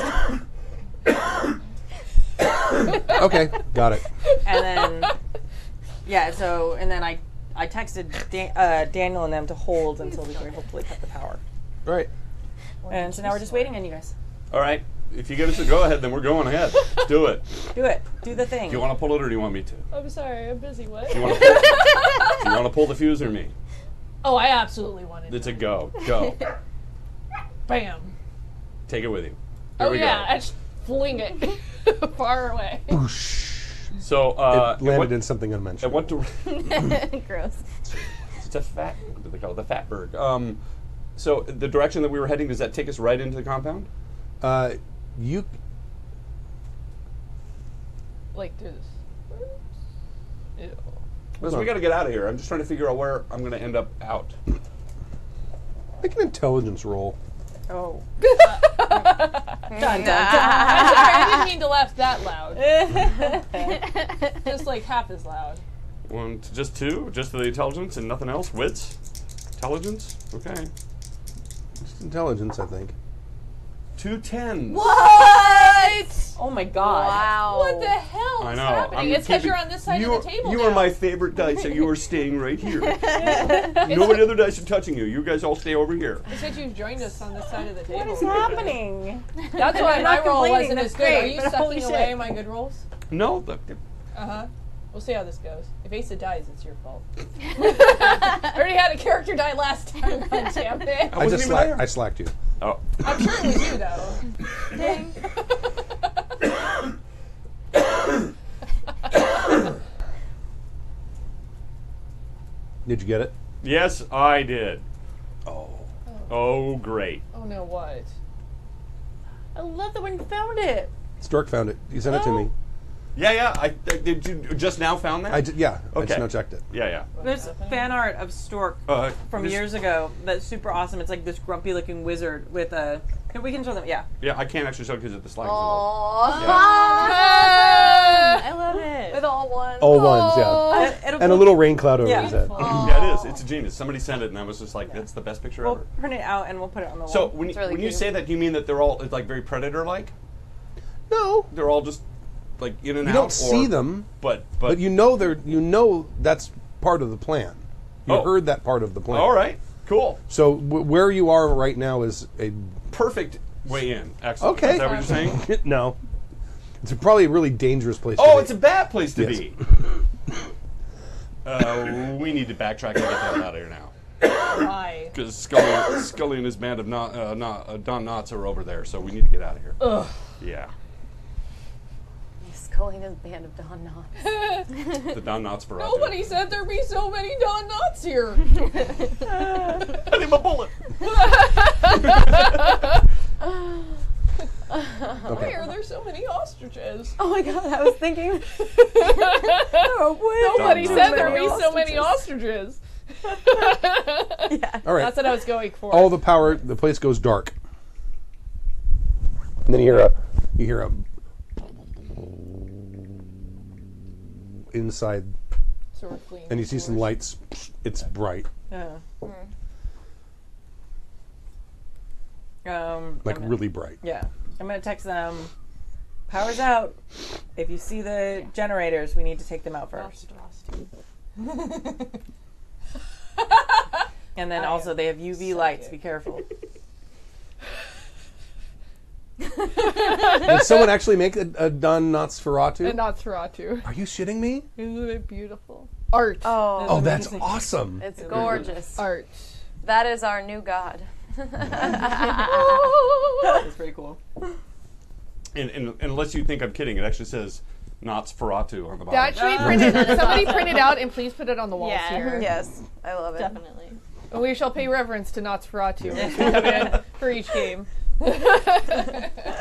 Speaker 2: Okay. Got it.
Speaker 4: and then and then I texted Daniel and them to hold until we can hopefully cut the power.
Speaker 2: All right.
Speaker 4: And so now we're just waiting on you guys.
Speaker 3: All right. If you give us a go ahead, then we're going ahead. Let's do it.
Speaker 4: Do it. Do the thing.
Speaker 3: Do you want to pull it or do you want me to?
Speaker 6: I'm sorry, I'm busy. What?
Speaker 3: Do you want to pull the fuse or me?
Speaker 6: Oh, I absolutely wanted
Speaker 3: It's
Speaker 6: to.
Speaker 3: a go. Go.
Speaker 6: Bam.
Speaker 3: Take it with you. Here
Speaker 6: Oh
Speaker 3: we
Speaker 6: yeah,
Speaker 3: go.
Speaker 6: I just fling it far away.
Speaker 3: So
Speaker 2: It
Speaker 3: at
Speaker 2: landed
Speaker 3: what,
Speaker 2: in something
Speaker 3: at
Speaker 2: unmentioned.
Speaker 3: what
Speaker 5: Gross.
Speaker 3: it's a fat. What do they call it? The Fatberg. So the direction that we were heading, does that take us right into the compound?
Speaker 2: You
Speaker 6: Like through this. Ew.
Speaker 3: Listen, we got to get out of here. I'm just trying to figure out where I'm going to end up out.
Speaker 2: make an intelligence roll.
Speaker 4: Oh.
Speaker 6: I'm sorry, I didn't mean to laugh that loud. Just like half as loud.
Speaker 3: Just two? Just the intelligence and nothing else? Wits? Intelligence? Okay.
Speaker 2: Just intelligence, I think.
Speaker 3: 2 10s.
Speaker 6: What?
Speaker 4: Oh my God.
Speaker 7: Wow.
Speaker 6: What the hell
Speaker 3: I
Speaker 6: is
Speaker 3: know.
Speaker 6: happening? It's because you're on this side of the table
Speaker 3: You
Speaker 6: now.
Speaker 3: are my favorite dice, so you are staying right here. Nobody other dice are touching you. You guys all stay over here.
Speaker 6: It's because you've joined us on this side of the table.
Speaker 4: What is happening?
Speaker 6: That's why
Speaker 4: I'm
Speaker 6: my
Speaker 4: not
Speaker 6: roll
Speaker 4: complaining,
Speaker 6: wasn't
Speaker 4: that's
Speaker 6: as good. Are
Speaker 4: great,
Speaker 6: you
Speaker 4: but holy
Speaker 6: sucking away
Speaker 4: shit.
Speaker 6: my good rolls?
Speaker 3: No,
Speaker 6: Uh-huh. We'll see how this goes. If Asa dies, it's your fault. I already had a character die last time, goddammit.
Speaker 3: I
Speaker 2: I
Speaker 3: wasn't
Speaker 2: just
Speaker 3: even there.
Speaker 2: I slacked you.
Speaker 3: Oh.
Speaker 6: I'm sure it was you, though.
Speaker 5: Dang.
Speaker 2: Did you get it?
Speaker 3: Yes, I did. Oh, great.
Speaker 6: Oh, no, what?
Speaker 4: I love that when you found it.
Speaker 2: Stork found it. He sent it to me.
Speaker 3: Did you just now found that?
Speaker 2: I just
Speaker 3: Okay.
Speaker 2: now checked it.
Speaker 3: Yeah.
Speaker 4: There's fan art of Stork from
Speaker 3: this-
Speaker 4: years ago that's super awesome. It's like this grumpy looking wizard with a. We can show them. Yeah.
Speaker 3: Yeah, I can't actually show because of the slide.
Speaker 5: I love it.
Speaker 7: With all ones.
Speaker 2: All ones, yeah.
Speaker 4: It'll
Speaker 2: And a little rain cloud over
Speaker 4: Yeah.
Speaker 2: his head.
Speaker 3: Yeah, it is. It's a genius. Somebody sent it, and I was just like, "That's the best picture
Speaker 4: We'll
Speaker 3: ever."
Speaker 4: print it out and we'll put it on the wall.
Speaker 3: So when
Speaker 7: really
Speaker 3: you
Speaker 7: cute.
Speaker 3: say that, do you mean that they're all like very predator-like?
Speaker 2: No,
Speaker 3: They're all just like in and
Speaker 2: you
Speaker 3: out.
Speaker 2: don't see them,
Speaker 3: but
Speaker 2: but you know that's part of the plan. You
Speaker 3: Oh.
Speaker 2: heard that part of the plan.
Speaker 3: all right, cool,
Speaker 2: So where you are right now is a
Speaker 3: perfect way in. Excellent.
Speaker 2: Okay.
Speaker 3: Is that what you're saying?
Speaker 2: no. It's probably a really dangerous place. to
Speaker 3: Oh,
Speaker 2: be.
Speaker 3: it's a bad place to
Speaker 2: Yes.
Speaker 3: be. We need to backtrack and get that out of here now.
Speaker 6: Why?
Speaker 3: Because Scully and his band of Don Knotts are over there, so we need to get out of here.
Speaker 6: Ugh.
Speaker 3: Yeah,
Speaker 7: Scully and his band of Don Knotts.
Speaker 3: the Don Knotts for
Speaker 6: Nobody said there'd be so many Don Knotts here.
Speaker 3: I need my bullet.
Speaker 6: Why are there so many ostriches?
Speaker 7: Oh my god, I was thinking.
Speaker 6: Nobody
Speaker 3: Don
Speaker 6: said
Speaker 3: Knotts.
Speaker 6: there'd be so many ostriches.
Speaker 2: All right.
Speaker 6: That's what I was going for.
Speaker 2: All the power. The place goes dark, and then you hear a inside,
Speaker 6: So we're fleeing
Speaker 2: and you see some lights. It's bright, like
Speaker 4: I'm
Speaker 2: really bright.
Speaker 4: Yeah. I'm gonna text them. Power's out. If you see the generators, we need to take them out first. And then also they have UV lights. Be careful.
Speaker 2: Did someone actually make a Don Nosferatu?
Speaker 6: And Nosferatu.
Speaker 2: Are you shitting me?
Speaker 6: Isn't it beautiful? Art.
Speaker 2: Oh, that's awesome.
Speaker 7: It's gorgeous.
Speaker 6: Art.
Speaker 7: That is our new god.
Speaker 4: That's pretty cool.
Speaker 3: And unless you think I'm kidding, it actually says Nosferatu on the bottom.
Speaker 6: That should be printed. Somebody print it out and please put it on the walls
Speaker 5: Yeah.
Speaker 6: here.
Speaker 7: Yes, I love it.
Speaker 5: Definitely.
Speaker 6: And we shall pay reverence to Nosferatu as we come in for each game.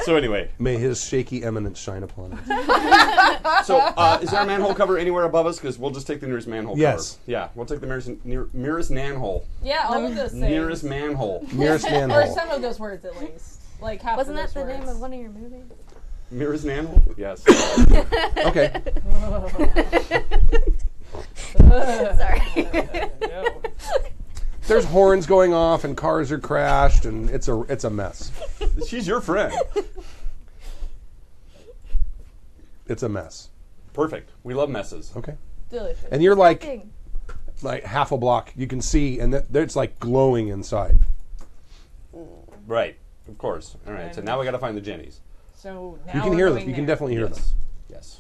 Speaker 3: So anyway,
Speaker 2: May his shaky eminence shine upon us.
Speaker 3: so is there a manhole cover anywhere above us? Because we'll just take the nearest manhole
Speaker 2: Yes.
Speaker 3: cover. Yeah, we'll take the nearest manhole.
Speaker 6: Yeah, all of those things.
Speaker 3: Nearest manhole.
Speaker 2: Nearest
Speaker 6: Or
Speaker 2: manhole.
Speaker 6: some of those words at least. Like half
Speaker 5: Wasn't
Speaker 6: of
Speaker 5: that
Speaker 6: those
Speaker 5: the name
Speaker 6: words.
Speaker 5: of one of your movies?
Speaker 3: Nearest manhole? Yes.
Speaker 2: Okay.
Speaker 5: Sorry.
Speaker 6: No.
Speaker 2: There's horns going off and cars are crashed and it's a mess.
Speaker 3: She's your friend.
Speaker 2: It's a mess.
Speaker 3: Perfect. We love messes.
Speaker 2: Okay.
Speaker 6: Delicious.
Speaker 2: And you're like
Speaker 5: Thing.
Speaker 2: half a block. You can see, and it's like glowing inside.
Speaker 3: Right. Of course. All right. So now we got to find the Jennies.
Speaker 6: So now
Speaker 2: You can
Speaker 6: we're
Speaker 2: hear them.
Speaker 6: going
Speaker 2: You can
Speaker 6: there.
Speaker 2: definitely hear them.
Speaker 3: Yes.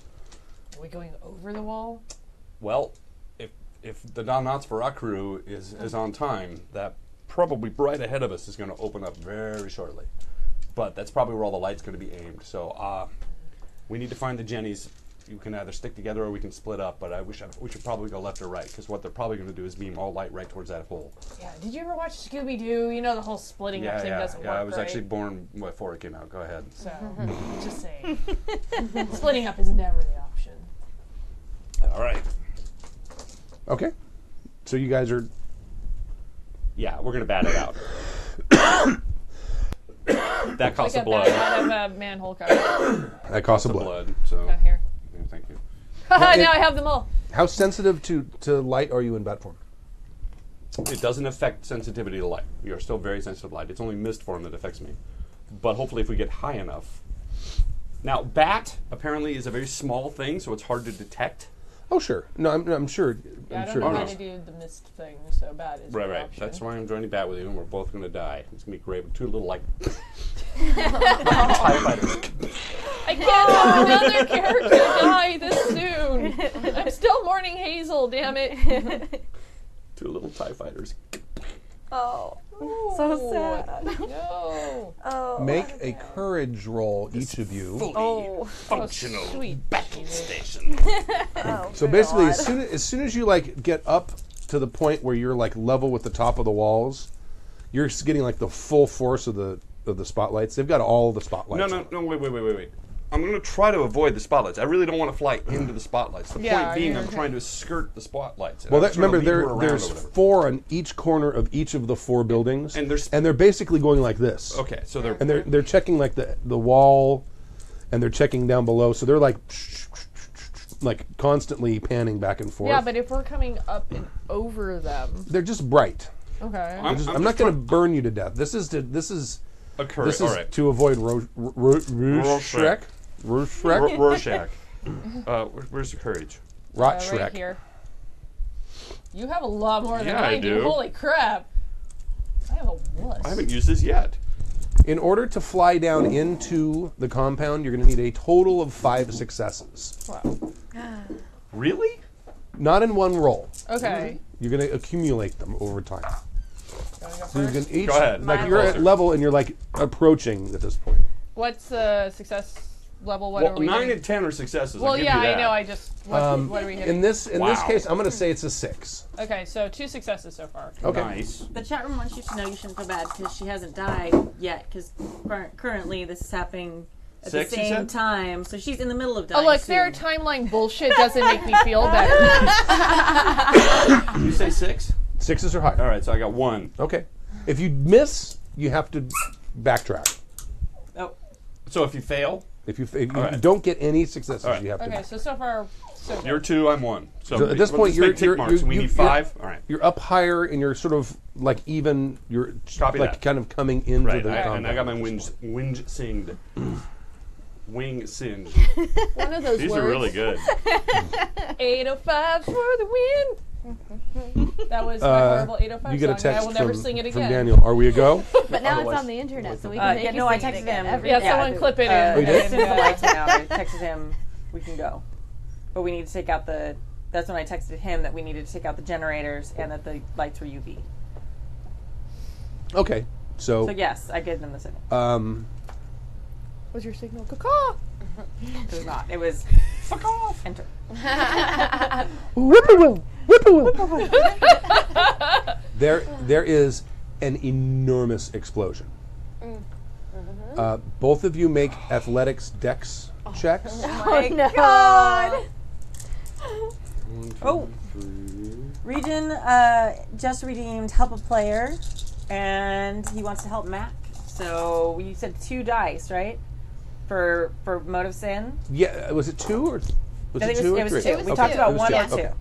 Speaker 6: Are we going over the wall?
Speaker 3: Well, if the Don Nosferatu crew is on time, that probably right ahead of us is going to open up very shortly. But that's probably where all the light's going to be aimed. So we need to find the Jennies. You can either stick together or we can split up. But we should probably go left or right because what they're probably going to do is beam all light right towards that hole.
Speaker 6: Yeah. Did you ever watch Scooby-Doo? You know the whole splitting up thing doesn't work,
Speaker 3: I was
Speaker 6: right?
Speaker 3: actually born before it came out. Go ahead.
Speaker 6: So, just saying. Splitting up is never the option.
Speaker 3: All right.
Speaker 2: Okay. So you guys are.
Speaker 3: Yeah, we're going to bat it out. That costs
Speaker 6: Like
Speaker 3: a blood.
Speaker 6: out of a manhole cover.
Speaker 2: That costs a
Speaker 3: Costs a
Speaker 2: blood.
Speaker 3: blood. So
Speaker 6: Down here.
Speaker 3: yeah, thank you.
Speaker 6: Haha, now I have them all.
Speaker 2: How sensitive to light are you in bat form?
Speaker 3: It doesn't affect sensitivity to light. We are still very sensitive to light. It's only mist form that affects me. But hopefully if we get high enough. Now, bat apparently is a very small thing, so it's hard to detect.
Speaker 2: Oh sure. No, I'm sure.
Speaker 6: Yeah, I
Speaker 2: I'm
Speaker 6: don't
Speaker 2: sure.
Speaker 6: know
Speaker 2: it
Speaker 6: how
Speaker 2: is.
Speaker 6: to do the mist thing, so bad is
Speaker 3: Right,
Speaker 6: an
Speaker 3: right.
Speaker 6: option.
Speaker 3: That's why I'm joining bat with you, and we're both going to die. It's going to be great with two little, like,
Speaker 6: I can't have another character die this soon. I'm still mourning Hazel, damn it.
Speaker 3: two little TIE fighters.
Speaker 7: Oh, so sad.
Speaker 6: No.
Speaker 7: Oh,
Speaker 2: Make a courage roll, each of you.
Speaker 7: oh,
Speaker 3: Functional
Speaker 6: Sweet.
Speaker 3: battle station.
Speaker 7: oh.
Speaker 2: So
Speaker 7: good
Speaker 2: basically,
Speaker 7: God.
Speaker 2: as soon as you like get up to the point where you're like level with the top of the walls, you're getting like the full force of the spotlights. They've got all the spotlights.
Speaker 3: No,
Speaker 2: on.
Speaker 3: wait. I'm going to try to avoid the spotlights. I really don't want to fly into the spotlights. The
Speaker 6: Yeah,
Speaker 3: point being,
Speaker 6: you're
Speaker 3: I'm
Speaker 6: okay.
Speaker 3: trying to skirt the spotlights.
Speaker 2: Well,
Speaker 3: I'm sort of
Speaker 2: remember,
Speaker 3: lead her around
Speaker 2: there's
Speaker 3: or whatever.
Speaker 2: 4 on each corner of each of the 4 buildings,
Speaker 3: And there's-
Speaker 2: they're basically going like this.
Speaker 3: Okay, so they're
Speaker 2: And they're checking like the wall, and they're checking down below. So they're like constantly panning back and forth.
Speaker 6: Yeah, but if we're coming up and over them,
Speaker 2: they're just bright.
Speaker 6: okay.
Speaker 2: I'm not going to burn you to death. This is
Speaker 3: occurring.
Speaker 2: this
Speaker 3: All
Speaker 2: is
Speaker 3: right.
Speaker 2: to avoid Rorschach.
Speaker 3: Rorschach. Where's the courage?
Speaker 6: Right
Speaker 2: Rorschach.
Speaker 6: here. You have a lot more than
Speaker 3: Yeah, I
Speaker 6: I do.
Speaker 3: do.
Speaker 6: Holy crap! I have a wuss.
Speaker 3: I haven't used this yet.
Speaker 2: In order to fly down into the compound, you're going to need a total of 5 successes.
Speaker 6: Wow.
Speaker 3: Really?
Speaker 2: Not in one roll.
Speaker 6: Okay.
Speaker 2: You're going to accumulate them over time.
Speaker 6: Wanna go
Speaker 2: So you
Speaker 6: first?
Speaker 2: can each,
Speaker 3: Go ahead.
Speaker 2: like
Speaker 3: Mine
Speaker 2: you're at
Speaker 3: closer.
Speaker 2: level and you're like approaching at this point.
Speaker 6: What's the success level? What
Speaker 3: Well,
Speaker 6: are we
Speaker 3: 9
Speaker 6: getting?
Speaker 3: and 10 are successes.
Speaker 6: Well,
Speaker 3: I'll give
Speaker 6: yeah,
Speaker 3: you that.
Speaker 6: I know. I just what are we hitting?
Speaker 2: In this
Speaker 3: Wow.
Speaker 2: case, I'm going to say it's a 6.
Speaker 6: Okay, so 2 successes so far.
Speaker 2: Okay.
Speaker 3: Nice.
Speaker 4: The chat room wants you to know you shouldn't feel bad because she hasn't died yet. Because currently this is happening at
Speaker 3: 6,
Speaker 4: the
Speaker 3: you
Speaker 4: same
Speaker 3: said?
Speaker 4: time, so she's in the middle of
Speaker 6: Oh,
Speaker 4: dying.
Speaker 6: look,
Speaker 4: soon.
Speaker 6: their timeline bullshit doesn't make me feel better.
Speaker 3: You say 6?
Speaker 2: 6s are higher.
Speaker 3: All right, so I got 1.
Speaker 2: Okay. If you miss, you have to backtrack.
Speaker 4: Oh,
Speaker 3: So if you fail,
Speaker 2: If you
Speaker 3: right.
Speaker 2: don't get any successes,
Speaker 3: All right.
Speaker 2: you have to.
Speaker 6: Okay, so far, so good.
Speaker 3: you're 2, I'm 1. So,
Speaker 2: So at this
Speaker 3: we'll
Speaker 2: point,
Speaker 3: just
Speaker 2: you're
Speaker 3: make tick marks. We need 5. All right.
Speaker 2: You're up higher, and you're sort of like even. You're
Speaker 3: Copy
Speaker 2: like
Speaker 3: that.
Speaker 2: kind of coming into
Speaker 3: Right,
Speaker 2: the
Speaker 3: and I got my
Speaker 2: compound.
Speaker 3: wing singed. Wing singed.
Speaker 6: One of those
Speaker 3: These
Speaker 6: words.
Speaker 3: are really good.
Speaker 6: 805 for the win. That was my horrible 805
Speaker 2: You get a
Speaker 6: song. and I
Speaker 2: text
Speaker 6: will never
Speaker 2: from,
Speaker 6: sing it
Speaker 2: from
Speaker 6: again.
Speaker 2: Daniel. Are we a go?
Speaker 5: But now
Speaker 3: Otherwise-
Speaker 5: it's on the internet, so we can make
Speaker 4: yeah,
Speaker 5: you
Speaker 4: no, I
Speaker 5: sing it
Speaker 4: texted
Speaker 5: again
Speaker 4: him.
Speaker 5: every
Speaker 6: Yeah,
Speaker 5: day.
Speaker 6: someone clip it in.
Speaker 2: Oh, you did?
Speaker 4: As soon as the lights went out, I texted him, we can go. But we need to take out the. That's when I texted him that we needed to take out the generators and that the lights were UV.
Speaker 2: Okay.
Speaker 4: So yes, I gave them the signal.
Speaker 6: What's your signal? Caw.
Speaker 4: It was not. It was fuck off. Enter.
Speaker 2: Whippoorwill. Whippoorwill. There is an enormous explosion. Both of you make athletics dex checks.
Speaker 5: Oh no!
Speaker 7: God.
Speaker 4: Oh, Region just redeemed help a player, and he wants to help Mac. So you said 2 dice, right? For Mote of Sin.
Speaker 2: Yeah, was it 2 or was
Speaker 4: I
Speaker 2: it
Speaker 4: think
Speaker 2: 2
Speaker 4: it
Speaker 2: or
Speaker 4: was
Speaker 2: 3?
Speaker 4: 2. We
Speaker 2: Okay,
Speaker 4: talked about
Speaker 2: it was
Speaker 4: 1
Speaker 2: 2.
Speaker 4: or 2.
Speaker 2: Okay.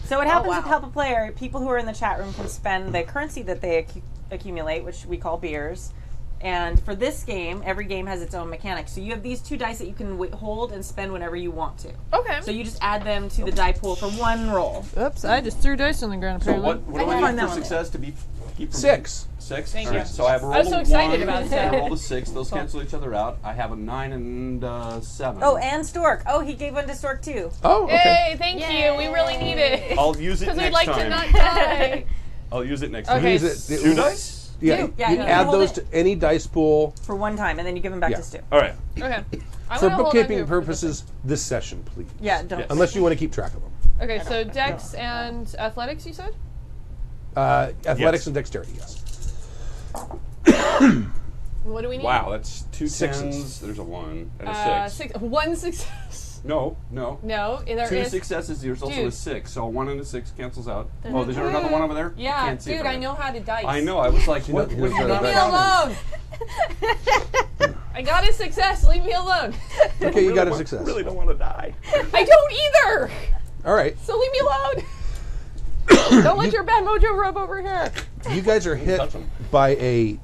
Speaker 4: So what happens
Speaker 7: wow.
Speaker 4: with help a player? People who are in the chat room can spend the currency that they accumulate, which we call beers. And for this game, every game has its own mechanics. So you have these 2 dice that you can hold and spend whenever you want to.
Speaker 6: Okay.
Speaker 4: So you just add them to the die pool for 1 roll.
Speaker 6: Oops, I just threw dice on the ground.
Speaker 3: So
Speaker 6: Apparently.
Speaker 3: what do
Speaker 4: I
Speaker 3: I
Speaker 4: find
Speaker 3: need
Speaker 4: that
Speaker 3: for
Speaker 4: one.
Speaker 3: success to be keep from
Speaker 2: 6.
Speaker 3: 6?
Speaker 6: Thank
Speaker 3: All
Speaker 6: you.
Speaker 3: right, so I have a roll
Speaker 6: I was so
Speaker 3: of
Speaker 6: excited
Speaker 3: 1,
Speaker 6: about
Speaker 3: I
Speaker 6: that.
Speaker 3: rolled a 6. Those cancel each other out. I have a 9 and 7.
Speaker 4: Oh, and Stork. Oh, he gave one to Stork too.
Speaker 2: Oh, okay.
Speaker 6: Hey, thank you. We really need it.
Speaker 3: I'll use it
Speaker 6: Because
Speaker 3: next
Speaker 6: we'd like
Speaker 3: time.
Speaker 6: to not die.
Speaker 3: I'll use it next
Speaker 6: Okay.
Speaker 3: time.
Speaker 2: Use it.
Speaker 3: 2 dice?
Speaker 2: Yeah,
Speaker 4: Yeah,
Speaker 2: you
Speaker 4: you
Speaker 2: add
Speaker 4: hold
Speaker 2: those
Speaker 4: it.
Speaker 2: to any dice pool
Speaker 4: For 1 time, and then you give them back
Speaker 2: Yeah.
Speaker 4: to Stu.
Speaker 3: All right.
Speaker 6: Okay. I'm
Speaker 2: for
Speaker 6: gonna hold on to
Speaker 2: bookkeeping
Speaker 6: it for
Speaker 2: purposes this session, please.
Speaker 4: Yeah, don't.
Speaker 3: Yes.
Speaker 2: Unless you want to keep track of them.
Speaker 6: Okay, so Dex and Athletics, you said?
Speaker 2: Athletics
Speaker 3: Yes.
Speaker 2: and dexterity, yes.
Speaker 6: What do we need?
Speaker 3: Wow, that's 2
Speaker 2: Sixes.
Speaker 3: 10s. There's a 1 and a 6.
Speaker 6: 1 success.
Speaker 3: No.
Speaker 6: No, there
Speaker 3: 2
Speaker 6: is.
Speaker 3: successes. There's also
Speaker 6: Dude.
Speaker 3: a 6. So 1 and a 6 cancels out. Oh, is there another one over there?
Speaker 6: Yeah,
Speaker 3: I can't see it
Speaker 6: dude,
Speaker 3: over
Speaker 6: I
Speaker 3: there.
Speaker 6: know how to dice.
Speaker 3: I know. I was like, what?
Speaker 2: knows
Speaker 3: What
Speaker 2: how to
Speaker 3: you
Speaker 6: Leave
Speaker 2: dice.
Speaker 6: me alone. I got a success. Leave me alone.
Speaker 2: Okay, you got a success.
Speaker 3: Really don't want to die.
Speaker 6: I don't either.
Speaker 2: All right.
Speaker 6: So leave me alone. Don't let your bad mojo rub over here.
Speaker 2: You guys are hit
Speaker 3: Touch 'em.
Speaker 2: by a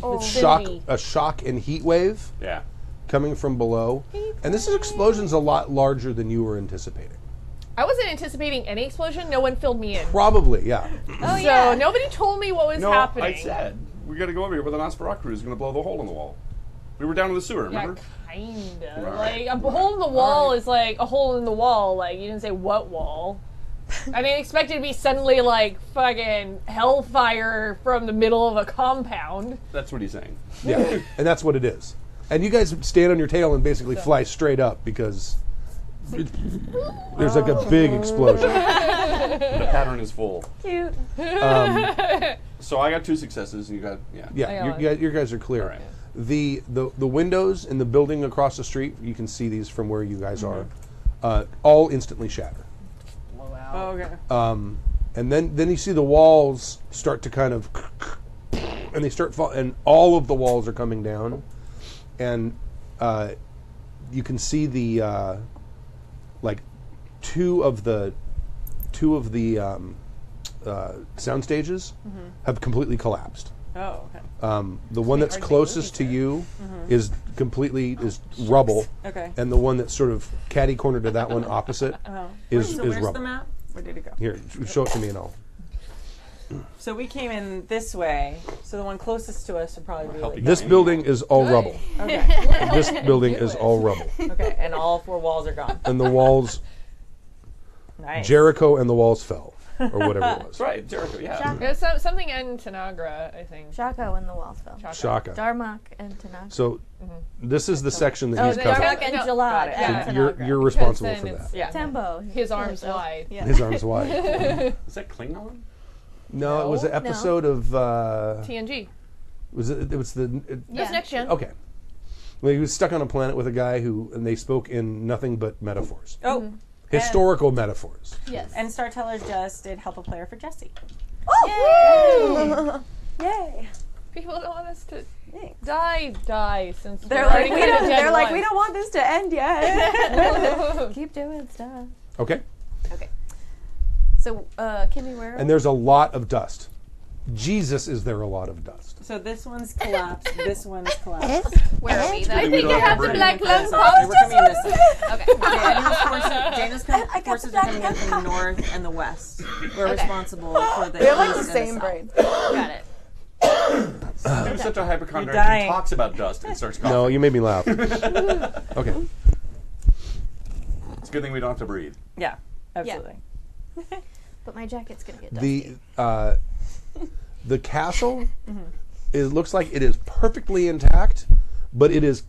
Speaker 6: Infinity.
Speaker 2: shock and heat wave
Speaker 3: Yeah.
Speaker 2: coming from below. And this explosion's a lot larger than you were anticipating.
Speaker 6: I wasn't anticipating any explosion. No one filled me in.
Speaker 2: Probably, yeah.
Speaker 5: Oh
Speaker 6: So
Speaker 5: yeah.
Speaker 6: nobody told me what was
Speaker 3: No,
Speaker 6: happening.
Speaker 3: I said we got to go over here with an Nosferatu who's going to blow the hole in the wall. We were down in the sewer,
Speaker 6: Yeah,
Speaker 3: remember?
Speaker 6: kinda.
Speaker 3: Right.
Speaker 6: Like a hole in the wall is like a hole in the wall. Like you didn't say what wall. I didn't expect it to be suddenly like fucking hellfire from the middle of a compound.
Speaker 3: That's what he's saying.
Speaker 2: Yeah. And that's what it is. And you guys stand on your tail and basically fly straight up because there's like a big explosion.
Speaker 3: The pattern is full.
Speaker 4: Cute.
Speaker 3: So I got 2 successes, and you got
Speaker 2: Yeah,
Speaker 6: I got
Speaker 2: your guys are clear.
Speaker 3: All right.
Speaker 2: The windows in the building across the street, you can see these from where you guys are, all instantly shatter.
Speaker 4: Oh, okay.
Speaker 2: And then you see the walls start to kind of, and they start fall, and all of the walls are coming down, and you can see the like two of the sound stages have completely collapsed.
Speaker 4: Oh, okay.
Speaker 2: The one that's closest to you is completely rubble.
Speaker 4: Okay.
Speaker 2: And the one that's sort of catty corner to that one opposite is
Speaker 4: So where's
Speaker 2: rubble.
Speaker 4: the map? Where did it go?
Speaker 2: Here, show it to me and all.
Speaker 4: So we came in this way. So the one closest to us would probably be like
Speaker 2: This building is all rubble.
Speaker 4: okay.
Speaker 2: This building is all rubble.
Speaker 4: Okay, and all 4 walls are gone.
Speaker 2: And the walls,
Speaker 4: Nice.
Speaker 2: Jericho and the walls fell, or whatever it was.
Speaker 3: That's right, Jericho. Yeah.
Speaker 6: There's something in Tanagra, I think.
Speaker 5: Shaka when the walls fell.
Speaker 2: Shaka.
Speaker 5: Darmok and Tanaka.
Speaker 2: So this is the section that he's
Speaker 6: then
Speaker 2: covering.
Speaker 5: Darmok and
Speaker 6: No,
Speaker 5: Jalad
Speaker 4: got it.
Speaker 5: and
Speaker 6: Yeah.
Speaker 5: Tanagra.
Speaker 2: You're responsible
Speaker 6: Then
Speaker 2: for
Speaker 6: it's-
Speaker 2: that.
Speaker 4: Yeah.
Speaker 5: Tembo.
Speaker 6: His arms
Speaker 5: so-
Speaker 6: wide.
Speaker 5: Yeah.
Speaker 2: His arms wide.
Speaker 3: Is that Klingon?
Speaker 2: No, it was an
Speaker 6: No.
Speaker 2: episode of.
Speaker 6: TNG.
Speaker 2: Was it? It was the.
Speaker 6: That's next gen.
Speaker 2: Okay. Well, he was stuck on a planet with a guy and they spoke in nothing but metaphors,
Speaker 4: Oh,
Speaker 2: historical metaphors.
Speaker 5: Yes.
Speaker 4: and Star Teller just did help a player for Jesse.
Speaker 7: Yay!
Speaker 6: People don't want us to
Speaker 7: Thanks.
Speaker 6: die since
Speaker 7: They're
Speaker 6: we're
Speaker 7: like,
Speaker 6: already
Speaker 7: we
Speaker 6: kinda
Speaker 7: don't.
Speaker 6: dead
Speaker 7: They're like,
Speaker 6: once.
Speaker 7: we don't want this to end yet.
Speaker 5: Keep doing stuff.
Speaker 2: Okay.
Speaker 5: Okay. So, Kimmy, where?
Speaker 2: And there's a lot of dust. Jesus, is there a lot of dust?
Speaker 4: So this one's collapsed. This one's collapsed.
Speaker 5: Where are we then?
Speaker 3: I think you have the black
Speaker 4: We're coming in this way.
Speaker 5: Okay.
Speaker 4: Dana's forces are coming in from the north and the west. We're responsible for the
Speaker 7: We have like
Speaker 4: east
Speaker 7: the
Speaker 4: and
Speaker 7: same
Speaker 4: south.
Speaker 7: brain.
Speaker 5: Got it.
Speaker 3: There's such a hypochondriac
Speaker 4: dying.
Speaker 3: who talks about dust and starts coughing.
Speaker 2: No, you made me laugh. Okay.
Speaker 3: It's a good thing we don't have to breathe.
Speaker 4: Yeah, absolutely.
Speaker 5: But my jacket's gonna get dusty.
Speaker 2: The castle, it looks like it is perfectly intact, but it is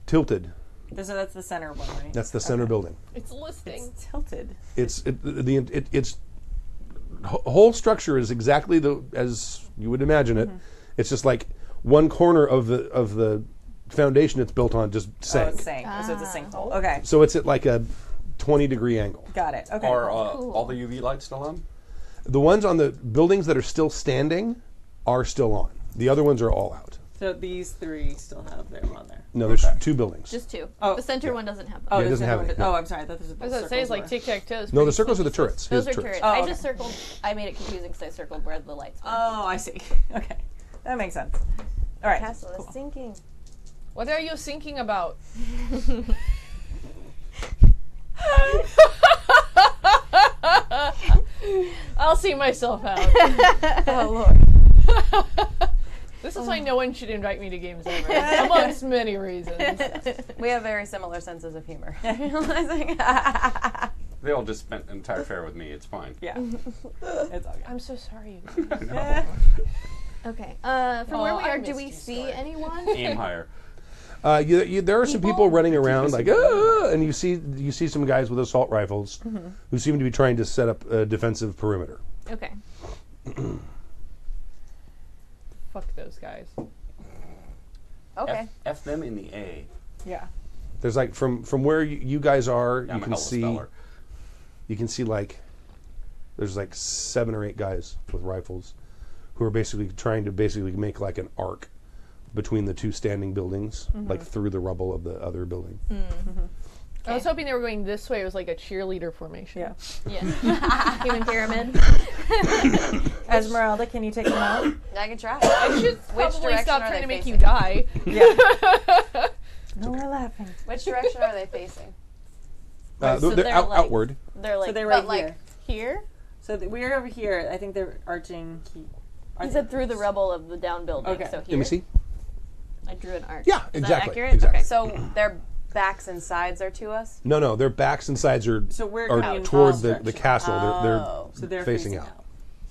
Speaker 2: tilted.
Speaker 4: So that's the center one, right?
Speaker 2: That's the center building.
Speaker 6: It's listing.
Speaker 4: It's tilted.
Speaker 2: It's whole structure is exactly as you would imagine it. It's just like one corner of the foundation it's built on just
Speaker 4: Oh,
Speaker 2: sank.
Speaker 4: it's sank. So it's a sinkhole. Okay,
Speaker 2: So it's at like a 20-degree angle.
Speaker 4: got it. Okay.
Speaker 3: Are all the UV lights still on?
Speaker 2: The ones on the buildings that are still standing are still on. The other ones are all out.
Speaker 4: So these 3 still have them on there.
Speaker 2: No, there's 2 buildings.
Speaker 5: Just 2.
Speaker 4: Oh.
Speaker 5: the center one doesn't have them.
Speaker 4: Oh,
Speaker 2: it
Speaker 4: the
Speaker 2: doesn't
Speaker 4: center
Speaker 2: have
Speaker 4: one
Speaker 2: any,
Speaker 4: does-
Speaker 2: no.
Speaker 4: Oh, I'm sorry. I thought this is
Speaker 6: I was going to say, it's like tic-tac-toe.
Speaker 2: No, the circles are the turrets.
Speaker 5: Those are
Speaker 2: His
Speaker 5: turrets.
Speaker 4: Oh,
Speaker 5: I
Speaker 4: okay.
Speaker 5: just circled. I made it confusing because I circled where the lights were.
Speaker 4: Oh, I see. Okay, that makes sense. All right.
Speaker 7: Castle is sinking.
Speaker 6: What are you thinking about? I'll see myself out.
Speaker 7: Oh Lord.
Speaker 6: This is why no one should invite me to games ever, amongst many reasons.
Speaker 7: We have very similar senses of humor.
Speaker 3: They all just spent an entire fair with me. It's fine.
Speaker 4: Yeah. It's all good.
Speaker 6: I'm so sorry.
Speaker 5: Okay. From where we
Speaker 6: I
Speaker 5: are, do
Speaker 6: missed
Speaker 5: we
Speaker 6: you,
Speaker 5: see
Speaker 6: Star.
Speaker 5: anyone?
Speaker 3: Aim higher.
Speaker 2: There are some people running around like, "Ah," and you see some guys with assault rifles who seem to be trying to set up a defensive perimeter.
Speaker 5: Okay.
Speaker 6: Fuck those guys.
Speaker 7: Okay.
Speaker 3: F them in the A.
Speaker 4: Yeah.
Speaker 2: There's like from where you guys are,
Speaker 3: I'm
Speaker 2: you
Speaker 3: a
Speaker 2: can
Speaker 3: hell of a
Speaker 2: see
Speaker 3: speller.
Speaker 2: like there's like 7 or 8 guys with rifles who are basically trying to make like an arc between the 2 standing buildings, like through the rubble of the other building.
Speaker 6: I was hoping they were going this way. It was like a cheerleader formation.
Speaker 4: Yeah.
Speaker 5: Yeah. Human pyramid.
Speaker 4: Esmeralda, can you take them out?
Speaker 7: I can try.
Speaker 6: I should probably
Speaker 7: direction
Speaker 6: stop
Speaker 7: are
Speaker 6: trying
Speaker 7: they
Speaker 6: to make
Speaker 7: facing?
Speaker 6: you die.
Speaker 4: Yeah. No, we're laughing.
Speaker 7: Which direction are they facing?
Speaker 5: so
Speaker 2: They're
Speaker 5: they're
Speaker 2: out,
Speaker 5: like-
Speaker 2: outward.
Speaker 5: They're like,
Speaker 4: So they're
Speaker 7: But
Speaker 4: right
Speaker 7: like
Speaker 4: here.
Speaker 5: here.
Speaker 4: So we're over here. I think they're arching.
Speaker 5: He said through the rubble of the down building.
Speaker 4: Okay.
Speaker 5: So here.
Speaker 2: Let me see.
Speaker 5: I drew an arc.
Speaker 2: Yeah,
Speaker 5: Is that
Speaker 2: exactly.
Speaker 5: accurate?
Speaker 2: Exactly.
Speaker 5: Okay.
Speaker 7: so their backs and sides are to us.
Speaker 2: No, their backs and sides are
Speaker 4: So we're
Speaker 2: are
Speaker 4: going in
Speaker 2: toward
Speaker 4: all
Speaker 2: the
Speaker 4: directions.
Speaker 2: castle.
Speaker 7: Oh.
Speaker 4: So they're
Speaker 2: facing out.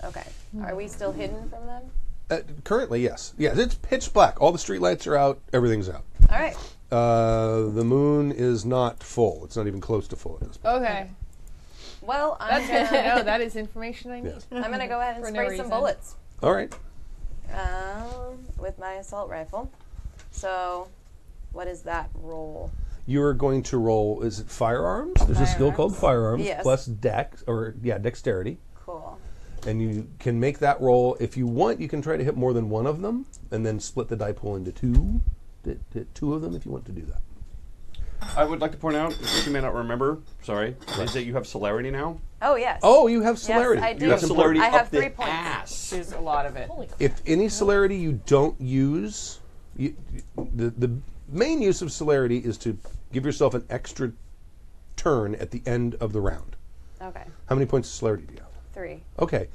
Speaker 7: Okay. Are we still hidden from them?
Speaker 2: Currently, yes. Yes, it's pitch black. All the street lights are out. Everything's out.
Speaker 7: All right.
Speaker 2: The moon is not full. It's not even close to full at this point.
Speaker 6: Okay.
Speaker 7: Well, I'm
Speaker 6: That's good to know.
Speaker 7: gonna,
Speaker 6: That is information I need.
Speaker 2: Yes.
Speaker 7: I'm gonna go ahead and
Speaker 6: For no
Speaker 7: spray
Speaker 6: reason.
Speaker 7: some bullets
Speaker 2: All right.
Speaker 7: with my assault rifle. So, what is that roll?
Speaker 2: You are going to roll. Is it firearms? There's a skill called firearms
Speaker 7: Yes.
Speaker 2: plus dexterity,
Speaker 7: Cool.
Speaker 2: and you can make that roll if you want. You can try to hit more than one of them, and then split the die pool into two. Hit two of them if you want to do that.
Speaker 3: I would like to point out, which you may not remember, sorry, is that you have celerity now.
Speaker 7: Oh, yes.
Speaker 2: Oh, you have celerity.
Speaker 7: I do.
Speaker 3: You have celerity
Speaker 7: I
Speaker 3: up
Speaker 7: have
Speaker 3: the
Speaker 7: 3 points.
Speaker 3: ass.
Speaker 4: There's a lot of it.
Speaker 2: If any celerity you don't use, the main use of celerity is to give yourself an extra turn at the end of the round.
Speaker 7: Okay.
Speaker 2: How many points of celerity do you have?
Speaker 7: 3.
Speaker 2: Okay,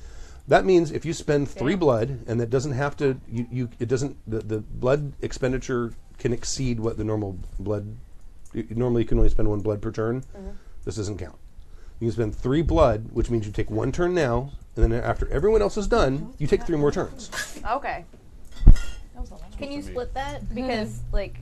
Speaker 2: that means if you spend 3 blood, and that doesn't have to, it doesn't. The blood expenditure can exceed what the normal blood. Normally, you can only spend 1 blood per turn. This doesn't count. You can spend 3 blood, which means you take 1 turn now, and then after everyone else is done, you take 3 more turns.
Speaker 7: Okay.
Speaker 5: Can you split that? Because, like,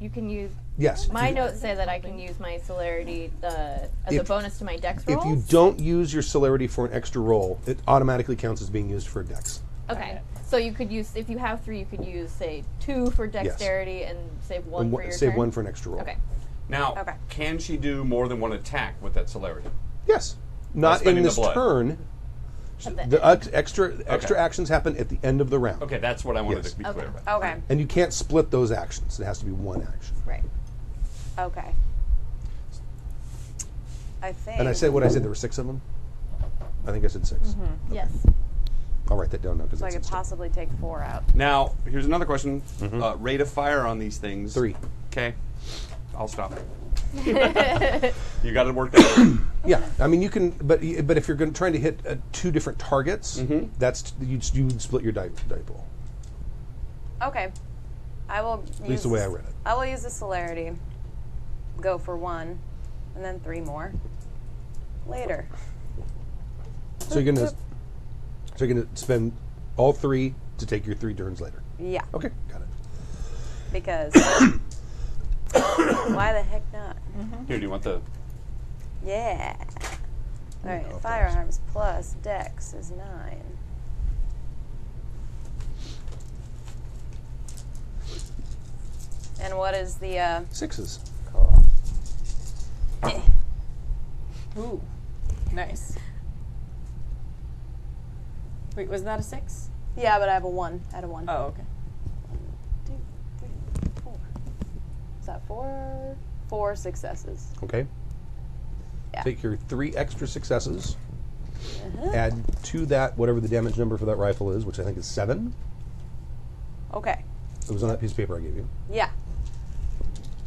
Speaker 5: you can use...
Speaker 2: Yes.
Speaker 5: My notes say that I can use my celerity as a bonus to my dex rolls.
Speaker 2: If you don't use your celerity for an extra roll, it automatically counts as being used for a dex.
Speaker 5: Okay. So you could use, if you have 3, you could use, say, 2 for dexterity and save 1
Speaker 2: And
Speaker 5: for your
Speaker 2: save
Speaker 5: turn?
Speaker 2: 1 for an extra roll.
Speaker 5: Okay.
Speaker 3: Now,
Speaker 7: Okay.
Speaker 3: can she do more than 1 attack with that celerity?
Speaker 2: Yes. Not in
Speaker 3: spending the
Speaker 2: this
Speaker 3: blood.
Speaker 2: turn.
Speaker 5: At
Speaker 2: The extra actions happen at the end of the round.
Speaker 3: Okay, that's what I wanted
Speaker 2: Yes.
Speaker 3: to be clear about.
Speaker 7: Okay.
Speaker 2: And you can't split those actions. It has to be 1 action.
Speaker 5: Right.
Speaker 7: Okay. I think.
Speaker 2: And I said what I said. There were 6 of them. I think I said 6.
Speaker 5: Yes.
Speaker 2: I'll write that down now because
Speaker 7: So I
Speaker 2: it's
Speaker 7: could possibly take 4 out.
Speaker 3: Now, here's another question. Rate of fire on these things.
Speaker 2: 3.
Speaker 3: Okay, I'll stop. You got to work that out.
Speaker 2: Yeah, I mean you can, but if you're trying to hit 2 different targets, that's you'd split your die pool.
Speaker 7: Okay. I will use
Speaker 2: At least the way I read it.
Speaker 7: I will use the celerity. Go for 1, and then 3 more later.
Speaker 2: So you're gonna spend all 3 to take your 3 turns later.
Speaker 7: Yeah.
Speaker 2: Okay, got it.
Speaker 7: Because why the heck not?
Speaker 3: Here, do you want the...
Speaker 7: Yeah. All right.
Speaker 2: No,
Speaker 7: Firearms plus Dex is 9. And what is the
Speaker 2: 6s.
Speaker 7: cool?
Speaker 4: Ooh, nice. Wait, was that a 6?
Speaker 7: Yeah, but I have a 1. I had a 1.
Speaker 4: Oh, okay.
Speaker 7: 2, 3, 4. Is that 4? 4 successes.
Speaker 2: Okay.
Speaker 7: Yeah.
Speaker 2: Take your 3 extra successes. Add to that whatever the damage number for that rifle is, which I think is 7.
Speaker 7: Okay.
Speaker 2: It was on that piece of paper I gave you.
Speaker 7: Yeah.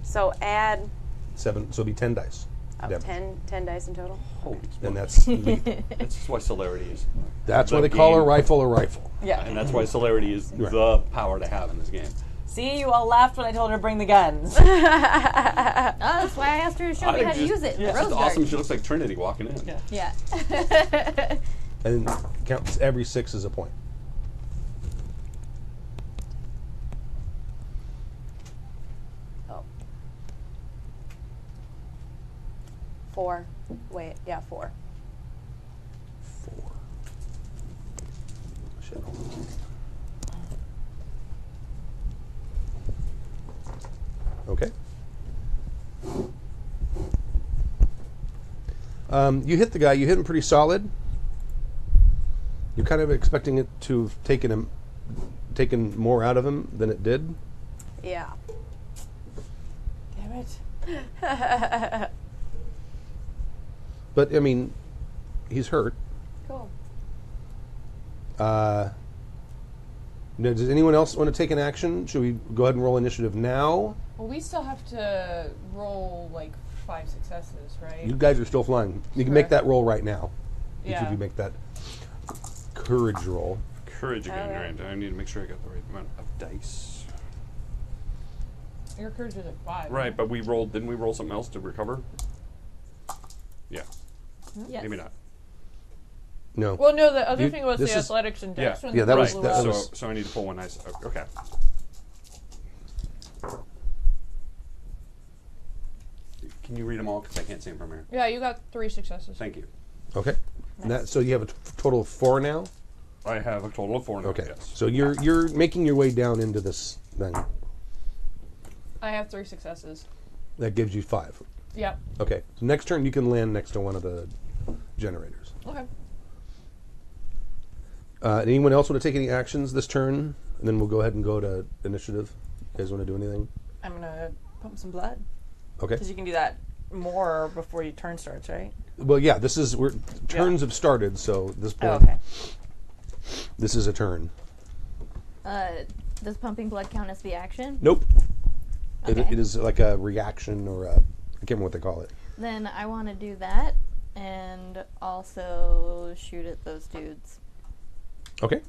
Speaker 7: So add
Speaker 2: 7, so it'll be 10 dice. damage.
Speaker 7: 10 dice in total.
Speaker 3: Holy
Speaker 2: And
Speaker 3: smokes. That's why celerity is...
Speaker 2: that's
Speaker 3: The
Speaker 2: why they call a
Speaker 3: game.
Speaker 2: rifle a rifle.
Speaker 4: Yeah.
Speaker 3: And that's why celerity is the power to have in this game.
Speaker 4: See, you all laughed when I told her to bring the guns.
Speaker 5: Oh, that's why I asked her to show me how to use it.
Speaker 3: Yeah,
Speaker 5: Rose
Speaker 3: it's
Speaker 5: Guard.
Speaker 3: awesome. She looks like Trinity walking in.
Speaker 4: Yeah.
Speaker 5: Yeah.
Speaker 2: And counts every 6 as a point.
Speaker 7: Oh. 4. Wait, yeah, 4.
Speaker 2: 4. Shit. Okay. You hit the guy. You hit him pretty solid. You're kind of expecting it to have taken more out of him than it did.
Speaker 7: Yeah.
Speaker 4: Damn it.
Speaker 2: But I mean, he's hurt.
Speaker 7: Cool.
Speaker 2: Now, does anyone else want to take an action? Should we go ahead and roll initiative now?
Speaker 6: Well, we still have to roll like 5 successes, right?
Speaker 2: You guys are still flying. You can make that roll right now. Each of
Speaker 6: Yeah.
Speaker 2: you make that courage roll.
Speaker 3: Courage again,
Speaker 7: Okay.
Speaker 3: right? I need to make sure I got the right amount of dice.
Speaker 6: Your courage is at 5.
Speaker 3: Right, but didn't we roll something else to recover? Yeah,
Speaker 5: Yes.
Speaker 3: maybe not.
Speaker 2: No.
Speaker 6: Well, no, the other
Speaker 2: You-
Speaker 6: thing was
Speaker 2: this
Speaker 6: the
Speaker 2: is-
Speaker 6: athletics and dex.
Speaker 3: Yeah.
Speaker 6: one
Speaker 2: Yeah, that was-
Speaker 6: blew
Speaker 2: that
Speaker 6: up.
Speaker 2: was-
Speaker 3: So I need to pull one nice. Okay. Can you read them all? Because I can't see them from here.
Speaker 6: Yeah, you got 3 successes.
Speaker 3: Thank you.
Speaker 2: Okay. And that, so you have a total of 4 now?
Speaker 3: I have a total of 4 now.
Speaker 2: Okay.
Speaker 3: Yes.
Speaker 2: So you're making your way down into this thing.
Speaker 6: I have 3 successes.
Speaker 2: That gives you 5.
Speaker 6: Yep.
Speaker 2: Okay. So next turn, you can land next to one of the generators.
Speaker 6: Okay.
Speaker 2: Anyone else want to take any actions this turn? And then we'll go ahead and go to initiative. You guys want to do anything?
Speaker 4: I'm gonna pump some blood
Speaker 2: Okay.
Speaker 4: because you can do that more before your turn starts, right?
Speaker 2: Well, yeah. Turns have started, so at this point,
Speaker 4: okay.
Speaker 2: this is a turn.
Speaker 5: Does pumping blood count as the action?
Speaker 2: Nope.
Speaker 5: Okay.
Speaker 2: It is like a reaction or I can't remember what they call it.
Speaker 5: Then I want to do that and also shoot at those dudes.
Speaker 2: Okay.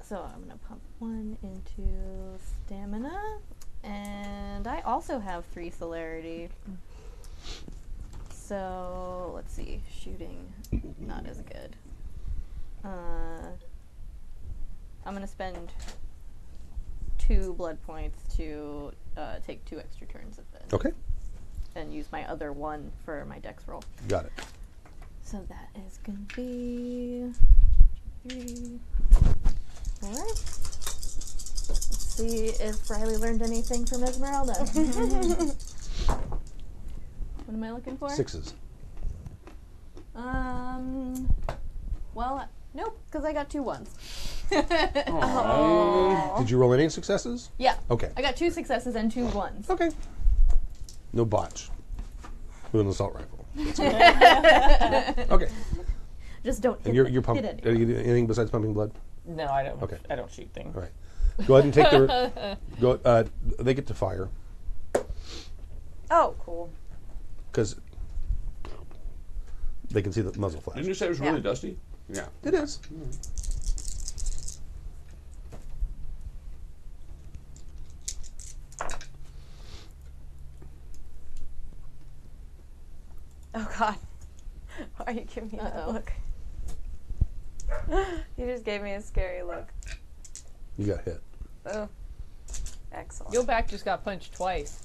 Speaker 5: So I'm going to pump 1 into stamina. And I also have 3 celerity. So let's see. Shooting, not as good. I'm going to spend 2 blood points to take 2 extra turns of this.
Speaker 2: Okay.
Speaker 5: And use my other 1 for my dex roll.
Speaker 2: Got it.
Speaker 5: So that is going to be 3, 4. Let's see if Riley learned anything from Esmeralda. What am I looking for?
Speaker 2: 6s.
Speaker 5: Well, nope, because I got 2 1s.
Speaker 2: Did you roll any successes?
Speaker 5: Yeah.
Speaker 2: Okay.
Speaker 5: I got 2 successes and 2 1s.
Speaker 2: Okay. No botch. With an assault rifle. Okay.
Speaker 5: Just don't
Speaker 2: And
Speaker 5: hit
Speaker 2: you're pumping.
Speaker 5: it.
Speaker 2: Are you doing anything besides pumping blood?
Speaker 4: No, I don't.
Speaker 2: Okay.
Speaker 4: I don't shoot things.
Speaker 2: All right. Go ahead and take the. They get to fire
Speaker 7: Oh, cool.
Speaker 2: because they can see the muzzle flash.
Speaker 3: Didn't you say it was really dusty? Yeah.
Speaker 2: It is.
Speaker 7: Oh God. Why are you giving me that
Speaker 5: Uh-oh.
Speaker 7: look? You just gave me a scary look.
Speaker 2: You got hit.
Speaker 7: Oh. Excellent.
Speaker 6: Your back just got punched twice.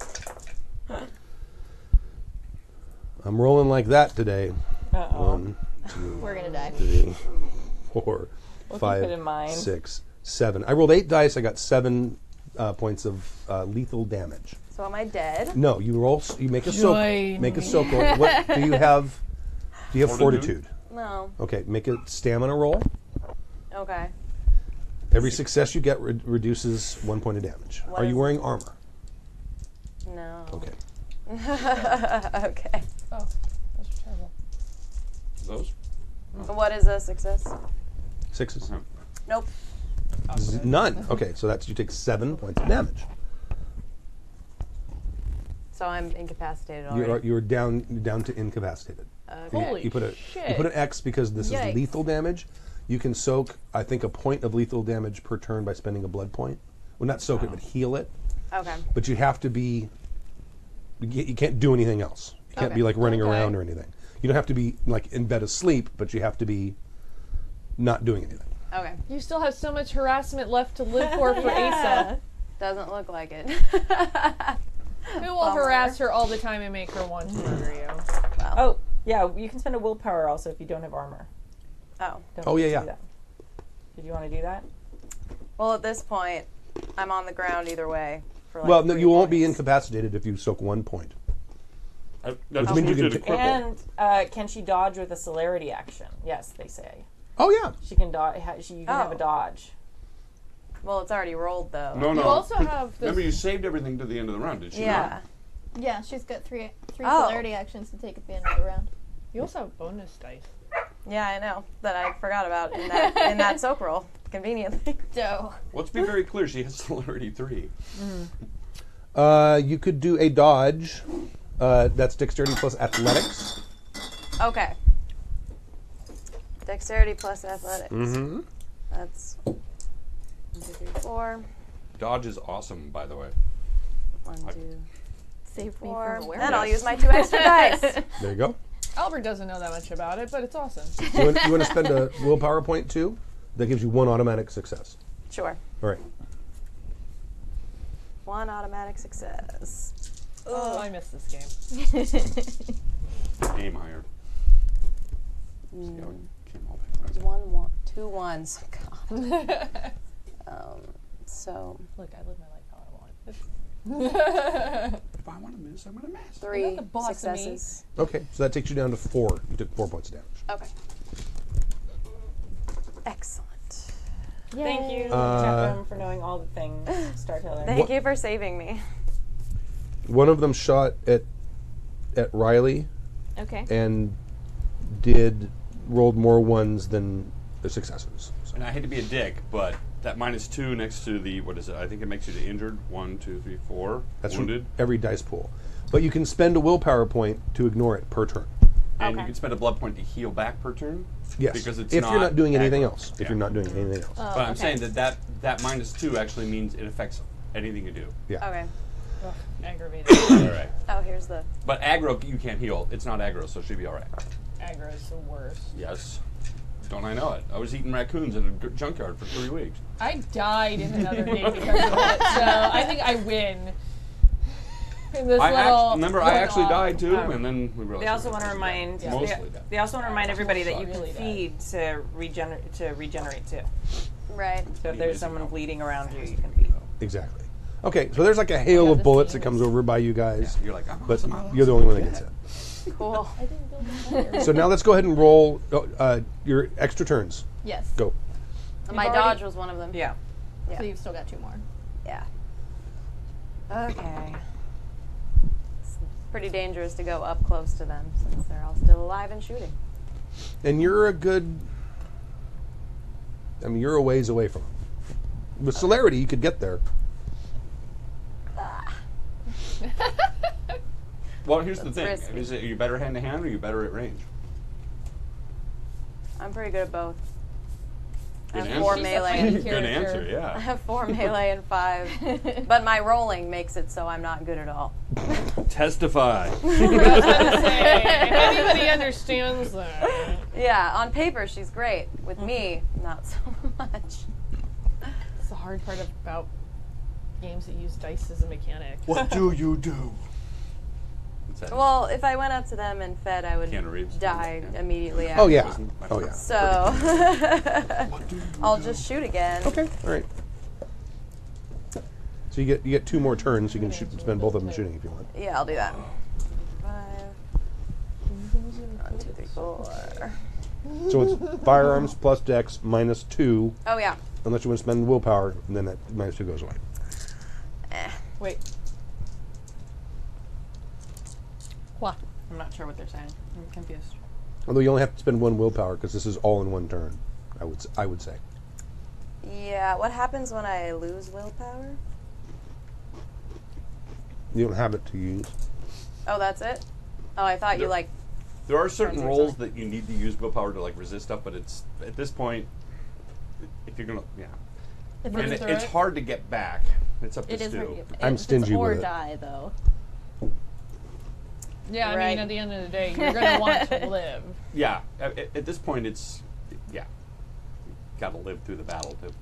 Speaker 2: I'm rolling like that today.
Speaker 4: Uh-oh.
Speaker 2: 1, 2,
Speaker 5: We're going to die.
Speaker 2: 3, 4,
Speaker 4: We'll
Speaker 2: 5,
Speaker 4: keep it in mind.
Speaker 2: 6, 7. I rolled 8 dice. I got 7 points of lethal damage.
Speaker 7: So am I dead?
Speaker 2: No, you roll. You make a soak.
Speaker 6: Join
Speaker 2: Make a
Speaker 6: me.
Speaker 2: soak roll. What do you have? Do you have fortitude?
Speaker 7: No.
Speaker 2: Okay, make a stamina roll.
Speaker 7: Okay.
Speaker 2: Every success you get reduces 1 point of damage.
Speaker 7: What
Speaker 2: Are you
Speaker 7: is-
Speaker 2: wearing armor?
Speaker 7: No.
Speaker 2: Okay.
Speaker 7: Okay.
Speaker 6: Oh, those are terrible.
Speaker 3: Those?
Speaker 7: What is a success?
Speaker 2: 6s.
Speaker 3: Uh-huh.
Speaker 7: Nope.
Speaker 2: None. Okay, so that's you take 7 points of damage.
Speaker 7: So I'm incapacitated already.
Speaker 2: You're down to incapacitated.
Speaker 6: Holy
Speaker 2: You put
Speaker 6: shit.
Speaker 2: an X because this
Speaker 5: Yikes.
Speaker 2: is lethal damage. You can soak, I think, a point of lethal damage per turn by spending a blood point. Well, not soak it, but heal it.
Speaker 7: Okay.
Speaker 2: But you have to be. You can't do anything else. You can't
Speaker 7: Okay.
Speaker 2: be like running
Speaker 6: Okay.
Speaker 2: around or anything. You don't have to be like in bed asleep, but you have to be not doing anything.
Speaker 7: Okay.
Speaker 6: You still have so much harassment left to live for Asa.
Speaker 7: Doesn't look like it.
Speaker 6: Who will
Speaker 7: Bummer.
Speaker 6: harass her all the time and make her want to murder you?
Speaker 4: Oh, yeah. You can spend a willpower also if you don't have armor.
Speaker 7: Oh.
Speaker 4: Don't
Speaker 2: Oh, yeah,
Speaker 4: do
Speaker 2: yeah.
Speaker 4: that. Did you want to do that?
Speaker 7: Well, at this point, I'm on the ground either way. For like
Speaker 2: Well, no,
Speaker 7: 3
Speaker 2: you won't be
Speaker 7: points.
Speaker 2: incapacitated if you soak 1 point.
Speaker 3: That
Speaker 2: Which
Speaker 3: just
Speaker 2: means you
Speaker 3: moved
Speaker 2: can
Speaker 3: it to cripple.
Speaker 4: And can she dodge with a celerity action? Yes, they say
Speaker 2: Oh yeah.
Speaker 4: she can dodge. You can have a
Speaker 7: Oh.
Speaker 4: dodge.
Speaker 7: Well, it's already rolled though.
Speaker 3: No, no.
Speaker 6: You also have
Speaker 3: Remember,
Speaker 6: this.
Speaker 3: you saved everything to the end of the round, did you
Speaker 7: Yeah.
Speaker 3: not?
Speaker 5: Yeah, she's got three
Speaker 7: Oh.
Speaker 5: celerity actions to take at the end of the round.
Speaker 6: You also have bonus dice.
Speaker 7: Yeah, I know that I forgot about in that soak roll conveniently.
Speaker 5: So,
Speaker 3: Let's be very clear. She has celerity 3.
Speaker 2: You could do a dodge. That's dexterity plus athletics.
Speaker 7: Okay. Dexterity plus athletics.
Speaker 2: Mm-hmm.
Speaker 7: That's 1, 2, 3, 4.
Speaker 3: Dodge is awesome, by the way.
Speaker 7: 1, 2,
Speaker 5: save me
Speaker 7: 4.
Speaker 5: from
Speaker 7: Then I'll
Speaker 5: awareness.
Speaker 7: use my 2 extra dice.
Speaker 2: There you go.
Speaker 6: Albert doesn't know that much about it, but it's awesome.
Speaker 2: You want to spend a willpower point too? That gives you 1 automatic success.
Speaker 7: Sure.
Speaker 2: All right.
Speaker 7: 1 automatic success.
Speaker 6: Oh, I missed this game.
Speaker 3: Aim higher. See how it came all back around.
Speaker 7: 1, 2 1s. God. So
Speaker 6: Look, I live my life how I want.
Speaker 3: If I want to miss, I'm going to miss.
Speaker 7: 3
Speaker 6: the boss of me.
Speaker 7: successes.
Speaker 2: Okay, so that takes you down to 4. You took 4 points of damage.
Speaker 7: Okay. Excellent.
Speaker 4: Thank you, Chatham, for knowing all the things, Starteller.
Speaker 7: Thank you for saving me.
Speaker 2: One of them shot at Riley
Speaker 5: Okay.
Speaker 2: and rolled more ones than the successes. So.
Speaker 3: And I hate to be a dick, but that -2 next to the, what is it? I think it makes you the injured. 1, 2, 3, 4.
Speaker 2: That's
Speaker 3: wounded.
Speaker 2: from every dice pool. But you can spend a willpower point to ignore it per turn.
Speaker 3: And
Speaker 7: Okay.
Speaker 3: you can spend a blood point to heal back per turn.
Speaker 2: Yes.
Speaker 3: Because it's
Speaker 2: if you're not doing anything
Speaker 3: aggro.
Speaker 2: else. If
Speaker 3: Yeah.
Speaker 2: you're not doing anything else.
Speaker 3: But I'm saying that -2 actually means it affects anything you do.
Speaker 2: Yeah.
Speaker 7: Okay.
Speaker 6: Ugh, aggravated.
Speaker 3: All right.
Speaker 7: Oh, here's the.
Speaker 3: But aggro, you can't heal. It's not aggro, so it should be all right.
Speaker 6: Aggro is the worst.
Speaker 3: Yes. Don't I know it? I was eating raccoons in a junkyard for 3 weeks.
Speaker 6: I died in another game because of it, so I think I win. In this
Speaker 3: I
Speaker 6: little
Speaker 3: actually
Speaker 6: one-off.
Speaker 3: died too, and then we realized.
Speaker 4: They also want to remind
Speaker 3: Mostly dead.
Speaker 4: they also want to remind everybody that you can
Speaker 6: Really
Speaker 4: feed to regenerate too.
Speaker 7: Right.
Speaker 4: So if
Speaker 3: Feed
Speaker 4: there's
Speaker 3: is
Speaker 4: someone
Speaker 3: enough.
Speaker 4: bleeding around you, you can feed.
Speaker 2: Exactly. Okay, so there's like a hail of
Speaker 6: this
Speaker 2: bullets that
Speaker 6: game
Speaker 2: comes
Speaker 6: is-
Speaker 2: over by you guys,
Speaker 3: You're like, I'm
Speaker 2: but
Speaker 3: awesome, I'm
Speaker 2: you're the
Speaker 3: awesome.
Speaker 2: only one that gets it.
Speaker 7: Cool.
Speaker 6: I didn't build the fire.
Speaker 2: So now let's go ahead and roll your extra turns.
Speaker 5: Yes.
Speaker 2: Go.
Speaker 7: My
Speaker 5: already-
Speaker 7: dodge was one of them.
Speaker 4: Yeah.
Speaker 7: Yeah.
Speaker 5: So you've still got 2 more.
Speaker 7: Yeah. Okay. It's pretty dangerous to go up close to them since they're all still alive and shooting.
Speaker 2: And you're a good... I mean, you're a ways away from them. With celerity, you could get there.
Speaker 3: Well, here's the thing:
Speaker 7: risky.
Speaker 3: are you better hand to hand, or are you better at range?
Speaker 7: I'm pretty good at both. I
Speaker 3: Good
Speaker 7: have 4
Speaker 3: answer.
Speaker 7: melee.
Speaker 6: She's a
Speaker 7: And,
Speaker 3: Good answer.
Speaker 7: I
Speaker 3: Yeah.
Speaker 7: have 4 melee and 5, but my rolling makes it so I'm not good at all.
Speaker 3: Testify.
Speaker 6: I was gonna say, if anybody understands that.
Speaker 7: Yeah, on paper she's great. With me, not so much.
Speaker 6: It's the hard part about games that use dice as a mechanic.
Speaker 3: What do you do? What's that?
Speaker 7: Well, if I went up to them and fed, I would
Speaker 3: Keanu Reeves.
Speaker 7: die immediately after.
Speaker 2: Oh, yeah. Oh, yeah.
Speaker 7: So I'll just shoot again.
Speaker 2: Okay, all right. So you get 2 more turns. You can spend both of them shooting if you want.
Speaker 7: Yeah, I'll do that. 5. 1, 2, 3, 4.
Speaker 2: So it's firearms plus dex minus 2,
Speaker 7: Oh yeah.
Speaker 2: unless you want to spend willpower, and then that minus 2 goes away.
Speaker 6: Wait. What?
Speaker 4: I'm not sure what they're saying. I'm confused.
Speaker 2: Although you only have to spend 1 willpower because this is all in 1 turn. I would say.
Speaker 7: Yeah. What happens when I lose willpower?
Speaker 2: You don't have it to use.
Speaker 7: Oh, that's it. Oh, I thought you like.
Speaker 3: There are certain
Speaker 7: Friends or
Speaker 3: roles
Speaker 7: something.
Speaker 3: that you need to use willpower to like resist stuff, but it's at this point, if you're gonna, yeah,
Speaker 6: If
Speaker 3: and
Speaker 6: it's
Speaker 3: it's hard to get back. It's up to
Speaker 5: It is hard
Speaker 3: Stu.
Speaker 5: to get.
Speaker 2: I'm
Speaker 5: it's
Speaker 2: stingy
Speaker 5: or
Speaker 2: with it.
Speaker 5: die, though.
Speaker 6: Yeah, I
Speaker 7: Right.
Speaker 6: mean, at the end of the day, you're gonna want to live.
Speaker 3: Yeah, at this point, it's yeah, got to live through the battle to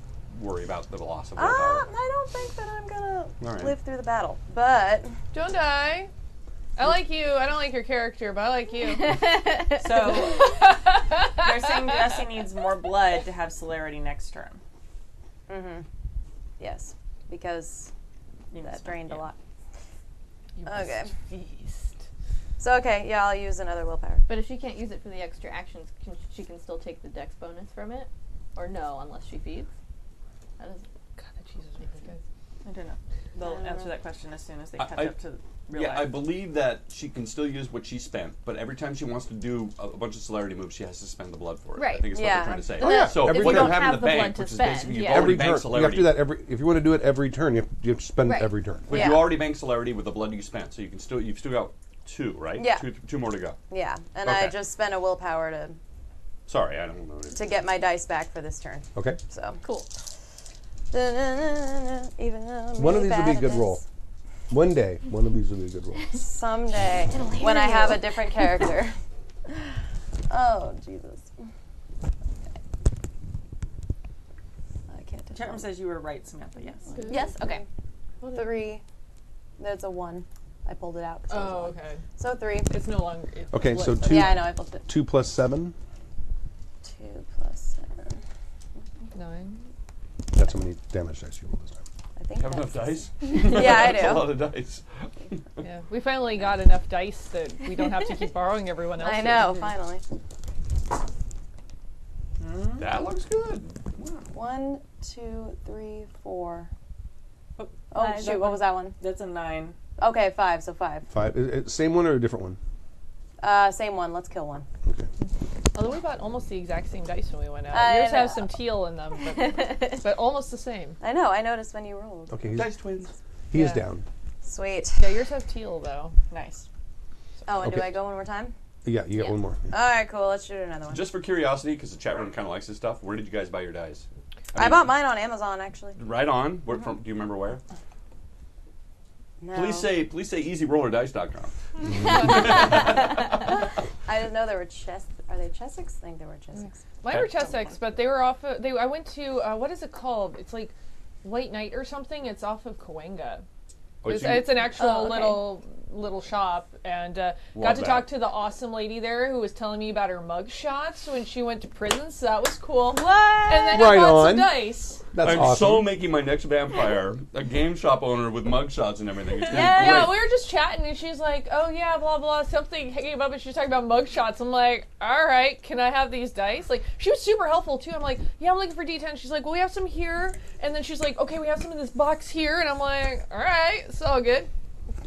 Speaker 3: worry about the loss of willpower.
Speaker 7: I don't think that I'm gonna
Speaker 3: All right.
Speaker 7: live through the battle, but
Speaker 6: Don't die. I like you. I don't like your character, but I like you.
Speaker 4: So they're saying Jesse needs more blood to have celerity next turn.
Speaker 7: yes, because
Speaker 4: You
Speaker 7: that
Speaker 4: must-
Speaker 7: drained a
Speaker 4: yeah.
Speaker 7: lot.
Speaker 6: You
Speaker 7: Okay.
Speaker 6: must feast.
Speaker 7: So okay, yeah, I'll use another willpower.
Speaker 5: But if she can't use it for the extra actions, she can still take the dex bonus from it? Or no, unless she feeds? How does
Speaker 6: God, that cheese is really good.
Speaker 4: I don't know. They'll answer that question as soon as they catch
Speaker 3: I-
Speaker 4: up to real
Speaker 3: Yeah, I
Speaker 4: life.
Speaker 3: believe that she can still use what she spent, but every time she wants to do a bunch of celerity moves, she has to spend the blood for it. I
Speaker 5: Right.
Speaker 3: think is what
Speaker 7: Yeah.
Speaker 3: they're trying to say.
Speaker 2: Oh, yeah.
Speaker 3: So
Speaker 2: Every
Speaker 3: what
Speaker 2: turn.
Speaker 3: you have in
Speaker 5: Have
Speaker 3: the
Speaker 5: the blood
Speaker 3: bank,
Speaker 5: to
Speaker 3: which is
Speaker 5: spend,
Speaker 3: basically you've
Speaker 5: yeah.
Speaker 3: already
Speaker 2: Every turn.
Speaker 3: banked
Speaker 2: You have to
Speaker 3: celerity.
Speaker 2: do that if you want to do it every turn, you have to spend
Speaker 5: Right.
Speaker 2: every turn.
Speaker 3: But
Speaker 7: Yeah.
Speaker 3: you already banked celerity with the blood you spent, so you've still got 2, right?
Speaker 7: Yeah.
Speaker 3: Two more to go.
Speaker 7: Yeah, and I
Speaker 3: Okay.
Speaker 7: just spent a willpower
Speaker 3: Sorry, I don't know.
Speaker 7: to get my dice back for this turn.
Speaker 2: Okay.
Speaker 7: So
Speaker 5: cool.
Speaker 7: even though I'm
Speaker 2: One of
Speaker 7: really
Speaker 2: these will be a
Speaker 7: bad at
Speaker 2: good
Speaker 7: this,
Speaker 2: roll. One day, one of these will be a good roll.
Speaker 7: Someday, when I have a different character. Oh Jesus. I can't do
Speaker 4: Chatham says you were right, Samantha. Yes.
Speaker 7: Yes. Okay. 3. There's a 1. I pulled it out. 'cause it was a
Speaker 6: Oh,
Speaker 7: 1.
Speaker 6: okay.
Speaker 7: So 3.
Speaker 6: It's no longer. It's
Speaker 2: Okay, so
Speaker 6: split.
Speaker 2: 2
Speaker 7: Yeah, I know. I pulled it.
Speaker 2: 2 plus 7.
Speaker 7: 2 plus 7.
Speaker 6: 9.
Speaker 2: That's That's how many damage dice you roll this time.
Speaker 7: I think
Speaker 3: Have enough
Speaker 7: that's-
Speaker 3: dice?
Speaker 7: Yeah, I
Speaker 3: That's a
Speaker 7: do.
Speaker 3: lot of dice.
Speaker 6: Yeah, we finally got enough dice that we don't have to keep borrowing everyone else's.
Speaker 7: I know, finally.
Speaker 3: That looks good.
Speaker 7: 1, 2, 3, 4.
Speaker 4: Oh,
Speaker 7: Oh,
Speaker 4: that
Speaker 7: shoot, what
Speaker 4: one-
Speaker 7: was that one?
Speaker 4: That's a 9.
Speaker 7: Okay, 5, so 5.
Speaker 2: 5. Same one or a different one?
Speaker 7: Same one, let's kill one.
Speaker 2: Okay.
Speaker 6: Although we bought almost the exact same dice when we went out.
Speaker 7: I
Speaker 6: Yours have
Speaker 7: know.
Speaker 6: some teal in them, but almost the same.
Speaker 7: I know, I noticed when you rolled.
Speaker 2: Okay.
Speaker 3: Dice twins.
Speaker 2: He is
Speaker 6: Yeah.
Speaker 2: down.
Speaker 7: Sweet.
Speaker 6: Yeah, yours have teal though.
Speaker 4: Nice.
Speaker 7: Oh, and do
Speaker 2: Okay.
Speaker 7: I go one more time?
Speaker 2: Yeah, you got
Speaker 5: Yeah.
Speaker 2: one more.
Speaker 7: Alright, cool, let's shoot another one.
Speaker 3: Just for curiosity, because the chat room kind of likes this stuff, where did you guys buy your dice?
Speaker 7: I bought mine on Amazon, actually.
Speaker 3: Right on. Where from? Do you remember where?
Speaker 7: No.
Speaker 3: Please say easyrollerdice.com.
Speaker 7: I didn't know there were chess. Are they Chessex? I think they were Chessex.
Speaker 6: Mine were Chessex, but they were off. I went to what is it called? It's like White Knight or something. It's off of Cahuenga. It's an actual little shop, and got to talk to the awesome lady there who was telling me about her mug shots when she went to prison. So that was cool. What? And then
Speaker 2: Right
Speaker 6: I bought
Speaker 2: on.
Speaker 6: some dice.
Speaker 2: That's
Speaker 3: I'm
Speaker 2: awesome.
Speaker 3: so making my next vampire a game shop owner with mugshots and everything. It's gonna be
Speaker 6: Yeah,
Speaker 3: great.
Speaker 6: we were just chatting, and she's like, "Oh yeah, blah blah." Something came up, and she's talking about mug shots. I'm like, "All right, can I have these dice?" Like, she was super helpful too. I'm like, "Yeah, I'm looking for D10." She's like, "Well, we have some here," and then she's like, "Okay, we have some in this box here," and I'm like, "All right, it's all good."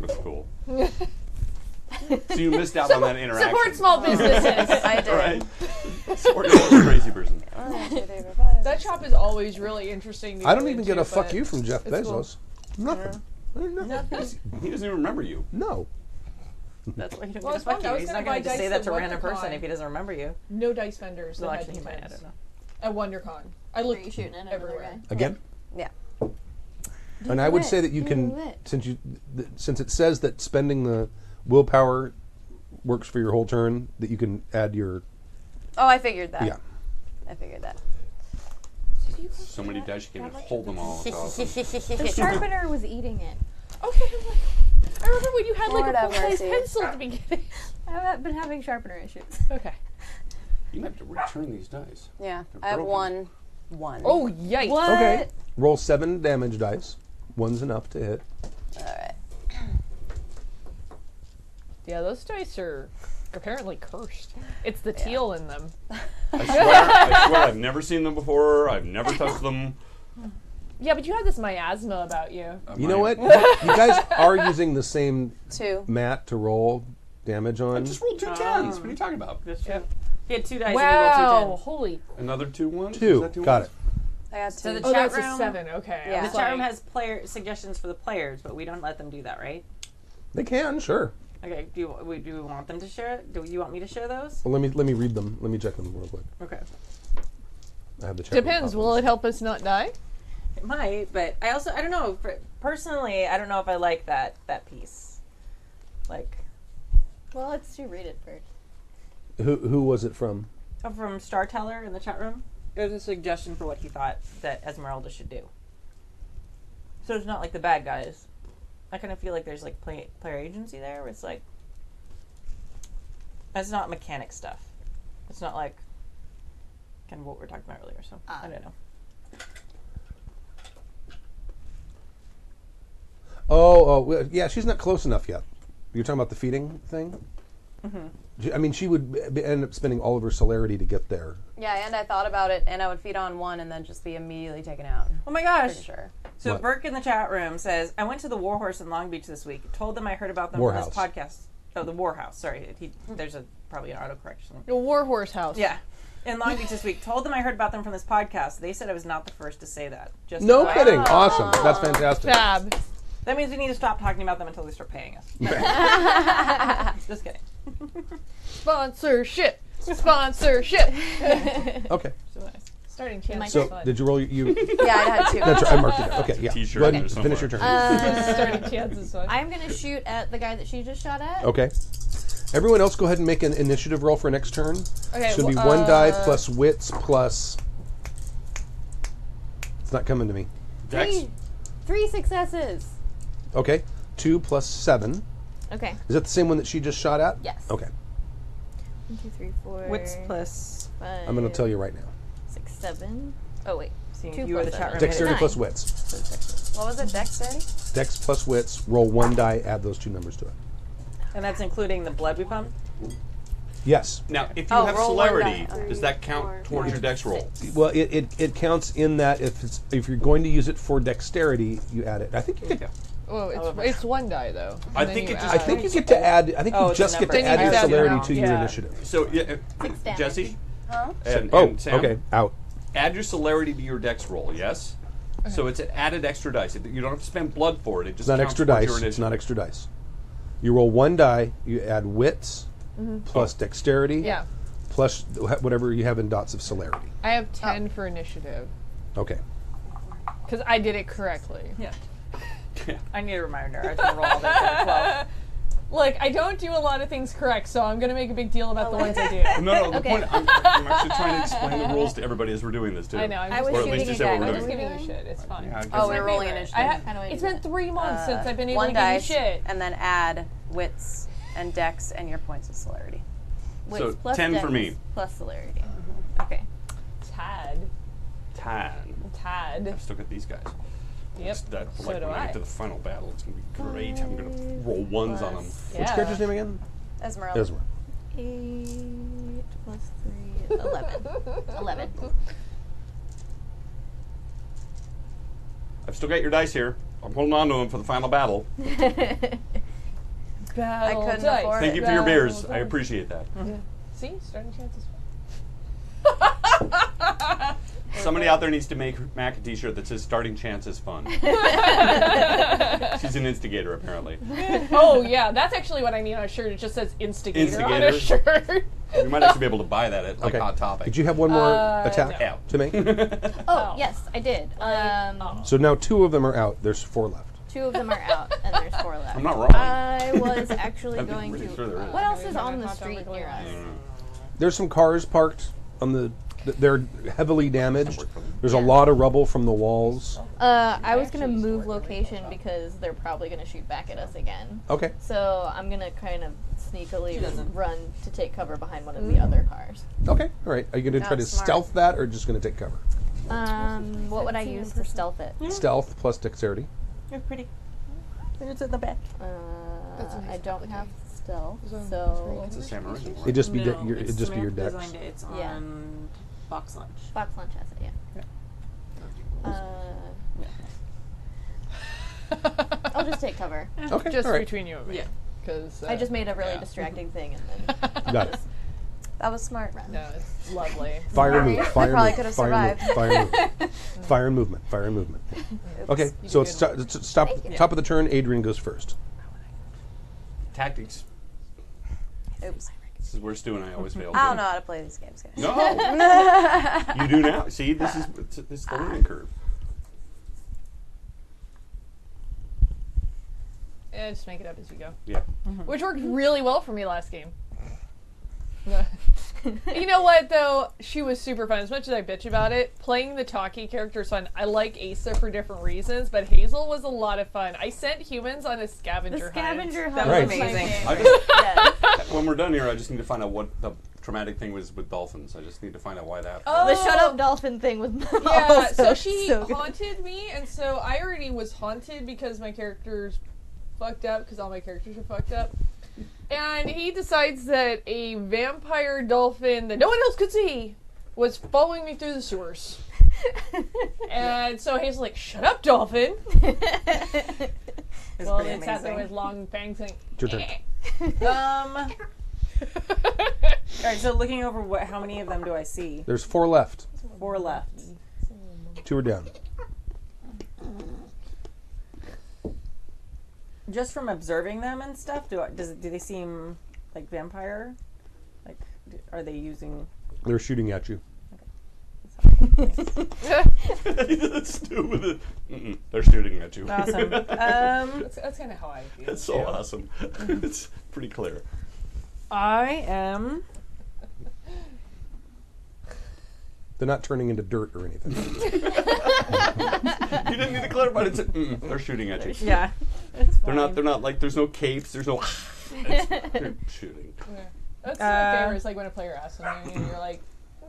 Speaker 3: That's cool. So you missed out on that interaction.
Speaker 6: Support small businesses.
Speaker 7: I did.
Speaker 3: Right? Support your crazy person.
Speaker 7: 1, 2, 3, 4, 5.
Speaker 6: That shop is always really interesting. To
Speaker 2: I don't
Speaker 6: go
Speaker 2: even get
Speaker 6: into,
Speaker 2: a fuck
Speaker 6: but
Speaker 2: you from Jeff
Speaker 6: it's cool.
Speaker 2: Bezos. Nothing. Nothing.
Speaker 3: He doesn't even remember you.
Speaker 2: No.
Speaker 4: That's why you don't
Speaker 6: Well,
Speaker 4: get a
Speaker 6: it's fun.
Speaker 4: fuck
Speaker 6: I
Speaker 4: you.
Speaker 6: was
Speaker 4: He's
Speaker 6: gonna
Speaker 4: not going
Speaker 6: buy
Speaker 4: to just say
Speaker 6: dice
Speaker 4: that
Speaker 6: at
Speaker 4: to a random
Speaker 6: WonderCon.
Speaker 4: person if he doesn't remember you.
Speaker 6: No dice vendors.
Speaker 4: Well,
Speaker 6: that
Speaker 4: actually, he
Speaker 6: had
Speaker 4: might. I
Speaker 6: D10s.
Speaker 4: don't know.
Speaker 6: At WonderCon, I
Speaker 5: Are
Speaker 6: looked
Speaker 5: you shooting at another
Speaker 6: everywhere.
Speaker 5: guy?
Speaker 2: Again?
Speaker 7: Yeah.
Speaker 2: And I would say that you can, since it says that spending the willpower works for your whole turn, that you can add your,
Speaker 7: Oh, I figured that.
Speaker 2: yeah.
Speaker 7: I figured that.
Speaker 3: So many dice you can't even hold them all. It's awesome.
Speaker 5: The sharpener was eating it.
Speaker 6: Okay, I'm like, I remember when you had like
Speaker 7: Lord
Speaker 6: a
Speaker 7: have
Speaker 6: full-size
Speaker 7: mercy.
Speaker 6: pencil at the beginning.
Speaker 5: I've been having sharpener issues.
Speaker 6: Okay.
Speaker 3: You have to return these dice.
Speaker 7: Yeah,
Speaker 3: They're
Speaker 7: I have
Speaker 3: broken.
Speaker 7: one.
Speaker 6: Oh, yikes.
Speaker 5: What?
Speaker 2: Okay. Roll 7 damage dice. One's enough to hit.
Speaker 7: Alright.
Speaker 6: Yeah, those dice are apparently cursed. It's the teal in them.
Speaker 3: I swear I've never seen them before. I've never touched them.
Speaker 6: Yeah, but you had this miasma about you.
Speaker 2: You know what? You guys are using the same
Speaker 7: 2.
Speaker 2: mat to roll damage
Speaker 3: I
Speaker 2: on.
Speaker 3: just rolled 2 10s. What are you talking about?
Speaker 4: That's true.
Speaker 6: Yep.
Speaker 4: He had 2 dice
Speaker 6: Wow,
Speaker 4: and he rolled 2
Speaker 6: holy.
Speaker 3: Another 2 1s?
Speaker 2: 2. Got it.
Speaker 7: I got 2.
Speaker 4: So the
Speaker 6: Oh,
Speaker 4: chat
Speaker 6: that's
Speaker 4: room,
Speaker 6: a 7. Okay.
Speaker 7: Yeah.
Speaker 6: I
Speaker 4: The
Speaker 6: was
Speaker 4: chat room
Speaker 6: like-
Speaker 4: has player suggestions for the players, but we don't let them do that, right?
Speaker 2: They can, sure.
Speaker 4: Okay. Do we want them to share it? Do you want me to share those?
Speaker 2: Well, let me read them. Let me check them real quick.
Speaker 4: Okay.
Speaker 2: I have the check.
Speaker 6: Depends. Will it help us not die?
Speaker 4: It might, but I don't know. Personally, I don't know if I like that piece. Like,
Speaker 5: Well, let's do read it first.
Speaker 2: Who was it from?
Speaker 4: from Star Teller in the chat room, it was a suggestion for what he thought that Esmeralda should do. So it's not like the bad guys. I kind of feel like there's like player agency there. Where it's like, it's not mechanic stuff. It's not like kind of what we were talking about earlier. So I don't know.
Speaker 2: Oh, yeah. She's not close enough yet. You're talking about the feeding thing. I mean, she would end up spending all of her celerity to get there.
Speaker 7: Yeah, and I thought about it, and I would feed on one and then just be immediately taken out.
Speaker 4: Oh my gosh!
Speaker 7: Pretty sure.
Speaker 4: So
Speaker 2: What?
Speaker 4: Burke in the chat room says, I went to the Warhorse in Long Beach this week. Told them I heard about them from this podcast. Oh, the Warhouse. Sorry. There's probably an autocorrect.
Speaker 6: The Warhorse House.
Speaker 4: Yeah. In Long Beach this week. Told them I heard about them from this podcast. They said I was not the first to say that. Just
Speaker 2: No
Speaker 4: FYI.
Speaker 2: kidding. Awesome. That's fantastic.
Speaker 6: Fab.
Speaker 4: That means we need to stop talking about them until they start paying us. Just kidding.
Speaker 6: Sponsorship. Sponsorship.
Speaker 2: Okay.
Speaker 4: So nice.
Speaker 6: Starting chance.
Speaker 2: So, did you roll you?
Speaker 7: Yeah, I had 2.
Speaker 2: That's right. I marked it down. Okay, yeah.
Speaker 3: T-shirt
Speaker 2: Go
Speaker 3: in
Speaker 2: ahead and
Speaker 3: there
Speaker 2: finish your turn.
Speaker 6: Starting chances fun.
Speaker 5: I'm going to shoot at the guy that she just shot at.
Speaker 2: Okay. Everyone else, go ahead and make an initiative roll for next turn.
Speaker 6: Okay,
Speaker 2: It's going to be 1 die plus wits plus. It's not coming to me.
Speaker 3: Dex?
Speaker 5: 3 successes.
Speaker 2: Okay. 2 plus 7.
Speaker 5: Okay.
Speaker 2: Is that the same one that she just shot at?
Speaker 5: Yes.
Speaker 2: Okay.
Speaker 5: 1, 2, 3, 4.
Speaker 4: Wits plus.
Speaker 5: 5,
Speaker 2: I'm going to tell you right now.
Speaker 5: 6, 7. Oh wait,
Speaker 4: See,
Speaker 5: 2
Speaker 4: you were the
Speaker 5: plus
Speaker 4: chat room.
Speaker 2: Dexterity
Speaker 5: Nine.
Speaker 2: plus wits.
Speaker 7: What was it? Dexterity?
Speaker 2: Dex plus wits. Roll 1 die. Add those 2 numbers to it.
Speaker 4: And that's including the blood we pumped?
Speaker 2: Yes.
Speaker 3: Now, if you
Speaker 7: Oh,
Speaker 3: have
Speaker 7: roll one
Speaker 3: celerity,
Speaker 7: die.
Speaker 3: does that count towards your dex roll?
Speaker 2: Well, it counts in that if you're going to use it for dexterity, you add it. I think you get.
Speaker 6: Oh, it's 1 die though.
Speaker 3: I
Speaker 6: And then
Speaker 3: think
Speaker 6: you
Speaker 3: it just-
Speaker 2: I
Speaker 6: add-
Speaker 2: think you get to add. I think
Speaker 4: Oh,
Speaker 2: you
Speaker 4: it's a
Speaker 2: just get
Speaker 4: number.
Speaker 2: to
Speaker 6: Then
Speaker 2: add
Speaker 6: you
Speaker 2: your
Speaker 6: just add
Speaker 2: celerity
Speaker 6: it
Speaker 2: to your
Speaker 6: yeah.
Speaker 2: initiative.
Speaker 3: So, yeah,
Speaker 5: 6 damage.
Speaker 3: Jesse
Speaker 7: Huh?
Speaker 3: and
Speaker 2: Oh,
Speaker 3: Sam,
Speaker 2: okay. Out.
Speaker 3: add your celerity to your dex roll, yes? So it's an added extra dice. You don't have to spend blood for it. It just
Speaker 2: It's not
Speaker 3: counts
Speaker 2: extra
Speaker 3: towards
Speaker 2: dice.
Speaker 3: your
Speaker 2: It's
Speaker 3: initiative.
Speaker 2: not extra dice. You roll 1 die. You add wits plus dexterity.
Speaker 6: Yeah.
Speaker 2: Plus whatever you have in dots of celerity.
Speaker 6: I have 10 for initiative
Speaker 2: Okay.
Speaker 6: because I did it correctly.
Speaker 4: Yeah. I need a reminder. I was going to roll all this at 12.
Speaker 6: Look, I don't do a lot of things correct, so I'm going to make a big deal about the ones I do.
Speaker 3: No, the
Speaker 5: Okay.
Speaker 3: point, I'm actually trying to explain the rules to everybody as we're doing this, too.
Speaker 6: I know. I'm
Speaker 5: I
Speaker 6: just,
Speaker 5: was
Speaker 3: Or at least
Speaker 5: shooting
Speaker 3: you
Speaker 5: a
Speaker 3: say
Speaker 5: guy.
Speaker 3: what we're
Speaker 6: I'm
Speaker 5: What
Speaker 6: just
Speaker 5: was
Speaker 3: doing.
Speaker 5: we
Speaker 6: giving you
Speaker 5: doing?
Speaker 6: shit. It's fine.
Speaker 3: Yeah, I guess
Speaker 7: Oh, we're
Speaker 3: I-
Speaker 7: rolling
Speaker 6: I
Speaker 7: initiative.
Speaker 6: ha- it's been 3 months since I've been able to
Speaker 7: 1
Speaker 6: give you
Speaker 7: dice,
Speaker 6: shit.
Speaker 7: and then add wits and dex and your points of celerity.
Speaker 5: Wits
Speaker 3: So,
Speaker 5: plus
Speaker 3: 10 for
Speaker 5: dex
Speaker 3: me.
Speaker 5: Plus celerity. Okay.
Speaker 6: Tad.
Speaker 3: I've still got these guys.
Speaker 6: Yep.
Speaker 3: That,
Speaker 6: So
Speaker 3: like,
Speaker 6: do
Speaker 3: when I
Speaker 6: I.
Speaker 3: get to the final battle, it's going to be great. I'm going to roll 1s on them.
Speaker 5: Plus
Speaker 2: Which character's name again?
Speaker 7: Esmeralda.
Speaker 2: Ezra.
Speaker 5: 8 plus 3 is 11. 11.
Speaker 3: I've still got your dice here. I'm holding on to them for the final battle.
Speaker 6: Battle
Speaker 7: I couldn't
Speaker 6: dice.
Speaker 7: afford
Speaker 3: Thank you for your beers. I appreciate that.
Speaker 6: See? Starting chances.
Speaker 3: Somebody out there needs to make Mac a t-shirt that says starting chance is fun. She's an instigator, apparently.
Speaker 6: Oh, yeah. That's actually what I need on a shirt. It just says instigator on a
Speaker 3: Instigator.
Speaker 6: shirt.
Speaker 3: We might actually be able to buy that at like
Speaker 2: Okay.
Speaker 3: Hot Topic.
Speaker 2: Did you have one more attack
Speaker 3: no.
Speaker 2: to make?
Speaker 5: Oh, yes, I did.
Speaker 2: So now 2 of them are out. There's 4 left.
Speaker 5: 2 of them are out, and there's 4 left.
Speaker 3: I'm not wrong.
Speaker 5: I was actually
Speaker 3: I'm
Speaker 5: going
Speaker 3: pretty
Speaker 5: to.
Speaker 3: sure there is.
Speaker 5: What else is on the street near us?
Speaker 2: There's some cars parked on the. They're heavily damaged. There's a lot of rubble from the walls.
Speaker 5: I was gonna move location because they're probably gonna shoot back at us again.
Speaker 2: Okay.
Speaker 5: So I'm gonna kind of sneakily run to take cover behind one of the other cars.
Speaker 2: Okay. All right. Are you going to try to
Speaker 7: That's smart.
Speaker 2: stealth that, or just going to take cover?
Speaker 5: What would I use to stealth it?
Speaker 2: Stealth plus dexterity.
Speaker 4: You're pretty. It's in the back.
Speaker 5: I don't have stealth, so
Speaker 3: It's a samurai.
Speaker 2: It'd just be
Speaker 4: No,
Speaker 2: it'd
Speaker 4: it's
Speaker 2: just be your
Speaker 4: Smith
Speaker 2: dex.
Speaker 4: designed it. It's
Speaker 5: Yeah.
Speaker 4: on Box Lunch.
Speaker 5: box lunch has it. Yeah. I'll just take cover.
Speaker 2: Okay.
Speaker 6: Just
Speaker 2: all right.
Speaker 6: between you and me.
Speaker 4: Yeah.
Speaker 6: Because
Speaker 5: I just made a really distracting thing, and then
Speaker 2: Got it.
Speaker 7: That was smart.
Speaker 6: No, it's lovely.
Speaker 2: Fire and
Speaker 7: Sorry.
Speaker 2: move.
Speaker 7: I
Speaker 2: Fire and
Speaker 7: probably
Speaker 2: move.
Speaker 7: could've
Speaker 2: Fire and
Speaker 7: survived.
Speaker 2: move. Fire and move. Fire and movement. Fire and movement. Okay.
Speaker 6: You
Speaker 2: So
Speaker 6: did
Speaker 2: it's
Speaker 6: good.
Speaker 2: top of the turn. Adrian goes first.
Speaker 3: Tactics.
Speaker 7: Oops.
Speaker 3: This is where Stu and I always fail.
Speaker 7: I don't know how to play these games, guys.
Speaker 3: No. You do now. See, this is the learning curve.
Speaker 6: Yeah, just make it up as you go.
Speaker 3: Yeah.
Speaker 6: Which worked really well for me last game. You know what, though? She was super fun. As much as I bitch about it, playing the talkie character is fun. I like Asa for different reasons, but Hazel was a lot of fun. I sent humans on a scavenger hunt.
Speaker 4: That was
Speaker 2: Right.
Speaker 4: amazing.
Speaker 3: I just,
Speaker 5: yes.
Speaker 3: when we're done here, I just need to find out what the traumatic thing was with dolphins. I just need to find out why that.
Speaker 6: Oh.
Speaker 5: The shut up dolphin thing was
Speaker 6: Yeah,
Speaker 5: also
Speaker 6: so she
Speaker 5: so good.
Speaker 6: haunted me, and so I already was haunted because my character's fucked up, because all my characters are fucked up. And he decides that a vampire dolphin that no one else could see was following me through the sewers. And so Hazel's like, "Shut up, dolphin!"
Speaker 4: It's
Speaker 6: Well,
Speaker 4: pretty
Speaker 6: it sat there
Speaker 4: amazing.
Speaker 6: with long fangs and
Speaker 2: It's your turn.
Speaker 4: All right, so looking over how many of them do I see?
Speaker 2: There's 4 left.
Speaker 4: 4 left.
Speaker 2: 2 are down.
Speaker 4: Just from observing them and stuff, do they seem like vampire? Like, are they using?
Speaker 2: They're shooting at you.
Speaker 3: Stu with it. They're shooting at you.
Speaker 4: Awesome.
Speaker 6: that's kind of how I feel.
Speaker 3: That's so
Speaker 6: too.
Speaker 3: awesome. It's pretty clear.
Speaker 4: I am.
Speaker 2: They're not turning into dirt or anything.
Speaker 3: You didn't need to clarify it. They're shooting at you.
Speaker 4: Yeah. It's
Speaker 3: They're not like. There's no capes. There's no. They're shooting.
Speaker 6: Yeah. That's my favorite. It's like when a player asks something and you're like,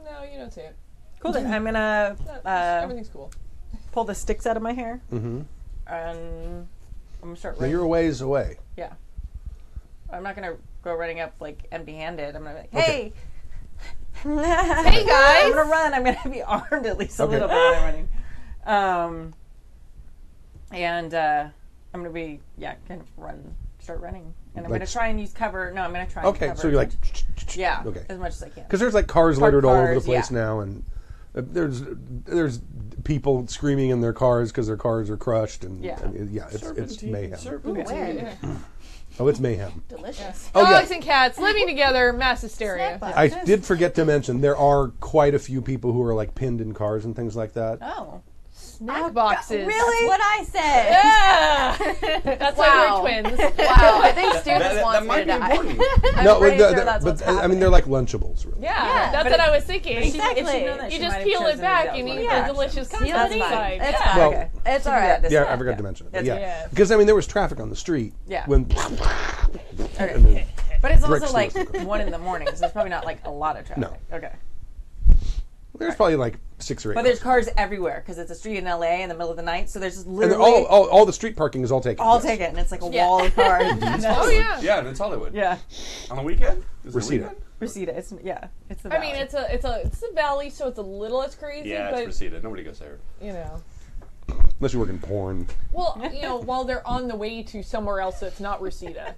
Speaker 6: "No, you don't see it."
Speaker 4: Cool. Then I'm gonna
Speaker 6: Everything's cool.
Speaker 4: pull the sticks out of my hair,
Speaker 2: Mm-hmm.
Speaker 4: and I'm gonna start
Speaker 2: Now
Speaker 4: running.
Speaker 2: you're a ways away.
Speaker 4: Yeah. I'm not gonna go running up like empty-handed. I'm gonna be like,
Speaker 2: Okay.
Speaker 4: hey,
Speaker 6: Hey guys!
Speaker 4: I'm gonna run. I'm gonna be armed at least a
Speaker 2: Okay.
Speaker 4: little bit when I'm running. And I'm gonna be kind of start running, and I'm
Speaker 2: Like
Speaker 4: gonna try and use cover. No, I'm gonna try. And
Speaker 2: Okay,
Speaker 4: cover
Speaker 2: so you're like,
Speaker 4: yeah,
Speaker 2: okay.
Speaker 4: as much as I can.
Speaker 2: Because there's like cars
Speaker 4: Parked
Speaker 2: littered all over the
Speaker 4: cars,
Speaker 2: place
Speaker 4: yeah.
Speaker 2: now, and there's people screaming in their cars because their cars are crushed, and
Speaker 4: Yeah.
Speaker 2: it's mayhem.
Speaker 5: Where?
Speaker 2: Oh, it's mayhem.
Speaker 5: Delicious.
Speaker 2: Oh
Speaker 6: Dogs
Speaker 2: yeah.
Speaker 6: and cats living together, mass hysteria.
Speaker 2: I did forget to mention there are quite a few people who are like pinned in cars and things like that.
Speaker 4: Oh,
Speaker 6: Snack boxes.
Speaker 5: That's what I said.
Speaker 6: Yeah! That's
Speaker 7: Wow.
Speaker 6: why we're twins.
Speaker 7: Wow, I think Stu just
Speaker 3: That
Speaker 7: wants
Speaker 3: might
Speaker 7: me
Speaker 3: be
Speaker 7: to die.
Speaker 3: important.
Speaker 7: I'm pretty sure that's what's
Speaker 2: but I mean
Speaker 7: happening.
Speaker 2: they're like Lunchables, really.
Speaker 6: Yeah, that's
Speaker 4: but
Speaker 6: what I was thinking.
Speaker 4: if she'd known that,
Speaker 6: You
Speaker 4: she
Speaker 6: just
Speaker 4: might have
Speaker 6: peel it
Speaker 4: chosen
Speaker 6: back
Speaker 4: the
Speaker 6: and
Speaker 4: other
Speaker 6: eat
Speaker 4: one.
Speaker 6: the delicious
Speaker 5: Peel
Speaker 6: content
Speaker 5: it back.
Speaker 6: inside.
Speaker 7: It's
Speaker 6: Yeah.
Speaker 7: fine.
Speaker 2: Well,
Speaker 7: It's
Speaker 4: You
Speaker 7: all
Speaker 4: do
Speaker 7: right.
Speaker 4: that this
Speaker 2: Yeah,
Speaker 4: way.
Speaker 2: I forgot to mention it. But
Speaker 4: That's-
Speaker 2: yeah,
Speaker 6: yeah.
Speaker 2: because I mean there was traffic on the street.
Speaker 4: Yeah.
Speaker 2: When
Speaker 4: Okay. But it's
Speaker 2: Bricks
Speaker 4: also like
Speaker 2: through the car.
Speaker 4: 1 a.m, so there's probably not like a lot of traffic.
Speaker 2: No.
Speaker 4: Okay.
Speaker 2: there's probably like 6 or 8.
Speaker 4: But there's cars everywhere because it's a street in LA in the middle of the night, so there's just
Speaker 2: and
Speaker 4: literally
Speaker 2: they're all the street parking is all taken.
Speaker 4: all
Speaker 2: yes.
Speaker 4: taken, and it's like a wall of cars.
Speaker 6: Oh, yeah.
Speaker 3: Yeah, it's Hollywood.
Speaker 4: Yeah.
Speaker 3: On the weekend? Is it
Speaker 2: Reseda.
Speaker 3: weekend?
Speaker 4: Reseda. It's the
Speaker 6: I
Speaker 4: valley.
Speaker 6: mean, it's a valley, so it's a little less crazy,
Speaker 3: Yeah,
Speaker 6: but,
Speaker 3: it's Reseda. Nobody goes there.
Speaker 6: you know.
Speaker 2: Unless you work in porn.
Speaker 6: Well, you know, while they're on the way to somewhere else that's not Reseda.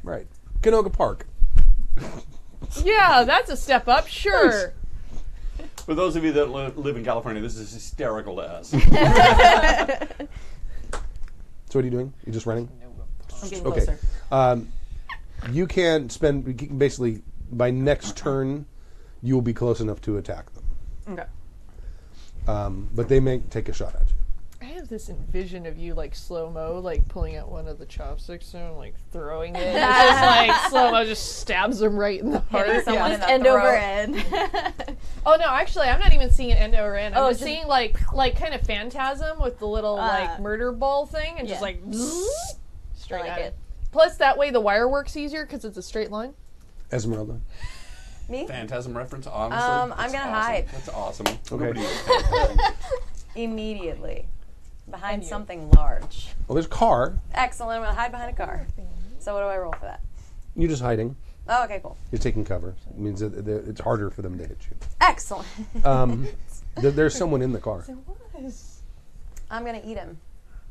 Speaker 2: Right. Canoga Park.
Speaker 6: Yeah, that's a step up, sure.
Speaker 3: For those of you that live in California, this is hysterical to us.
Speaker 2: So what are you doing? You just running?
Speaker 4: I'm getting
Speaker 2: Okay.
Speaker 4: closer.
Speaker 2: You can spend basically by next turn, you will be close enough to attack them.
Speaker 4: Okay.
Speaker 2: But they may take a shot at you.
Speaker 6: I have this vision of you like slow-mo, like pulling out one of the chopsticks and like throwing it. It's just like slow-mo just stabs them right in the heart.
Speaker 7: someone in the
Speaker 5: End over
Speaker 7: throat.
Speaker 5: end.
Speaker 6: Oh no, actually I'm not even seeing it end over end. I'm
Speaker 5: Oh,
Speaker 6: just
Speaker 5: just-
Speaker 6: seeing like kind of phantasm with the little like murder ball thing and just
Speaker 5: yeah.
Speaker 6: like straight
Speaker 5: I like
Speaker 6: at
Speaker 5: it.
Speaker 6: it. Plus that way the wire works easier because it's a straight line.
Speaker 2: Esmeralda.
Speaker 7: Me?
Speaker 3: Phantasm reference, honestly.
Speaker 7: I'm
Speaker 3: That's
Speaker 7: gonna
Speaker 3: awesome.
Speaker 7: hide.
Speaker 3: That's awesome.
Speaker 2: Okay.
Speaker 3: Nobody is phantasm.
Speaker 7: Immediately. Behind
Speaker 6: you.
Speaker 7: something large.
Speaker 2: Well, there's a car.
Speaker 7: Excellent. I'm going to hide behind a car. So what do I roll for that?
Speaker 2: You're just hiding.
Speaker 7: Oh, okay, cool.
Speaker 2: You're taking cover. It means that it's harder for them to hit you.
Speaker 7: Excellent.
Speaker 2: There's someone in the car.
Speaker 7: I'm going to eat him.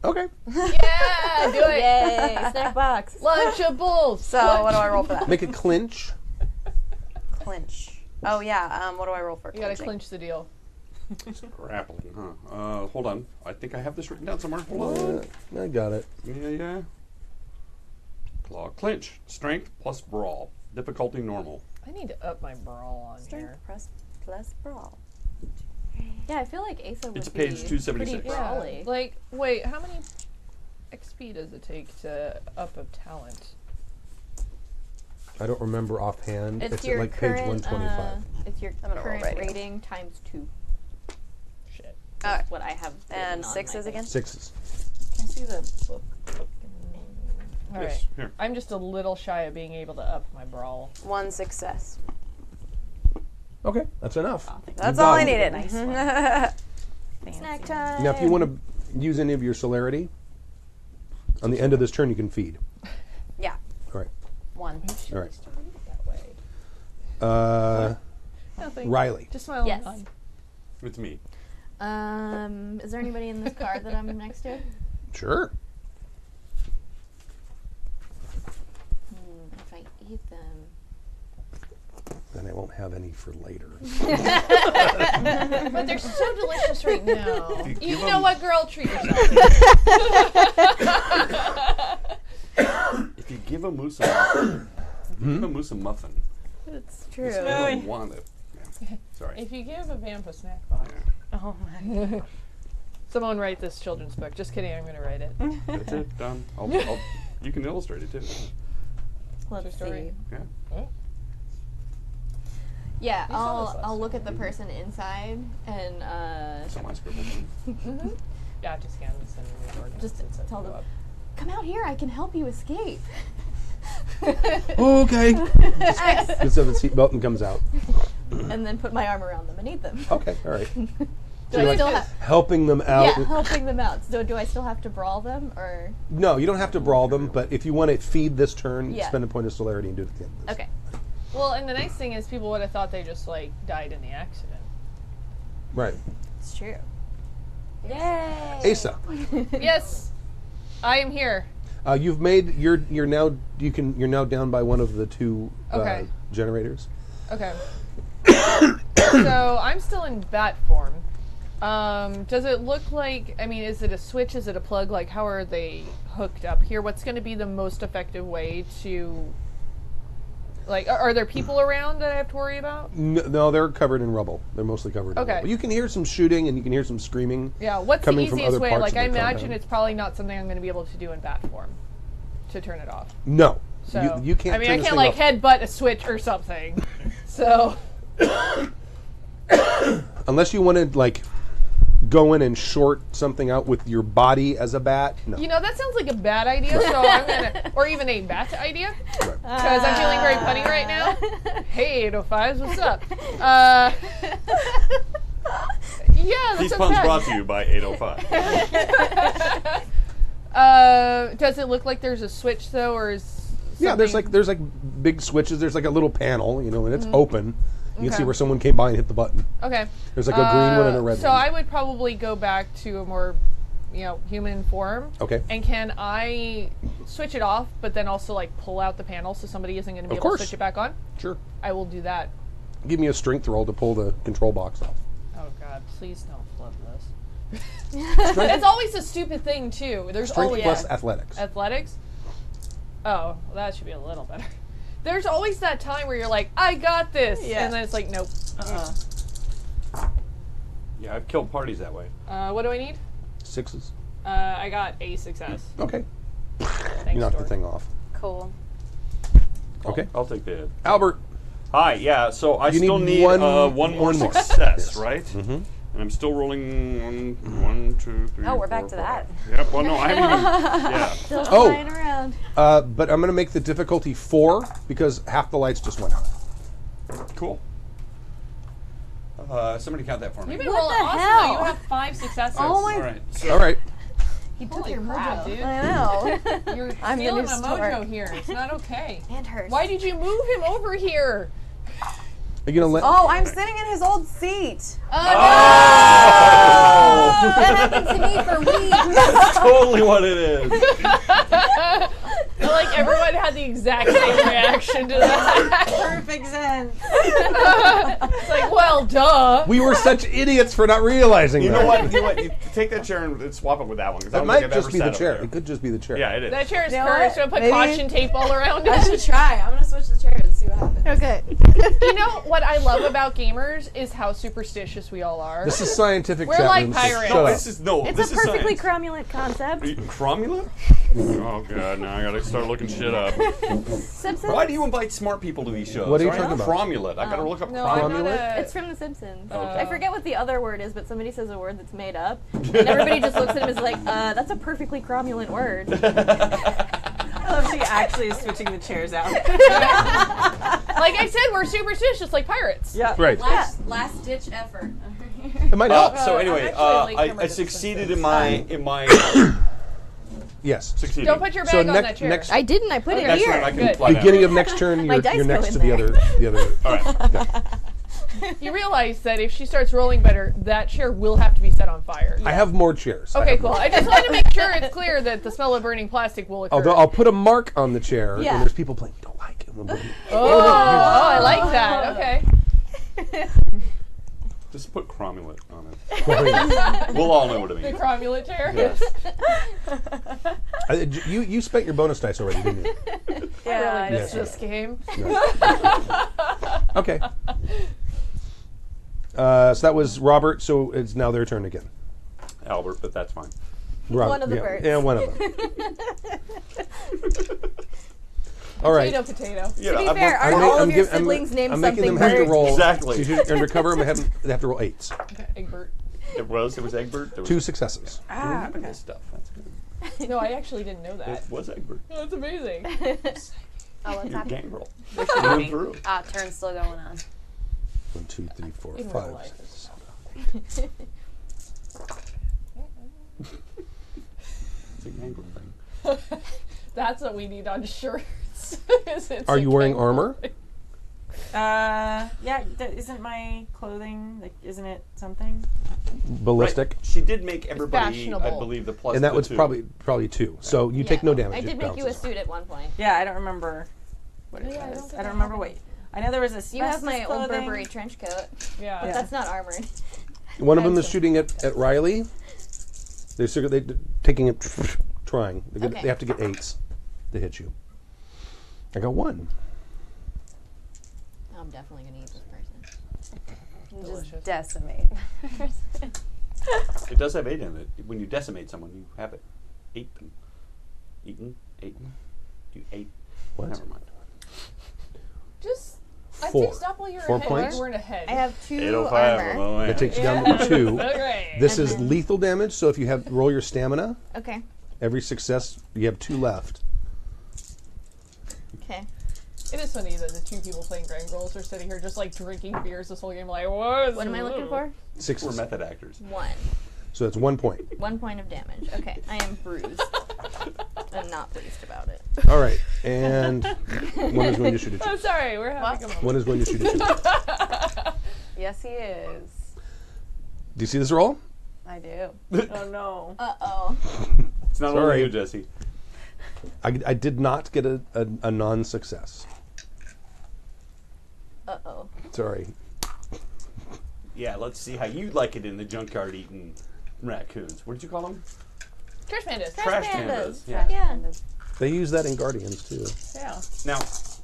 Speaker 2: Okay.
Speaker 6: Yeah, do it.
Speaker 5: Yay, snack box.
Speaker 6: Lunchables.
Speaker 7: So what do I roll for that?
Speaker 2: Make a clinch.
Speaker 7: Clinch. Oh, yeah. What do I roll for
Speaker 6: You gotta
Speaker 7: clinching?
Speaker 6: clinch the deal.
Speaker 3: Grappling, huh? Hold on. I think I have this written down somewhere. Hold on.
Speaker 2: I got it.
Speaker 3: Yeah. Claw. Clinch. Strength plus brawl. Difficulty normal.
Speaker 6: I need to up my brawl on
Speaker 7: Strength
Speaker 6: here.
Speaker 7: plus brawl.
Speaker 5: Yeah, I feel like Asa would
Speaker 3: It's
Speaker 5: be
Speaker 3: page 276.
Speaker 5: pretty brawly.
Speaker 6: Like, wait, how many XP does it take to up a talent?
Speaker 2: I don't remember offhand.
Speaker 5: It's
Speaker 2: It's
Speaker 5: your
Speaker 2: at like
Speaker 5: current,
Speaker 2: page 125.
Speaker 5: it's your
Speaker 7: I'm gonna roll
Speaker 5: current
Speaker 7: right here.
Speaker 5: rating times 2.
Speaker 6: Shit.
Speaker 5: That's what I have.
Speaker 7: And
Speaker 5: written on
Speaker 7: sixes
Speaker 5: my thing.
Speaker 7: again?
Speaker 2: Sixes.
Speaker 4: Can I see the book?
Speaker 6: All
Speaker 3: Yes,
Speaker 6: right.
Speaker 3: here.
Speaker 6: I'm just a little shy of being able to up my brawl.
Speaker 7: 1 success.
Speaker 2: Okay, that's enough.
Speaker 7: That's
Speaker 2: You
Speaker 7: all
Speaker 2: got
Speaker 7: I
Speaker 2: it.
Speaker 7: needed.
Speaker 4: Nice one.
Speaker 5: Snack
Speaker 4: Fancy.
Speaker 5: time.
Speaker 2: Now, if you want to use any of your celerity, on the end of this turn, you can feed.
Speaker 7: Yeah.
Speaker 2: All right.
Speaker 7: 1.
Speaker 2: All right.
Speaker 6: That way. Nothing.
Speaker 2: Riley.
Speaker 6: Just smile.
Speaker 5: Yes.
Speaker 6: and nod.
Speaker 3: It's me.
Speaker 5: Is there anybody in this car that I'm next to?
Speaker 2: Sure.
Speaker 5: If I eat them.
Speaker 2: Then I won't have any for later.
Speaker 6: But they're so delicious right now.
Speaker 3: you
Speaker 6: You
Speaker 3: give
Speaker 6: know
Speaker 3: 'em-
Speaker 6: what, girl? Treat yourself.
Speaker 3: If you give a moose a muffin, give a moose a muffin.
Speaker 5: It's
Speaker 3: It's
Speaker 5: true.
Speaker 3: gonna want it. Yeah. Sorry.
Speaker 6: If you give a vamp a snack box.
Speaker 7: Oh, my.
Speaker 6: Someone write this children's book. Just kidding, I'm going to write it.
Speaker 3: That's it. Done. You can illustrate it too.
Speaker 5: Let's
Speaker 6: True story.
Speaker 5: see.
Speaker 3: Yeah.
Speaker 5: Yeah,
Speaker 6: You saw this last
Speaker 5: I'll look at the person inside and
Speaker 3: Someone scribbled.
Speaker 6: Yeah, just scan this and reorganize
Speaker 5: Just
Speaker 6: it so
Speaker 5: tell
Speaker 6: it'll
Speaker 5: them.
Speaker 6: go up.
Speaker 5: come out here. I can help you escape.
Speaker 2: Okay. Gets up his seatbelt and comes out.
Speaker 5: and then put my arm around them and eat them.
Speaker 2: Okay, all right.
Speaker 5: Do
Speaker 2: You're
Speaker 5: I
Speaker 2: like
Speaker 5: still have?
Speaker 2: helping them out.
Speaker 5: Yeah, helping them out. So do I still have to brawl them, or?
Speaker 2: No, you don't have to brawl them, but if you want to feed this turn,
Speaker 5: Yeah.
Speaker 2: spend a point of celerity and do it at the end of this.
Speaker 5: Okay.
Speaker 6: Well, and the nice thing is people would have thought they just like died in the accident.
Speaker 2: Right.
Speaker 5: It's true.
Speaker 7: Yay!
Speaker 2: Asa,
Speaker 6: Yes, I am here.
Speaker 2: you've made you're now down by one of the two
Speaker 6: Okay.
Speaker 2: generators.
Speaker 6: Okay. So I'm still in bat form. Does it look like, I mean, is it a switch? Is it a plug? Like, how are they hooked up here? What's going to be the most effective way to, like, are there people around that I have to worry about?
Speaker 2: No, they're covered in rubble. They're mostly covered in
Speaker 6: Okay.
Speaker 2: rubble. You can hear some shooting and you can hear some screaming.
Speaker 6: Yeah, what's the
Speaker 2: coming from
Speaker 6: easiest
Speaker 2: other
Speaker 6: way?
Speaker 2: parts
Speaker 6: Like,
Speaker 2: of
Speaker 6: I
Speaker 2: the
Speaker 6: imagine
Speaker 2: compound.
Speaker 6: it's probably not something I'm going to be able to do in bat form to turn it off.
Speaker 2: No.
Speaker 6: So
Speaker 2: You can't
Speaker 6: I mean,
Speaker 2: turn
Speaker 6: I
Speaker 2: this
Speaker 6: can't
Speaker 2: thing
Speaker 6: like
Speaker 2: off.
Speaker 6: headbutt a switch or something. So
Speaker 2: Unless you want to like go in and short something out with your body as a bat. No.
Speaker 6: you know that sounds like a bad idea. So I'm gonna, or even a bat idea, because I'm feeling very funny right now. Hey, 805s, what's up? Yeah, that's
Speaker 8: These
Speaker 6: not
Speaker 8: puns
Speaker 6: bad.
Speaker 8: brought to you by 805.
Speaker 6: Does it look like there's a switch though, or is
Speaker 2: Yeah, there's
Speaker 6: something-
Speaker 2: like big switches. There's like a little panel, and it's open. You can see
Speaker 6: Okay.
Speaker 2: where someone came by and hit the button.
Speaker 6: Okay.
Speaker 2: There's like a green one and a red
Speaker 6: So
Speaker 2: one.
Speaker 6: I would probably go back to a more, human form.
Speaker 2: Okay.
Speaker 6: And can I switch it off, but then also like pull out the panel so somebody isn't going to be
Speaker 2: Of
Speaker 6: able
Speaker 2: course.
Speaker 6: to switch it back on?
Speaker 2: Sure.
Speaker 6: I will do that.
Speaker 2: Give me a strength roll to pull the control box off.
Speaker 6: Oh God, please don't flip this. It's always a stupid thing too. There's
Speaker 2: Strength
Speaker 6: always
Speaker 2: plus athletics.
Speaker 6: athletics. Oh, well, that should be a little better. There's always that time where you're like, I got this,
Speaker 4: Yeah.
Speaker 6: and then it's like, nope.
Speaker 8: Yeah, I've killed parties that way.
Speaker 6: What do I need?
Speaker 2: 6s.
Speaker 6: I got a success.
Speaker 2: Okay.
Speaker 6: Thanks,
Speaker 2: You knocked the
Speaker 6: Dork.
Speaker 2: thing off.
Speaker 7: Cool.
Speaker 2: Okay.
Speaker 8: I'll take the hit.
Speaker 2: Albert.
Speaker 8: Hi, yeah, so I
Speaker 2: You
Speaker 8: still
Speaker 2: need
Speaker 8: need
Speaker 2: one
Speaker 8: one more
Speaker 2: more.
Speaker 8: success,
Speaker 2: Yes.
Speaker 8: right? Mm-hmm. And I'm still rolling one, two, three.
Speaker 7: Oh, we're back
Speaker 8: four,
Speaker 7: to
Speaker 8: five.
Speaker 7: that.
Speaker 8: Yep, well, no, I haven't even. Yeah.
Speaker 5: Still
Speaker 2: Oh.
Speaker 5: flying around.
Speaker 2: But I'm going to make the difficulty 4 because half the lights just went out.
Speaker 8: Cool. Somebody count that for me.
Speaker 6: You've been
Speaker 7: What
Speaker 6: rolling
Speaker 7: the
Speaker 6: awesome
Speaker 7: hell?
Speaker 6: though. You have 5 successes.
Speaker 7: Oh my-
Speaker 8: All right. So,
Speaker 2: All right.
Speaker 5: He took
Speaker 6: Holy
Speaker 5: your
Speaker 6: crap,
Speaker 5: mojo.
Speaker 6: dude.
Speaker 7: I know.
Speaker 6: You're
Speaker 7: I'm the
Speaker 6: stealing
Speaker 7: new
Speaker 6: my
Speaker 7: stork.
Speaker 6: mojo here. It's not okay.
Speaker 5: And hers.
Speaker 6: Why did you move him over here?
Speaker 2: Are you going to let...
Speaker 7: Oh, I'm sitting in his old seat.
Speaker 5: That happened to me for weeks.
Speaker 8: that's totally what it is.
Speaker 6: Like everyone had the exact same reaction to that.
Speaker 4: Perfect sense.
Speaker 6: It's like, well, duh.
Speaker 2: We were such idiots for not realizing
Speaker 8: You
Speaker 2: that.
Speaker 8: know what? You take that chair and swap it with that one. 'cause I
Speaker 2: That
Speaker 8: don't think
Speaker 2: might
Speaker 8: I've
Speaker 2: just
Speaker 8: ever
Speaker 2: be the
Speaker 8: sat over
Speaker 2: chair.
Speaker 8: there.
Speaker 2: It could just be the chair.
Speaker 8: Yeah, it is.
Speaker 6: That chair is
Speaker 7: You know
Speaker 6: cursed.
Speaker 7: what?
Speaker 6: So put
Speaker 7: Maybe-
Speaker 6: caution tape all around
Speaker 7: I
Speaker 6: it.
Speaker 7: should try. I'm gonna switch the chairs and see what happens.
Speaker 5: Okay.
Speaker 6: You know what I love about gamers is how superstitious we all are.
Speaker 2: This is scientific
Speaker 6: We're
Speaker 2: chat
Speaker 6: like
Speaker 2: room, so
Speaker 6: pirates.
Speaker 2: shut
Speaker 8: No,
Speaker 2: up.
Speaker 8: this is no.
Speaker 5: It's
Speaker 8: this
Speaker 5: a
Speaker 8: is
Speaker 5: perfectly
Speaker 8: science.
Speaker 5: cromulent concept.
Speaker 8: Cromulent? Oh god, now I gotta start looking shit up.
Speaker 5: Simpsons.
Speaker 8: Why do you invite smart people to these shows?
Speaker 2: What are you
Speaker 8: All right,
Speaker 2: talking about?
Speaker 8: Cromulent. I gotta look up
Speaker 6: no, I'm
Speaker 8: cromulent.
Speaker 6: not a,
Speaker 5: It's from The Simpsons.
Speaker 8: Okay.
Speaker 5: I forget what the other word is, but somebody says a word that's made up, and everybody just looks at him and is like, "That's a perfectly cromulent word."
Speaker 4: I love she actually is switching the chairs out.
Speaker 6: like I said, we're superstitious like pirates.
Speaker 4: Yeah.
Speaker 2: Right.
Speaker 7: Last ditch effort.
Speaker 2: It might help.
Speaker 8: So
Speaker 6: I'm
Speaker 8: anyway,
Speaker 6: actually late for my
Speaker 8: I succeeded in
Speaker 6: Simpsons.
Speaker 8: my
Speaker 2: Yes.
Speaker 8: succeeding.
Speaker 6: Don't put your bag
Speaker 2: So
Speaker 6: on
Speaker 2: next-
Speaker 6: that chair.
Speaker 2: next-
Speaker 5: I didn't. I put it
Speaker 8: Next
Speaker 5: here.
Speaker 8: round I can
Speaker 6: Good.
Speaker 8: fly down.
Speaker 2: Beginning of next turn,
Speaker 5: My
Speaker 2: you're
Speaker 5: dice
Speaker 2: next
Speaker 5: go
Speaker 2: to
Speaker 5: in
Speaker 2: the
Speaker 5: there.
Speaker 2: other.
Speaker 8: All right.
Speaker 6: You realize that if she starts rolling better, that chair will have to be set on fire.
Speaker 2: I have more chairs.
Speaker 6: Okay, cool. I just want to make sure it's clear that the smell of burning plastic will occur.
Speaker 2: Although I'll put a mark on the chair
Speaker 5: Yeah.
Speaker 2: when there's people playing. You don't like it.
Speaker 6: oh, I like that. Okay.
Speaker 8: Just put cromulent on it.
Speaker 2: Here's-
Speaker 8: We'll all know what it
Speaker 6: The
Speaker 8: means.
Speaker 6: cromulent chair.
Speaker 8: Yes.
Speaker 2: you spent your bonus dice already, didn't you?
Speaker 6: I really
Speaker 2: Yes.
Speaker 6: miss this game.
Speaker 2: Okay. So that was Robert. So it's now their turn again.
Speaker 8: Albert, but that's fine.
Speaker 2: Robert,
Speaker 5: One of the
Speaker 2: yeah,
Speaker 5: birds.
Speaker 2: Yeah, one of them. All right.
Speaker 6: Potato, potato.
Speaker 8: Yeah,
Speaker 5: To be fair, are
Speaker 2: I'm
Speaker 5: all
Speaker 2: ma-
Speaker 5: of your
Speaker 2: giv- I'm-
Speaker 5: siblings named
Speaker 2: I'm making
Speaker 5: something
Speaker 2: them have to
Speaker 5: bird?
Speaker 2: roll.
Speaker 8: Exactly.
Speaker 2: So undercover, they have to roll 8s.
Speaker 6: Okay, Egbert.
Speaker 8: It was Egbert. There was
Speaker 2: 2 successes.
Speaker 8: good stuff. That's good.
Speaker 6: No, I actually didn't know that.
Speaker 8: It was Egbert.
Speaker 6: That's amazing.
Speaker 7: Oh, what's
Speaker 8: Your
Speaker 7: happening?
Speaker 8: gang roll. Went through.
Speaker 7: Ah, turn's still going on.
Speaker 2: 1, 2, 3, 4,
Speaker 6: In real
Speaker 2: 5,
Speaker 6: life,
Speaker 2: 6, 7.
Speaker 3: It's an angle thing.
Speaker 6: That's what we need on shirts.
Speaker 2: Are you wearing armor?
Speaker 4: Yeah. Isn't my clothing like? Isn't it something?
Speaker 2: Ballistic.
Speaker 3: Right. She did make everybody, I
Speaker 6: fashionable.
Speaker 3: believe, the plus
Speaker 2: And that
Speaker 3: the
Speaker 2: was
Speaker 3: 2.
Speaker 2: probably 2. So you take no damage.
Speaker 5: I
Speaker 2: it
Speaker 5: did make you a
Speaker 2: bounces.
Speaker 5: suit at one point.
Speaker 4: Yeah, I don't remember what it
Speaker 5: Yeah, I
Speaker 4: was.
Speaker 5: don't think
Speaker 4: I don't
Speaker 5: I
Speaker 4: remember
Speaker 5: have
Speaker 4: what. I know there was a.
Speaker 5: You have my old
Speaker 4: clothing.
Speaker 5: Burberry trench coat,
Speaker 6: Yeah.
Speaker 5: but that's not armored.
Speaker 2: One of them is shooting at Riley. They're taking it, trying.
Speaker 5: Okay.
Speaker 2: They have to get 8s to hit you. I got 1.
Speaker 5: I'm definitely gonna eat this person.
Speaker 7: Just decimate.
Speaker 3: It does have 8 in it. When you decimate someone, you have it. 8 them. Eaten. You ate.
Speaker 2: What?
Speaker 3: Never mind.
Speaker 6: Just, I
Speaker 2: 4.
Speaker 6: think stop while you're
Speaker 2: 4
Speaker 6: ahead.
Speaker 2: points?
Speaker 6: You weren't ahead.
Speaker 5: I have 2
Speaker 3: 805.
Speaker 5: armor.
Speaker 3: Oh,
Speaker 2: That takes you down to 2.
Speaker 6: Okay.
Speaker 2: This
Speaker 5: And
Speaker 2: is
Speaker 5: then-
Speaker 2: lethal damage, so if you have roll your stamina,
Speaker 5: Okay.
Speaker 2: every success you have 2 left.
Speaker 5: Okay.
Speaker 6: It is funny that the 2 people playing Grand Girls are sitting here just like drinking beers this whole game. Like, what?
Speaker 5: What am I looking for?
Speaker 2: 6.
Speaker 3: We're method actors.
Speaker 5: 1.
Speaker 2: So that's 1 point.
Speaker 5: 1 point of damage. Okay. I am bruised. I'm not pleased about it.
Speaker 2: All right, and one is going to shoot at
Speaker 6: I'm
Speaker 2: you.
Speaker 6: sorry, we're having a moment.
Speaker 2: One is going to shoot at you.
Speaker 7: Yes, he is.
Speaker 2: Do you see this roll?
Speaker 7: I do.
Speaker 4: Oh no.
Speaker 5: Uh-oh.
Speaker 3: It's not
Speaker 2: Sorry.
Speaker 3: only you, Jesse.
Speaker 2: I did not get a non-success.
Speaker 5: Uh-oh.
Speaker 2: Sorry.
Speaker 3: Yeah, let's see how you like it in the junkyard eating raccoons. What did you call them?
Speaker 6: Trash pandas.
Speaker 3: Trash
Speaker 5: pandas.
Speaker 3: pandas. Yeah.
Speaker 5: Yeah.
Speaker 2: They use that in Guardians too.
Speaker 6: Yeah.
Speaker 3: Now,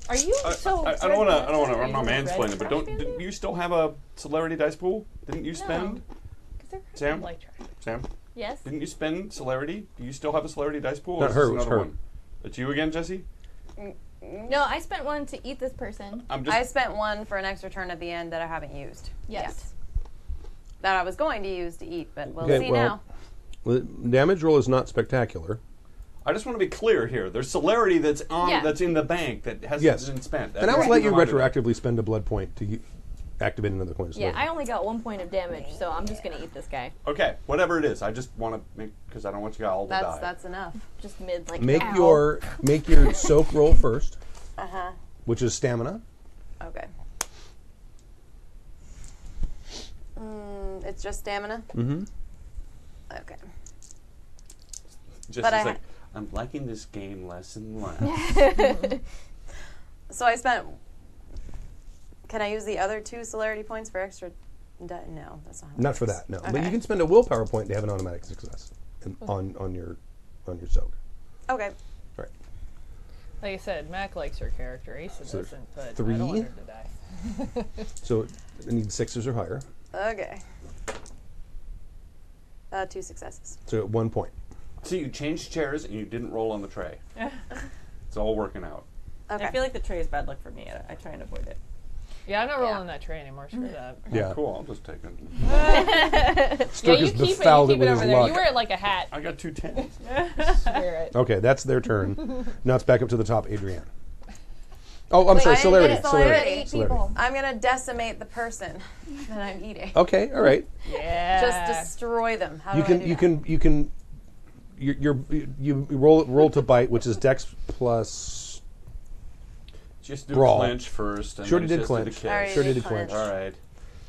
Speaker 6: Are you so?
Speaker 3: I don't want to. I'm not
Speaker 6: red
Speaker 3: mansplaining, but
Speaker 6: trash
Speaker 3: didn't you still have a celerity dice pool? Didn't you spend?
Speaker 6: Because they're kind
Speaker 3: Sam?
Speaker 6: of like trash.
Speaker 3: Sam,
Speaker 5: Yes?
Speaker 3: didn't you spend celerity? Do you still have a celerity dice pool?
Speaker 2: Not
Speaker 3: or is
Speaker 2: her,
Speaker 3: this
Speaker 2: it was
Speaker 3: another
Speaker 2: her.
Speaker 3: one? It's you again, Jesse.
Speaker 5: No, I spent 1 to eat this person.
Speaker 3: I'm just.
Speaker 7: I spent 1 for an extra turn at the end that I haven't used.
Speaker 5: Yes.
Speaker 7: That I was going to use to eat, but we'll
Speaker 2: Okay,
Speaker 7: see
Speaker 2: well,
Speaker 7: now.
Speaker 2: The damage roll is not spectacular.
Speaker 3: I just want to be clear here. There's celerity that's on.
Speaker 5: Yeah.
Speaker 3: That's in the bank that hasn't
Speaker 2: Yes.
Speaker 3: been spent.
Speaker 2: And I would let you retroactively spend a blood point to activate another coin of
Speaker 5: Yeah,
Speaker 2: celerity.
Speaker 5: I only got 1 point of damage, so I'm just going to eat this guy.
Speaker 3: Okay, whatever it is. I just want to make because I don't want you all to die.
Speaker 7: That's enough.
Speaker 5: Just mid, like,
Speaker 2: Make
Speaker 5: ow.
Speaker 2: your soak roll first,
Speaker 7: Uh-huh.
Speaker 2: which is stamina.
Speaker 7: Okay. It's just stamina?
Speaker 2: Mm-hmm.
Speaker 7: Okay.
Speaker 3: Just
Speaker 7: But
Speaker 3: it's
Speaker 7: I
Speaker 3: like I'm liking this game less and less.
Speaker 7: So I spent... Can I use the other 2 celerity points for extra... No, that's not how
Speaker 2: Not for
Speaker 7: works.
Speaker 2: that, no.
Speaker 7: Okay.
Speaker 2: But you can spend a willpower point to have an automatic success on your soak.
Speaker 7: Okay.
Speaker 2: Right.
Speaker 6: Like I said, Mac likes her character. Asa
Speaker 2: So
Speaker 6: doesn't, but I
Speaker 2: 3?
Speaker 6: don't want her to die.
Speaker 2: So it needs 6s or higher.
Speaker 7: Okay. 2 successes.
Speaker 2: So at 1 point.
Speaker 3: So you changed chairs and you didn't roll on the tray. It's all working out.
Speaker 7: Okay.
Speaker 4: I feel like the tray is bad luck for me. I try and avoid it.
Speaker 6: Yeah, I'm not rolling that tray anymore. Screw that.
Speaker 2: Yeah.
Speaker 3: Cool. I'll just take it.
Speaker 6: Yeah,
Speaker 2: Sturgis
Speaker 6: you keep it. You
Speaker 2: befouled
Speaker 6: keep
Speaker 2: it with
Speaker 6: it
Speaker 2: his
Speaker 6: over there.
Speaker 2: luck.
Speaker 6: You wear it like a hat.
Speaker 3: I got 2 10s.
Speaker 6: Wear it.
Speaker 2: Okay, that's their turn. Now it's back up to the top, Adrienne. Oh, I'm
Speaker 7: Wait,
Speaker 2: sorry,
Speaker 7: I didn't
Speaker 2: celerity.
Speaker 7: get celerity.
Speaker 2: Celerity.
Speaker 7: I'm going to decimate the person that I'm eating.
Speaker 2: Okay, all right.
Speaker 6: Yeah.
Speaker 7: Just destroy them. How
Speaker 2: You
Speaker 7: do I do that?
Speaker 2: you can you roll to bite, which is Dex plus.
Speaker 3: Just do
Speaker 2: Brawl.
Speaker 3: clinch first. And
Speaker 2: Sure
Speaker 3: then
Speaker 2: did
Speaker 3: just do the
Speaker 2: clinch.
Speaker 3: kick.
Speaker 7: Alright.
Speaker 2: Sure
Speaker 7: did
Speaker 2: did
Speaker 7: clinch.
Speaker 2: clinch.
Speaker 3: All right.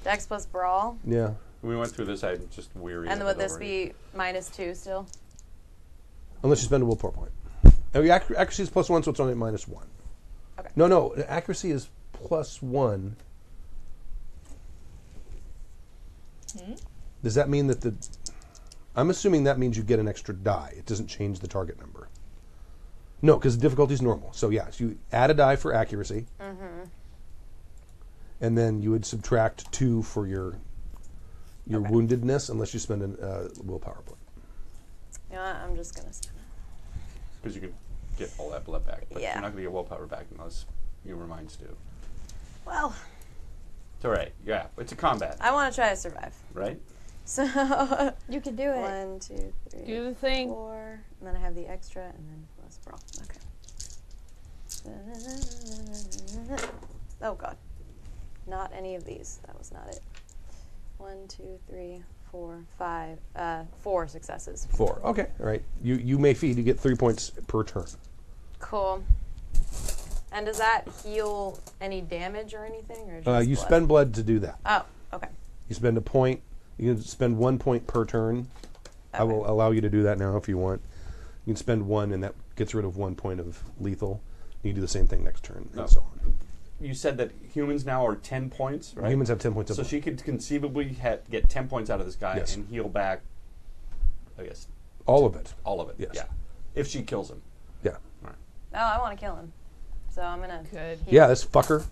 Speaker 7: Dex plus brawl.
Speaker 2: Yeah.
Speaker 3: We went through this. I'm just weary.
Speaker 7: And
Speaker 3: of
Speaker 7: would
Speaker 3: it
Speaker 7: this
Speaker 3: already.
Speaker 7: be -2 still?
Speaker 2: Unless you spend a willpower point. Oh, your accuracy is +1, so it's only -1.
Speaker 7: Okay.
Speaker 2: No, accuracy is +1. Does that mean that I'm assuming that means you get an extra die. It doesn't change the target number. No, because the difficulty is normal. So yes, you add a die for accuracy, and then you would subtract 2 for your woundedness, unless you spend a willpower point.
Speaker 7: You know what? I'm just going to spend it.
Speaker 3: Because you can get all that blood back, but
Speaker 7: Yeah.
Speaker 3: you're not going to get willpower back unless you remind Stu.
Speaker 7: Well,
Speaker 3: It's all right. Yeah, it's a combat,
Speaker 7: I want to try to survive.
Speaker 3: right?
Speaker 7: So,
Speaker 5: You could do it.
Speaker 7: 1, 2, 3,
Speaker 6: Do the thing.
Speaker 7: 4, and then I have the extra, and then plus brawl. Okay. Oh, God. Not any of these. That was not it. 1, 2, 3, 4, 5. 4 successes.
Speaker 2: 4. Okay, all right. You may feed. You get 3 points per turn.
Speaker 7: Cool. And does that heal any damage or anything? Or just
Speaker 2: You
Speaker 7: blood?
Speaker 2: spend blood to do that.
Speaker 7: Oh, okay.
Speaker 2: You spend a point. You can spend 1 point per turn. I
Speaker 7: Okay.
Speaker 2: will allow you to do that now if you want. You can spend 1, and that gets rid of 1 point of lethal. You can do the same thing next turn, and so on.
Speaker 3: You said that humans now are 10 points, right?
Speaker 2: Humans have 10 points of
Speaker 3: So
Speaker 2: blood.
Speaker 3: she could conceivably get 10 points out of this guy
Speaker 2: Yes.
Speaker 3: and heal back, I guess,
Speaker 2: All of it.
Speaker 3: all of it.
Speaker 2: Yes.
Speaker 3: Yeah. If she kills him.
Speaker 2: Yeah.
Speaker 7: Oh, I want to kill him. So I'm going to...
Speaker 6: Good.
Speaker 2: Yeah, this fucker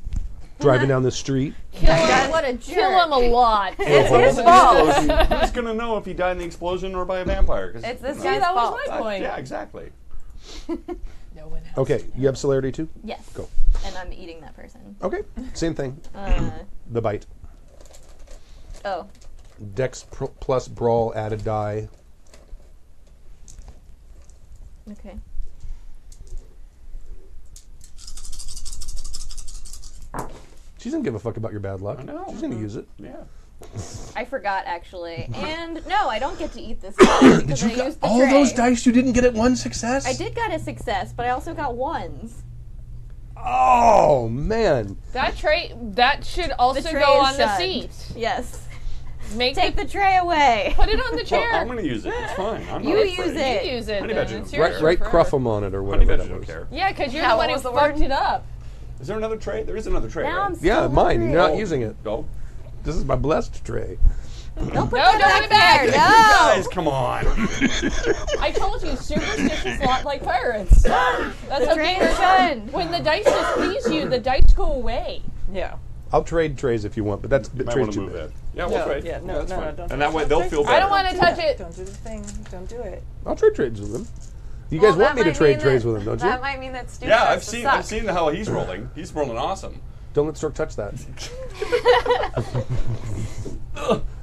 Speaker 2: driving down the street.
Speaker 5: What a jerk.
Speaker 6: Kill him a lot.
Speaker 7: It's his fault.
Speaker 3: Who's going to know if he died in the explosion or by a vampire? 'Cause,
Speaker 7: It's this
Speaker 3: you know,
Speaker 7: guy's
Speaker 6: that was
Speaker 7: fault.
Speaker 6: my point.
Speaker 3: Yeah, exactly.
Speaker 6: No one else.
Speaker 2: Okay, you have celerity too?
Speaker 5: Yes.
Speaker 2: Go.
Speaker 5: And I'm eating that person.
Speaker 2: Okay, same thing. The bite.
Speaker 5: Oh.
Speaker 2: Dex plus brawl added die.
Speaker 5: Okay.
Speaker 2: She doesn't give a fuck about your bad luck.
Speaker 3: I know.
Speaker 2: She's going to use it.
Speaker 3: Yeah.
Speaker 5: I forgot, actually. And no, I don't get to eat this guy because I used the
Speaker 2: all
Speaker 5: tray.
Speaker 2: those dice you didn't get at one success?
Speaker 5: I did get a success, but I also got ones.
Speaker 2: Oh, man.
Speaker 6: That tray, that should also
Speaker 5: The tray
Speaker 6: go
Speaker 5: is
Speaker 6: on the
Speaker 5: shunned.
Speaker 6: seat.
Speaker 5: Yes.
Speaker 6: Make
Speaker 5: Take the tray away.
Speaker 6: put it on the chair.
Speaker 3: Well, I'm going to use it. It's fine. I'm
Speaker 5: You
Speaker 3: not
Speaker 5: use
Speaker 3: afraid.
Speaker 5: it.
Speaker 6: You use it.
Speaker 3: Honey
Speaker 6: then.
Speaker 3: badger
Speaker 6: It's
Speaker 3: don't
Speaker 6: yours
Speaker 3: care.
Speaker 2: Write
Speaker 6: forever.
Speaker 2: Cruffum on it or
Speaker 3: Honey
Speaker 2: whatever
Speaker 3: badger
Speaker 2: that
Speaker 3: don't
Speaker 2: was.
Speaker 3: care.
Speaker 6: Yeah, because you're
Speaker 7: Yeah,
Speaker 6: the
Speaker 7: what
Speaker 6: one who
Speaker 7: was the
Speaker 6: fucked
Speaker 7: word?
Speaker 6: it up.
Speaker 3: Is there another tray? There is another tray,
Speaker 5: Now
Speaker 3: right?
Speaker 5: I'm so
Speaker 2: Yeah, mine.
Speaker 5: hungry.
Speaker 2: You're not using it.
Speaker 3: Go.
Speaker 2: This is my blessed tray.
Speaker 5: Don't put
Speaker 6: No,
Speaker 5: that
Speaker 6: don't put it
Speaker 5: back there.
Speaker 6: back.
Speaker 5: No.
Speaker 3: Guys, come on.
Speaker 6: I told you, superstitious lot like pirates. That's how
Speaker 5: tray
Speaker 6: games
Speaker 5: is
Speaker 6: are.
Speaker 5: shunned.
Speaker 6: When the dice displease you, the dice go away.
Speaker 4: Yeah.
Speaker 2: I'll trade trays if you want, but that's
Speaker 3: Might
Speaker 2: trays
Speaker 3: want to
Speaker 2: too
Speaker 3: move
Speaker 2: big.
Speaker 3: that. Yeah, we'll
Speaker 4: No,
Speaker 3: trade.
Speaker 4: yeah, no,
Speaker 3: that's
Speaker 4: no,
Speaker 3: fine.
Speaker 4: don't
Speaker 3: And
Speaker 4: do
Speaker 3: that way
Speaker 4: that.
Speaker 3: they'll feel better.
Speaker 6: I don't want to touch it.
Speaker 4: Don't do the thing. Don't do it.
Speaker 2: I'll trade trades with them. You guys want me to trade trays with them, don't you?
Speaker 7: That might mean that Stu
Speaker 3: Yeah,
Speaker 7: starts to
Speaker 3: I've
Speaker 7: suck.
Speaker 3: seen how he's rolling. He's rolling awesome.
Speaker 2: Don't let Stork touch that.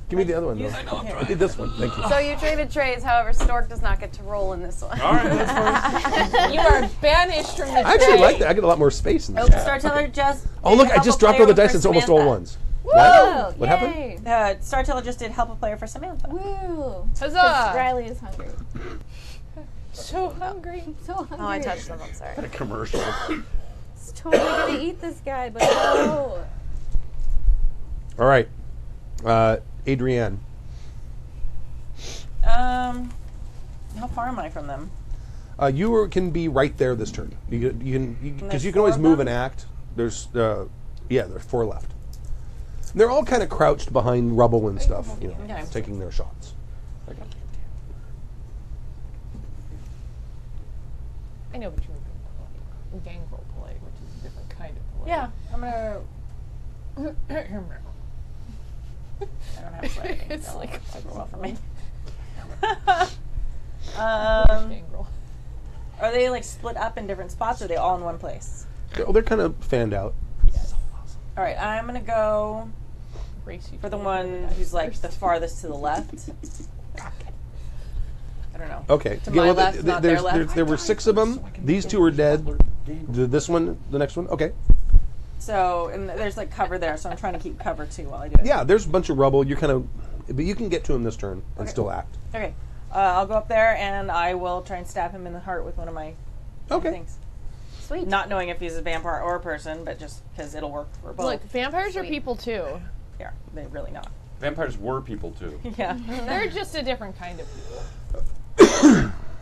Speaker 2: Give me the other one, though.
Speaker 3: I know, I'm
Speaker 2: I
Speaker 3: trying.
Speaker 2: did this one. Thank you.
Speaker 7: So you traded trays, however, Stork does not get to roll in this one.
Speaker 3: All right, that's fine.
Speaker 6: You are banished from the
Speaker 2: I actually
Speaker 6: tray.
Speaker 2: like that. I get a lot more space in this.
Speaker 4: Storyteller just.
Speaker 2: Oh, look,
Speaker 4: did
Speaker 2: I
Speaker 4: help
Speaker 2: just
Speaker 4: a
Speaker 2: dropped all
Speaker 4: player
Speaker 2: the dice.
Speaker 4: for
Speaker 2: It's almost all
Speaker 4: Samantha.
Speaker 2: ones.
Speaker 5: Whoa.
Speaker 2: What
Speaker 5: Yay.
Speaker 2: happened?
Speaker 4: Storyteller just did help a player for Samantha.
Speaker 5: Woo.
Speaker 6: Huzzah.
Speaker 5: Riley is hungry.
Speaker 6: So hungry.
Speaker 5: I'm so hungry.
Speaker 7: Oh, I touched them. I'm sorry.
Speaker 3: A commercial.
Speaker 5: It's totally gonna eat this guy, but no.
Speaker 2: All right. Adrienne.
Speaker 4: How far am I from them?
Speaker 2: Can be right there this turn. You can because
Speaker 4: there's
Speaker 2: you can always
Speaker 4: 4 of
Speaker 2: move
Speaker 4: them?
Speaker 2: and act. There's there's 4 left. They're all kind of crouched behind rubble and stuff,
Speaker 4: Okay.
Speaker 2: taking their shots.
Speaker 6: I know what you were doing. Gang role play, which is a different kind of play.
Speaker 4: Yeah, I'm gonna. I don't have a play.
Speaker 6: It's like
Speaker 4: Super well for me.
Speaker 6: gang role.
Speaker 4: Are they like split up in different spots, or are they all in one place?
Speaker 2: They're kind of fanned out.
Speaker 4: All right, I'm gonna go
Speaker 6: Race you
Speaker 4: for the
Speaker 6: to
Speaker 4: one
Speaker 6: dice
Speaker 4: who's like
Speaker 6: first.
Speaker 4: the farthest to the left. I don't know.
Speaker 2: Okay.
Speaker 4: To my left, not their left.
Speaker 2: There were 6 of them. These 2 are dead. This one, the next one. Okay.
Speaker 4: So, and there's like cover there, so I'm trying to keep cover too while I do it.
Speaker 2: Yeah, there's a bunch of rubble. You're kind of, but you can get to him this turn and still act.
Speaker 4: Okay. I'll go up there and I will try and stab him in the heart with one of my
Speaker 2: Okay.
Speaker 4: things.
Speaker 5: Sweet.
Speaker 4: Not knowing if he's a vampire or a person, but just because it'll work for both.
Speaker 6: Look, vampires are people too.
Speaker 4: Yeah, they're really not.
Speaker 3: Vampires were people too.
Speaker 4: Yeah.
Speaker 6: They're just a different kind of people.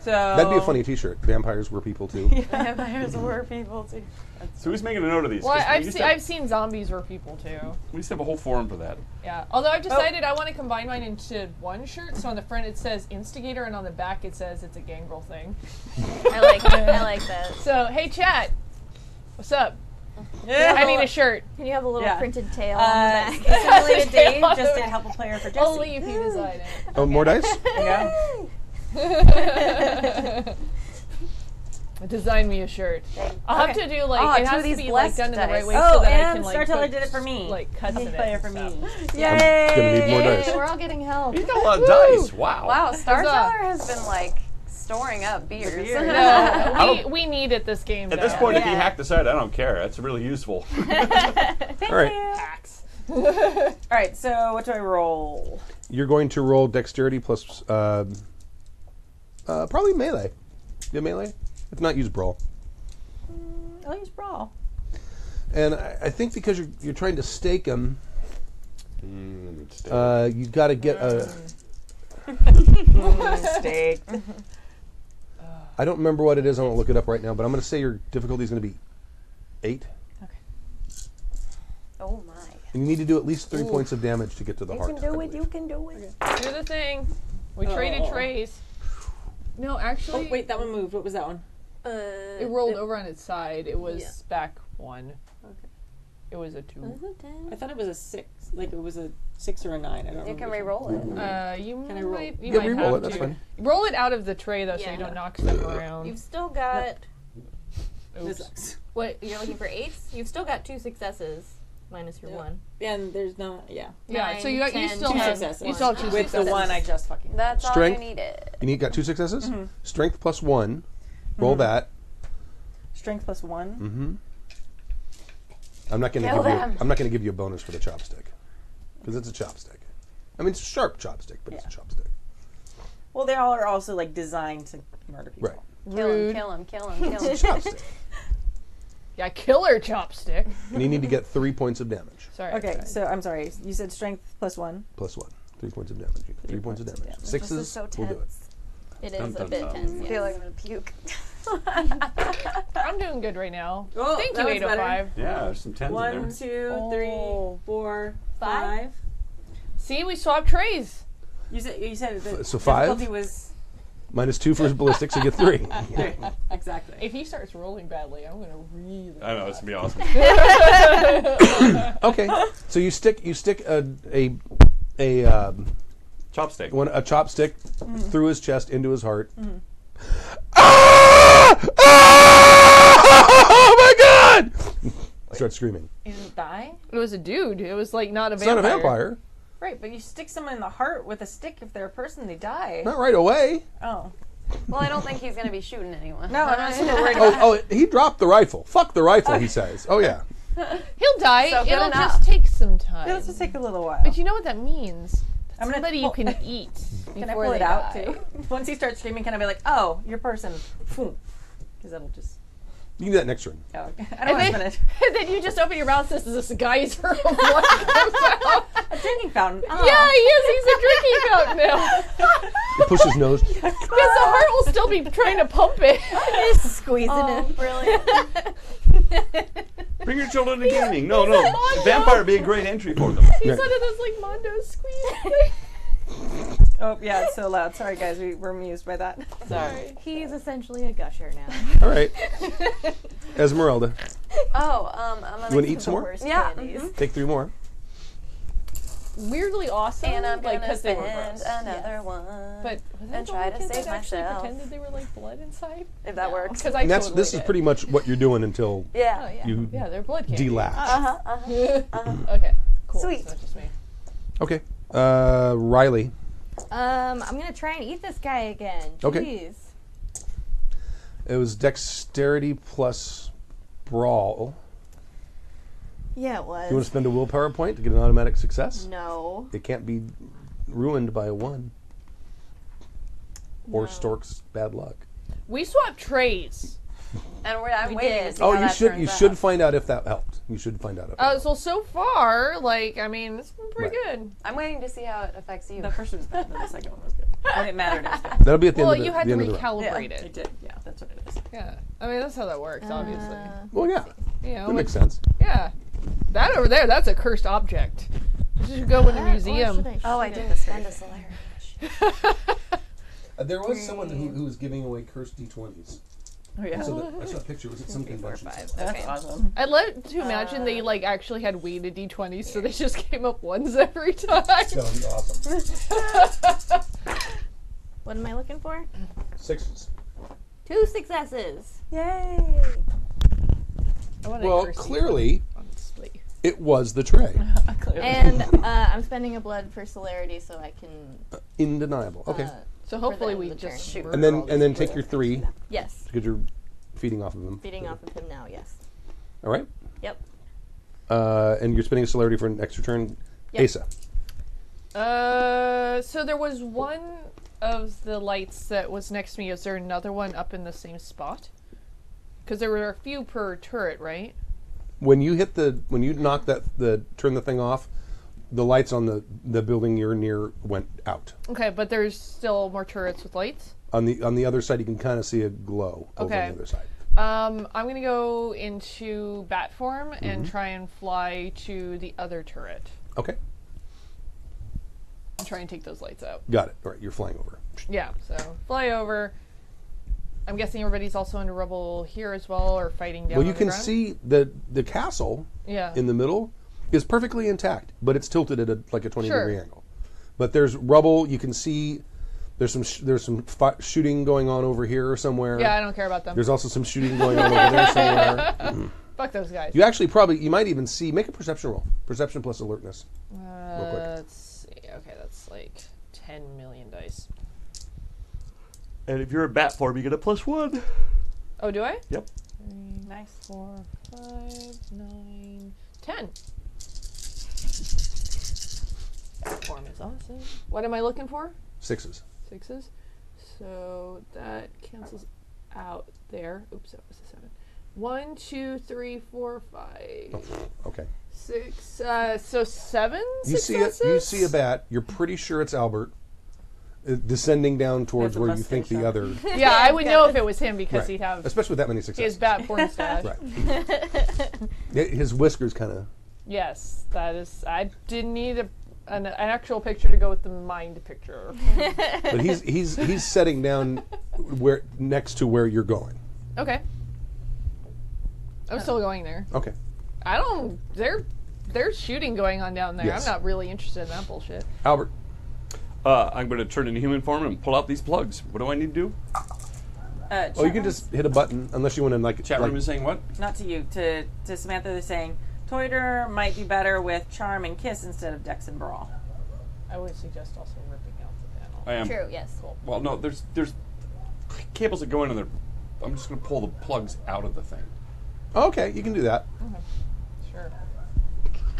Speaker 4: So
Speaker 2: That'd be a funny T-shirt. Vampires were people too.
Speaker 7: Vampires were people too.
Speaker 3: So who's making a note of these?
Speaker 6: Well,
Speaker 3: 'Cause we
Speaker 6: I've
Speaker 3: used
Speaker 6: seen
Speaker 3: to-
Speaker 6: I've seen zombies were people too.
Speaker 3: We used to have a whole forum for that.
Speaker 6: Yeah. Although I've decided I want to combine mine into one shirt. So on the front it says instigator, and on the back it says it's a gangrel thing.
Speaker 5: I like that.
Speaker 6: So hey chat, what's up?
Speaker 4: Yeah.
Speaker 6: I need a shirt.
Speaker 5: Can you have a little
Speaker 4: Yeah.
Speaker 5: printed tail on the back?
Speaker 4: Simulated Dave
Speaker 6: Tail on
Speaker 4: just
Speaker 6: the
Speaker 4: did help a player for Jesse.
Speaker 6: Only if you design it.
Speaker 2: Oh, more dice?
Speaker 4: Yeah.
Speaker 6: Design me a shirt. I'll have to do like
Speaker 7: Oh,
Speaker 6: it
Speaker 7: 2
Speaker 6: has
Speaker 7: of
Speaker 6: to
Speaker 7: these
Speaker 6: be like
Speaker 7: blessed
Speaker 6: done in the right
Speaker 7: dice.
Speaker 6: way
Speaker 4: Oh,
Speaker 6: so that I
Speaker 4: and
Speaker 6: can like
Speaker 4: Starteller
Speaker 6: put,
Speaker 4: did it for me.
Speaker 6: like cuts
Speaker 4: Help
Speaker 6: in
Speaker 4: a
Speaker 6: it
Speaker 4: player
Speaker 6: and
Speaker 4: for me.
Speaker 6: stuff.
Speaker 4: Yay!
Speaker 2: Gonna need more dice.
Speaker 5: We're all getting help.
Speaker 3: He's got a lot of dice. Wow.
Speaker 7: Wow, Star Teller has been like storing up beers.
Speaker 6: No, we need it this game.
Speaker 3: At this
Speaker 6: though.
Speaker 3: point, if he hacked the site, I don't care. That's really useful.
Speaker 2: All right.
Speaker 6: Hacks.
Speaker 4: All right, so what do I roll?
Speaker 2: You're going to roll dexterity plus probably melee. You have melee? If not, use brawl.
Speaker 4: I'll use brawl.
Speaker 2: And I think because you're trying to stake him, you've got to get a.
Speaker 4: Steak.
Speaker 2: I don't remember what it is. I won't look it up right now, but I'm going to say your difficulty is going to be 8.
Speaker 4: Okay.
Speaker 7: Oh my.
Speaker 2: And you need to do at least 3 points of damage to get to the heart.
Speaker 7: You can do it. You can do it.
Speaker 6: Do the thing. We traded trays. No, actually.
Speaker 4: Oh, wait, that one moved. What was that one?
Speaker 6: It rolled over on its side. It was back 1.
Speaker 4: Okay.
Speaker 6: It was a 2.
Speaker 4: I thought it was a 6. Like it was a 6 or a 9. I don't know.
Speaker 7: You can re-roll it.
Speaker 6: Can
Speaker 4: I roll?
Speaker 6: You
Speaker 2: Yeah,
Speaker 6: might
Speaker 2: re-roll
Speaker 6: have
Speaker 2: it. That's
Speaker 6: to.
Speaker 2: fine.
Speaker 6: Roll it out of the tray though, so
Speaker 5: Yeah.
Speaker 6: you don't knock stuff around.
Speaker 5: You've still got.
Speaker 4: This
Speaker 6: Oops.
Speaker 4: sucks.
Speaker 5: What, you're looking for 8s? You've still got 2 successes, minus your 1.
Speaker 4: And there's no,
Speaker 6: Yeah,
Speaker 5: 9,
Speaker 6: so you
Speaker 5: 10,
Speaker 6: still
Speaker 4: 2
Speaker 6: have
Speaker 4: successes.
Speaker 6: you still have 2
Speaker 4: With
Speaker 6: successes.
Speaker 4: the one I just fucking.
Speaker 7: That's
Speaker 2: Strength.
Speaker 7: all you needed.
Speaker 2: You got 2 successes? Strength plus 1. Roll that.
Speaker 4: Strength plus 1.
Speaker 2: Mm-hmm. I'm not going
Speaker 7: Kill them.
Speaker 2: to give you a bonus for the chopstick. Because it's a chopstick. I mean, it's a sharp chopstick, but it's a chopstick.
Speaker 4: Well, they all are also like designed to murder people.
Speaker 2: Right.
Speaker 7: Kill him,
Speaker 6: Rude.
Speaker 7: kill him, kill him, kill him.
Speaker 2: Chopstick.
Speaker 6: Yeah, killer chopstick.
Speaker 2: And you need to get 3 points of damage.
Speaker 6: Sorry.
Speaker 4: Okay, so I'm sorry. You said strength plus 1.
Speaker 2: Plus 1. 3 points of damage. 3 points of damage.
Speaker 4: damage.
Speaker 7: This
Speaker 2: Sixes,
Speaker 7: is so
Speaker 2: we'll do it.
Speaker 7: tense.
Speaker 5: It
Speaker 8: Dun,
Speaker 5: is a
Speaker 8: dun,
Speaker 5: bit
Speaker 8: dun.
Speaker 5: tense.
Speaker 7: I
Speaker 5: Yes.
Speaker 7: feel like I'm gonna puke.
Speaker 6: I'm doing good right now.
Speaker 4: Oh,
Speaker 6: Thank
Speaker 4: that
Speaker 6: you,
Speaker 4: was better.
Speaker 6: 805.
Speaker 8: Yeah, there's some tens in
Speaker 4: 1,
Speaker 8: there.
Speaker 4: 2, 3, 4, 5.
Speaker 6: See, we swapped trays.
Speaker 4: You said the
Speaker 2: So 5?
Speaker 4: difficulty was
Speaker 2: Minus 2 for his ballistic, so you get 3.
Speaker 4: 3. Exactly.
Speaker 6: If he starts rolling badly, I'm gonna really.
Speaker 8: I know, it's going to be awesome.
Speaker 2: Okay. So you stick a
Speaker 8: Chopstick.
Speaker 2: a chopstick through his chest into his heart. Oh my god! I start screaming.
Speaker 4: He didn't die?
Speaker 6: It was a dude. It was like not a
Speaker 2: It's
Speaker 6: vampire.
Speaker 2: not a vampire.
Speaker 4: Right, but you stick someone in the heart with a stick. If they're a person, they die.
Speaker 2: Not right away.
Speaker 4: Oh.
Speaker 7: Well, I don't think he's gonna be shooting anyone.
Speaker 4: No, I'm not super worried about
Speaker 2: Oh, he dropped the rifle. Fuck the rifle, he says. Oh yeah.
Speaker 6: He'll die.
Speaker 7: So good
Speaker 6: It'll
Speaker 7: enough.
Speaker 6: just take some time.
Speaker 4: It'll just take a little while.
Speaker 6: But you know what that means?
Speaker 4: I'm gonna
Speaker 6: Somebody
Speaker 4: pull-
Speaker 6: you can eat.
Speaker 4: Can I
Speaker 6: before
Speaker 4: pull it
Speaker 6: they
Speaker 4: out
Speaker 6: die.
Speaker 4: too? Once he starts screaming, can I be like, "Oh, your person," because that'll just.
Speaker 2: You can do that next turn.
Speaker 4: Oh, okay. I don't want to
Speaker 6: And
Speaker 4: spend
Speaker 6: then,
Speaker 4: it.
Speaker 6: and then you just open your mouth. This is this geyser of blood comes out.
Speaker 4: A drinking fountain. Oh.
Speaker 6: Yeah, he is. He's a drinking fountain now.
Speaker 2: You push his nose.
Speaker 6: Because the heart will still be trying to pump it.
Speaker 5: Just squeezing it.
Speaker 7: Brilliant.
Speaker 8: Bring your children to gaming. No, vampire would be a great entry for them.
Speaker 6: He's one of those like Mondo squeeze.
Speaker 4: Oh yeah, it's so loud. Sorry guys, we were amused by that.
Speaker 6: Sorry.
Speaker 5: He's essentially a gusher now.
Speaker 2: All right. Esmeralda,
Speaker 7: Oh, I'm gonna
Speaker 2: you want to eat some more?
Speaker 5: Worst
Speaker 7: Yeah.
Speaker 5: candies.
Speaker 2: Take 3 more.
Speaker 6: Weirdly awesome.
Speaker 7: And I'm
Speaker 6: like,
Speaker 7: gonna
Speaker 6: 'cause they were
Speaker 7: spend
Speaker 6: gross.
Speaker 7: another one.
Speaker 6: But was that
Speaker 7: and
Speaker 6: the
Speaker 7: try
Speaker 6: only
Speaker 7: to
Speaker 6: kids
Speaker 7: save
Speaker 6: that actually
Speaker 7: myself.
Speaker 6: pretended they were like blood inside?
Speaker 7: If that works.
Speaker 6: Because I
Speaker 2: And
Speaker 6: totally
Speaker 2: this is
Speaker 6: did.
Speaker 2: pretty much what you're doing until
Speaker 7: Yeah.
Speaker 6: Oh yeah.
Speaker 2: you
Speaker 6: Yeah, they're blood candy.
Speaker 2: delatch.
Speaker 6: Okay. Cool.
Speaker 7: Sweet.
Speaker 6: It's not just me.
Speaker 2: Okay. Riley.
Speaker 5: I'm gonna try and eat this guy again.
Speaker 2: Okay.
Speaker 5: Jeez.
Speaker 2: It was dexterity plus brawl.
Speaker 5: Yeah, it was.
Speaker 2: You want to spend a willpower point to get an automatic success?
Speaker 5: No.
Speaker 2: It can't be ruined by a 1. Or
Speaker 5: No.
Speaker 2: Stork's bad luck.
Speaker 6: We swapped trays.
Speaker 7: And I'm
Speaker 5: We
Speaker 7: waiting
Speaker 5: did.
Speaker 7: to see
Speaker 2: Oh,
Speaker 7: how
Speaker 2: you
Speaker 7: that
Speaker 2: should
Speaker 7: turns
Speaker 2: you
Speaker 7: out.
Speaker 2: should find out if that helped. You should find out if. It helped.
Speaker 6: So far, like, I mean, it's been pretty good.
Speaker 7: I'm waiting to see how it affects you.
Speaker 4: The first one was better than the second one was good. When it mattered, it was good.
Speaker 2: That'll be at the
Speaker 6: Well,
Speaker 2: end of the,
Speaker 6: you had
Speaker 2: the
Speaker 6: to
Speaker 2: end of the round.
Speaker 6: recalibrate
Speaker 4: It
Speaker 6: it.
Speaker 4: did. Yeah, that's what it is.
Speaker 6: Yeah. I mean, that's how that works, obviously.
Speaker 2: Well, yeah,
Speaker 6: You know,
Speaker 2: that
Speaker 6: like,
Speaker 2: makes sense.
Speaker 6: yeah. That over there, that's a cursed object. You should go in a museum.
Speaker 7: Oh, I didn't spend a Solaire.
Speaker 2: There was someone who was giving away cursed D20s.
Speaker 4: Oh yeah.
Speaker 2: I saw a picture. It was at some convention.
Speaker 4: That's awesome.
Speaker 6: I'd love to imagine they like actually had weighted D20s, so they just came up ones every time.
Speaker 2: That would be awesome.
Speaker 5: What am I looking for?
Speaker 2: 6s.
Speaker 5: 2 successes.
Speaker 7: Yay!
Speaker 6: I want
Speaker 2: Well,
Speaker 6: curse you
Speaker 2: clearly
Speaker 6: on display.
Speaker 2: it was the tray.
Speaker 4: Clearly.
Speaker 5: And I'm spending a blood for celerity so I can.
Speaker 2: Undeniable. Okay.
Speaker 6: So hopefully
Speaker 5: the
Speaker 6: we
Speaker 5: end of the
Speaker 6: just
Speaker 5: turn.
Speaker 6: murder
Speaker 2: and then
Speaker 6: all
Speaker 2: and
Speaker 6: these
Speaker 2: then
Speaker 6: people.
Speaker 2: take your 3
Speaker 5: Yes.
Speaker 2: because you're feeding off of them.
Speaker 5: Feeding off of him now, yes.
Speaker 2: All right.
Speaker 5: Yep.
Speaker 2: And you're spending a celerity for an extra turn.
Speaker 5: Yep.
Speaker 2: Asa.
Speaker 6: So there was one of the lights that was next to me. Is there another one up in the same spot? Because there were a few per turret, right?
Speaker 2: When you knock turn the thing off, the lights on the building you're near went out.
Speaker 6: Okay, but there's still more turrets with lights?
Speaker 2: On the other side, you can kind of see a glow over on the other side.
Speaker 6: I'm going to go into bat form and try and fly to the other turret.
Speaker 2: Okay.
Speaker 6: And try and take those lights out.
Speaker 2: Got it. All right, you're flying over.
Speaker 6: Yeah, so fly over. I'm guessing everybody's also under rubble here as well, or fighting down
Speaker 2: Well, you
Speaker 6: on the
Speaker 2: can
Speaker 6: ground?
Speaker 2: see the castle in the middle is perfectly intact, but it's tilted at a 20-degree angle. But there's rubble. You can see there's some shooting going on over here somewhere.
Speaker 6: Yeah, I don't care about them.
Speaker 2: There's also some shooting going on over there somewhere.
Speaker 6: Fuck those guys.
Speaker 2: You might even see, make a perception roll. Perception plus alertness. Real quick.
Speaker 6: Let's see. Okay, that's like 10 million dice.
Speaker 9: And if you're a bat form, you get a +1.
Speaker 6: Oh, do I?
Speaker 9: Yep.
Speaker 6: 3,
Speaker 4: Nice.
Speaker 6: 4, 5, 9, 10. That form is awesome. What am I looking for?
Speaker 2: 6s.
Speaker 6: 6s. So that cancels out there. Oops, that was a 7. 1, 2, 3, 4, 5.
Speaker 2: Oh, okay.
Speaker 6: 6. So 7
Speaker 2: You
Speaker 6: successes?
Speaker 2: you see a bat. You're pretty sure it's Albert descending down towards
Speaker 4: Has a
Speaker 2: where you think the
Speaker 4: mustache
Speaker 2: other.
Speaker 6: Yeah, I would know if it was him because
Speaker 2: Right.
Speaker 6: he'd have
Speaker 2: Especially with that many successes.
Speaker 6: his bat form stash.
Speaker 2: Right. His whiskers kind of.
Speaker 6: Yes, that is. I didn't need an actual picture to go with the mind picture.
Speaker 2: But he's setting down next to where you're going.
Speaker 6: Okay. I'm still going there.
Speaker 2: Okay.
Speaker 6: I don't. There's shooting going on down there.
Speaker 2: Yes.
Speaker 6: I'm not really interested in that bullshit.
Speaker 2: Albert.
Speaker 8: I'm going to turn into human form and pull out these plugs. What do I need to do?
Speaker 2: Oh, you can just hit a button unless you want to
Speaker 8: Chat room is saying what?
Speaker 4: Not to you, to Samantha. They're saying Toiter might be better with Charm and Kiss instead of Dex and Brawl.
Speaker 6: I would suggest also ripping out the panel.
Speaker 8: I am.
Speaker 5: True, yes.
Speaker 8: Well, no, there's cables that go into there. I'm just going to pull the plugs out of the thing.
Speaker 2: Okay, you can do that.
Speaker 6: Sure.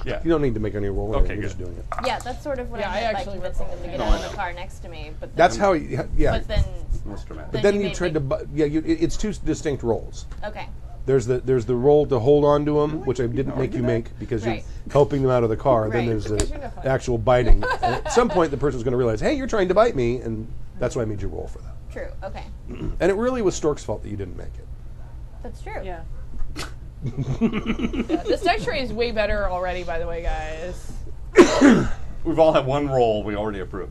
Speaker 8: Yeah.
Speaker 2: You don't need to make any roll.
Speaker 8: Okay,
Speaker 2: You're just
Speaker 8: good.
Speaker 2: doing it.
Speaker 5: Yeah, that's sort of what
Speaker 6: Yeah,
Speaker 5: I
Speaker 6: I
Speaker 5: meant by
Speaker 6: actually
Speaker 5: convincing them to get
Speaker 8: No,
Speaker 5: out
Speaker 8: I
Speaker 5: of the
Speaker 8: know.
Speaker 5: car next to me. But then,
Speaker 2: That's how. Yeah.
Speaker 5: But then,
Speaker 8: Most dramatic.
Speaker 2: But
Speaker 5: then
Speaker 2: then
Speaker 5: you
Speaker 2: you
Speaker 5: made
Speaker 2: tried
Speaker 5: me-
Speaker 2: to. It's two distinct rolls.
Speaker 5: okay.
Speaker 2: There's the roll to hold on to them, which I didn't make you make because
Speaker 5: Right.
Speaker 2: you're helping them out of the car. Then
Speaker 5: Right.
Speaker 2: there's
Speaker 6: Because
Speaker 2: the
Speaker 6: you're not fine.
Speaker 2: actual biting. And at some point, the person's going to realize, hey, you're trying to bite me, and that's why I made you roll for that.
Speaker 5: True. Okay.
Speaker 2: And it really was Stork's fault that you didn't make it.
Speaker 5: That's true.
Speaker 4: Yeah.
Speaker 6: Yeah, this deck tray is way better already, by the way, guys.
Speaker 8: We've all had one roll we already approve.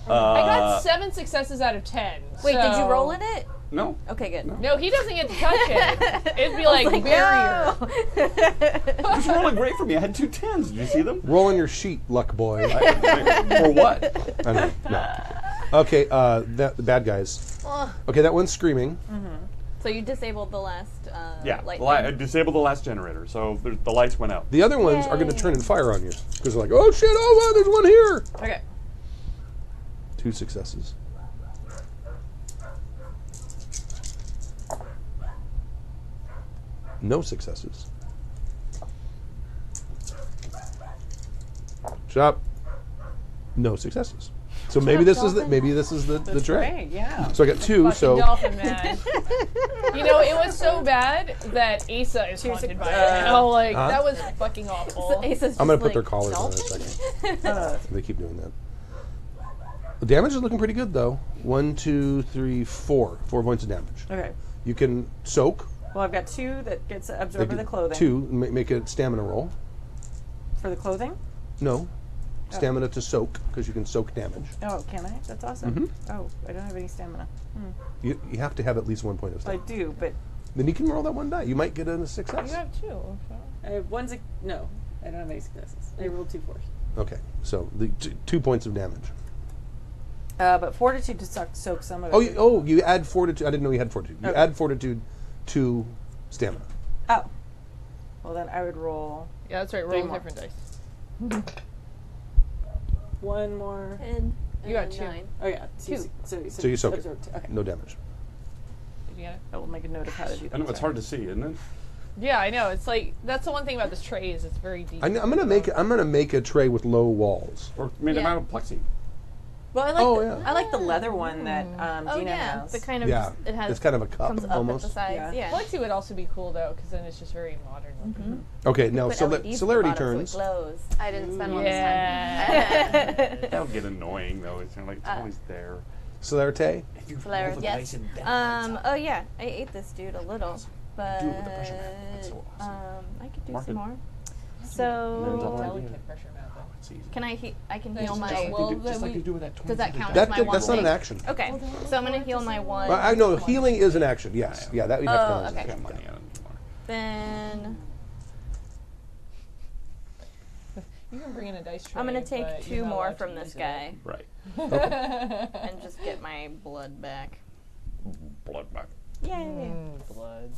Speaker 6: I got 7 successes out of 10.
Speaker 5: Wait, did you
Speaker 6: so-
Speaker 5: roll in it?
Speaker 8: No.
Speaker 5: Okay, good.
Speaker 6: No, he doesn't get to touch it. It'd be like, barrier.
Speaker 8: It was rolling great for me. I had 2 10s. Did you see them?
Speaker 2: Roll on your sheet, luck boy.
Speaker 8: For what?
Speaker 2: I know. No. Okay, the bad guys. Okay, that one's screaming.
Speaker 5: So you disabled the last
Speaker 8: Yeah.
Speaker 5: light.
Speaker 8: I disabled the last generator, so the lights went out.
Speaker 2: The other ones are going to turn and fire on you because they're like, oh shit, oh wow, there's one here.
Speaker 6: Okay.
Speaker 2: 2 successes. No successes. Shop. No successes. So maybe this is the tray.
Speaker 4: Right, yeah.
Speaker 2: So I got 2.
Speaker 6: Fucking
Speaker 2: So
Speaker 6: dolphin man. You know, it was so bad that Asa is haunted by it now. Like, that was fucking awful.
Speaker 5: Asa's
Speaker 2: I'm gonna
Speaker 5: just
Speaker 2: put their
Speaker 5: like,
Speaker 2: collars on in a
Speaker 5: "Dolphin?"
Speaker 2: second. They keep doing that. The damage is looking pretty good though. 1, 2, 3, 4. 4 points of damage.
Speaker 4: Okay.
Speaker 2: You can soak.
Speaker 4: Well, I've got 2 that gets absorbed by the clothing.
Speaker 2: 2. Make a stamina roll.
Speaker 4: For the clothing?
Speaker 2: No. Stamina to soak, because you can soak damage.
Speaker 4: Oh, can I? That's awesome. Oh, I don't have any stamina.
Speaker 2: You have to have at least 1 point of
Speaker 4: I
Speaker 2: stamina.
Speaker 4: do, but
Speaker 2: Then you can roll that one die. You might get a
Speaker 6: You
Speaker 2: success.
Speaker 6: have 2. So.
Speaker 4: I have no, I don't have any successes. I rolled 2 4s.
Speaker 2: Okay, so the 2 points of damage.
Speaker 4: But fortitude to soak some of it.
Speaker 2: You add fortitude. I didn't know you had fortitude. You
Speaker 4: Okay.
Speaker 2: add fortitude to stamina.
Speaker 4: Oh. Well, then I would roll
Speaker 6: Yeah, that's right.
Speaker 4: 3
Speaker 6: Roll
Speaker 4: more.
Speaker 6: different dice.
Speaker 4: 1 more.
Speaker 5: 10,
Speaker 6: You got
Speaker 5: and
Speaker 6: 2.
Speaker 5: 9.
Speaker 4: Oh, yeah.
Speaker 5: 2.
Speaker 2: So you soak it.
Speaker 4: absorb 2. Okay.
Speaker 2: No damage.
Speaker 6: Did you get it?
Speaker 4: I will make a note of how to do that.
Speaker 8: I know it's hard to see, isn't it?
Speaker 6: Yeah, I know. It's like that's the one thing about this tray is it's very deep.
Speaker 2: I'm gonna make a tray with low walls.
Speaker 8: Or made them
Speaker 5: Yeah.
Speaker 8: out of plexi.
Speaker 4: Well, I like
Speaker 2: Oh,
Speaker 4: the,
Speaker 2: yeah.
Speaker 4: I like the leather one that
Speaker 5: Oh
Speaker 4: Dina
Speaker 5: yeah,
Speaker 4: has.
Speaker 5: the kind of
Speaker 2: Yeah,
Speaker 5: it has
Speaker 2: it's kind of a cup
Speaker 5: comes up
Speaker 2: almost.
Speaker 5: at the sides.
Speaker 4: Yeah.
Speaker 5: Yeah.
Speaker 6: Plexi would also be cool though, because then it's just very modern looking.
Speaker 2: Okay, now
Speaker 5: Put
Speaker 2: Celerity
Speaker 5: LEDs at the bottom
Speaker 2: turns.
Speaker 5: So it glows.
Speaker 7: I didn't spend one this
Speaker 6: Yeah.
Speaker 3: That'll get annoying though. It's kind of like it's always there.
Speaker 2: Celerity.
Speaker 3: If you
Speaker 7: Celerity.
Speaker 3: roll the
Speaker 5: Yes.
Speaker 3: dice and then
Speaker 5: Oh yeah, I ate this dude a little, but
Speaker 3: Do it with the pressure mat. That's so awesome.
Speaker 5: I could do
Speaker 3: Mark
Speaker 5: some
Speaker 3: it.
Speaker 5: more.
Speaker 3: That's
Speaker 5: So
Speaker 6: Delicate pressure mat though.
Speaker 3: it's easy.
Speaker 5: can I can
Speaker 6: Thanks,
Speaker 5: heal
Speaker 6: just
Speaker 5: my?
Speaker 6: like
Speaker 3: Just like you do with that.
Speaker 5: Does that
Speaker 3: 20
Speaker 5: count
Speaker 3: die.
Speaker 5: as my one
Speaker 2: That's not an
Speaker 5: thing?
Speaker 2: action.
Speaker 5: Okay, so I'm gonna heal my one.
Speaker 2: Well, I know healing is an action. Yes, yeah, that we'd have to count as an
Speaker 5: okay.
Speaker 2: action.
Speaker 3: Got money on it anymore.
Speaker 5: Then
Speaker 6: You can bring in a dice tray.
Speaker 5: I'm gonna
Speaker 6: but
Speaker 5: take
Speaker 6: you're
Speaker 5: 2
Speaker 6: not
Speaker 5: more
Speaker 6: allowed
Speaker 5: from
Speaker 6: to
Speaker 5: this
Speaker 6: use it.
Speaker 5: guy
Speaker 3: Right.
Speaker 5: and just get my blood back.
Speaker 3: Blood back.
Speaker 5: Yay!
Speaker 6: Blood.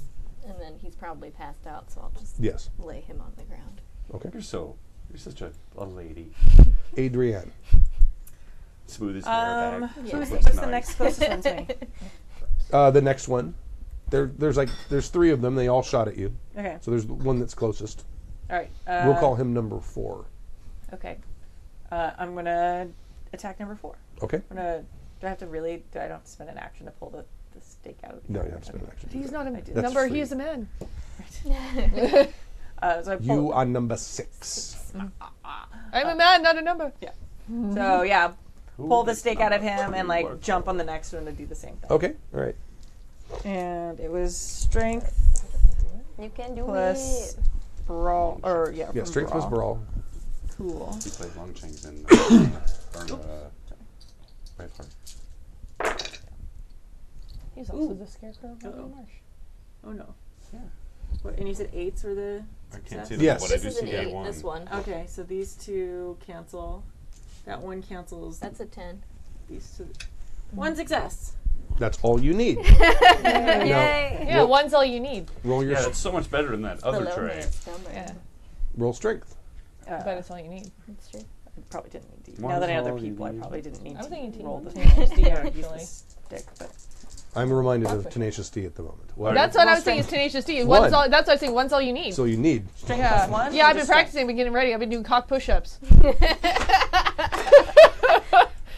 Speaker 5: And then he's probably passed out, so I'll just
Speaker 2: Yes.
Speaker 5: lay him on the ground.
Speaker 2: Okay.
Speaker 3: You're such a lady.
Speaker 2: Adrienne.
Speaker 3: Smooth his hair back.
Speaker 5: yeah.
Speaker 3: so it
Speaker 4: What's
Speaker 3: looks
Speaker 4: the
Speaker 3: nice.
Speaker 4: next closest one to me?
Speaker 2: The next one. There's 3 of them. They all shot at you.
Speaker 4: Okay.
Speaker 2: So there's the one that's closest.
Speaker 4: All right.
Speaker 2: We'll call him number 4.
Speaker 4: Okay. I'm gonna attack number 4.
Speaker 2: Okay.
Speaker 4: I'm gonna. Do I have to really? Do I don't have to spend an action to pull the stake out?
Speaker 2: No, you have to spend an action.
Speaker 6: He's not a
Speaker 4: do.
Speaker 2: That's
Speaker 6: number.
Speaker 2: free.
Speaker 6: He is a man.
Speaker 4: So I pull.
Speaker 2: You are number 6.
Speaker 6: I'm a man, not a number.
Speaker 4: So yeah, pull the
Speaker 3: that's
Speaker 4: stake out of
Speaker 3: number
Speaker 4: him and
Speaker 3: 2
Speaker 4: like
Speaker 3: or
Speaker 4: jump on the next one to do the same thing.
Speaker 2: Okay. All right.
Speaker 4: And it was strength
Speaker 7: You can do
Speaker 4: plus brawl, or yeah.
Speaker 2: Yeah.
Speaker 4: from
Speaker 2: Strength was brawl.
Speaker 4: Cool.
Speaker 3: He played Longchengs in Braveheart.
Speaker 6: He's also the scarecrow of Lonely Marsh.
Speaker 4: Oh no.
Speaker 3: Yeah.
Speaker 4: What, and you said 8s were the.
Speaker 3: I can't
Speaker 4: success?
Speaker 3: see them,
Speaker 2: Yes.
Speaker 3: but I
Speaker 5: This
Speaker 3: do
Speaker 5: is
Speaker 3: see
Speaker 5: an
Speaker 3: the
Speaker 5: 8.
Speaker 3: one.
Speaker 5: This one.
Speaker 4: Okay, so these 2 cancel. That one cancels.
Speaker 5: That's a 10.
Speaker 4: These 2. One success.
Speaker 2: That's all you need.
Speaker 7: Yay!
Speaker 6: Yeah, one's all you need.
Speaker 2: Roll your
Speaker 3: Yeah, that's so much better than that other
Speaker 5: Below
Speaker 3: tray.
Speaker 5: me, number.
Speaker 6: Yeah,
Speaker 2: roll strength.
Speaker 6: but it's all you need.
Speaker 5: That's true.
Speaker 4: I probably didn't need to.
Speaker 3: One's
Speaker 4: Now that I know other
Speaker 3: all you
Speaker 4: people, I
Speaker 3: need.
Speaker 4: probably didn't need
Speaker 6: I was thinking
Speaker 4: to
Speaker 6: team
Speaker 4: roll the
Speaker 6: one.
Speaker 4: tenacious D or use
Speaker 6: Actually.
Speaker 4: the stick. But
Speaker 2: I'm reminded of Tenacious D at the moment. What?
Speaker 6: That's what I
Speaker 4: Roll
Speaker 6: was thinking. Is
Speaker 4: strength.
Speaker 6: Tenacious D.
Speaker 2: One.
Speaker 6: One's all, that's what I was saying. One's all you need.
Speaker 2: So you need.
Speaker 4: strength
Speaker 6: Yeah,
Speaker 4: plus 1.
Speaker 6: yeah.
Speaker 4: or
Speaker 6: I've been
Speaker 4: just
Speaker 6: practicing. Been getting ready. I've been doing cock push-ups.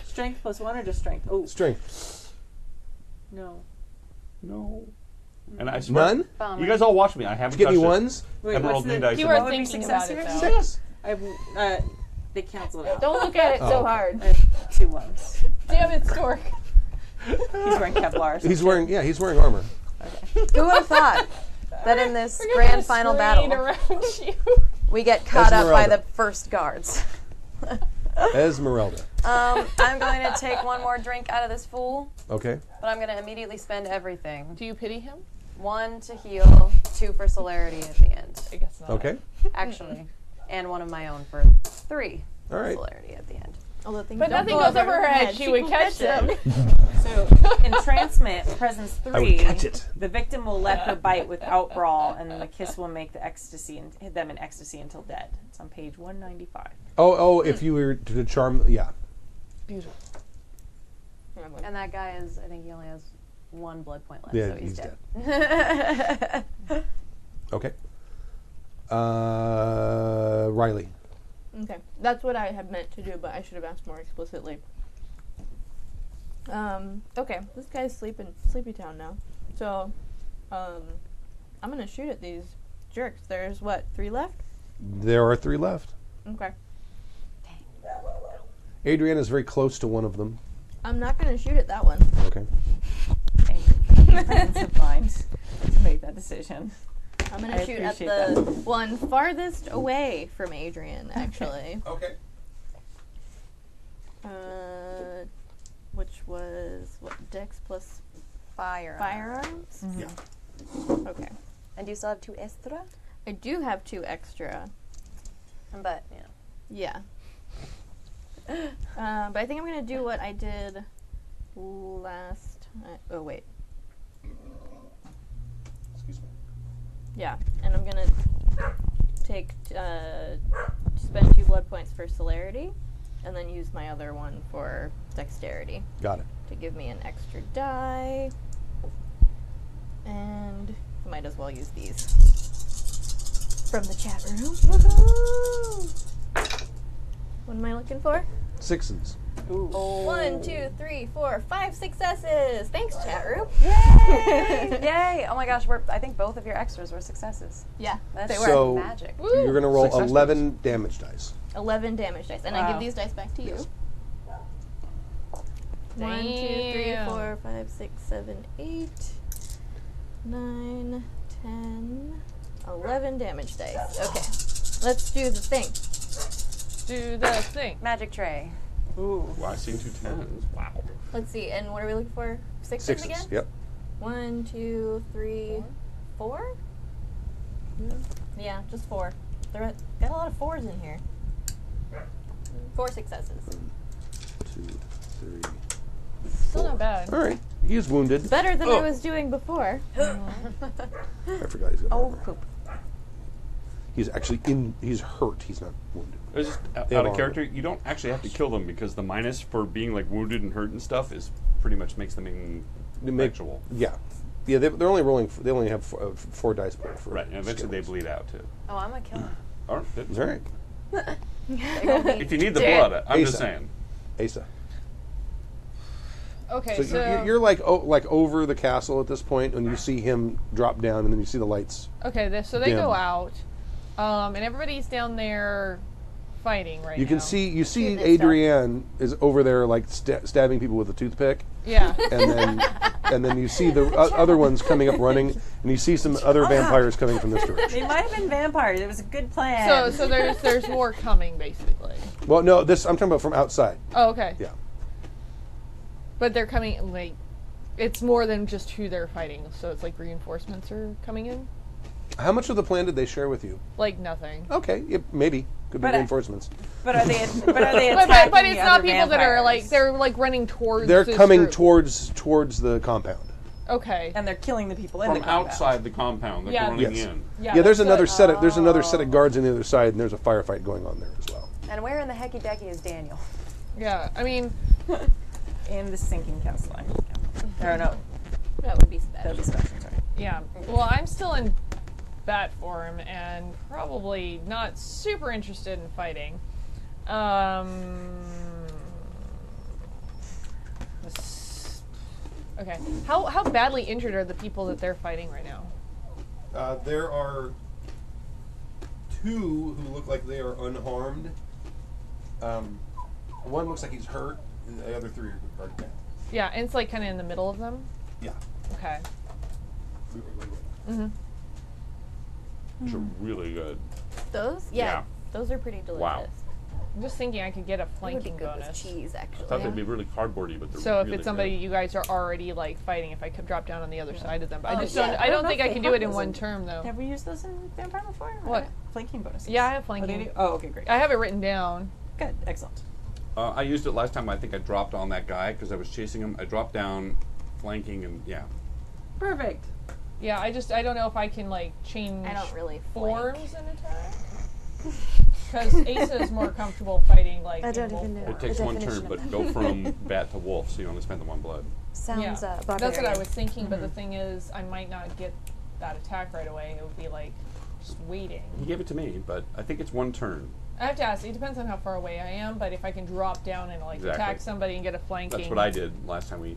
Speaker 4: Strength plus 1 or just strength? Oh
Speaker 2: Strength.
Speaker 4: no.
Speaker 3: No. And I swear,
Speaker 2: None?
Speaker 7: Bummer.
Speaker 3: you guys all watch me. I haven't
Speaker 2: Give me
Speaker 3: touched it.
Speaker 2: ones.
Speaker 4: Wait,
Speaker 3: Haven't
Speaker 4: what's
Speaker 3: rolled any
Speaker 4: the?
Speaker 3: dice
Speaker 6: You
Speaker 3: in
Speaker 6: were
Speaker 3: it.
Speaker 4: What would be
Speaker 6: thinking
Speaker 4: success
Speaker 6: about it
Speaker 4: here?
Speaker 6: though.
Speaker 2: 6.
Speaker 4: They cancel it out.
Speaker 5: Don't look at it
Speaker 2: Oh,
Speaker 5: so
Speaker 2: okay.
Speaker 5: hard.
Speaker 4: I have 2 ones.
Speaker 6: Damn it, Stork.
Speaker 4: He's wearing Kevlar. So
Speaker 2: He's wearing. Yeah, he's wearing armor.
Speaker 7: Who would have thought that in this grand final battle
Speaker 6: Around you.
Speaker 7: we get caught up by
Speaker 2: Esmeralda.
Speaker 7: the first guards?
Speaker 2: Esmeralda.
Speaker 7: I'm going to take one more drink out of this fool,
Speaker 2: Okay.
Speaker 7: but I'm going to immediately spend everything.
Speaker 6: Do you pity him?
Speaker 7: 1 to heal, 2 for celerity at the end,
Speaker 6: I guess not.
Speaker 2: Okay.
Speaker 7: actually, and 1 of my own for 3
Speaker 2: All right.
Speaker 7: celerity at the end.
Speaker 5: Although things
Speaker 6: But
Speaker 5: don't
Speaker 6: nothing
Speaker 5: go
Speaker 6: goes
Speaker 5: over
Speaker 6: over her head. She would
Speaker 5: can
Speaker 6: catch them.
Speaker 4: So entrancement presence 3.
Speaker 2: I would catch it.
Speaker 4: The victim will let her bite without brawl, and the kiss will make the ecstasy and hit them in ecstasy until dead. It's on page 195.
Speaker 2: Oh, if you were to charm, yeah.
Speaker 6: Beautiful.
Speaker 7: And that guy is, I think he only has 1 blood point left,
Speaker 2: Yeah,
Speaker 7: so he's
Speaker 2: he's
Speaker 7: dead.
Speaker 2: Okay. Riley.
Speaker 5: Okay, that's what I had meant to do, but I should have asked more explicitly. Okay, this guy's Sleepy Town now. So, I'm gonna shoot at these jerks. There's what, 3 left?
Speaker 2: There are 3 left.
Speaker 5: Okay.
Speaker 2: Adrienne is very close to one of them.
Speaker 5: I'm not gonna shoot at that one.
Speaker 2: Okay.
Speaker 4: Presence of mind to make that decision.
Speaker 5: I'm gonna
Speaker 4: I
Speaker 5: shoot at
Speaker 4: appreciate
Speaker 5: the one farthest away from Adrian, actually.
Speaker 2: Okay.
Speaker 5: Which was what, Dex plus
Speaker 7: Fire.
Speaker 5: firearms?
Speaker 2: Yeah.
Speaker 5: Okay.
Speaker 7: And you still have 2 extra?
Speaker 5: I do have 2 extra.
Speaker 7: But, you know.
Speaker 5: Yeah. But I think I'm gonna do what I did last. Oh wait.
Speaker 2: Excuse me.
Speaker 5: Yeah, and I'm gonna take spend 2 blood points for celerity, and then use my other one for dexterity
Speaker 2: Got it.
Speaker 5: to give me an extra die. And I might as well use these. from the chat room. What am I looking for?
Speaker 2: 6s.
Speaker 3: Ooh.
Speaker 5: 1, 2, 3, 4, 5 successes. Thanks, chat room.
Speaker 7: Yay! Yay! Oh my gosh, I think both of your extras were successes.
Speaker 5: Yeah,
Speaker 7: That's
Speaker 5: they were.
Speaker 2: So
Speaker 7: magic.
Speaker 2: you're going to roll
Speaker 3: Success
Speaker 2: 11 damage dice.
Speaker 5: 11 damage dice, and I
Speaker 4: Wow.
Speaker 5: give these dice back to you. 1, 2, 3,
Speaker 6: Damn.
Speaker 5: 4, 5, 6, 7, 8, 9, 10, 11 damage dice. Okay, let's do the thing.
Speaker 6: Do the thing.
Speaker 7: Magic tray.
Speaker 4: Ooh.
Speaker 3: Wow, I seen 2 10s. Wow.
Speaker 5: Let's see, and what are we looking for? 6s
Speaker 2: 6s.
Speaker 5: again?
Speaker 2: Yep.
Speaker 5: 1, 2, 3, 4? Yeah, just 4. There got a lot of 4s in here. 4 successes.
Speaker 2: 2, 3.
Speaker 6: Still not bad.
Speaker 2: All right. He is wounded.
Speaker 5: Better than I was doing before.
Speaker 2: I forgot he's got
Speaker 7: Oh,
Speaker 2: armor.
Speaker 7: poop.
Speaker 2: He's actually he's hurt. He's not wounded.
Speaker 3: It's just out
Speaker 2: They have
Speaker 3: of
Speaker 2: armor.
Speaker 3: character. You don't actually have to kill them because the minus for being like wounded and hurt and stuff is pretty much makes them ineffectual.
Speaker 2: Yeah. Yeah, they're only rolling. They only have 4 dice pool for
Speaker 3: Right, and eventually they
Speaker 2: skills.
Speaker 3: bleed out too.
Speaker 7: Oh, I'm gonna kill him.
Speaker 3: All right, good.
Speaker 2: All right.
Speaker 3: If you need the
Speaker 5: Dead.
Speaker 3: blood, I'm just
Speaker 2: Asa.
Speaker 3: saying.
Speaker 2: Asa.
Speaker 6: Okay,
Speaker 2: So,
Speaker 6: so,
Speaker 2: you're like over the castle at this point, and you see him drop down, and then you see the lights.
Speaker 6: okay, so they
Speaker 2: dim.
Speaker 6: go out, and everybody's down there fighting right now.
Speaker 2: You can see
Speaker 5: Shooting at stuff.
Speaker 2: Adrienne is over there like stabbing people with a toothpick,
Speaker 6: Yeah.
Speaker 2: and then you see the other ones coming up running, and you see some other vampires coming from this direction.
Speaker 4: They might have been vampires. It was a good plan.
Speaker 6: So there's more coming basically.
Speaker 2: Well, no, I'm talking about from outside.
Speaker 6: Oh, okay.
Speaker 2: Yeah.
Speaker 6: But they're coming like it's more than just who they're fighting. So it's like reinforcements are coming in.
Speaker 2: How much of the plan did they share with you?
Speaker 6: Like nothing.
Speaker 2: Okay, maybe could be
Speaker 4: But,
Speaker 2: reinforcements.
Speaker 4: But are they attacking
Speaker 6: But
Speaker 4: the
Speaker 6: it's not
Speaker 4: other
Speaker 6: people that are like
Speaker 4: vampires?
Speaker 6: they're like running towards.
Speaker 2: They're
Speaker 6: this
Speaker 2: coming
Speaker 6: group.
Speaker 2: towards the compound.
Speaker 6: Okay.
Speaker 4: And they're killing the people in
Speaker 3: From
Speaker 4: the compound.
Speaker 3: outside the compound, they're
Speaker 6: Yeah.
Speaker 3: running
Speaker 2: Yes.
Speaker 3: in.
Speaker 2: Yeah, there's
Speaker 6: that's
Speaker 2: another
Speaker 6: good.
Speaker 2: set of guards on the other side, and there's a firefight going on there as well.
Speaker 7: And where in the hecky decky is Daniel?
Speaker 6: Yeah, I mean,
Speaker 4: In the sinking castle. Or no,
Speaker 5: That would be
Speaker 4: that
Speaker 5: special.
Speaker 4: was special. Sorry.
Speaker 6: yeah. Well, I'm still in bat form and probably not super interested in fighting. Okay. How badly injured are the people that they're fighting right now?
Speaker 2: There are 2 who look like they are unharmed. One looks like he's hurt, and the other 3 are dead.
Speaker 6: Yeah, and it's like kind of in the middle of them.
Speaker 2: Yeah.
Speaker 6: Okay.
Speaker 3: Which are really good.
Speaker 5: Those?
Speaker 3: Yeah.
Speaker 5: Those are pretty delicious.
Speaker 3: Wow.
Speaker 6: I'm just thinking I could get a
Speaker 5: They would be
Speaker 6: flanking
Speaker 5: good with
Speaker 6: bonus.
Speaker 5: cheese, actually.
Speaker 3: I thought they'd be really cardboardy, but they're
Speaker 6: So
Speaker 3: really
Speaker 6: if it's somebody
Speaker 3: good.
Speaker 6: you guys are already like fighting, if I could drop down on the other side of them, but I
Speaker 5: Oh,
Speaker 6: just
Speaker 5: yeah.
Speaker 6: don't. I don't
Speaker 4: I
Speaker 6: think
Speaker 4: don't
Speaker 6: I
Speaker 4: know
Speaker 6: can
Speaker 4: if
Speaker 6: do
Speaker 4: they
Speaker 6: it in
Speaker 4: have
Speaker 6: one
Speaker 4: those
Speaker 6: term though.
Speaker 4: Have we used those in Vampire before?
Speaker 6: What?
Speaker 4: Flanking bonuses.
Speaker 6: Yeah, I have
Speaker 4: Oh, they
Speaker 6: flanking.
Speaker 4: do? Oh, okay, great.
Speaker 6: I have it written down.
Speaker 4: Good, excellent.
Speaker 3: I used it last time. I think I dropped on that guy because I was chasing him. I dropped down, flanking, and yeah.
Speaker 4: Perfect.
Speaker 6: Yeah, I don't know if I can like change
Speaker 5: I don't really
Speaker 6: forms and attack. Because Asa is more comfortable fighting like
Speaker 7: I
Speaker 6: in
Speaker 7: don't
Speaker 6: wolf
Speaker 7: even know.
Speaker 6: form.
Speaker 3: It takes
Speaker 7: The
Speaker 3: one turn,
Speaker 7: definition
Speaker 3: but
Speaker 7: of
Speaker 3: go from bat to wolf, so you only spend the 1 blood.
Speaker 7: Sounds
Speaker 6: Yeah,
Speaker 7: barbarian.
Speaker 6: that's what I was thinking. But the thing is, I might not get that attack right away. It would be like just waiting.
Speaker 3: He gave it to me, but I think it's 1 turn.
Speaker 6: I have to ask. It depends on how far away I am. But if I can drop down and like
Speaker 3: Exactly.
Speaker 6: attack somebody and get a flanking,
Speaker 3: That's what I did last time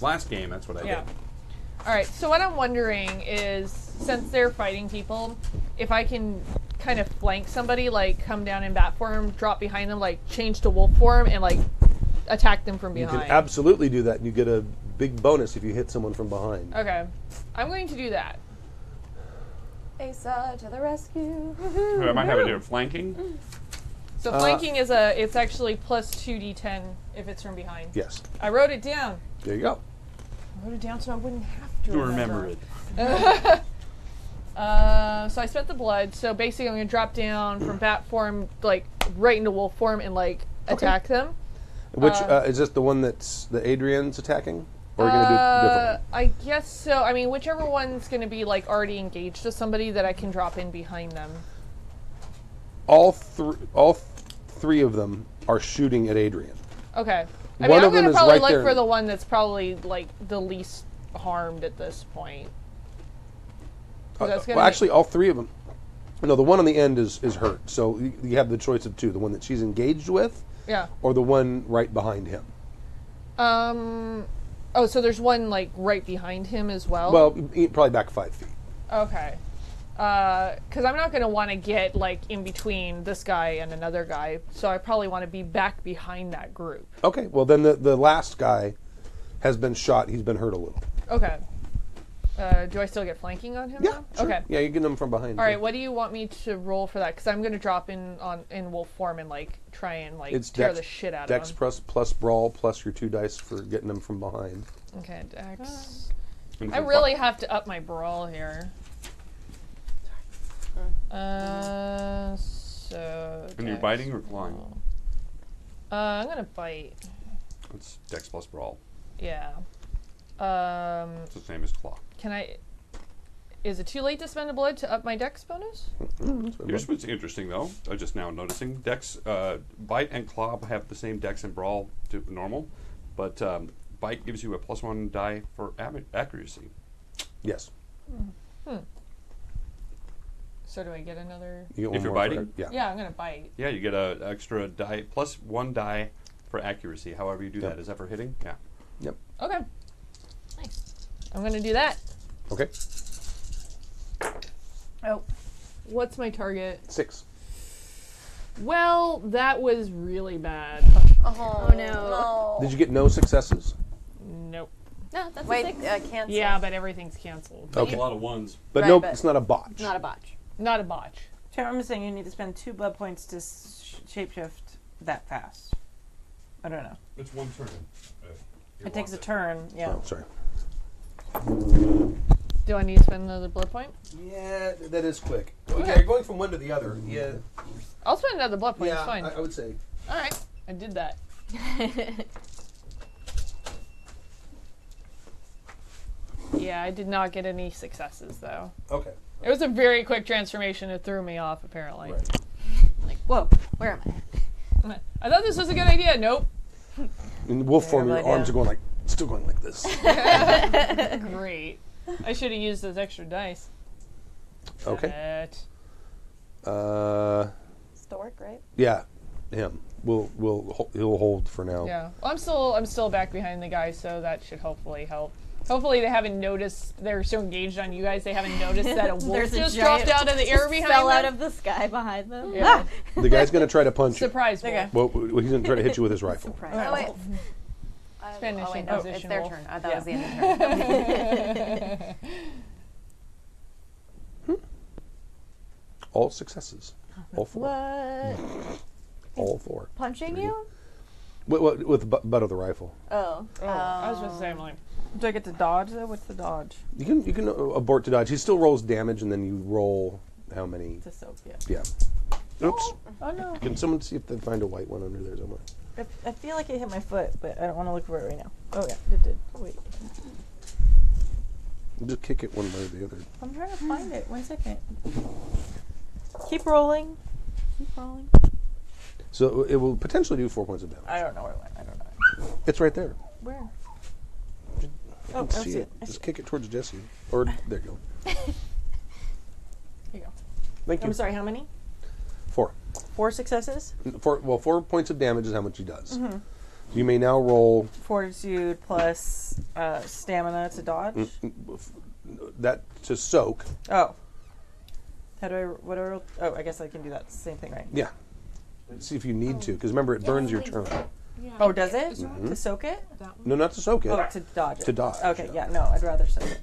Speaker 3: last game, that's what I
Speaker 6: Yeah.
Speaker 3: did.
Speaker 6: All right. So what I'm wondering is, since they're fighting people, if I can kind of flank somebody, like come down in bat form, drop behind them, like change to wolf form, and like attack them from
Speaker 2: You
Speaker 6: behind.
Speaker 2: can absolutely do that, and you get a big bonus if you hit someone from behind.
Speaker 6: Okay. I'm going to do that.
Speaker 7: Asa to the rescue.
Speaker 3: I might have it here. Flanking?
Speaker 6: So flanking is it's actually plus 2d10 if it's from behind.
Speaker 2: Yes.
Speaker 6: I wrote it down.
Speaker 2: There you go.
Speaker 6: I wrote it down so I wouldn't have to
Speaker 3: To remember it.
Speaker 6: So I spent the blood. So basically, I'm going to drop down from bat form, like right into wolf form, and like attack them.
Speaker 2: Which is this the one that's the Adrian's attacking, or are you going to do it differently?
Speaker 6: I guess so. I mean, whichever one's going to be like already engaged with somebody that I can drop in behind them.
Speaker 2: All 3 of them are shooting at Adrian.
Speaker 6: Okay. I
Speaker 2: One
Speaker 6: mean, I'm
Speaker 2: of them
Speaker 6: going to
Speaker 2: is
Speaker 6: probably
Speaker 2: right
Speaker 6: look
Speaker 2: there.
Speaker 6: for the one that's probably like the least harmed at this point. 'Cause that's gonna
Speaker 2: Well,
Speaker 6: be-
Speaker 2: actually, all 3 of them. No, the one on the end is hurt. So you have the choice of two: the one that she's engaged with,
Speaker 6: Yeah.
Speaker 2: or the one right behind him.
Speaker 6: Oh, so there's one like right behind him as well.
Speaker 2: Well, probably back 5 feet.
Speaker 6: Okay. Because I'm not going to want to get like in between this guy and another guy, so I probably want to be back behind that group.
Speaker 2: Okay. Well, then the last guy has been shot. He's been hurt a little.
Speaker 6: Okay. Do I still get flanking on him?
Speaker 2: Yeah.
Speaker 6: now?
Speaker 2: Sure.
Speaker 6: Okay.
Speaker 2: Yeah, you're getting him from behind.
Speaker 6: All right. What do you want me to roll for that? Because I'm going to drop in wolf form and like try and like
Speaker 2: It's
Speaker 6: tear
Speaker 2: dex,
Speaker 6: the shit out
Speaker 2: dex
Speaker 6: of him.
Speaker 2: plus brawl plus your 2 dice for getting them from behind.
Speaker 6: Okay, dex.
Speaker 8: And
Speaker 6: I
Speaker 8: for
Speaker 6: really have to up my brawl here. So.
Speaker 8: And you're
Speaker 6: dex
Speaker 8: biting or clawing?
Speaker 6: roll. I'm gonna bite.
Speaker 8: It's dex plus brawl.
Speaker 6: Yeah.
Speaker 8: It's the same as claw.
Speaker 6: Can I? Is it too late to spend a blood to up my dex bonus?
Speaker 8: Here's what's interesting, though. I just now noticing dex, bite and claw have the same dex and brawl to normal, but bite gives you a +1 die for accuracy.
Speaker 2: Yes.
Speaker 6: So do I get another?
Speaker 2: You get one
Speaker 8: If you're
Speaker 2: more for
Speaker 8: biting?
Speaker 2: it. Yeah.
Speaker 6: Yeah, I'm gonna bite.
Speaker 8: Yeah, you get an extra die, +1 die for accuracy. However you do
Speaker 2: Yep.
Speaker 8: that, is that for hitting? Yeah.
Speaker 2: Yep.
Speaker 6: Okay. Nice. I'm gonna do that.
Speaker 2: Okay.
Speaker 6: Oh. What's my target?
Speaker 2: 6.
Speaker 6: Well, that was really bad.
Speaker 7: Oh,
Speaker 5: no.
Speaker 2: Did you get no successes?
Speaker 6: Nope.
Speaker 5: No, that's
Speaker 7: Wait,
Speaker 5: a 6.
Speaker 7: cancel.
Speaker 6: Yeah, but everything's canceled.
Speaker 2: Okay.
Speaker 8: A lot of ones.
Speaker 2: But
Speaker 7: Right,
Speaker 2: no,
Speaker 7: but-
Speaker 2: it's not a botch.
Speaker 5: It's not a botch.
Speaker 6: Not a botch.
Speaker 4: So I'm saying you need to spend 2 blood points to shapeshift that fast. I don't know.
Speaker 8: It's one turn.
Speaker 4: It takes a turn. Yeah.
Speaker 2: Oh, sorry.
Speaker 6: Do I need to spend another blood point?
Speaker 2: Yeah, that is quick.
Speaker 6: Okay.
Speaker 2: Yeah, you're going from one to the other. Yeah.
Speaker 6: I'll spend another blood point.
Speaker 2: Yeah,
Speaker 6: It's fine.
Speaker 2: I would say.
Speaker 6: All right. I did that. Yeah, I did not get any successes though.
Speaker 2: Okay.
Speaker 6: It was a very quick transformation. It threw me off apparently.
Speaker 2: Right.
Speaker 5: Like, whoa, where am I?
Speaker 6: I thought this was a good idea. Nope.
Speaker 2: In wolf form, your
Speaker 4: Terrible
Speaker 2: arms
Speaker 4: idea.
Speaker 2: are going like, still going like this.
Speaker 6: Great. I should have used those extra dice.
Speaker 2: Okay.
Speaker 6: But,
Speaker 7: Stork, right?
Speaker 2: Yeah, him. He'll hold for now.
Speaker 6: yeah. Well, I'm still back behind the guys, so that should hopefully help. Hopefully they haven't noticed. They're so engaged on you guys, they haven't noticed that a wolf
Speaker 5: There's a
Speaker 6: just
Speaker 5: giant-
Speaker 6: dropped out of the air behind
Speaker 5: Fell
Speaker 6: them.
Speaker 5: out of the sky behind them.
Speaker 6: Yeah.
Speaker 2: The guy's gonna try to punch you.
Speaker 6: Surprise wolf.
Speaker 4: Okay.
Speaker 2: Well, he's gonna try to hit you with his rifle.
Speaker 5: Surprise.
Speaker 7: Oh, wait.
Speaker 6: Finishing
Speaker 7: Oh, wait, no, it's
Speaker 6: position
Speaker 7: their
Speaker 6: wolf.
Speaker 7: turn. I thought
Speaker 6: Yeah.
Speaker 7: it was the end of the turn.
Speaker 2: All successes. All 4.
Speaker 5: What?
Speaker 2: All 4.
Speaker 5: Punching you?
Speaker 2: With the butt of the rifle.
Speaker 5: Oh.
Speaker 6: Oh, I was just saying, like,
Speaker 4: Do I get to dodge though? What's the dodge?
Speaker 2: You can abort to dodge. He still rolls damage, and then you roll how many?
Speaker 4: To soak, yeah.
Speaker 2: Yeah. Oops.
Speaker 4: Oh no.
Speaker 2: Can someone see if they find a white one under there somewhere?
Speaker 4: I feel like it hit my foot, but I don't want to look for it right now. Oh yeah, it did. Wait.
Speaker 2: Just kick it one way or the other.
Speaker 4: I'm trying to find it. 1 second. Keep rolling. Keep rolling.
Speaker 2: So it will potentially do 4 points of damage.
Speaker 4: I don't know where it went. I don't know.
Speaker 2: It's right there.
Speaker 4: Where?
Speaker 2: You
Speaker 4: Oh,
Speaker 2: can
Speaker 4: I
Speaker 2: see
Speaker 4: see
Speaker 2: it.
Speaker 4: it. I
Speaker 2: Just
Speaker 4: see
Speaker 2: kick it towards Jesse. Or there you go.
Speaker 6: here you go.
Speaker 2: Thank you.
Speaker 4: I'm sorry, how many?
Speaker 2: 4.
Speaker 4: 4 successes?
Speaker 2: 4 points of damage is how much he does. You may now roll
Speaker 4: Fortitude plus stamina to dodge?
Speaker 2: that to soak.
Speaker 4: Oh. How do I, what do I roll? Oh, I guess I can do that same thing, right?
Speaker 2: Yeah. See if you need to, because remember it burns your turn.
Speaker 4: Oh, does it? To soak it?
Speaker 2: No, not to soak it.
Speaker 4: Oh, to dodge it.
Speaker 2: To dodge,
Speaker 4: Okay,
Speaker 2: yeah.
Speaker 4: yeah, no, I'd rather soak it.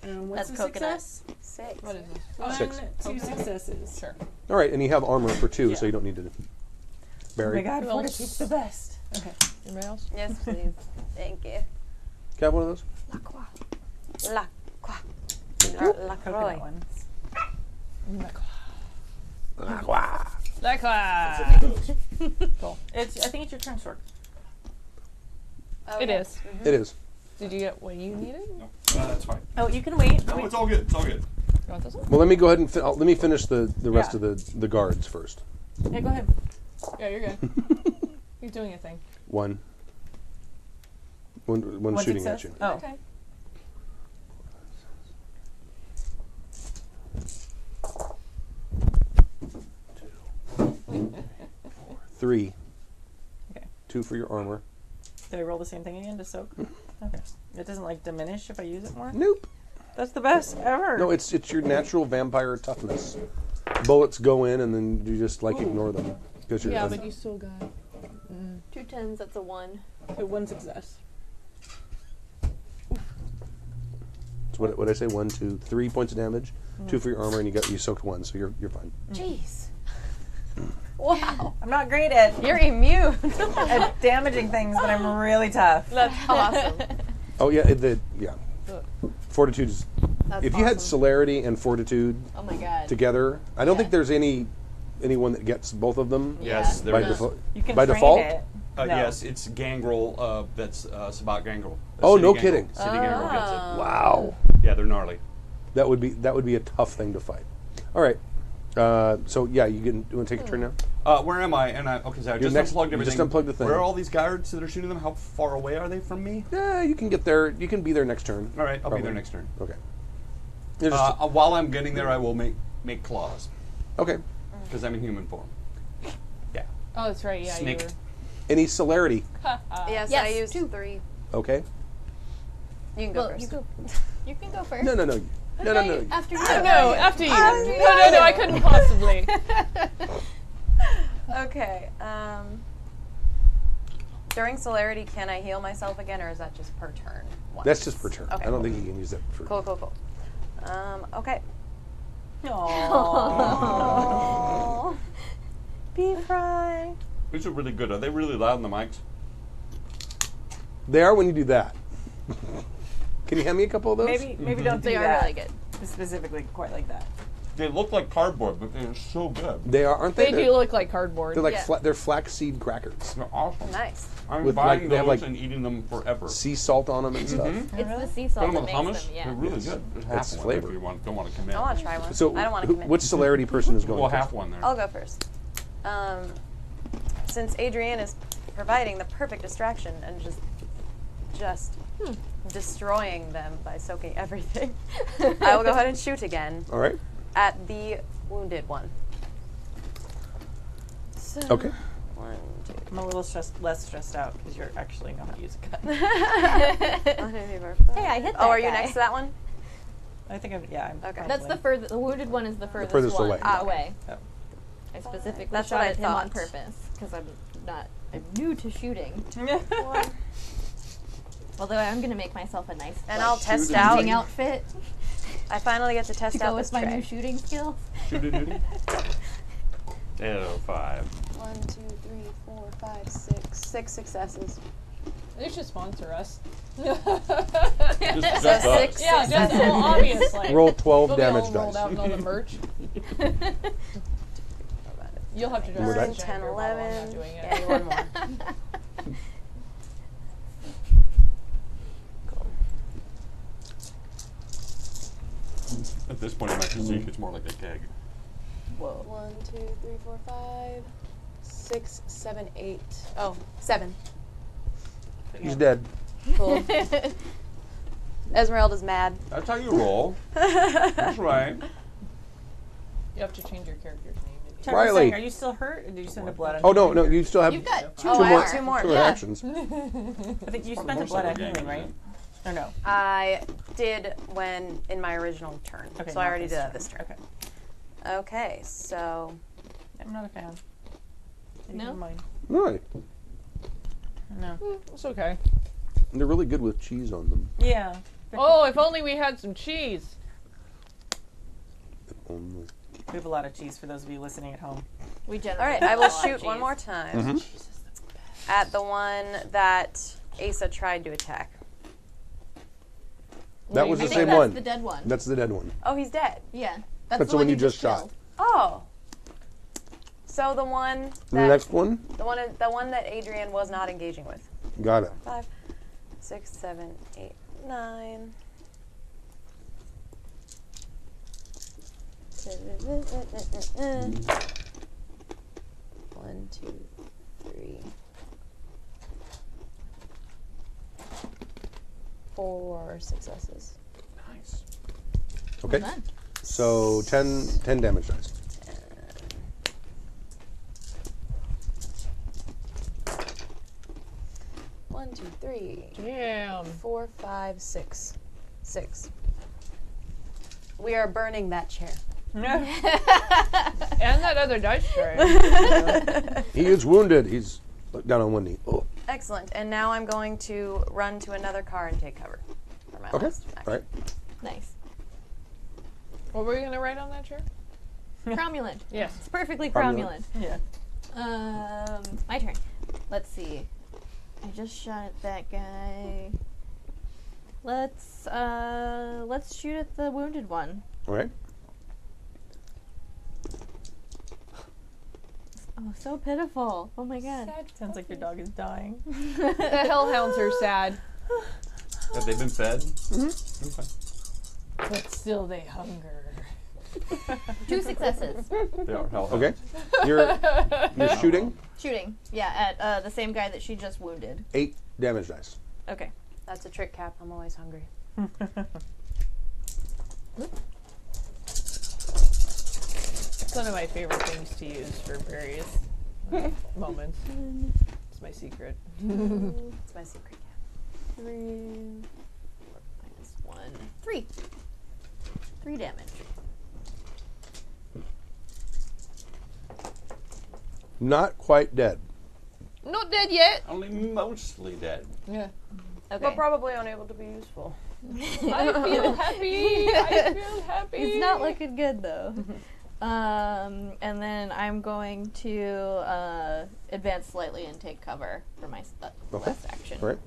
Speaker 4: What's
Speaker 7: That's
Speaker 4: the
Speaker 7: coconut.
Speaker 4: success?
Speaker 7: 6.
Speaker 6: What is this?
Speaker 2: 6.
Speaker 4: 2 successes.
Speaker 6: Sure.
Speaker 2: All right, and you have armor for 2, so
Speaker 4: Yeah.
Speaker 2: you don't need to
Speaker 4: Oh
Speaker 2: bury.
Speaker 4: my god,
Speaker 6: Who else?
Speaker 4: Fortitude's the best. Okay.
Speaker 6: Anybody else?
Speaker 7: Yes, please. Thank you.
Speaker 2: Can I have one of those?
Speaker 7: La Croix. La
Speaker 4: Coconut
Speaker 7: Croix.
Speaker 4: ones.
Speaker 6: That class. Cool.
Speaker 4: I think it's your turn, Stork.
Speaker 7: Oh,
Speaker 6: It
Speaker 7: yeah.
Speaker 6: is.
Speaker 2: It is.
Speaker 6: Did you get what you needed? You
Speaker 8: That's fine.
Speaker 4: Oh, you can wait.
Speaker 8: No, it's all good. It's all good.
Speaker 6: want this one?
Speaker 2: Well, let me go ahead and let me finish the rest
Speaker 4: Yeah.
Speaker 2: of the guards first.
Speaker 4: Yeah, go ahead.
Speaker 6: Yeah, you're good. You're doing a thing.
Speaker 2: One
Speaker 4: One
Speaker 2: shooting
Speaker 4: success?
Speaker 2: at you.
Speaker 4: Oh.
Speaker 6: Okay.
Speaker 2: 3.
Speaker 4: Okay.
Speaker 2: 2 for your armor.
Speaker 4: Do I roll the same thing again to soak? Okay. It doesn't like diminish if I use it more?
Speaker 2: Nope.
Speaker 4: That's the best ever.
Speaker 2: No, it's your natural vampire toughness. Bullets go in and then you just like ignore them because you're.
Speaker 6: Yeah, but you still got
Speaker 5: 2 10s, that's a 1.
Speaker 6: so 1 success.
Speaker 2: So what I say? 1, 2, 3 points of damage. 2 for your armor, and you soaked 1, so you're fine.
Speaker 7: Jeez. Wow.
Speaker 4: I'm not great at
Speaker 7: You're immune.
Speaker 4: damaging things, but I'm really tough.
Speaker 7: That's awesome.
Speaker 2: Oh yeah, fortitude is.
Speaker 7: That's
Speaker 2: If you had
Speaker 7: awesome.
Speaker 2: celerity and fortitude
Speaker 5: Oh my god.
Speaker 2: together, I don't think there's anyone that gets both of them
Speaker 3: Yes, there
Speaker 2: by
Speaker 3: is.
Speaker 2: default.
Speaker 4: You can
Speaker 2: By
Speaker 4: train
Speaker 2: default?
Speaker 4: it. No.
Speaker 3: Yes, it's Gangrel. That's Sabat Gangrel.
Speaker 2: Oh,
Speaker 3: City
Speaker 2: no
Speaker 3: Gangrel.
Speaker 2: kidding.
Speaker 3: City Gangrel gets it.
Speaker 2: Wow,
Speaker 3: Yeah, they're gnarly.
Speaker 2: that would be a tough thing to fight. All right, so yeah, you want to take a turn now?
Speaker 3: Where am I? Okay, so I just
Speaker 2: next-
Speaker 3: unplugged
Speaker 2: you
Speaker 3: everything.
Speaker 2: just unplugged the thing.
Speaker 3: Where are all these guards that are shooting them? How far away are they from me?
Speaker 2: Yeah, you can get there. You can be there next turn.
Speaker 3: All right, I'll
Speaker 2: Probably.
Speaker 3: be there next turn.
Speaker 2: Okay. You're just-
Speaker 3: While I'm getting there, I will make claws
Speaker 2: okay.
Speaker 3: because I'm in human form. Yeah.
Speaker 6: Oh, that's right. Yeah,
Speaker 3: Snake.
Speaker 6: you were.
Speaker 2: Any celerity?
Speaker 7: Yes,
Speaker 5: Yes,
Speaker 7: I used
Speaker 5: 2.
Speaker 7: 3.
Speaker 2: Okay.
Speaker 7: You can go
Speaker 5: Well,
Speaker 7: first.
Speaker 5: you go. You can go first.
Speaker 2: No. No.
Speaker 5: After you.
Speaker 6: No, after you. No, I couldn't possibly.
Speaker 7: Okay. During celerity, can I heal myself again, or is that just per turn? Once?
Speaker 2: That's just per turn.
Speaker 7: Okay.
Speaker 2: I don't think you can use that for.
Speaker 7: Cool. Okay.
Speaker 4: Aww.
Speaker 7: Be fry.
Speaker 3: These are really good. Are they really loud in the mics?
Speaker 2: They are when you do that. Can you hand me a couple of those?
Speaker 4: Maybe don't do
Speaker 5: They are
Speaker 4: that.
Speaker 5: really good.
Speaker 4: Specifically, quite like that.
Speaker 3: They look like cardboard, but they're so good.
Speaker 2: They are, aren't they?
Speaker 6: They do look like cardboard.
Speaker 2: They're like
Speaker 5: Yeah.
Speaker 2: they're flaxseed crackers.
Speaker 3: They're awesome.
Speaker 7: Nice.
Speaker 3: I'm
Speaker 2: With,
Speaker 3: buying
Speaker 2: like, they have,
Speaker 3: those
Speaker 2: like,
Speaker 3: and eating them forever.
Speaker 2: Sea salt on them and stuff.
Speaker 5: It's the sea
Speaker 3: Put
Speaker 5: salt
Speaker 3: them
Speaker 5: that
Speaker 3: with
Speaker 5: makes
Speaker 3: hummus.
Speaker 5: them. Yeah.
Speaker 3: They're really
Speaker 2: Yes.
Speaker 3: good. There's
Speaker 2: That's
Speaker 3: half
Speaker 2: flavor.
Speaker 3: one if you don't want to commit.
Speaker 7: I want to try one.
Speaker 2: So,
Speaker 7: I don't want to commit.
Speaker 2: which celerity person is going?
Speaker 3: Well,
Speaker 2: first?
Speaker 3: half one there.
Speaker 7: I'll go first. Since Adrienne is providing the perfect distraction and just destroying them by soaking everything, I will go ahead and shoot again
Speaker 2: All right.
Speaker 7: at the wounded one. So,
Speaker 2: Okay.
Speaker 7: 1, 2,
Speaker 4: I'm a little less stressed out because you're actually know how to use a gun.
Speaker 7: 1, 2, 3, 4, 5.
Speaker 5: Hey, I hit that
Speaker 7: Oh, are you
Speaker 5: guy.
Speaker 7: next to that one?
Speaker 4: I think I'm
Speaker 7: Okay.
Speaker 5: That's the furthest. The wounded one is the furthest,
Speaker 2: furthest
Speaker 5: one
Speaker 2: away.
Speaker 5: away.
Speaker 4: Oh.
Speaker 5: I specifically
Speaker 7: That's
Speaker 5: shot
Speaker 7: what I
Speaker 5: at him on
Speaker 7: thought.
Speaker 5: purpose because I'm new to shooting.
Speaker 7: 1.
Speaker 5: Although I'm gonna make myself a nice
Speaker 7: And I'll test
Speaker 5: hunting
Speaker 7: out.
Speaker 5: outfit
Speaker 7: I finally get to test
Speaker 5: to go
Speaker 7: out
Speaker 5: with
Speaker 7: this
Speaker 5: my
Speaker 7: tray.
Speaker 5: new shooting skills.
Speaker 3: Shooty doody. 5.
Speaker 7: 1, 2, 3, 4, 5, 6. 6 successes.
Speaker 6: They should sponsor us.
Speaker 3: Just
Speaker 7: So
Speaker 3: us.
Speaker 7: 6
Speaker 6: Yeah, just
Speaker 7: successes.
Speaker 6: well, obviously.
Speaker 2: Roll 12
Speaker 6: They'll be
Speaker 2: damage
Speaker 6: all rolled
Speaker 2: dice.
Speaker 6: out in all the merch. You'll have to
Speaker 2: More
Speaker 6: drive
Speaker 2: dice?
Speaker 7: 10, 11.
Speaker 6: I'm not doing it.
Speaker 7: And one more.
Speaker 3: At this point in my physique, it's more like a keg.
Speaker 5: Whoa.
Speaker 7: 1, 2, 3, 4, 5, 6, 7, 8. Oh, 7.
Speaker 2: He's dead.
Speaker 7: Cool. Esmeralda's mad.
Speaker 3: That's how you roll. That's right.
Speaker 6: You have to change your character's name.
Speaker 4: Chuck was
Speaker 2: Riley.
Speaker 4: saying, are you still hurt? Or did you spend a blood on
Speaker 2: Oh no, you still have
Speaker 5: You've got two
Speaker 7: Oh, I
Speaker 5: more.
Speaker 7: have 2 more.
Speaker 2: two more
Speaker 7: Yeah.
Speaker 2: actions.
Speaker 4: I think you spent a blood on healing, right? Or no?
Speaker 7: I did when in my original turn.
Speaker 4: Okay,
Speaker 7: so I
Speaker 4: not
Speaker 7: already did that this turn.
Speaker 4: Okay.
Speaker 7: Okay, so
Speaker 4: I'm not a fan. You
Speaker 5: No?
Speaker 4: don't mind.
Speaker 2: Right.
Speaker 4: No.
Speaker 6: It's okay.
Speaker 2: And they're really good with cheese on them.
Speaker 4: Yeah.
Speaker 6: Oh, if only we had some cheese.
Speaker 2: Only.
Speaker 4: We have a lot of cheese for those of you listening at home.
Speaker 5: We generally.
Speaker 7: all right,
Speaker 5: have
Speaker 7: I
Speaker 5: a
Speaker 7: will
Speaker 5: lot of
Speaker 7: shoot one
Speaker 5: cheese.
Speaker 7: more time at the one that Asa tried to attack.
Speaker 2: That was
Speaker 5: I
Speaker 2: the
Speaker 5: think
Speaker 2: same
Speaker 5: that's
Speaker 2: one.
Speaker 5: the dead one.
Speaker 2: That's the dead one.
Speaker 7: Oh, he's dead.
Speaker 5: Yeah.
Speaker 2: That's the one you just shot.
Speaker 5: killed.
Speaker 7: Oh. So the one
Speaker 2: And the
Speaker 7: that
Speaker 2: next one?
Speaker 7: the one that Adrienne was not engaging with.
Speaker 2: Got it.
Speaker 7: 5, 6, 7, 8, 9. 1, 2, 3, 4 successes.
Speaker 3: Nice.
Speaker 2: Okay.
Speaker 5: Well done.
Speaker 2: So 10 damage dice.
Speaker 7: 2, 3,
Speaker 6: Damn.
Speaker 7: 4, 5, 6. 6. We are burning that chair.
Speaker 6: And that other dice tray.
Speaker 2: He is wounded. He's down on one knee. Oh.
Speaker 7: Excellent. And now I'm going to run to another car and take cover for my
Speaker 2: Okay.
Speaker 7: last action.
Speaker 2: All right.
Speaker 5: Nice.
Speaker 6: What were you going to write on that chair?
Speaker 5: Cromulent.
Speaker 6: Yes.
Speaker 5: It's perfectly
Speaker 2: Cromulent.
Speaker 5: cromulent.
Speaker 4: Yeah.
Speaker 5: My turn. Let's see. I just shot at that guy. Let's shoot at the wounded one.
Speaker 2: All right.
Speaker 5: Oh, so pitiful. Oh my god.
Speaker 4: Sounds like your dog is dying.
Speaker 6: The hellhounds are sad.
Speaker 8: Have they been fed?
Speaker 6: But still they hunger.
Speaker 5: 2 successes.
Speaker 8: They are hellhounds.
Speaker 2: Okay. You're shooting.
Speaker 5: Shooting. Yeah, at the same guy that she just wounded.
Speaker 2: 8 damage dice.
Speaker 5: Okay.
Speaker 7: That's a trick, Cap. I'm always hungry.
Speaker 6: It's one of my favorite things to use for various moments. It's my secret.
Speaker 7: It's my secret, Cap.
Speaker 5: 3 minus 1. 3. 3 damage.
Speaker 2: Not quite dead.
Speaker 6: Not dead yet.
Speaker 8: Only mostly dead.
Speaker 6: Yeah.
Speaker 5: Okay.
Speaker 7: But probably unable to be useful.
Speaker 6: I feel happy. I feel happy.
Speaker 5: It's not looking good though. And then I'm going to advance slightly and take cover for my last action.
Speaker 2: All right.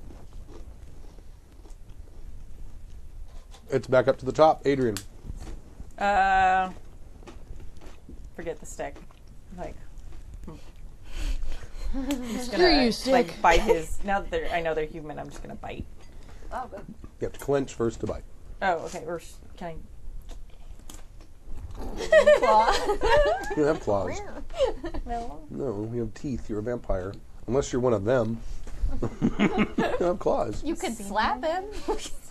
Speaker 2: It's back up to the top. Adrian.
Speaker 4: Forget the stick. Like,
Speaker 6: Screw you, stick.
Speaker 4: like bite his. Now that I know they're human, I'm just gonna bite.
Speaker 7: Oh, good.
Speaker 2: You have to clench first to bite.
Speaker 4: Oh, okay. Or can
Speaker 5: Claw.
Speaker 2: You don't have claws.
Speaker 4: I? No.
Speaker 2: No, you have teeth. You're a vampire. Unless you're one of them. You don't have claws.
Speaker 5: You could slap him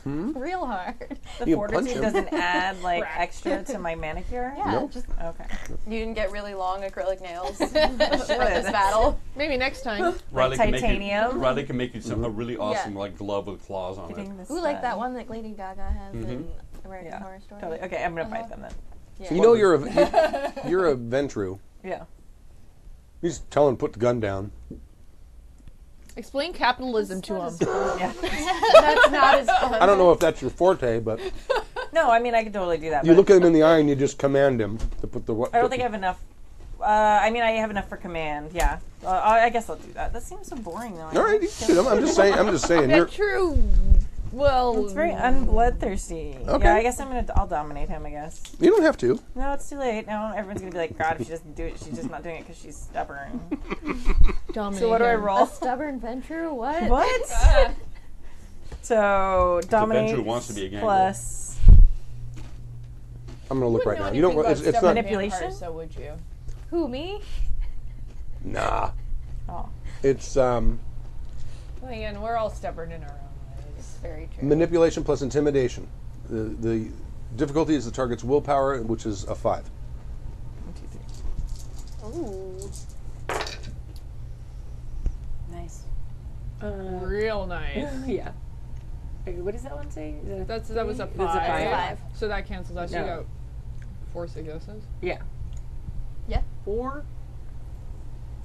Speaker 5: real hard.
Speaker 4: The
Speaker 2: You can punch
Speaker 4: fortitude
Speaker 2: him.
Speaker 4: doesn't add like extra to my manicure.
Speaker 5: Yeah,
Speaker 2: Nope.
Speaker 5: just
Speaker 4: Okay.
Speaker 7: You didn't get really long acrylic nails for this battle.
Speaker 6: Maybe next time.
Speaker 8: Riley
Speaker 4: titanium.
Speaker 8: Riley can make you some a really awesome like glove with claws on it.
Speaker 4: Getting this
Speaker 5: ooh, like
Speaker 4: done.
Speaker 5: that one that Lady Gaga has in American
Speaker 4: Yeah.
Speaker 5: Horror Story.
Speaker 4: Totally. Okay, I'm gonna bite them then.
Speaker 5: Yeah.
Speaker 2: You know you're a Ventru.
Speaker 4: Yeah.
Speaker 2: You just tell him to put the gun down.
Speaker 6: Explain capitalism to him.
Speaker 4: Yeah.
Speaker 7: That's not as fun.
Speaker 2: I don't know if that's your forte, but
Speaker 4: No, I mean I could totally do that.
Speaker 2: you
Speaker 4: but
Speaker 2: look at him in the eye and you just command him to put the.
Speaker 4: I don't think I have enough. I mean, I have enough for command. Yeah. I guess I'll do that. That seems so boring, though.
Speaker 2: All right, you shoot him. I'm just saying.
Speaker 6: Yeah,
Speaker 2: You're,
Speaker 6: true. Well,
Speaker 4: It's very unbloodthirsty.
Speaker 2: Okay.
Speaker 4: Yeah, I guess I'll dominate him. I guess.
Speaker 2: you don't have to.
Speaker 4: No, it's too late. Now everyone's gonna be like, God, if she doesn't do it, she's just not doing it because she's stubborn.
Speaker 6: dominate
Speaker 4: So what do I
Speaker 6: him.
Speaker 4: roll?
Speaker 5: A stubborn Ventru? What?
Speaker 4: What? So dominate
Speaker 8: Ventru wants to be a gangler.
Speaker 4: plus
Speaker 2: I'm gonna look
Speaker 6: You
Speaker 2: right
Speaker 6: wouldn't
Speaker 2: now.
Speaker 6: know
Speaker 2: You don't.
Speaker 6: anything
Speaker 2: It's
Speaker 6: about
Speaker 2: not.
Speaker 6: stubborn
Speaker 4: Manipulation?
Speaker 6: vampires, so would you?
Speaker 5: Who, me?
Speaker 2: Nah.
Speaker 4: oh,
Speaker 2: It's
Speaker 6: Well, again, we're all stubborn in our own ways.
Speaker 5: Very true.
Speaker 2: manipulation plus intimidation. The difficulty is the target's willpower, which is a 5.
Speaker 4: 1, 2, 3.
Speaker 7: Ooh. Nice.
Speaker 6: Real nice.
Speaker 4: Yeah. What does that one say? Is
Speaker 6: That was a 5.
Speaker 4: That's a 5.
Speaker 6: So that cancels out. So you
Speaker 4: No.
Speaker 6: got 4 successes.
Speaker 4: Yeah.
Speaker 5: Yeah.
Speaker 6: 4.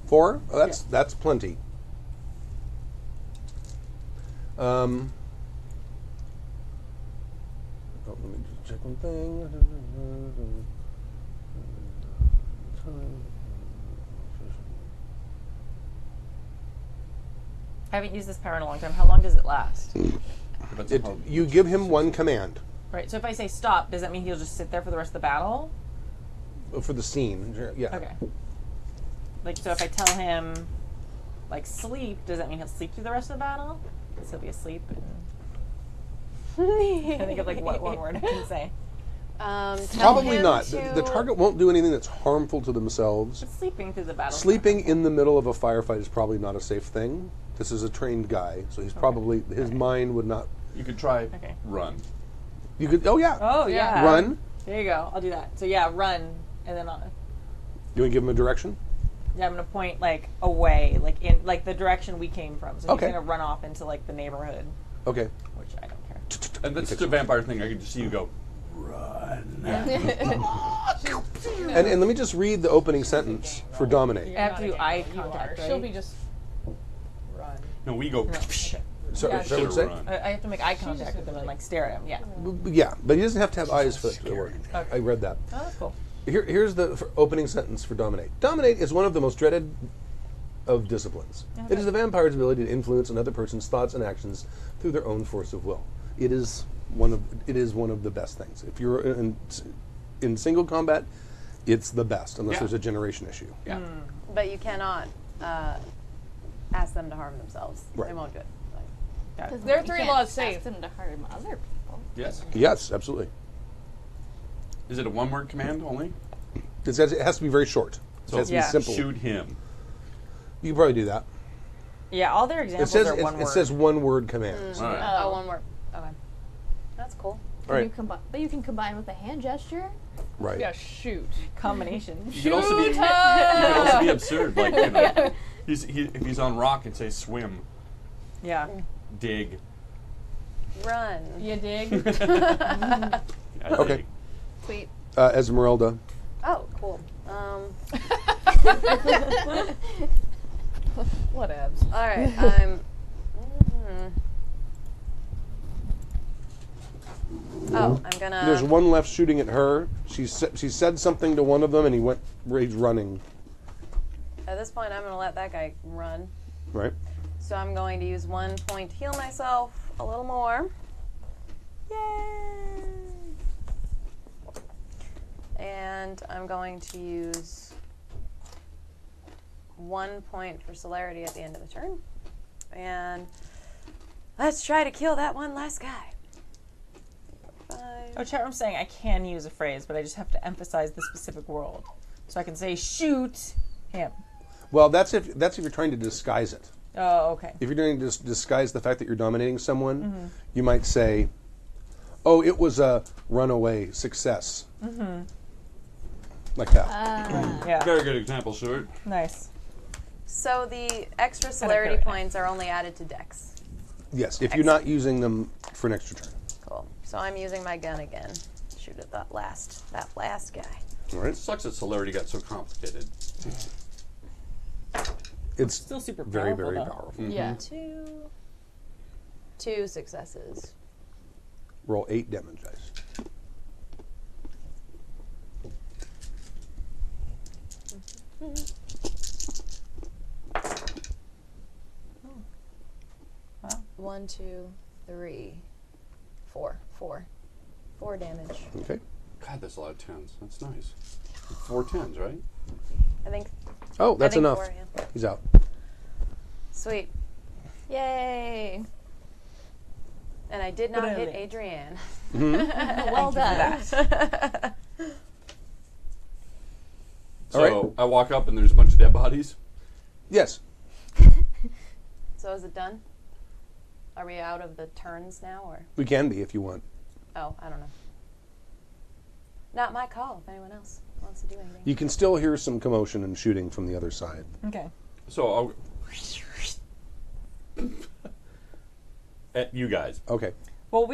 Speaker 2: 4? Oh, that's plenty. Oh, let me just check one thing.
Speaker 4: I haven't used this power in a long time. How long does it last?
Speaker 8: Depends on how
Speaker 2: You
Speaker 8: much
Speaker 2: give him one command
Speaker 4: Right. So if I say stop, does that mean he'll just sit there for the rest of the battle?
Speaker 2: for the scene. Yeah.
Speaker 4: Okay. Like, so if I tell him, like, sleep, does that mean he'll sleep through the rest of the battle? Because he'll be asleep. And I think of, like, what one word I can say.
Speaker 7: Tell
Speaker 2: Probably
Speaker 7: him
Speaker 2: not.
Speaker 7: to-
Speaker 2: The target won't do anything that's harmful to themselves.
Speaker 4: But sleeping through the battle.
Speaker 2: Sleeping in the middle of a firefight is probably not a safe thing. This is a trained guy, so he's probably his mind would not.
Speaker 8: you could try
Speaker 4: Okay.
Speaker 8: run.
Speaker 2: You could. Oh yeah.
Speaker 4: Oh, yeah.
Speaker 2: Run.
Speaker 4: There you go. I'll do that. So, yeah, run. And then I'll...
Speaker 2: You want to give him a direction?
Speaker 4: Yeah, I'm gonna point like away, like in like the direction we came from. So
Speaker 2: Okay.
Speaker 4: he's gonna run off into like the neighborhood,
Speaker 2: Okay.
Speaker 4: which I don't care.
Speaker 8: And that's the vampire thing. I can just see you go.
Speaker 2: And let me just read the opening sentence for dominate.
Speaker 4: I have to do
Speaker 6: Not a
Speaker 4: eye
Speaker 6: gang, you
Speaker 4: contact,
Speaker 6: are.
Speaker 4: right?
Speaker 6: She'll be just run.
Speaker 8: No, we go.
Speaker 2: So,
Speaker 4: Yeah,
Speaker 2: is that what you say?
Speaker 8: run.
Speaker 4: I have to make eye contact with him and like stare at him. Yeah.
Speaker 2: Yeah, but he doesn't have to have eyes for it to work. I read that.
Speaker 4: Oh, that's cool.
Speaker 2: Here's the opening sentence for dominate. Dominate is one of the most dreaded of disciplines. It is the vampire's ability to influence another person's thoughts and actions through their own force of will. It is one of the best things. If you're in single combat, it's the best, unless
Speaker 8: Yeah.
Speaker 2: there's a generation issue.
Speaker 8: Yeah.
Speaker 7: But you cannot ask them to harm themselves.
Speaker 2: Right.
Speaker 7: They won't do it. Like,
Speaker 4: Got it.
Speaker 6: There are
Speaker 5: You
Speaker 6: 3
Speaker 5: can't
Speaker 6: laws
Speaker 5: ask
Speaker 6: safe.
Speaker 5: them to harm other people.
Speaker 8: Yes.
Speaker 2: Yes, absolutely.
Speaker 8: Is it a one-word command only?
Speaker 2: It has to be very short.
Speaker 8: So
Speaker 2: it has to
Speaker 4: yeah.
Speaker 2: be simple.
Speaker 8: Shoot him.
Speaker 2: You can probably do that.
Speaker 4: Yeah, all their
Speaker 2: It
Speaker 4: examples
Speaker 2: says
Speaker 4: are one
Speaker 2: it
Speaker 4: word.
Speaker 2: says one word commands.
Speaker 8: All right.
Speaker 7: oh, one more. Okay. That's cool.
Speaker 2: All right.
Speaker 5: But you can combine with a hand gesture.
Speaker 2: Right.
Speaker 6: Yeah, shoot.
Speaker 4: combination.
Speaker 8: You can also be. You can also be absurd, like you know, if he's on rock and say swim,
Speaker 4: Yeah.
Speaker 8: dig.
Speaker 7: Run.
Speaker 6: You dig?
Speaker 8: Yeah,
Speaker 2: Okay.
Speaker 8: dig.
Speaker 5: Sweet.
Speaker 2: Esmeralda.
Speaker 7: Oh, cool.
Speaker 6: Whatevs.
Speaker 7: All right. I'm. Oh, I'm gonna.
Speaker 2: There's one left shooting at her. She said something to one of them, and he's running.
Speaker 7: At this point, I'm gonna let that guy run.
Speaker 2: Right.
Speaker 7: So I'm going to use 1 point to heal myself a little more. Yay! And I'm going to use 1 point for celerity at the end of the turn. And let's try to kill that one last guy. 5.
Speaker 4: Oh, chat room's saying I can use a phrase, but I just have to emphasize the specific world. So I can say shoot him.
Speaker 2: Well, that's if you're trying to disguise it.
Speaker 4: Oh, okay.
Speaker 2: If you're trying to disguise the fact that you're dominating someone, you might say, "Oh, it was a runaway success," like that.
Speaker 4: Yeah.
Speaker 8: Very good example, Stuart.
Speaker 4: Nice.
Speaker 7: So the extra celerity points are only added to dex.
Speaker 2: Yes, if you're not using them for an extra turn.
Speaker 7: Cool. So I'm using my gun again. Shoot at that last guy.
Speaker 2: All right.
Speaker 8: It sucks that celerity got so complicated.
Speaker 2: It's
Speaker 4: Still super
Speaker 2: very,
Speaker 4: powerful,
Speaker 2: very
Speaker 4: though.
Speaker 2: powerful.
Speaker 5: Yeah.
Speaker 7: 2 successes.
Speaker 2: Roll 8 damage dice.
Speaker 4: Wow.
Speaker 7: 1, 2, 3, 4. 4 damage.
Speaker 2: Okay.
Speaker 8: God, that's a lot of tens. That's nice. 4 tens, right?
Speaker 7: I think.
Speaker 2: Oh, that's
Speaker 7: I think
Speaker 2: enough.
Speaker 7: 4, yeah.
Speaker 2: He's out.
Speaker 7: Sweet.
Speaker 5: Yay!
Speaker 7: And I did not hit
Speaker 4: Brilliant.
Speaker 7: Adrienne.
Speaker 5: Well done.
Speaker 8: So
Speaker 2: All right.
Speaker 8: I walk up and there's a bunch of dead bodies.
Speaker 2: Yes.
Speaker 7: So is it done? Are we out of the turns now, or?
Speaker 2: We can be if you want.
Speaker 7: Oh, I don't know. Not my call. If anyone else wants to do anything.
Speaker 2: You can still hear some commotion and shooting from the other side.
Speaker 4: Okay.
Speaker 8: So I'll at you guys.
Speaker 2: Okay.
Speaker 4: Well,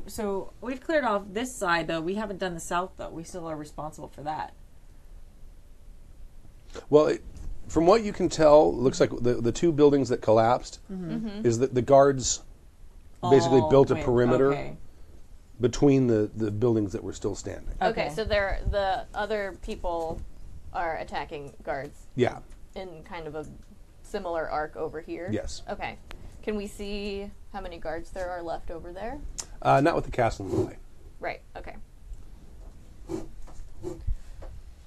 Speaker 4: so we've cleared off this side, though. We haven't done the south, though. We still are responsible for that.
Speaker 2: Well, from what you can tell, it looks like the two buildings that collapsed is that the guards basically
Speaker 4: Oh,
Speaker 2: built a
Speaker 4: wait,
Speaker 2: perimeter
Speaker 4: okay.
Speaker 2: between the buildings that were still standing.
Speaker 5: Okay, so the other people are attacking guards
Speaker 2: Yeah.
Speaker 5: in kind of a similar arc over here.
Speaker 2: Yes.
Speaker 5: Okay. Can we see how many guards there are left over there?
Speaker 2: Not with the castle in play.
Speaker 5: Right. Okay.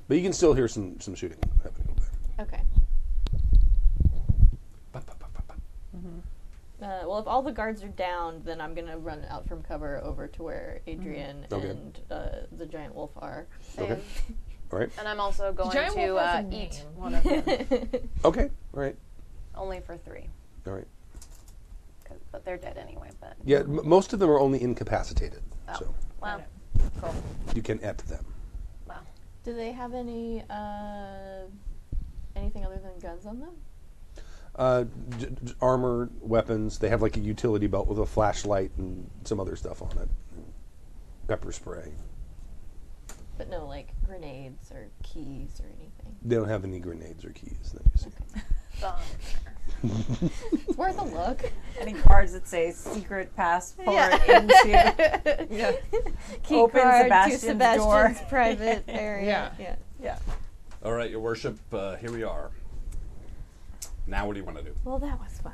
Speaker 2: But you can still hear some shooting happening over there.
Speaker 5: Okay. Well, if all the guards are down, then I'm gonna run out from cover over to where Adrian
Speaker 2: Okay.
Speaker 5: and the giant wolf are.
Speaker 2: Okay. All right.
Speaker 7: And I'm also going
Speaker 6: Giant
Speaker 7: to
Speaker 6: wolf has a
Speaker 7: eat
Speaker 6: name.
Speaker 7: one of them.
Speaker 2: Okay. All right.
Speaker 7: Only for 3.
Speaker 2: All right.
Speaker 7: But they're dead anyway. But
Speaker 2: Yeah, most of them are only incapacitated,
Speaker 7: Oh.
Speaker 2: so
Speaker 7: wow, cool.
Speaker 2: you can et them.
Speaker 7: Wow.
Speaker 5: Do they have any anything other than guns on them?
Speaker 2: Armor, weapons. They have like a utility belt with a flashlight and some other stuff on it. Pepper spray.
Speaker 5: But no, like, grenades or keys or anything.
Speaker 2: They don't have any grenades or keys that you see.
Speaker 5: It's worth a look.
Speaker 4: Any cards that say secret passport into
Speaker 5: Key
Speaker 4: Open
Speaker 5: card
Speaker 4: Sebastian's
Speaker 5: to Sebastian's
Speaker 4: door.
Speaker 5: private area.
Speaker 6: Yeah.
Speaker 8: All right, Your Worship, here we are. Now what do you want to do?
Speaker 5: Well, that was fun.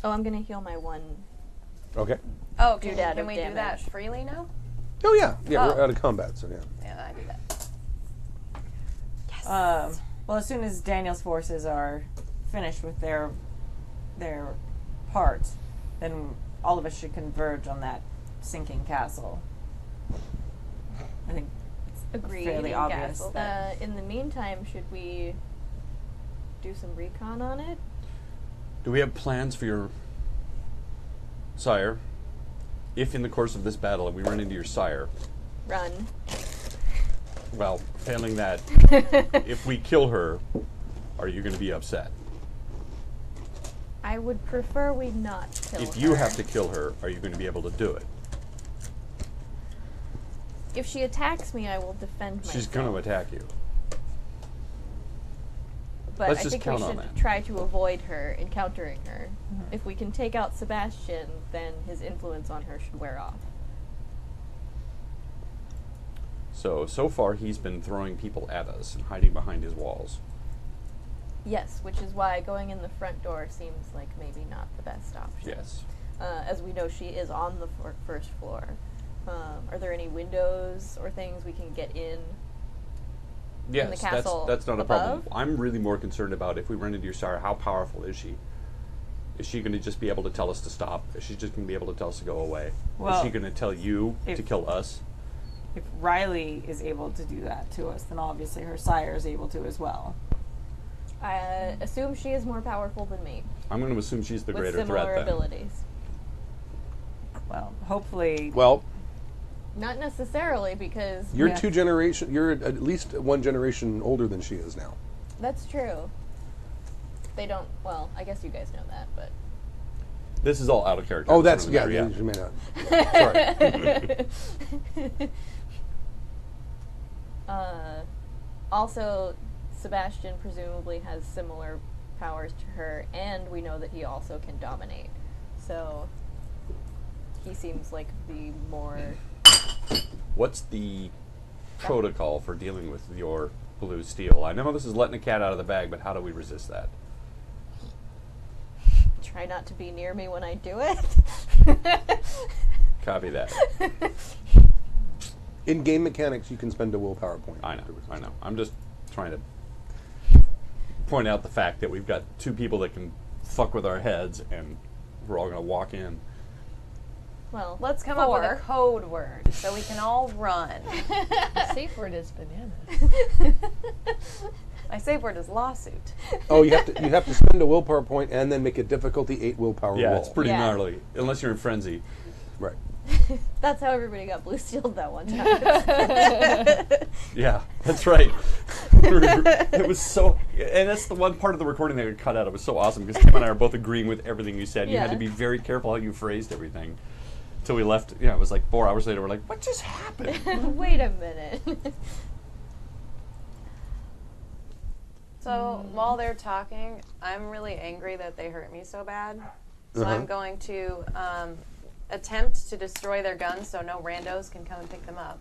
Speaker 5: Oh, I'm going to heal my one.
Speaker 2: Okay.
Speaker 7: Oh,
Speaker 5: Doodad
Speaker 7: can
Speaker 5: of
Speaker 7: we do that
Speaker 5: damage.
Speaker 7: freely now?
Speaker 2: Oh yeah,
Speaker 7: Oh.
Speaker 2: we're out of combat, so yeah.
Speaker 7: Yeah, I do that.
Speaker 4: Well, as soon as Daniel's forces are finished with their part, then all of us should converge on that sinking castle. I think
Speaker 5: Agreed.
Speaker 4: fairly obvious
Speaker 7: castle.
Speaker 4: that
Speaker 5: In the meantime, should we do some recon on it?
Speaker 8: Do we have plans for your sire? If in the course of this battle we run into your sire,
Speaker 5: Run.
Speaker 8: well, failing that, if we kill her, are you going to be upset?
Speaker 5: I would prefer we not kill
Speaker 8: If
Speaker 5: her.
Speaker 8: you have to kill her, are you going to be able to do it?
Speaker 5: If she attacks me, I will defend myself.
Speaker 8: She's going to attack you.
Speaker 5: But
Speaker 8: Let's
Speaker 5: I
Speaker 8: just
Speaker 5: think we
Speaker 8: count on
Speaker 5: should
Speaker 8: that.
Speaker 5: try to avoid her encountering her. If we can take out Sebastian, then his influence on her should wear off.
Speaker 8: So far he's been throwing people at us and hiding behind his walls.
Speaker 5: Yes, which is why going in the front door seems like maybe not the best option.
Speaker 8: Yes.
Speaker 5: As we know, she is on the first floor. Are there any windows or things we can get in?
Speaker 8: Yes,
Speaker 5: the castle
Speaker 8: that's not a problem.
Speaker 5: above?
Speaker 8: I'm really more concerned about if we run into your sire, how powerful is she? Is she going to just be able to tell us to stop? Is she just going to be able to tell us to go away?
Speaker 4: Well,
Speaker 8: is she going to tell you to kill us?
Speaker 4: if Riley is able to do that to us, then obviously her sire is able to as well.
Speaker 5: I assume she is more powerful than me,
Speaker 8: I'm going to assume she's the
Speaker 5: with
Speaker 8: greater
Speaker 5: similar
Speaker 8: threat then.
Speaker 5: abilities.
Speaker 4: Well, hopefully.
Speaker 2: Well,
Speaker 5: Not necessarily, because
Speaker 2: you're
Speaker 4: Yeah.
Speaker 2: you're at least one generation older than she is now.
Speaker 5: that's true. They don't. Well, I guess you guys know that, but
Speaker 8: This is all out of character.
Speaker 2: Oh,
Speaker 8: It
Speaker 2: that's
Speaker 8: doesn't
Speaker 2: yeah.
Speaker 8: matter,
Speaker 2: You may not. Sorry.
Speaker 5: Also, Sebastian presumably has similar powers to her, and we know that he also can dominate. So he seems like the more.
Speaker 8: What's the protocol for dealing with your blue steel? I know this is letting a cat out of the bag, but how do we resist that?
Speaker 5: Try not to be near me when I do it.
Speaker 8: Copy that.
Speaker 2: In game mechanics, you can spend a willpower point.
Speaker 8: I know. I'm just trying to point out the fact that we've got two people that can fuck with our heads, and we're all going to walk in.
Speaker 5: Well,
Speaker 7: Let's come up with a code word so we can all run.
Speaker 6: The safe word is bananas.
Speaker 7: My safe word is lawsuit.
Speaker 2: Oh, you have to spend a willpower point and then make a difficulty 8 willpower
Speaker 8: Yeah,
Speaker 2: roll.
Speaker 8: it's pretty
Speaker 5: Yeah.
Speaker 8: gnarly, unless you're in frenzy.
Speaker 2: Right.
Speaker 5: that's how everybody got blue sealed that one time.
Speaker 8: Yeah, that's right. It was so, and that's the one part of the recording that got cut out. It was so awesome because Tim and I are both agreeing with everything you said. You had
Speaker 5: Yeah.
Speaker 8: to be very careful how you phrased everything. Till we left, it was like 4 hours later. We're like, what just happened?
Speaker 5: Wait a minute.
Speaker 7: So while they're talking, I'm really angry that they hurt me so bad. So I'm going to attempt to destroy their guns so no randos can come and pick them up.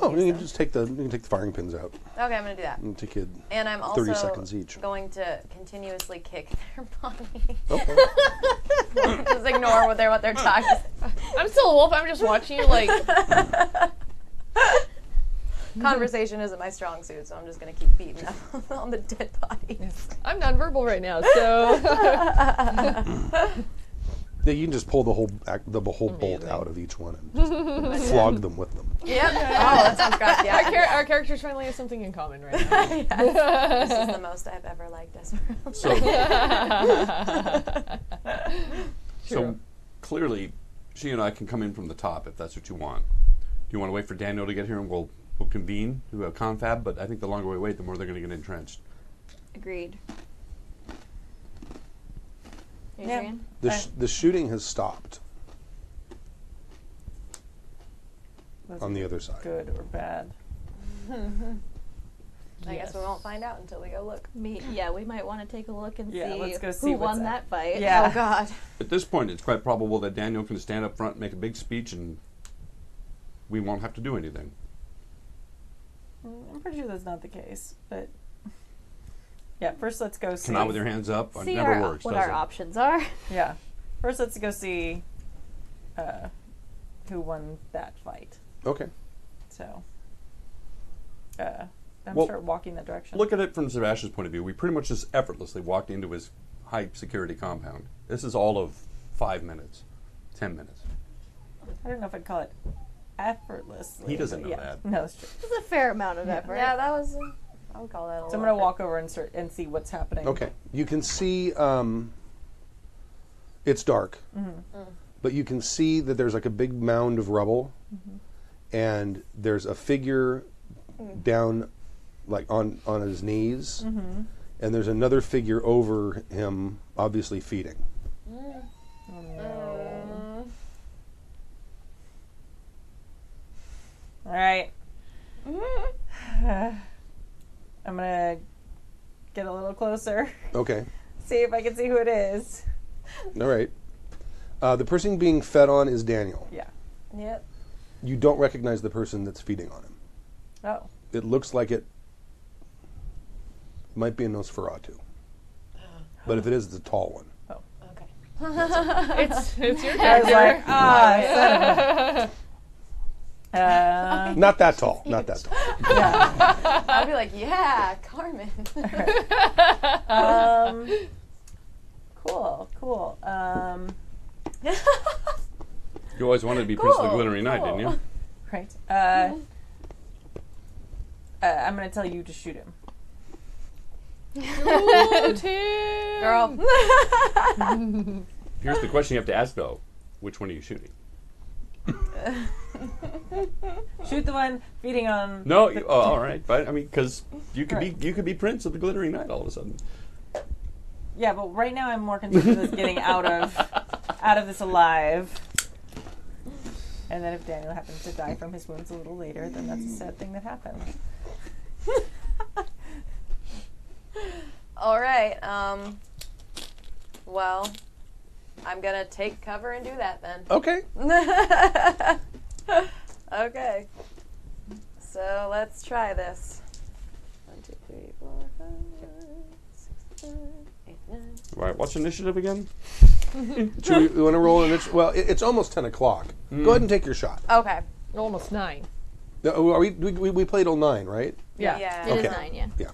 Speaker 2: Oh, you can just take the firing pins out.
Speaker 7: Okay, I'm going to do that.
Speaker 2: And take it
Speaker 7: And I'm
Speaker 2: 30
Speaker 7: also
Speaker 2: seconds each.
Speaker 7: going to continuously kick their body.
Speaker 2: Okay.
Speaker 7: Just ignore what they're talking.
Speaker 6: I'm still a wolf. I'm just watching you like.
Speaker 7: Conversation isn't my strong suit, so I'm just going to keep beating them on the dead bodies.
Speaker 6: I'm nonverbal right now, so.
Speaker 2: Yeah, you can just pull the whole bolt out of each one and just flog them with them.
Speaker 7: Yep. Oh, that sounds great. Yeah.
Speaker 6: Our characters finally have something in common right now.
Speaker 7: Yes. This is the most I've ever liked Esmeralda.
Speaker 8: So clearly, she and I can come in from the top if that's what you want. Do you want to wait for Daniel to get here and we'll convene, do a confab? But I think the longer we wait, the more they're going to get entrenched.
Speaker 5: Agreed.
Speaker 4: Yeah.
Speaker 5: Adrian?
Speaker 2: The shooting has stopped
Speaker 4: Was
Speaker 2: on
Speaker 4: it
Speaker 2: the other side.
Speaker 4: good or bad?
Speaker 7: I guess we won't find out until we go look.
Speaker 5: We might want to take a look and
Speaker 4: Yeah,
Speaker 5: see,
Speaker 4: let's go see
Speaker 5: who
Speaker 4: what's
Speaker 5: won
Speaker 4: up.
Speaker 5: that fight.
Speaker 4: Yeah.
Speaker 7: Oh God.
Speaker 8: At this point, it's quite probable that Daniel can stand up front, make a big speech, and we won't have to do anything.
Speaker 4: I'm pretty sure that's not the case, but yeah. First, let's go see.
Speaker 8: Come out with your hands up. It
Speaker 5: See
Speaker 8: never
Speaker 5: our,
Speaker 8: works,
Speaker 5: what
Speaker 8: does
Speaker 5: our
Speaker 8: it?
Speaker 5: options are.
Speaker 4: Yeah. First, let's go see who won that fight.
Speaker 2: Okay.
Speaker 4: So, I'm
Speaker 8: Well,
Speaker 4: start walking that direction.
Speaker 8: Look at it from Sebastian's point of view. We pretty much just effortlessly walked into his high security compound. This is all of 5 minutes, 10 minutes.
Speaker 4: I don't know if I'd call it effortlessly.
Speaker 8: He doesn't
Speaker 4: but
Speaker 8: know
Speaker 4: yeah.
Speaker 8: that.
Speaker 4: No, it's true.
Speaker 5: It's a fair amount of effort.
Speaker 7: Yeah, that was. I would call that a
Speaker 4: So I'm
Speaker 7: little
Speaker 4: gonna walk over and see what's happening.
Speaker 2: Okay. You can see it's dark, but you can see that there's like a big mound of rubble, and there's a figure down, like on his knees, and there's another figure over him, obviously feeding.
Speaker 4: All right. I'm gonna get a little closer,
Speaker 2: Okay.
Speaker 4: see if I can see who it is.
Speaker 2: All right. The person being fed on is Daniel.
Speaker 4: Yeah.
Speaker 7: Yep.
Speaker 2: You don't recognize the person that's feeding on him.
Speaker 4: Oh.
Speaker 2: It looks like it might be a Nosferatu. But if it is, it's a tall one.
Speaker 7: Okay.
Speaker 6: It's your
Speaker 4: I was like,
Speaker 6: character.
Speaker 2: Not that tall. Not that tall.
Speaker 7: I'd be like, yeah, Carmen.
Speaker 4: Cool.
Speaker 8: You always wanted to be Prince of the Glittering Knight, didn't you?
Speaker 4: Right. I'm gonna tell you to shoot him.
Speaker 7: Girl.
Speaker 8: Here's the question you have to ask, though. Which one are you shooting?
Speaker 4: Shoot the one feeding on.
Speaker 8: No, all right, but I mean, because you could be Prince of the Glittering Knight all of a sudden.
Speaker 4: Yeah, but right now I'm more concerned with us getting out of this alive. And then if Daniel happens to die from his wounds a little later, then that's a sad thing that happened.
Speaker 7: All right. Well, I'm gonna take cover and do that then.
Speaker 2: Okay.
Speaker 7: Okay. So let's try this. 1, 2, 3, 4, 5, 6, 7, 8, 9.
Speaker 8: All right, what's initiative again?
Speaker 2: You want to roll an initiative? Well, it's almost 10 o'clock. Go ahead and take your shot.
Speaker 7: Okay.
Speaker 6: Almost 9.
Speaker 2: We played till 9, right?
Speaker 4: Yeah.
Speaker 7: Yeah.
Speaker 5: It is
Speaker 2: Okay.
Speaker 5: 9, yeah.
Speaker 2: Yeah.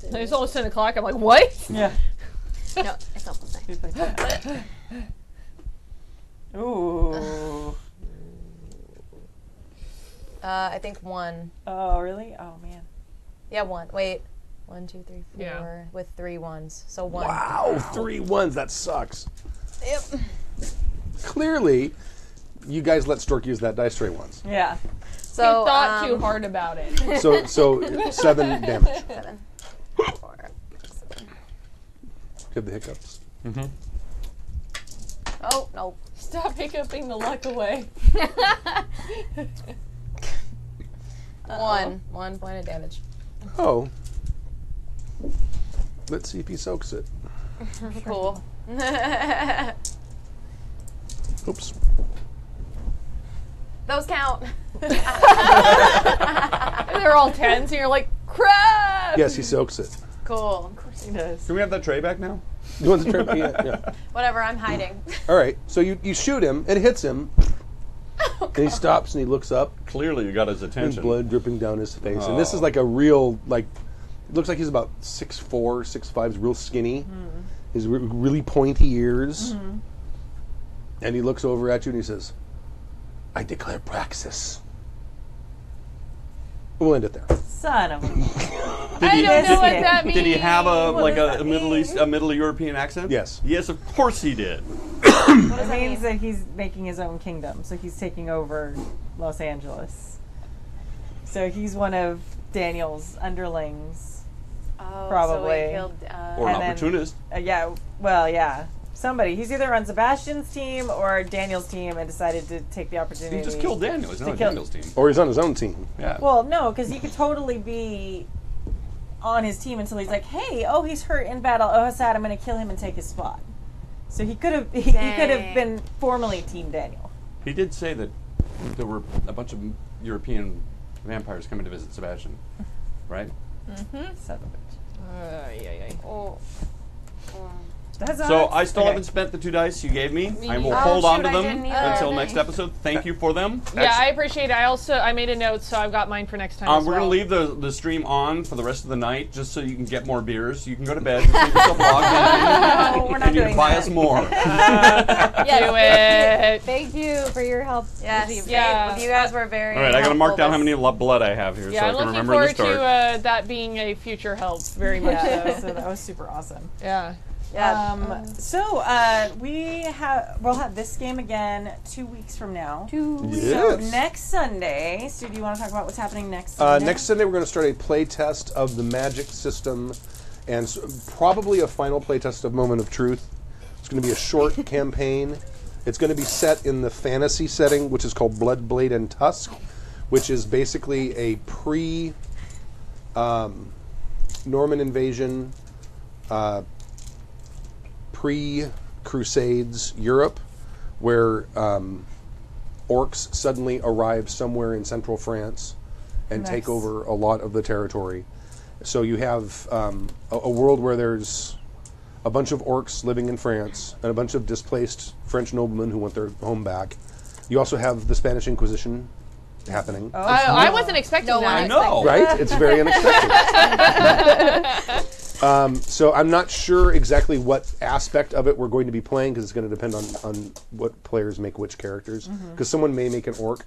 Speaker 6: It's almost 10 o'clock. I'm like, what?
Speaker 4: Yeah.
Speaker 5: No, it's almost 9.
Speaker 4: Ooh.
Speaker 7: I think 1.
Speaker 4: Oh, really? Oh, man.
Speaker 7: Yeah, 1. Wait. 1, 2, 3, 4
Speaker 6: Yeah.
Speaker 7: with 3 1s. So 1.
Speaker 2: Wow, 3 1s. That sucks.
Speaker 7: Yep.
Speaker 2: Clearly, you guys let Stork use that dice tray once.
Speaker 4: Yeah.
Speaker 7: So
Speaker 6: He thought too hard about it.
Speaker 2: So 7 damage.
Speaker 7: 7. 4.
Speaker 2: You have the hiccups.
Speaker 7: Oh, no.
Speaker 6: Stop hiccuping the luck away.
Speaker 7: 1. 1 point of damage.
Speaker 2: Oh. Let's see if he soaks it.
Speaker 7: Cool.
Speaker 2: Oops.
Speaker 7: Those count.
Speaker 6: And they're all 10s, and you're like, crap!
Speaker 2: Yes, he soaks it.
Speaker 7: Cool.
Speaker 4: He does.
Speaker 8: Can we have that tray back now?
Speaker 2: You want the tray? Yeah.
Speaker 7: Whatever, I'm hiding.
Speaker 2: All right. So you shoot him. It hits him. And he stops and he looks up.
Speaker 8: Clearly, you got his
Speaker 2: There's
Speaker 8: attention.
Speaker 2: blood dripping down his face. And this is like a real, like, it looks like he's about 6'4", 6'5", he's real skinny. His really pointy ears. And he looks over at you and he says, I declare praxis. We'll end it there.
Speaker 4: Son of a.
Speaker 6: I don't know what that means.
Speaker 8: Did he have a
Speaker 4: What does
Speaker 8: a
Speaker 4: that
Speaker 8: Middle
Speaker 4: mean?
Speaker 8: East, a Middle European accent?
Speaker 2: Yes.
Speaker 8: Yes, of course he did.
Speaker 4: It means that he's making his own kingdom, so he's taking over Los Angeles. So he's one of Daniel's underlings.
Speaker 7: Oh,
Speaker 4: Probably.
Speaker 7: So he killed,
Speaker 8: Or an
Speaker 4: And then-
Speaker 8: opportunist.
Speaker 4: Yeah. Somebody. He's either on Sebastian's team or Daniel's team and decided to take the opportunity.
Speaker 8: He just killed Daniel. He's not on
Speaker 4: kill-
Speaker 8: Daniel's team.
Speaker 2: Or he's on his own team.
Speaker 8: Yeah.
Speaker 4: Well, no, because he could totally be on his team until he's like, hey, he's hurt in battle. Oh, how sad. I'm going to kill him and take his spot. So he could have been formally Team Daniel.
Speaker 8: He did say that there were a bunch of European vampires coming to visit Sebastian, right?
Speaker 4: Son of a bitch.
Speaker 7: oh.
Speaker 4: That's
Speaker 8: So
Speaker 4: us.
Speaker 8: I still
Speaker 4: Okay.
Speaker 8: haven't spent the 2 dice you gave me. I will
Speaker 7: Oh,
Speaker 8: hold on
Speaker 7: shoot,
Speaker 8: to
Speaker 7: I
Speaker 8: them
Speaker 7: didn't either.
Speaker 8: until
Speaker 5: Oh,
Speaker 8: next
Speaker 5: nice.
Speaker 8: episode. Thank you for them.
Speaker 6: Yeah, I appreciate it. I made a note, so I've got mine for next time. as
Speaker 8: We're
Speaker 6: well.
Speaker 8: going to leave the stream on for the rest of the night just so you can get more beers. You can go to bed, just leave yourself logged in,
Speaker 4: No, we're not
Speaker 8: and you can
Speaker 4: doing
Speaker 8: buy
Speaker 4: that.
Speaker 8: us more.
Speaker 6: Do it.
Speaker 5: Thank you for your help.
Speaker 7: Yes,
Speaker 5: this evening.
Speaker 6: Yeah.
Speaker 7: You guys were very
Speaker 8: All right, I got to mark
Speaker 7: helpful
Speaker 8: down how
Speaker 7: this-
Speaker 8: many blood I have here
Speaker 6: Yeah,
Speaker 8: so I
Speaker 6: I'm
Speaker 8: can
Speaker 6: looking
Speaker 8: remember in the
Speaker 6: forward
Speaker 8: start.
Speaker 6: to that being a future help very much
Speaker 4: Yeah,
Speaker 6: so.
Speaker 4: so that was super awesome.
Speaker 6: Yeah.
Speaker 7: Yeah.
Speaker 4: We'll have this game again 2 weeks from now. So
Speaker 2: Yes.
Speaker 4: next Sunday, Stu, do you want to talk about what's happening next Sunday?
Speaker 2: Next Sunday, we're going to start a play test of the magic system and probably a final play test of Moment of Truth. It's going to be a short campaign. It's going to be set in the fantasy setting, which is called Blood, Blade, and Tusk, which is basically a pre-Norman invasion, pre-Crusades Europe, where orcs suddenly arrive somewhere in central France and take
Speaker 4: Nice.
Speaker 2: over a lot of the territory. So you have a world where there's a bunch of orcs living in France and a bunch of displaced French noblemen who want their home back. You also have the Spanish Inquisition happening.
Speaker 6: I wasn't expecting that.
Speaker 8: I know.
Speaker 2: Right? It's very unexpected. So I'm not sure exactly what aspect of it we're going to be playing because it's going to depend on what players make which characters. Because someone may make an orc,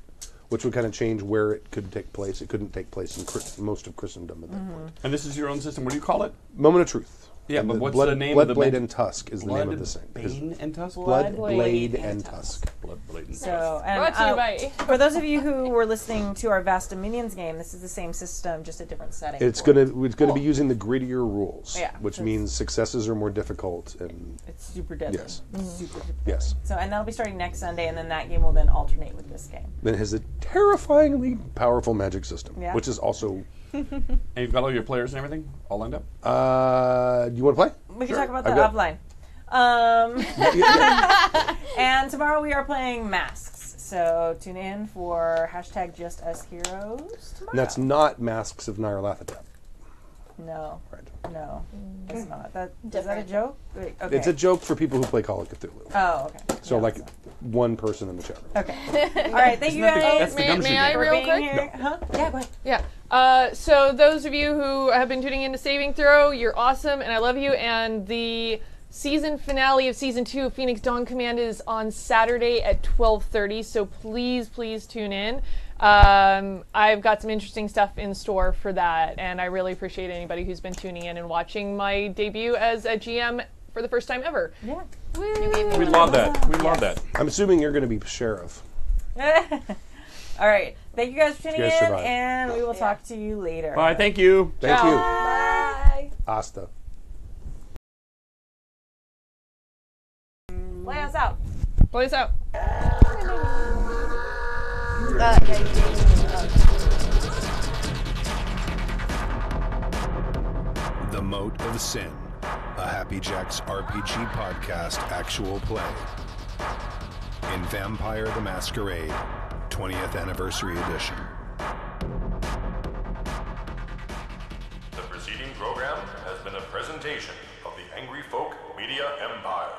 Speaker 2: which would kind of change where it could take place. It couldn't take place in most of Christendom at that point.
Speaker 8: And this is your own system. What do you call it?
Speaker 2: Moment of Truth.
Speaker 8: Yeah,
Speaker 2: And
Speaker 8: but what's
Speaker 2: Blood,
Speaker 8: the name
Speaker 2: Blood,
Speaker 8: of the
Speaker 2: Blade,
Speaker 8: mag-
Speaker 2: and Tusk is the name of the thing.
Speaker 8: Bane and Tusk?
Speaker 2: Blood,
Speaker 4: Blade,
Speaker 2: Blade,
Speaker 4: and
Speaker 2: and Tusk.
Speaker 8: Blood, Blade, and Tusk.
Speaker 4: So, and
Speaker 6: Brought to you by.
Speaker 4: for those of you who were listening to our Vast Dominions game, this is the same system, just a different setting.
Speaker 2: It's
Speaker 4: for
Speaker 2: gonna
Speaker 4: it.
Speaker 2: be using the grittier rules,
Speaker 4: Yeah,
Speaker 2: which
Speaker 4: so
Speaker 2: means successes are more difficult. And
Speaker 4: It's super deadly.
Speaker 2: Yes.
Speaker 4: Super.
Speaker 2: yes,
Speaker 4: So, and that'll be starting next Sunday, and then that game will then alternate with this game.
Speaker 2: then it has a terrifyingly powerful magic system,
Speaker 4: Yeah.
Speaker 2: which is also.
Speaker 8: And you've got all your players and everything all lined up?
Speaker 2: Do you want to play?
Speaker 4: We can
Speaker 8: Sure.
Speaker 4: talk about that
Speaker 2: I've
Speaker 4: offline. And tomorrow we are playing Masks. So tune in for #JustUsHeroes tomorrow.
Speaker 2: And that's not Masks of Nyarlathotep.
Speaker 4: No,
Speaker 2: Right.
Speaker 4: no, it's not. Is that a joke? Wait, okay.
Speaker 2: It's a joke for people who play Call of Cthulhu.
Speaker 4: Oh, okay.
Speaker 2: So
Speaker 4: Yeah,
Speaker 2: like
Speaker 4: so-
Speaker 2: one person in the chat room.
Speaker 4: Okay. All right. Thank you
Speaker 8: Isn't that
Speaker 4: guys
Speaker 8: that's the
Speaker 6: May
Speaker 8: gumshoe
Speaker 6: I
Speaker 8: game.
Speaker 4: for
Speaker 6: real
Speaker 4: being
Speaker 6: quick?
Speaker 4: here. Huh? Yeah. Go ahead.
Speaker 6: Yeah. So those of you who have been tuning in to Saving Throw, you're awesome, and I love you. And the season finale of season 2 of Phoenix Dawn Command is on Saturday at 12:30. So please tune in. I've got some interesting stuff in store for that, and I really appreciate anybody who's been tuning in and watching my debut as a GM for the first time ever.
Speaker 4: Yeah.
Speaker 8: We love that. We love that.
Speaker 2: I'm assuming you're going to be sheriff.
Speaker 4: All right. Thank you guys for tuning
Speaker 2: You
Speaker 4: in,
Speaker 2: guys survived.
Speaker 4: and we will talk to you later.
Speaker 8: Bye. Thank you.
Speaker 2: Thank
Speaker 7: Bye.
Speaker 2: you. Asta.
Speaker 7: Play us out.
Speaker 6: Play us out.
Speaker 1: The Mote of Sin, a Happy Jacks RPG podcast actual play. In Vampire the Masquerade, 20th Anniversary Edition.
Speaker 10: The preceding program has been a presentation of the Angry Folk Media Empire.